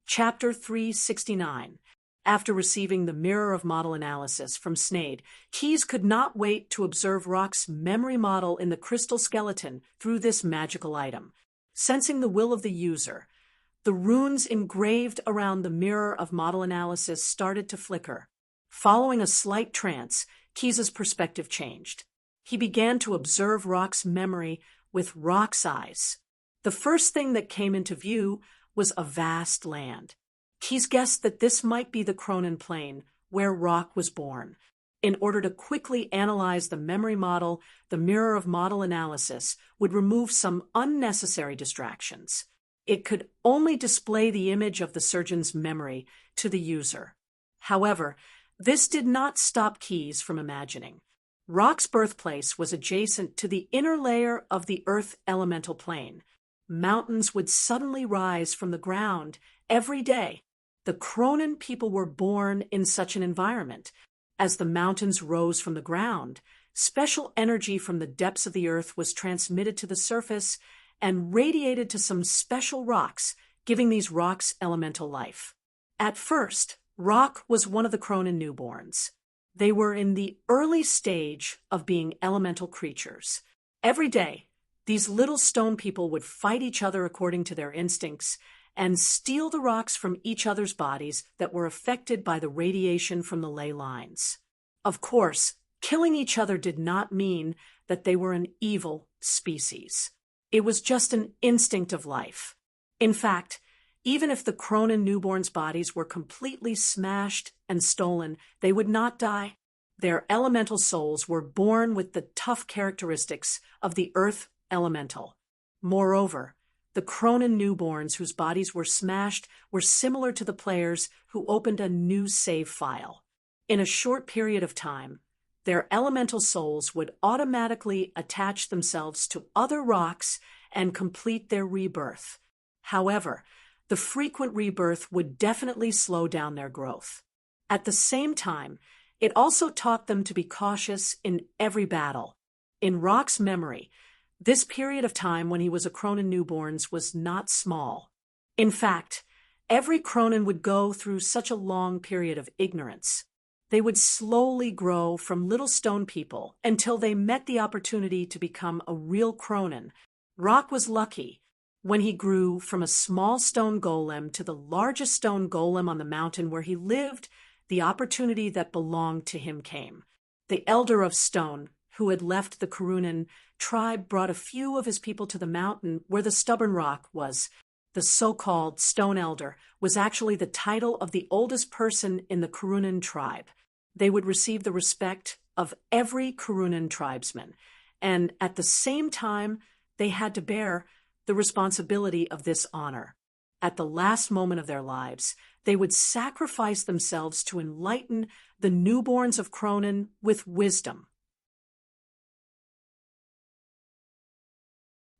Chapter 369. After receiving the mirror of model analysis from Snyder, Keyes could not wait to observe Rock's memory model in the crystal skeleton through this magical item. Sensing the will of the user, the runes engraved around the mirror of model analysis started to flicker. Following a slight trance, Keyes' perspective changed. He began to observe Rock's memory with Rock's eyes. The first thing that came into view was a vast land. Keyes guessed that this might be the Cronin Plain, where Rock was born. In order to quickly analyze the memory model, the mirror of model analysis would remove some unnecessary distractions. It could only display the image of the surgeon's memory to the user. However, This did not stop Keyes from imagining. Rock's birthplace was adjacent to the inner layer of the Earth elemental plane. Mountains would suddenly rise from the ground every day. The Cronin people were born in such an environment. As the mountains rose from the ground, special energy from the depths of the Earth was transmitted to the surface and radiated to some special rocks, giving these rocks elemental life. At first, Rock was one of the Cronin newborns. They were in the early stage of being elemental creatures. Every day, these little stone people would fight each other according to their instincts and steal the rocks from each other's bodies that were affected by the radiation from the ley lines. Of course, killing each other did not mean that they were an evil species. It was just an instinct of life. In fact, even if the Cronin newborns' bodies were completely smashed and stolen, they would not die. Their elemental souls were born with the tough characteristics of the Earth elemental. Moreover, the Cronin newborns whose bodies were smashed were similar to the players who opened a new save file. In a short period of time, their elemental souls would automatically attach themselves to other rocks and complete their rebirth. However, the frequent rebirth would definitely slow down their growth. At the same time, it also taught them to be cautious in every battle. In Rock's memory, this period of time when he was a Cronin newborns was not small. In fact, every Cronin would go through such a long period of ignorance. They would slowly grow from little stone people until they met the opportunity to become a real Cronin. Rock was lucky. When he grew from a small stone golem to the largest stone golem on the mountain where he lived, the opportunity that belonged to him came. The Elder of Stone, who had left the Cronin tribe, brought a few of his people to the mountain where the stubborn rock was. The so-called Stone Elder was actually the title of the oldest person in the Cronin tribe. They would receive the respect of every Cronin tribesman, and at the same time, they had to bear the responsibility of this honor. At the last moment of their lives, they would sacrifice themselves to enlighten the newborns of Cronin with wisdom.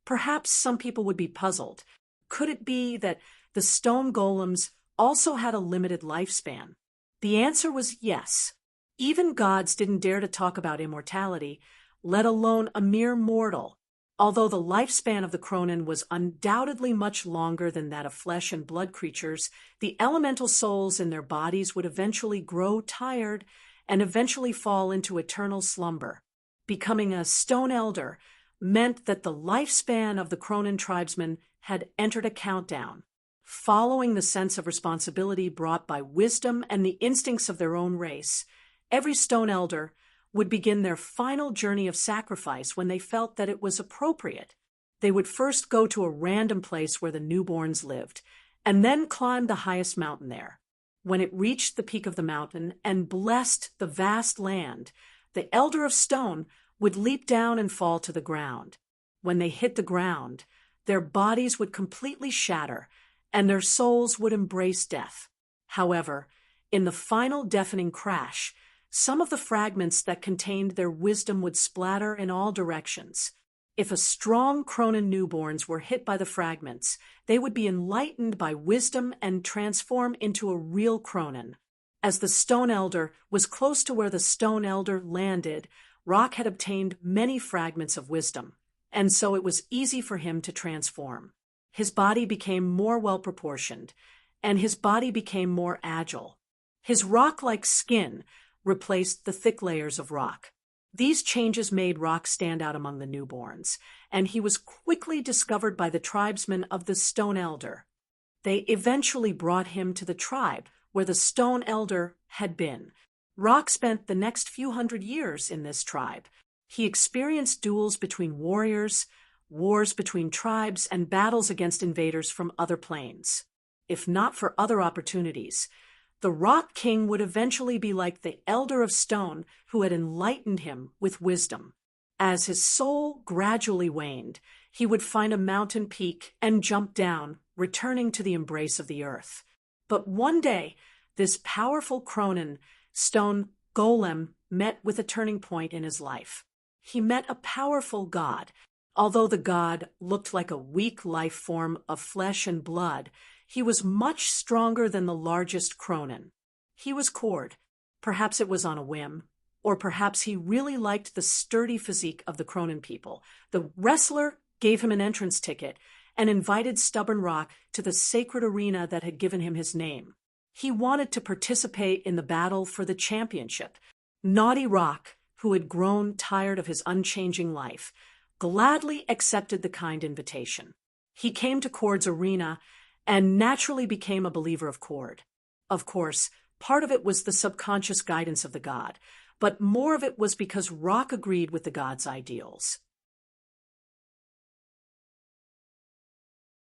Perhaps some people would be puzzled. Could it be that the stone golems also had a limited lifespan? The answer was yes. Even gods didn't dare to talk about immortality, let alone a mere mortal. Although the lifespan of the Cronin was undoubtedly much longer than that of flesh and blood creatures, the elemental souls in their bodies would eventually grow tired and eventually fall into eternal slumber. Becoming a stone elder meant that the lifespan of the Cronin tribesmen had entered a countdown. Following the sense of responsibility brought by wisdom and the instincts of their own race, every stone elder would begin their final journey of sacrifice when they felt that it was appropriate. They would first go to a random place where the newborns lived, and then climb the highest mountain there. When it reached the peak of the mountain and blessed the vast land, the Elder of Stone would leap down and fall to the ground. When they hit the ground, their bodies would completely shatter, and their souls would embrace death. However, in the final deafening crash, some of the fragments that contained their wisdom would splatter in all directions. If a strong Cronin newborns were hit by the fragments, they would be enlightened by wisdom and transform into a real Cronin. As the Stone Elder was close to where the Stone Elder landed, Rock had obtained many fragments of wisdom, and so it was easy for him to transform. His body became more well-proportioned, and his body became more agile. His rock-like skin replaced the thick layers of rock. These changes made Rock stand out among the newborns, and he was quickly discovered by the tribesmen of the Stone Elder. They eventually brought him to the tribe where the Stone Elder had been. Rock spent the next few hundred years in this tribe. He experienced duels between warriors, wars between tribes, and battles against invaders from other planes. If not for other opportunities, the Rock King would eventually be like the Elder of Stone who had enlightened him with wisdom. As his soul gradually waned, he would find a mountain peak and jump down, returning to the embrace of the earth. But one day, this powerful Cronin stone golem met with a turning point in his life. He met a powerful god. Although the god looked like a weak life form of flesh and blood, he was much stronger than the largest Cronin. He was Cord. Perhaps it was on a whim, or perhaps he really liked the sturdy physique of the Cronin people. The wrestler gave him an entrance ticket and invited Stubborn Rock to the sacred arena that had given him his name. He wanted to participate in the battle for the championship. Naughty Rock, who had grown tired of his unchanging life, gladly accepted the kind invitation. He came to Cord's arena and naturally became a believer of Cord. Of course, part of it was the subconscious guidance of the god, but more of it was because Rock agreed with the god's ideals.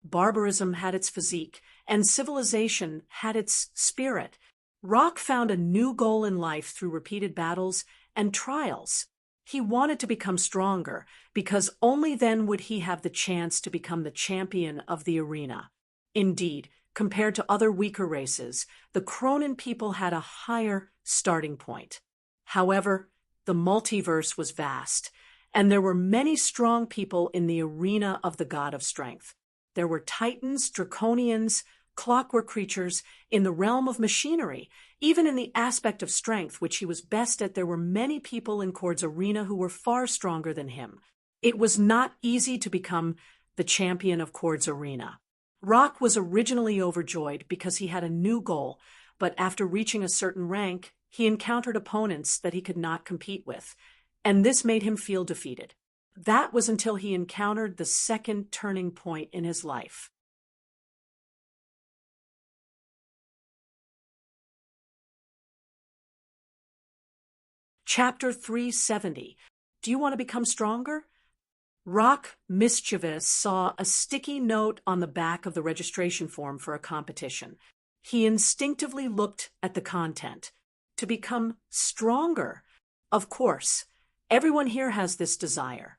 Barbarism had its physique, and civilization had its spirit. Rock found a new goal in life through repeated battles and trials. He wanted to become stronger, because only then would he have the chance to become the champion of the arena. Indeed, compared to other weaker races, the Cronin people had a higher starting point. However, the multiverse was vast, and there were many strong people in the arena of the god of strength. There were titans, draconians, clockwork creatures, in the realm of machinery. Even in the aspect of strength, which he was best at, there were many people in Cord's arena who were far stronger than him. It was not easy to become the champion of Cord's arena. Rock was originally overjoyed because he had a new goal, but after reaching a certain rank, he encountered opponents that he could not compete with, and this made him feel defeated. That was until he encountered the second turning point in his life. Chapter 370. Do you want to become stronger? Rock, mischievous, saw a sticky note on the back of the registration form for a competition. He instinctively looked at the content. To become stronger. Of course, everyone here has this desire.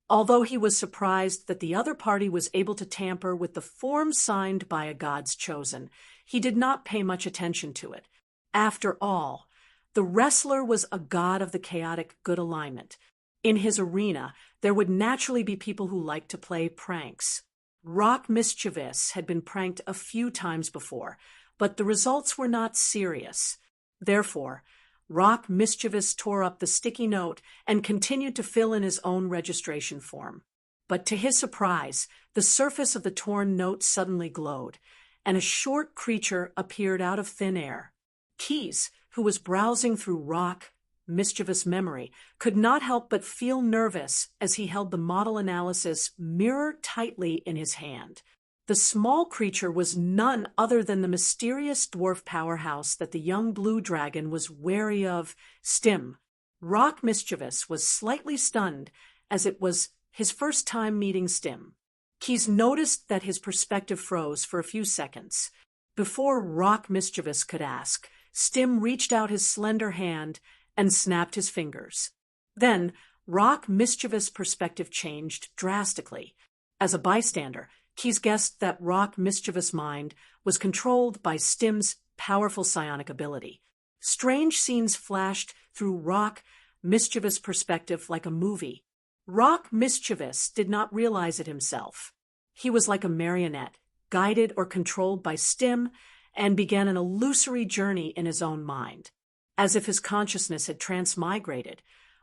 Although he was surprised that the other party was able to tamper with the form signed by a god's chosen, he did not pay much attention to it. After all, the wrestler was a god of the chaotic good alignment. In his arena, there would naturally be people who liked to play pranks. Rock Mischievous had been pranked a few times before, but the results were not serious. Therefore, Rock Mischievous tore up the sticky note and continued to fill in his own registration form. But to his surprise, the surface of the torn note suddenly glowed, and a short creature appeared out of thin air. Keys, who was browsing through Rock Mischievous memory, could not help but feel nervous as he held the model analysis mirror tightly in his hand. The small creature was none other than the mysterious dwarf powerhouse that the young blue dragon was wary of, Stim. Rock Mischievous was slightly stunned, as it was his first time meeting Stim. Keys noticed that his perspective froze for a few seconds. Before Rock Mischievous could ask, Stim reached out his slender hand and snapped his fingers. Then, Rock Mischievous' perspective changed drastically. As a bystander, Keys guessed that Rock Mischievous' mind was controlled by Stim's powerful psionic ability. Strange scenes flashed through Rock Mischievous' perspective like a movie. Rock Mischievous did not realize it himself. He was like a marionette, guided or controlled by Stim, and began an illusory journey in his own mind. As if his consciousness had transmigrated,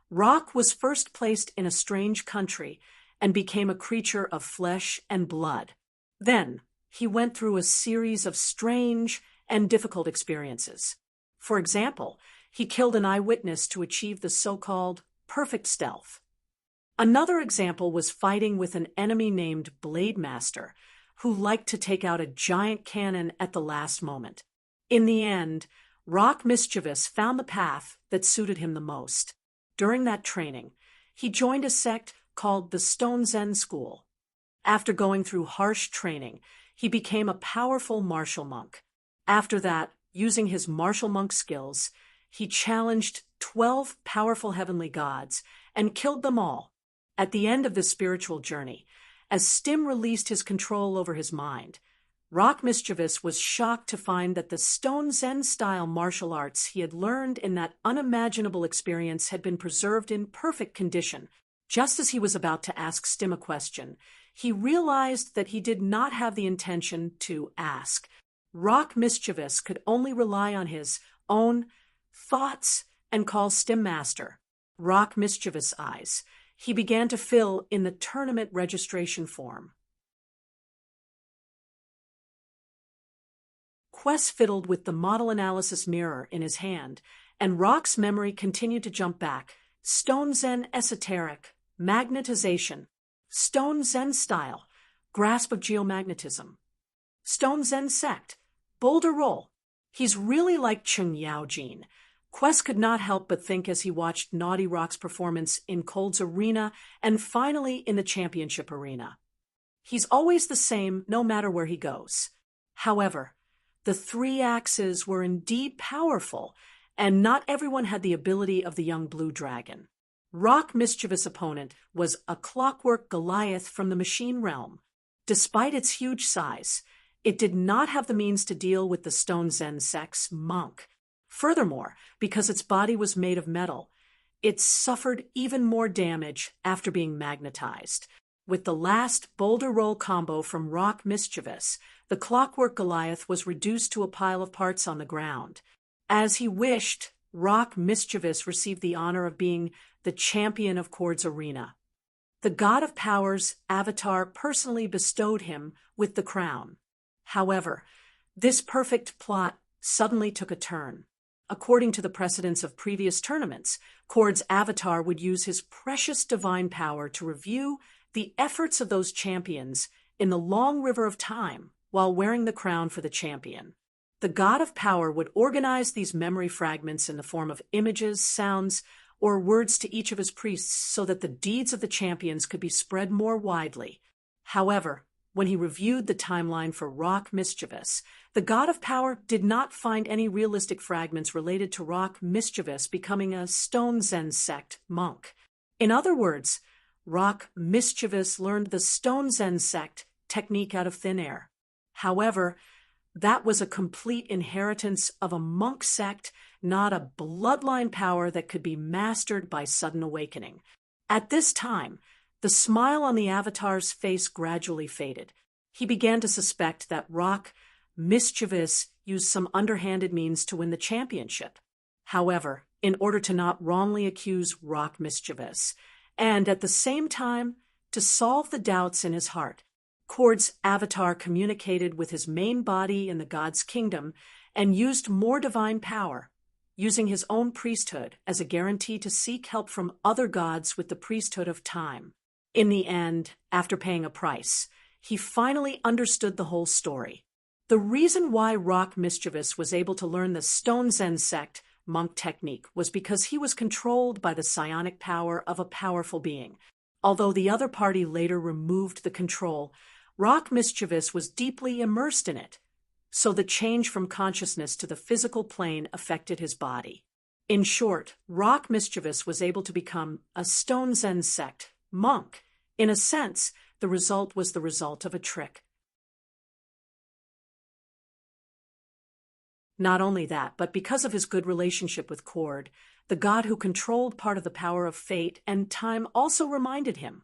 Rock was first placed in a strange country and became a creature of flesh and blood. Then, he went through a series of strange and difficult experiences. For example, he killed an eyewitness to achieve the so-called perfect stealth. Another example was fighting with an enemy named Blade Master, who liked to take out a giant cannon at the last moment. In the end, Rock Mischievous found the path that suited him the most. During that training, he joined a sect called the Stone Zen School. After going through harsh training, he became a powerful martial monk. After that, using his martial monk skills, he challenged 12 powerful heavenly gods and killed them all. At the end of this spiritual journey, as Stim released his control over his mind, Rock Mischievous was shocked to find that the Stone Zen-style martial arts he had learned in that unimaginable experience had been preserved in perfect condition. Just as he was about to ask Stim a question, he realized that he did not have the intention to ask. Rock Mischievous could only rely on his own thoughts and call Stim Master. Rock Mischievous' eyes. He began to fill in the tournament registration form. Quest fiddled with the model analysis mirror in his hand, and Rock's memory continued to jump back. Stone Zen esoteric, magnetization, Stone Zen style, grasp of geomagnetism, Stone Zen sect, boulder roll. He's really like Chung Yao Jin. Quest could not help but think as he watched Naughty Rock's performance in Cold's arena and finally in the championship arena. He's always the same no matter where he goes. However, the three axes were indeed powerful, and not everyone had the ability of the young blue dragon. Rock Mischievous' opponent was a clockwork Goliath from the machine realm. Despite its huge size, it did not have the means to deal with the Stone Zen sect's monk. Furthermore, because its body was made of metal, it suffered even more damage after being magnetized. With the last boulder roll combo from Rock Mischievous, the clockwork Goliath was reduced to a pile of parts on the ground. As he wished, Rock Mischievous received the honor of being the champion of Chord's arena. The God of Power's avatar personally bestowed him with the crown. However, this perfect plot suddenly took a turn. According to the precedents of previous tournaments, Chord's avatar would use his precious divine power to review the efforts of those champions in the long river of time while wearing the crown for the champion. The God of Power would organize these memory fragments in the form of images, sounds, or words to each of his priests so that the deeds of the champions could be spread more widely. However, when he reviewed the timeline for Rock Mischievous, the God of Power did not find any realistic fragments related to Rock Mischievous becoming a Stone Zen sect monk. In other words, Rock Mischievous learned the Stone Zen sect technique out of thin air. However, that was a complete inheritance of a monk sect, not a bloodline power that could be mastered by sudden awakening. At this time, the smile on the avatar's face gradually faded. He began to suspect that Rock Mischievous used some underhanded means to win the championship. However, in order to not wrongly accuse Rock Mischievous, and at the same time to solve the doubts in his heart, Chord's avatar communicated with his main body in the god's kingdom and used more divine power, using his own priesthood as a guarantee to seek help from other gods with the priesthood of time. In the end, after paying a price, he finally understood the whole story. The reason why Rock Mischievous was able to learn the Stone Zen sect monk technique was because he was controlled by the psionic power of a powerful being. Although the other party later removed the control, Rock Mischievous was deeply immersed in it, so the change from consciousness to the physical plane affected his body. In short, Rock Mischievous was able to become a Stone Zen sect monk. In a sense, the result was the result of a trick. Not only that, but because of his good relationship with Chord, the god who controlled part of the power of fate and time also reminded him.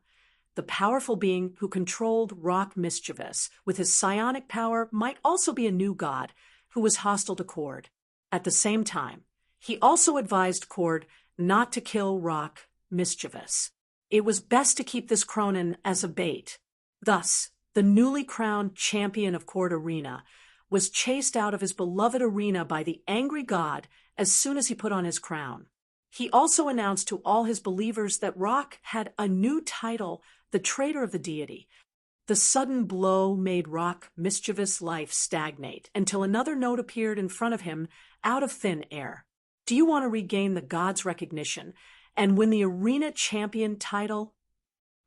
The powerful being who controlled Rock Mischievous with his psionic power might also be a new god who was hostile to Chord. At the same time, he also advised Chord not to kill Rock Mischievous. It was best to keep this Cronin as a bait. Thus, the newly crowned champion of Chord Arena was chased out of his beloved arena by the angry god as soon as he put on his crown. He also announced to all his believers that Rock had a new title, the Traitor of the Deity. The sudden blow made Rock Mischievous' life stagnate until another note appeared in front of him out of thin air. Do you want to regain the god's recognition and win the arena champion title?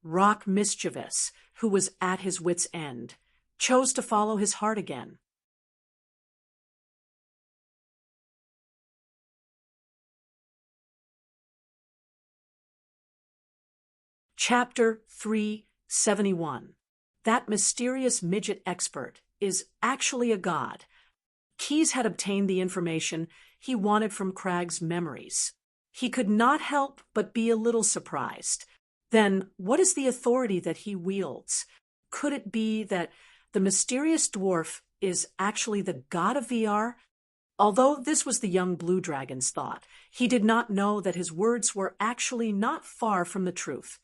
Rock Mischievous, who was at his wit's end, chose to follow his heart again. Chapter 371. That Mysterious Midget Expert is actually a god. Keyes had obtained the information he wanted from Cragg's memories. He could not help but be a little surprised. Then, what is the authority that he wields? Could it be that the mysterious dwarf is actually the god of VR? Although this was the young blue dragon's thought, he did not know that his words were actually not far from the truth.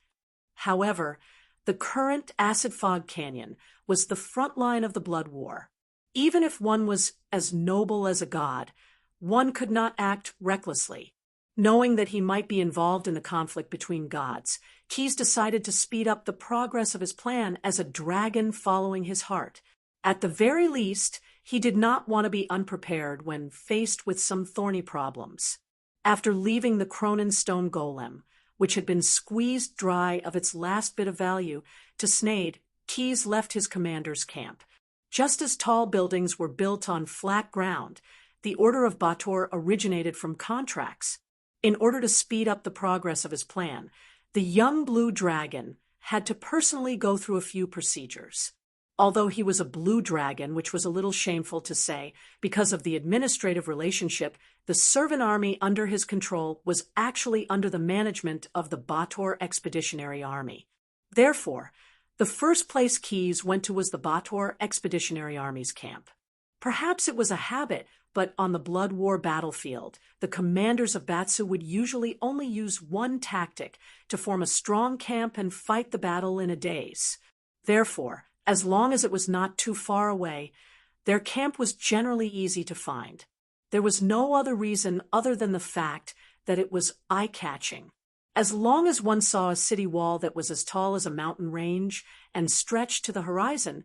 However, the current acid fog canyon was the front line of the blood war. Even if one was as noble as a god, one could not act recklessly. Knowing that he might be involved in the conflict between gods, Keyes decided to speed up the progress of his plan as a dragon following his heart. At the very least, he did not want to be unprepared when faced with some thorny problems. After leaving the Cronin stone golem, which had been squeezed dry of its last bit of value, to Snade, Keyes left his commander's camp. Just as tall buildings were built on flat ground, the Order of Bator originated from contracts. In order to speed up the progress of his plan, the young blue dragon had to personally go through a few procedures. Although he was a blue dragon, which was a little shameful to say, because of the administrative relationship, the servant army under his control was actually under the management of the Bator Expeditionary Army. Therefore, the first place Keyes went to was the Bator Expeditionary Army's camp. Perhaps it was a habit, but on the Blood War battlefield, the commanders of Batsu would usually only use one tactic to form a strong camp and fight the battle in a daze. Therefore, as long as it was not too far away, their camp was generally easy to find. There was no other reason other than the fact that it was eye-catching. As long as one saw a city wall that was as tall as a mountain range and stretched to the horizon,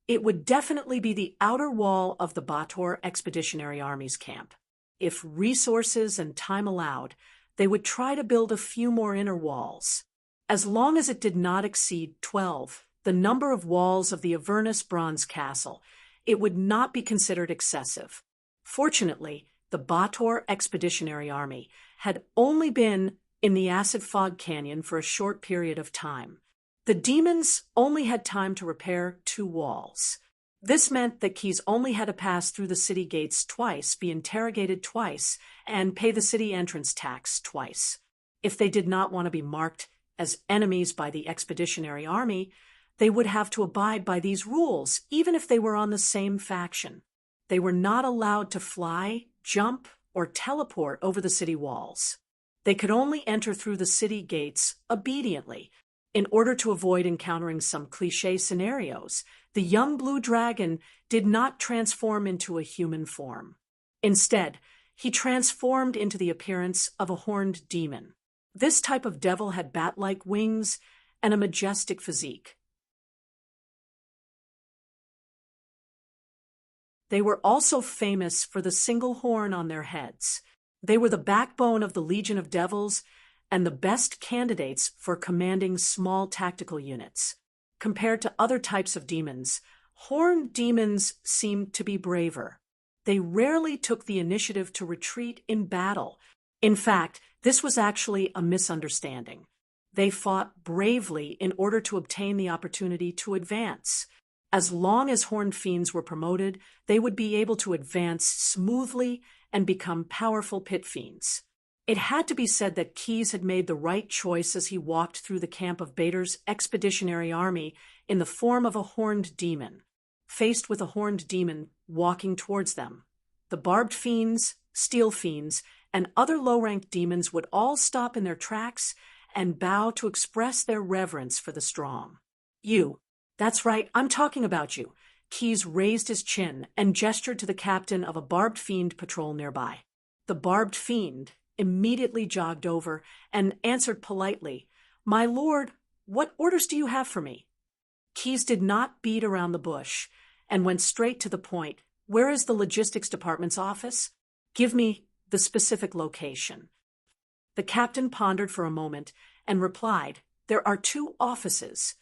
it would definitely be the outer wall of the Bator Expeditionary Army's camp. If resources and time allowed, they would try to build a few more inner walls. As long as it did not exceed 12, the number of walls of the Avernus Bronze Castle, it would not be considered excessive. Fortunately, the Bator Expeditionary Army had only been in the Acid Fog Canyon for a short period of time. The demons only had time to repair 2 walls. This meant that Keyes only had to pass through the city gates twice, be interrogated twice, and pay the city entrance tax twice. If they did not want to be marked as enemies by the Expeditionary Army, they would have to abide by these rules, even if they were on the same faction. They were not allowed to fly, jump, or teleport over the city walls. They could only enter through the city gates obediently. In order to avoid encountering some cliché scenarios, the young blue dragon did not transform into a human form. Instead, he transformed into the appearance of a horned demon. This type of devil had bat-like wings and a majestic physique. They were also famous for the single horn on their heads. They were the backbone of the Legion of Devils and the best candidates for commanding small tactical units. Compared to other types of demons, horned demons seemed to be braver. They rarely took the initiative to retreat in battle. In fact, this was actually a misunderstanding. They fought bravely in order to obtain the opportunity to advance. As long as horned fiends were promoted, they would be able to advance smoothly and become powerful pit fiends. It had to be said that Keyes had made the right choice as he walked through the camp of Bator's Expeditionary Army in the form of a horned demon. Faced with a horned demon walking towards them, the barbed fiends, steel fiends, and other low-ranked demons would all stop in their tracks and bow to express their reverence for the strong. You. That's right, I'm talking about you. Keyes raised his chin and gestured to the captain of a barbed fiend patrol nearby. The barbed fiend immediately jogged over and answered politely, "My lord, what orders do you have for me?" Keyes did not beat around the bush and went straight to the point. "Where is the logistics department's office? Give me the specific location." The captain pondered for a moment and replied, "There are 2 offices.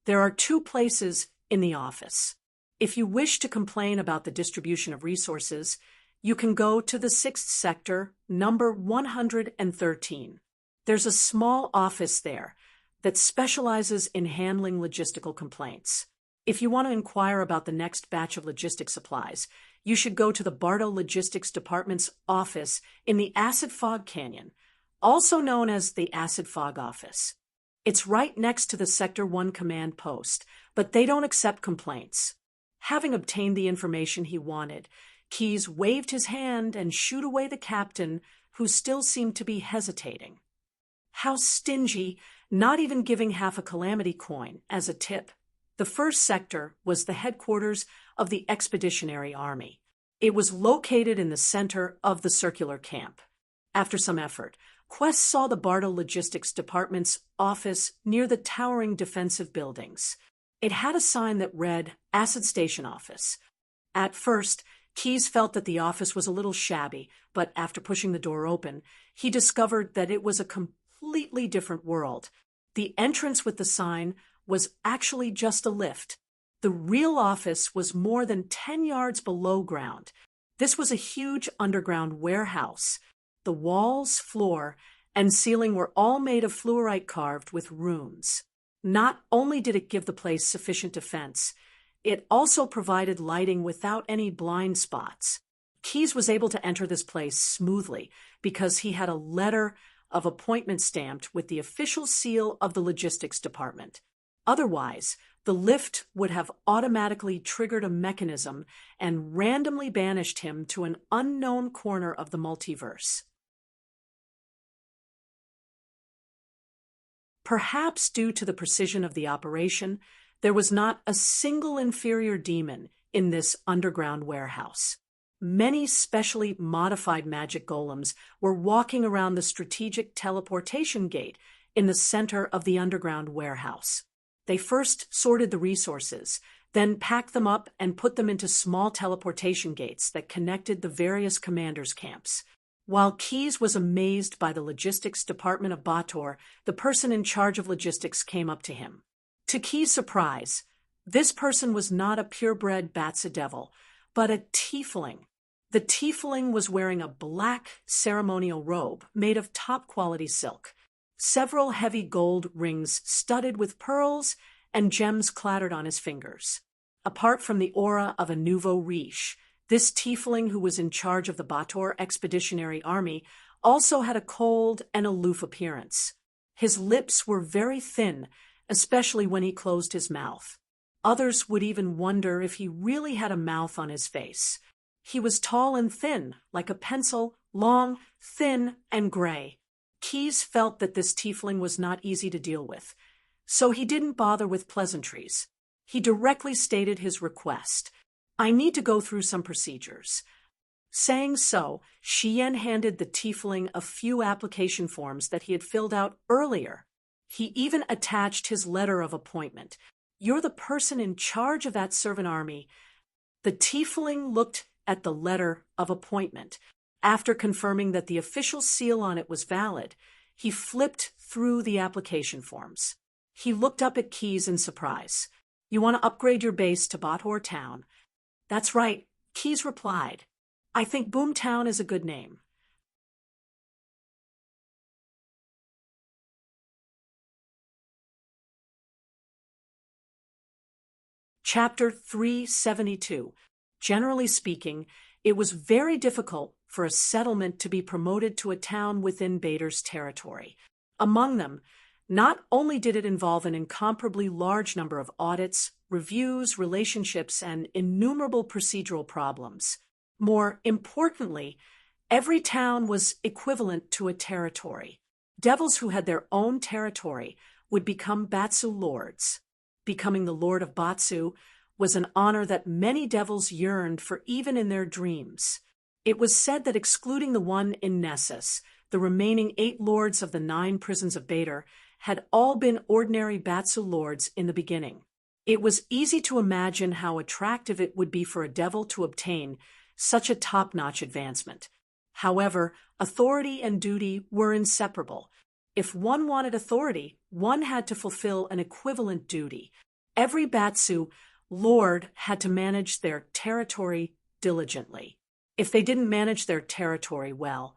There are 2 places in the office. If you wish to complain about the distribution of resources, you can go to the 6th sector, number 113. There's a small office there that specializes in handling logistical complaints. If you want to inquire about the next batch of logistics supplies, you should go to the Bardo Logistics Department's office in the Acid Fog Canyon, also known as the Acid Fog Office. It's right next to the Sector 1 command post, but they don't accept complaints. Having obtained the information he wanted, Keyes waved his hand and shooed away the captain, who still seemed to be hesitating. How stingy, not even giving half a calamity coin as a tip. The first sector was the headquarters of the Expeditionary Army. It was located in the center of the circular camp. After some effort, Quest saw the Bardo Logistics Department's office near the towering defensive buildings. It had a sign that read, Acid Station Office. At first, Keyes felt that the office was a little shabby, but after pushing the door open, he discovered that it was a completely different world. The entrance with the sign was actually just a lift. The real office was more than 10 yards below ground. This was a huge underground warehouse. The walls, floor, and ceiling were all made of fluorite carved with runes. Not only did it give the place sufficient defense, it also provided lighting without any blind spots. Keyes was able to enter this place smoothly because he had a letter of appointment stamped with the official seal of the logistics department. Otherwise, the lift would have automatically triggered a mechanism and randomly banished him to an unknown corner of the multiverse. Perhaps due to the precision of the operation, there was not a single inferior demon in this underground warehouse. Many specially modified magic golems were walking around the strategic teleportation gate in the center of the underground warehouse. They first sorted the resources, then packed them up and put them into small teleportation gates that connected the various commanders' camps. While Keyes was amazed by the logistics department of Bator, the person in charge of logistics came up to him. To Keyes' surprise, this person was not a purebred Batsa devil, but a tiefling. The tiefling was wearing a black ceremonial robe made of top-quality silk. Several heavy gold rings studded with pearls and gems clattered on his fingers. Apart from the aura of a nouveau riche, this tiefling who was in charge of the Bator Expeditionary Army also had a cold and aloof appearance. His lips were very thin, especially when he closed his mouth. Others would even wonder if he really had a mouth on his face. He was tall and thin, like a pencil, long, thin, and gray. Keyes felt that this tiefling was not easy to deal with, so he didn't bother with pleasantries. He directly stated his request. I need to go through some procedures. Saying so, Xian handed the tiefling a few application forms that he had filled out earlier. He even attached his letter of appointment. You're the person in charge of that servant army. The tiefling looked at the letter of appointment. After confirming that the official seal on it was valid, he flipped through the application forms. He looked up at Keyes in surprise. You want to upgrade your base to Bator Town? That's right, Keyes replied. I think Boomtown is a good name. Chapter 372. Generally speaking, it was very difficult for a settlement to be promoted to a town within Bator's territory. Among them, not only did it involve an incomparably large number of audits, reviews, relationships, and innumerable procedural problems. More importantly, every town was equivalent to a territory. Devils who had their own territory would become Batsu lords. Becoming the Lord of Batsu was an honor that many devils yearned for even in their dreams. It was said that excluding the one in Nessus, the remaining 8 lords of the 9 prisons of Bator had all been ordinary Batsu lords in the beginning. It was easy to imagine how attractive it would be for a devil to obtain such a top-notch advancement. However, authority and duty were inseparable. If one wanted authority, one had to fulfill an equivalent duty. Every Batsu lord had to manage their territory diligently. If they didn't manage their territory well,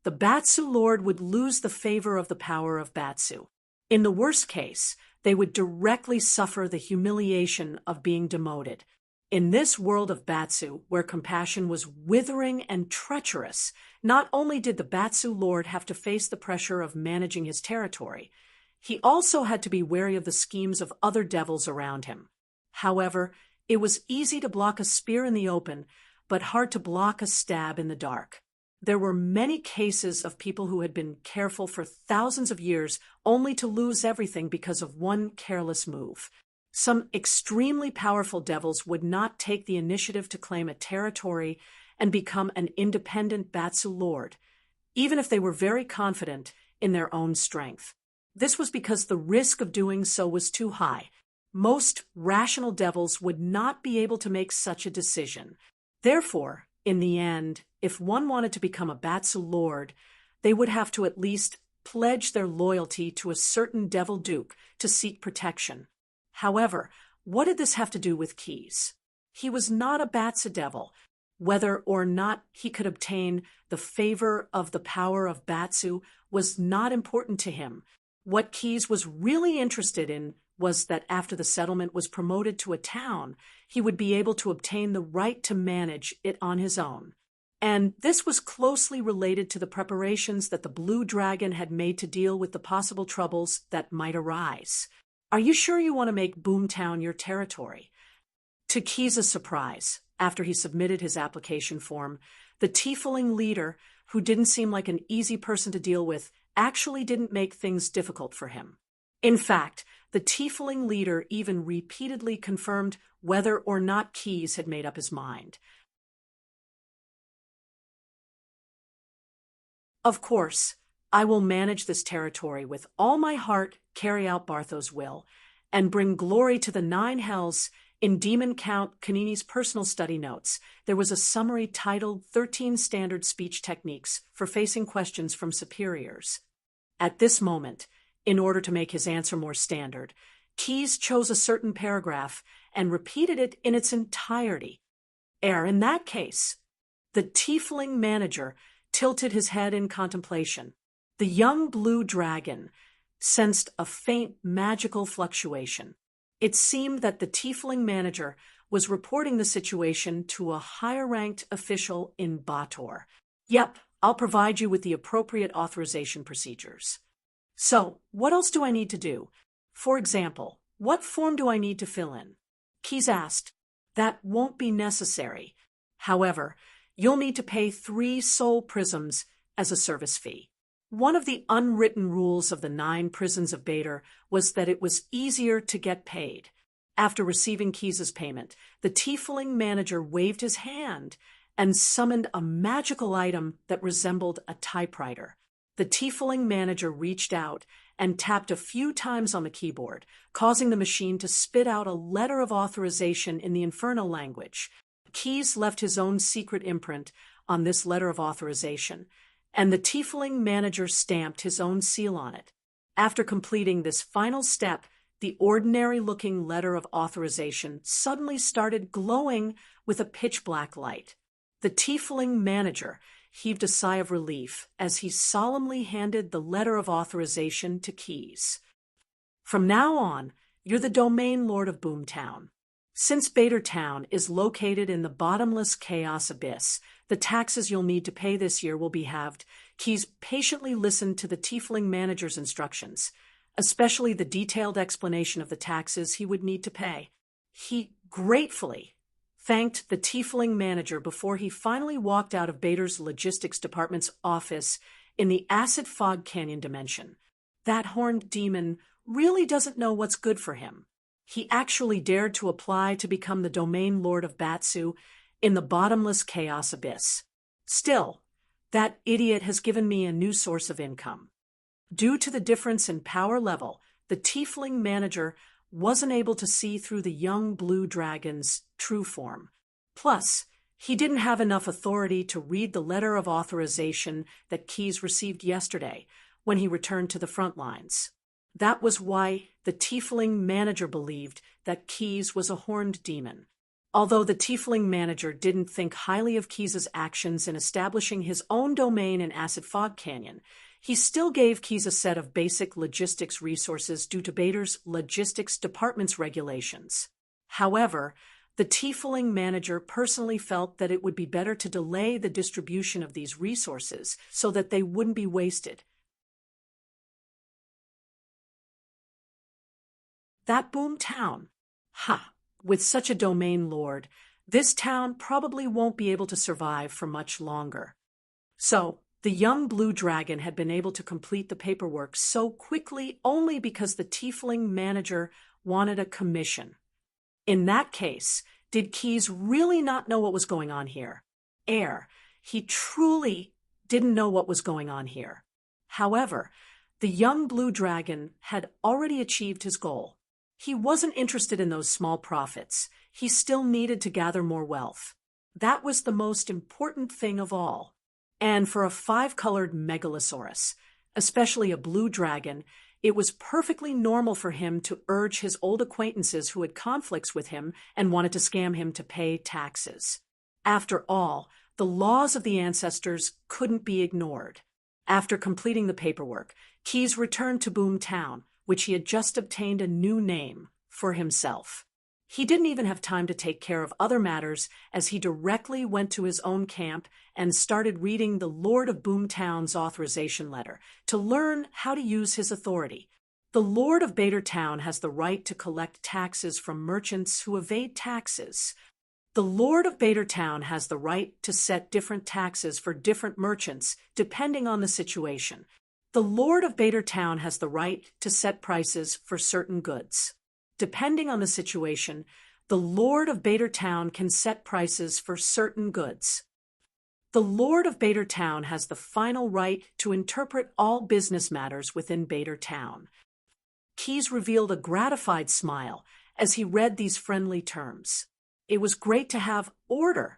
the Batsu lord would lose the favor of the power of Batsu. In the worst case, they would directly suffer the humiliation of being demoted. In this world of Batsu, where compassion was withering and treacherous, not only did the Batsu Lord have to face the pressure of managing his territory, he also had to be wary of the schemes of other devils around him. However, it was easy to block a spear in the open, but hard to block a stab in the dark. There were many cases of people who had been careful for thousands of years only to lose everything because of one careless move. Some extremely powerful devils would not take the initiative to claim a territory and become an independent Batsu Lord, even if they were very confident in their own strength. This was because the risk of doing so was too high. Most rational devils would not be able to make such a decision. Therefore, in the end, if one wanted to become a Batsu Lord, they would have to at least pledge their loyalty to a certain devil duke to seek protection. However, what did this have to do with Keys? He was not a Batsu devil. Whether or not he could obtain the favor of the power of Batsu was not important to him. What Keys was really interested in was that after the settlement was promoted to a town, he would be able to obtain the right to manage it on his own. And this was closely related to the preparations that the Blue Dragon had made to deal with the possible troubles that might arise. Are you sure you want to make Boomtown your territory? To Keys' surprise, after he submitted his application form, the Tiefling leader, who didn't seem like an easy person to deal with, actually didn't make things difficult for him. In fact, the Tiefling leader even repeatedly confirmed whether or not Keys had made up his mind. Of course, I will manage this territory with all my heart, carry out Bartho's will, and bring glory to the 9 hells. In Demon Count Kanini's personal study notes, there was a summary titled 13 Standard Speech Techniques for Facing Questions from Superiors. At this moment, in order to make his answer more standard, Keys chose a certain paragraph and repeated it in its entirety. In that case, the Tiefling manager tilted his head in contemplation. The young Blue Dragon sensed a faint magical fluctuation. It seemed that the Tiefling manager was reporting the situation to a higher-ranked official in Bator. Yep, I'll provide you with the appropriate authorization procedures. So, what else do I need to do? For example, what form do I need to fill in? Keys asked. That won't be necessary. However, you'll need to pay 3 soul prisms as a service fee. One of the unwritten rules of the 9 prisons of Bator was that it was easier to get paid. After receiving Keys' payment, the Tiefling manager waved his hand and summoned a magical item that resembled a typewriter. The Tiefling manager reached out and tapped a few times on the keyboard, causing the machine to spit out a letter of authorization in the Infernal language. Keys left his own secret imprint on this letter of authorization, and the Tiefling manager stamped his own seal on it. After completing this final step, the ordinary-looking letter of authorization suddenly started glowing with a pitch-black light. The Tiefling manager heaved a sigh of relief as he solemnly handed the letter of authorization to Keys. From now on, you're the domain lord of Boomtown. Since Bator Town is located in the bottomless chaos abyss, the taxes you'll need to pay this year will be halved. Keys patiently listened to the Tiefling manager's instructions, especially the detailed explanation of the taxes he would need to pay. He gratefully thanked the Tiefling manager before he finally walked out of Bator's logistics department's office in the Acid Fog Canyon dimension. That horned demon really doesn't know what's good for him. He actually dared to apply to become the domain lord of Batsu in the bottomless chaos abyss. Still, that idiot has given me a new source of income. Due to the difference in power level, the Tiefling manager wasn't able to see through the young Blue Dragon's true form. Plus, he didn't have enough authority to read the letter of authorization that Keys received yesterday when he returned to the front lines. That was why the Tiefling manager believed that Keys was a horned demon. Although the tiefling manager didn't think highly of Keys's actions in establishing his own domain in Acid Fog Canyon, he still gave Keys a set of basic logistics resources due to Bader's logistics department's regulations. However, the tiefling manager personally felt that it would be better to delay the distribution of these resources so that they wouldn't be wasted. That Boom Town. Ha! With such a domain lord, this town probably won't be able to survive for much longer. So, the young blue dragon had been able to complete the paperwork so quickly only because the tiefling manager wanted a commission. In that case, did Keys really not know what was going on here? He truly didn't know what was going on here. However, the young blue dragon had already achieved his goal. He wasn't interested in those small profits. He still needed to gather more wealth. That was the most important thing of all. And for a 5-colored megalosaurus, especially a blue dragon, it was perfectly normal for him to urge his old acquaintances who had conflicts with him and wanted to scam him to pay taxes. After all, the laws of the ancestors couldn't be ignored. After completing the paperwork, Keys returned to Boom Town, which he had just obtained a new name for himself. He didn't even have time to take care of other matters as he directly went to his own camp and started reading the Lord of Boomtown's authorization letter to learn how to use his authority. The Lord of Bader Town has the right to collect taxes from merchants who evade taxes. The Lord of Bader Town has the right to set different taxes for different merchants depending on the situation. The Lord of Bader Town has the right to set prices for certain goods. Depending on the situation, the Lord of Bader Town can set prices for certain goods. The Lord of Bader Town has the final right to interpret all business matters within Bader Town. Keys revealed a gratified smile as he read these friendly terms. It was great to have order.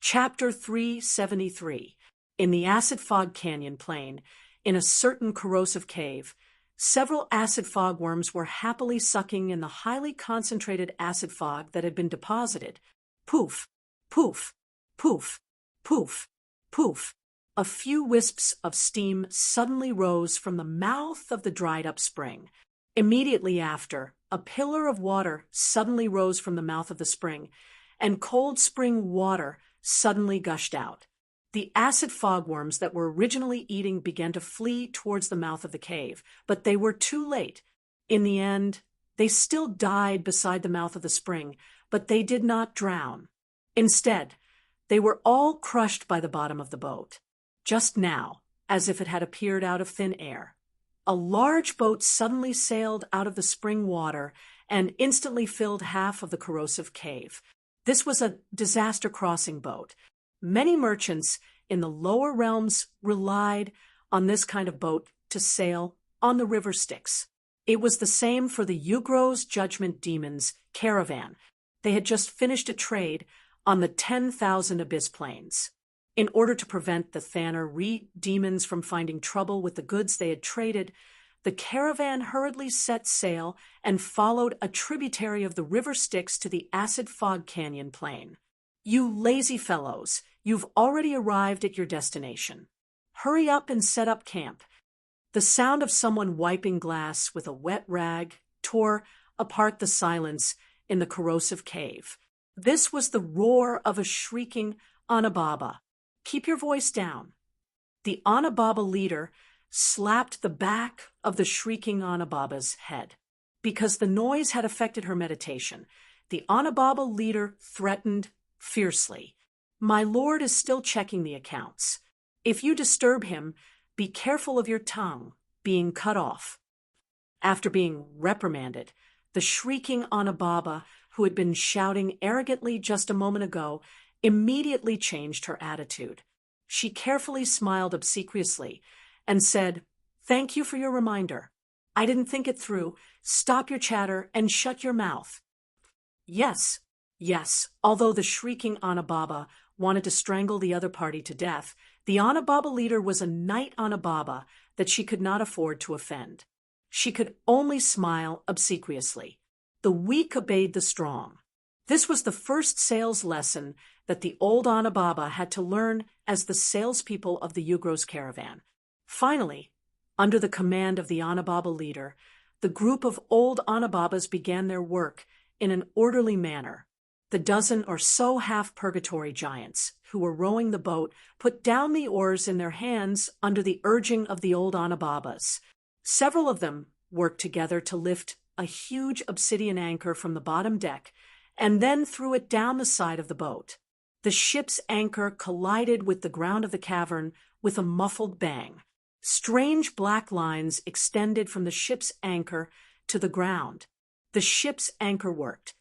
Chapter 373. In the Acid Fog Canyon Plain, in a certain corrosive cave, several acid fog worms were happily sucking in the highly concentrated acid fog that had been deposited. Poof, poof, poof, poof, poof. A few wisps of steam suddenly rose from the mouth of the dried-up spring. Immediately after, a pillar of water suddenly rose from the mouth of the spring, and cold spring water suddenly gushed out. The acid fogworms that were originally eating began to flee towards the mouth of the cave, but they were too late. In the end, they still died beside the mouth of the spring, but they did not drown. Instead, they were all crushed by the bottom of the boat. Just now, as if it had appeared out of thin air, a large boat suddenly sailed out of the spring water and instantly filled half of the corrosive cave. This was a disaster crossing boat. Many merchants in the lower realms relied on this kind of boat to sail on the river Styx. It was the same for the Ugro's Judgment Demon's caravan. They had just finished a trade on the 10,000 Abyss Plains. In order to prevent the Thanner demons from finding trouble with the goods they had traded, the caravan hurriedly set sail and followed a tributary of the river Styx to the Acid Fog Canyon Plain. You lazy fellows, you've already arrived at your destination. Hurry up and set up camp. The sound of someone wiping glass with a wet rag tore apart the silence in the corrosive cave. This was the roar of a shrieking Anababa. Keep your voice down. The Anababa leader slapped the back of the shrieking Anababa's head. Because the noise had affected her meditation, the Anababa leader threatened fiercely. My lord is still checking the accounts. If you disturb him, be careful of your tongue being cut off. After being reprimanded, the shrieking Anababa, who had been shouting arrogantly just a moment ago, immediately changed her attitude. She carefully smiled obsequiously and said, "Thank you for your reminder. I didn't think it through. Stop your chatter and shut your mouth." Yes, although the shrieking Anababa wanted to strangle the other party to death, the Anababa leader was a knight Anababa that she could not afford to offend. She could only smile obsequiously. The weak obeyed the strong. This was the first sales lesson that the old Anababa had to learn as the salespeople of the Yugros caravan. Finally, under the command of the Anababa leader, the group of old Anababas began their work in an orderly manner. The dozen or so half-purgatory giants who were rowing the boat put down the oars in their hands under the urging of the old Anababas. Several of them worked together to lift a huge obsidian anchor from the bottom deck and then threw it down the side of the boat. The ship's anchor collided with the ground of the cavern with a muffled bang. Strange black lines extended from the ship's anchor to the ground. The ship's anchor worked.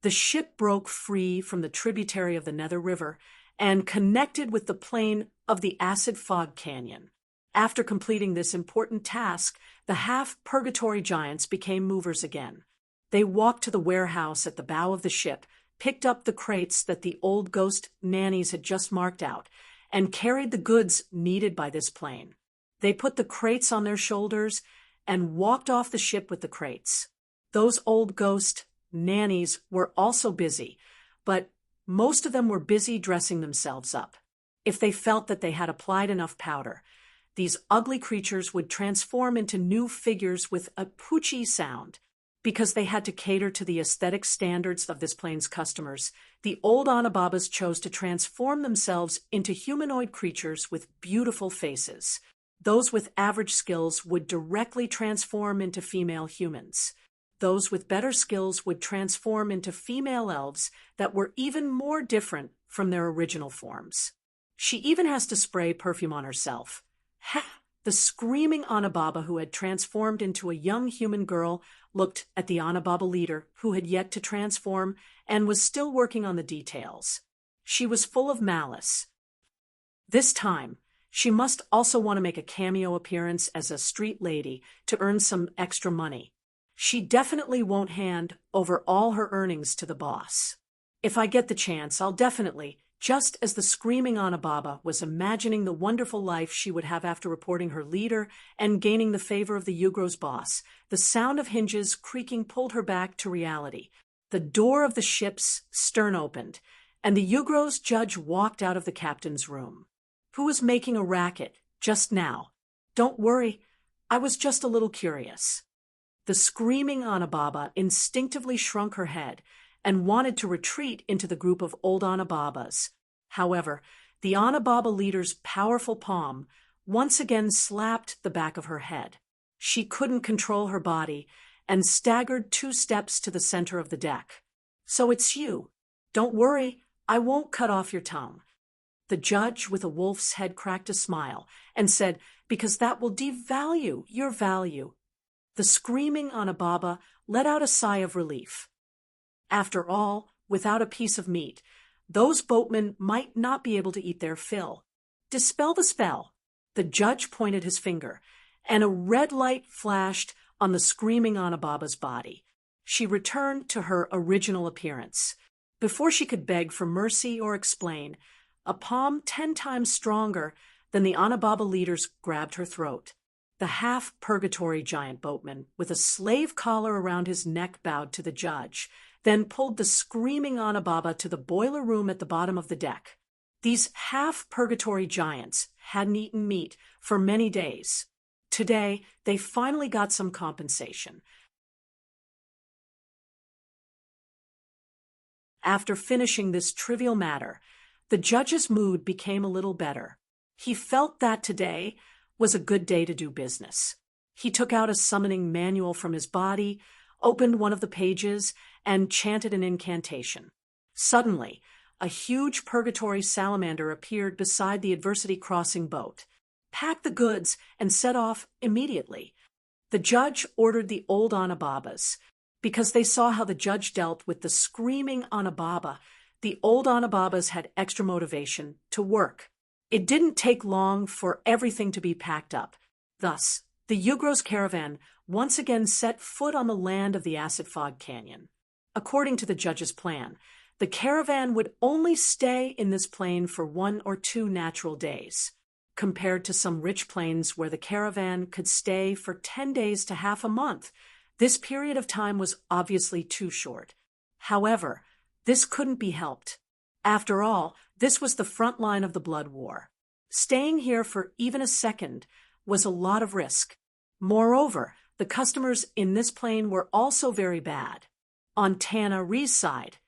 The ship broke free from the tributary of the Nether River and connected with the plain of the Acid Fog Canyon. After completing this important task, the half-purgatory giants became movers again. They walked to the warehouse at the bow of the ship, picked up the crates that the old ghost nannies had just marked out, and carried the goods needed by this plane. They put the crates on their shoulders and walked off the ship with the crates. Those old ghost nannies were also busy, but most of them were busy dressing themselves up. If they felt that they had applied enough powder, these ugly creatures would transform into new figures with a poochie sound. Because they had to cater to the aesthetic standards of this plane's customers, the old Anababas chose to transform themselves into humanoid creatures with beautiful faces. Those with average skills would directly transform into female humans. Those with better skills would transform into female elves that were even more different from their original forms. She even has to spray perfume on herself. The screaming Anababa who had transformed into a young human girl looked at the Anababa leader who had yet to transform and was still working on the details. She was full of malice. This time, she must also want to make a cameo appearance as a street lady to earn some extra money. She definitely won't hand over all her earnings to the boss. If I get the chance, I'll definitely. Just as the screaming Anababa was imagining the wonderful life she would have after reporting her leader and gaining the favor of the Yugros boss, the sound of hinges creaking pulled her back to reality. The door of the ship's stern opened, and the Yugros judge walked out of the captain's room. Who was making a racket just now? Don't worry, I was just a little curious. The screaming Anababa instinctively shrunk her head and wanted to retreat into the group of old Anababas. However, the Anababa leader's powerful palm once again slapped the back of her head. She couldn't control her body and staggered 2 steps to the center of the deck. So it's you. Don't worry, I won't cut off your tongue. The judge with a wolf's head cracked a smile and said, because that will devalue your value. The screaming Anababa let out a sigh of relief. After all, without a piece of meat, those boatmen might not be able to eat their fill. Dispel the spell. The judge pointed his finger, and a red light flashed on the screaming Anababa's body. She returned to her original appearance. Before she could beg for mercy or explain, a palm 10 times stronger than the Anababa leader's grabbed her throat. The half-purgatory giant boatman, with a slave collar around his neck, bowed to the judge, then pulled the screaming Anababa to the boiler room at the bottom of the deck. These half-purgatory giants hadn't eaten meat for many days. Today, they finally got some compensation. After finishing this trivial matter, the judge's mood became a little better. He felt that today was a good day to do business. He took out a summoning manual from his body, opened one of the pages, and chanted an incantation. Suddenly, a huge purgatory salamander appeared beside the adversity crossing boat. Pack the goods and set off immediately. The judge ordered the old Anababas. Because they saw how the judge dealt with the screaming Anababa, the old Anababas had extra motivation to work. It didn't take long for everything to be packed up. Thus, the Yugros caravan once again set foot on the land of the Acid Fog Canyon. According to the judge's plan, The caravan would only stay in this plane for 1 or 2 natural days, compared to some rich planes where the caravan could stay for 10 days to half a month. This period of time was obviously too short. However, this couldn't be helped. After all, this was the front line of the blood war. Staying here for even a second was a lot of risk. Moreover, the customers in this plane were also very bad. On Tana Ree's side,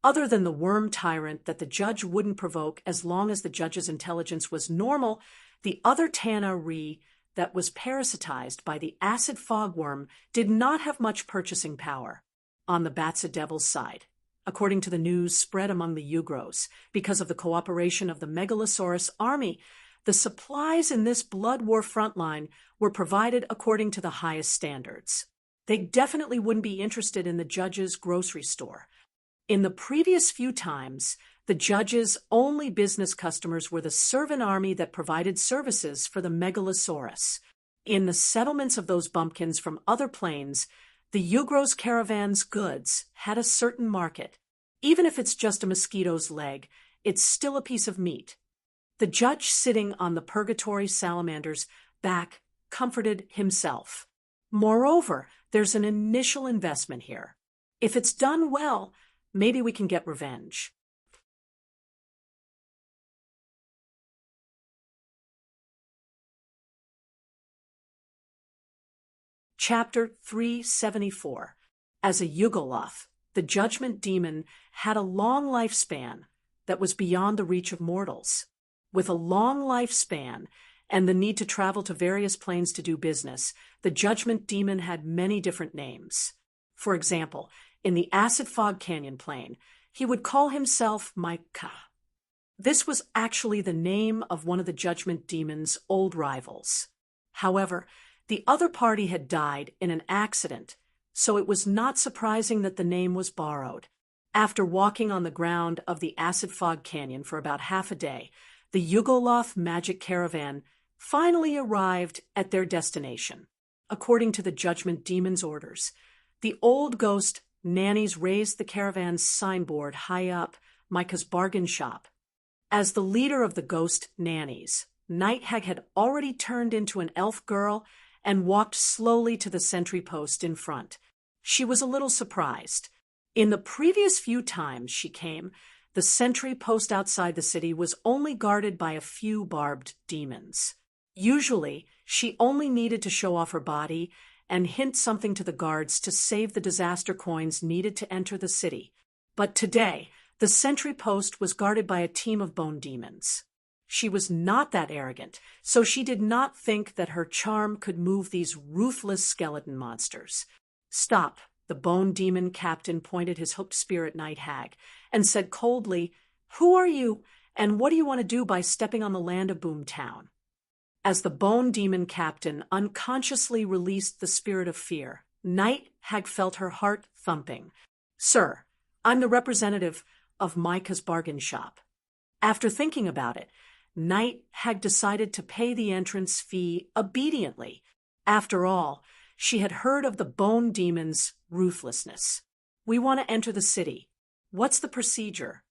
other than the worm tyrant that the judge wouldn't provoke as long as the judge's intelligence was normal, the other Tana Ree that was parasitized by the acid fogworm did not have much purchasing power. On the Batsa Devil's side, according to the news spread among the Ugros, because of the cooperation of the Megalosaurus army, the supplies in this blood war frontline were provided according to the highest standards. They definitely wouldn't be interested in the judge's grocery store. In the previous few times, the judge's only business customers were the servant army that provided services for the Megalosaurus. In the settlements of those bumpkins from other planes, the Ugros caravan's goods had a certain market. Even if it's just a mosquito's leg, it's still a piece of meat. The judge sitting on the purgatory salamander's back comforted himself. Moreover, there's an initial investment here. If it's done well, maybe we can get revenge. Chapter 374. As a Yugoloth, the judgment demon had a long lifespan that was beyond the reach of mortals. With a long lifespan and the need to travel to various planes to do business, the judgment demon had many different names. For example, in the Acid Fog Canyon plane, he would call himself Micah. This was actually the name of one of the judgment demon's old rivals. However, the other party had died in an accident, so it was not surprising that the name was borrowed. After walking on the ground of the Acid Fog Canyon for about half a day, the Yugoloth magic caravan finally arrived at their destination. According to the judgment demon's orders, the old ghost nannies raised the caravan's signboard high up Micah's bargain shop. As the leader of the ghost nannies, Night Hag had already turned into an elf girl and walked slowly to the sentry post in front. She was a little surprised. In the previous few times she came, the sentry post outside the city was only guarded by a few barbed demons. Usually, she only needed to show off her body and hint something to the guards to save the disaster coins needed to enter the city. But today, the sentry post was guarded by a team of bone demons. She was not that arrogant, so she did not think that her charm could move these ruthless skeleton monsters. "Stop," the bone demon captain pointed his hooked spear at Night Hag and said coldly, "Who are you, and what do you want to do by stepping on the land of Boomtown?" As the bone demon captain unconsciously released the spirit of fear, Night Hag felt her heart thumping. "Sir, I'm the representative of Micah's bargain shop." After thinking about it, Night Hag decided to pay the entrance fee obediently. After all, she had heard of the bone demon's ruthlessness. "We want to enter the city. What's the procedure?"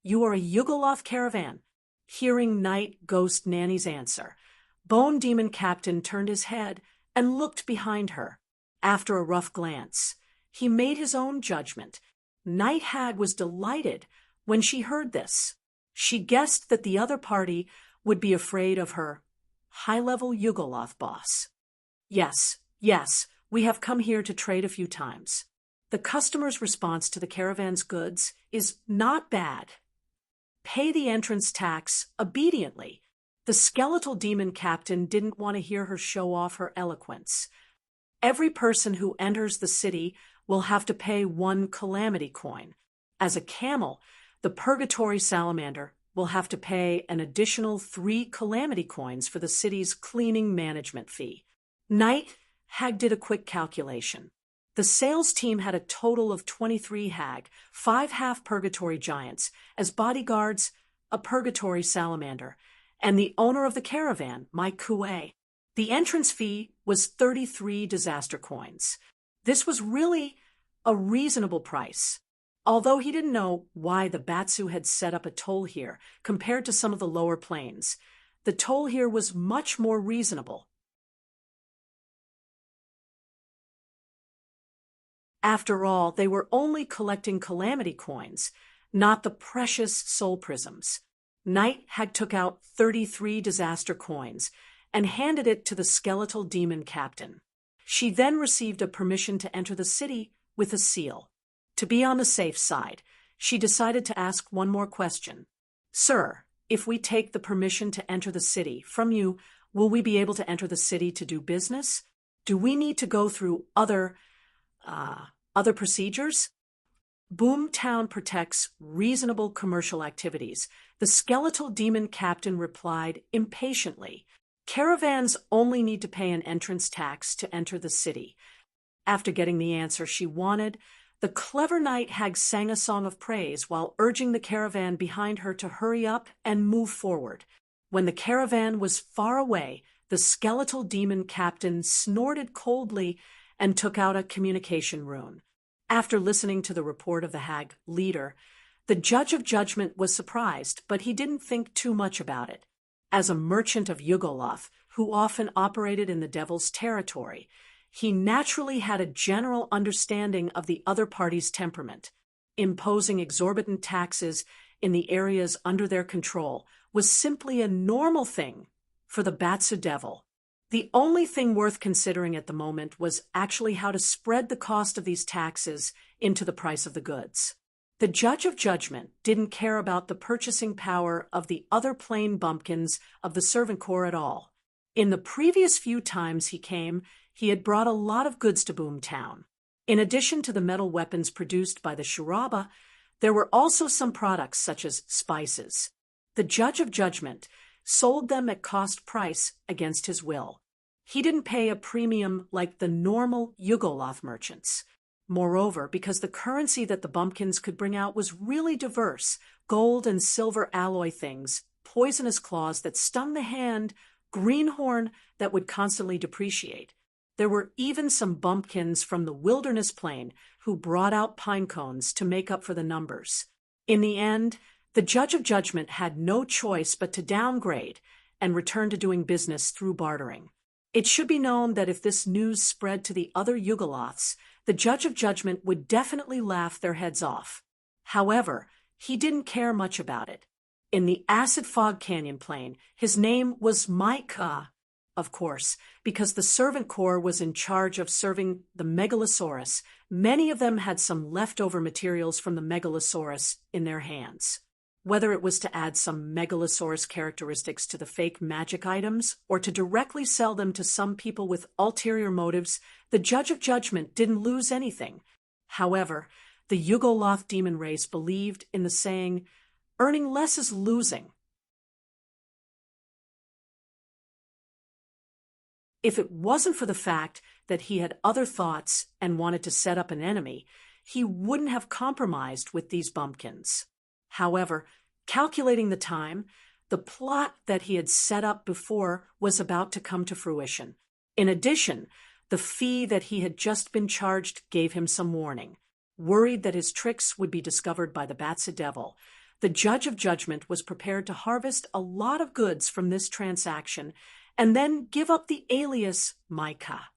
"You are a Yugoloth caravan." Hearing Night Ghost Nanny's answer, Bone Demon Captain turned his head and looked behind her. After a rough glance, he made his own judgment. Night Hag was delighted when she heard this. She guessed that the other party would be afraid of her high-level Yugoloth boss. Yes, we have come here to trade a few times. The customer's response to the caravan's goods is not bad. Pay the entrance tax obediently." The skeletal demon captain didn't want to hear her show off her eloquence. "Every person who enters the city will have to pay 1 calamity coin. As a camel, the purgatory salamander will have to pay an additional 3 calamity coins for the city's cleaning management fee." Night Hag did a quick calculation. The sales team had a total of 23 Hag, 5 half-purgatory giants, as bodyguards, a purgatory salamander, and the owner of the caravan, Mai Kue. The entrance fee was 33 disaster coins. This was really a reasonable price. Although he didn't know why the Batsu had set up a toll here compared to some of the lower plains, the toll here was much more reasonable. After all, they were only collecting calamity coins, not the precious soul prisms. Night Hag took out 33 disaster coins and handed it to the skeletal demon captain. She then received a permission to enter the city with a seal. To be on the safe side, she decided to ask one more question. Sir, if we take the permission to enter the city from you, will we be able to enter the city to do business? Do we need to go through other procedures? Boomtown protects reasonable commercial activities. The skeletal demon captain replied impatiently. Caravans only need to pay an entrance tax to enter the city. After getting the answer she wanted, the clever night hag sang a song of praise while urging the caravan behind her to hurry up and move forward. When the caravan was far away, the skeletal demon captain snorted coldly and took out a communication rune. After listening to the report of the hag leader, the judge of judgment was surprised, but he didn't think too much about it. As a merchant of Yugoloth, who often operated in the devil's territory, he naturally had a general understanding of the other party's temperament. Imposing exorbitant taxes in the areas under their control was simply a normal thing for the Batsu devil. The only thing worth considering at the moment was actually how to spread the cost of these taxes into the price of the goods. The judge of judgment didn't care about the purchasing power of the other plain bumpkins of the servant corps at all. In the previous few times he came, he had brought a lot of goods to Boomtown. In addition to the metal weapons produced by the Shuraba, there were also some products such as spices. The judge of judgment sold them at cost price against his will. He didn't pay a premium like the normal Yugoloth merchants. Moreover, because the currency that the bumpkins could bring out was really diverse, gold and silver alloy things, poisonous claws that stung the hand, greenhorn that would constantly depreciate. There were even some bumpkins from the wilderness plain who brought out pine cones to make up for the numbers. In the end, the judge of judgment had no choice but to downgrade and return to doing business through bartering. It should be known that if this news spread to the other Yugoloths, the judge of judgment would definitely laugh their heads off. However, he didn't care much about it. In the Acid Fog Canyon Plain, his name was Micah, of course, because the servant corps was in charge of serving the Megalosaurus. Many of them had some leftover materials from the Megalosaurus in their hands. Whether it was to add some Megalosaurus characteristics to the fake magic items or to directly sell them to some people with ulterior motives, the judge of judgment didn't lose anything. However, the Yugoloth demon race believed in the saying, "Earning less is losing." If it wasn't for the fact that he had other thoughts and wanted to set up an enemy, he wouldn't have compromised with these bumpkins. However, calculating the time, the plot that he had set up before was about to come to fruition. In addition, the fee that he had just been charged gave him some warning. Worried that his tricks would be discovered by the Batsa Devil, the judge of judgment was prepared to harvest a lot of goods from this transaction and then give up the alias Micah.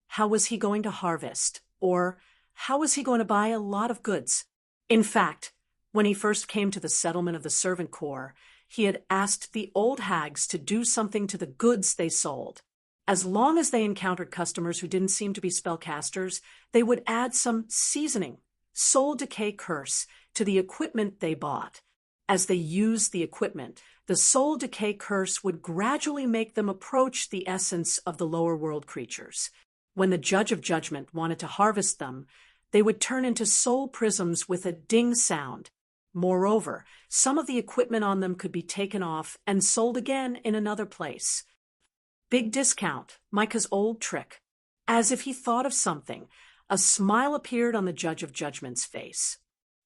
How was he going to harvest? Or how was he going to buy a lot of goods? In fact, when he first came to the settlement of the servant corps, he had asked the old hags to do something to the goods they sold. As long as they encountered customers who didn't seem to be spellcasters, they would add some seasoning, soul decay curse, to the equipment they bought. As they used the equipment, the soul decay curse would gradually make them approach the essence of the lower world creatures. When the judge of judgment wanted to harvest them, they would turn into soul prisms with a ding sound. Moreover, some of the equipment on them could be taken off and sold again in another place. Big discount, Micah's old trick. As if he thought of something, a smile appeared on the judge of judgment's face.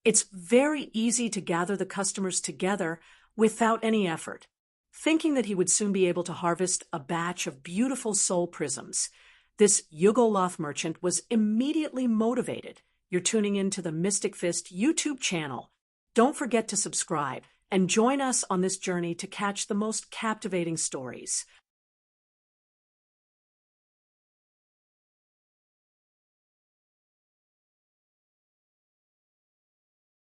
It's very easy to gather the customers together without any effort. Thinking that he would soon be able to harvest a batch of beautiful soul prisms, this Yugoloth merchant was immediately motivated. you're tuning into the Mystic Fist YouTube channel. Don't forget to subscribe and join us on this journey to catch the most captivating stories.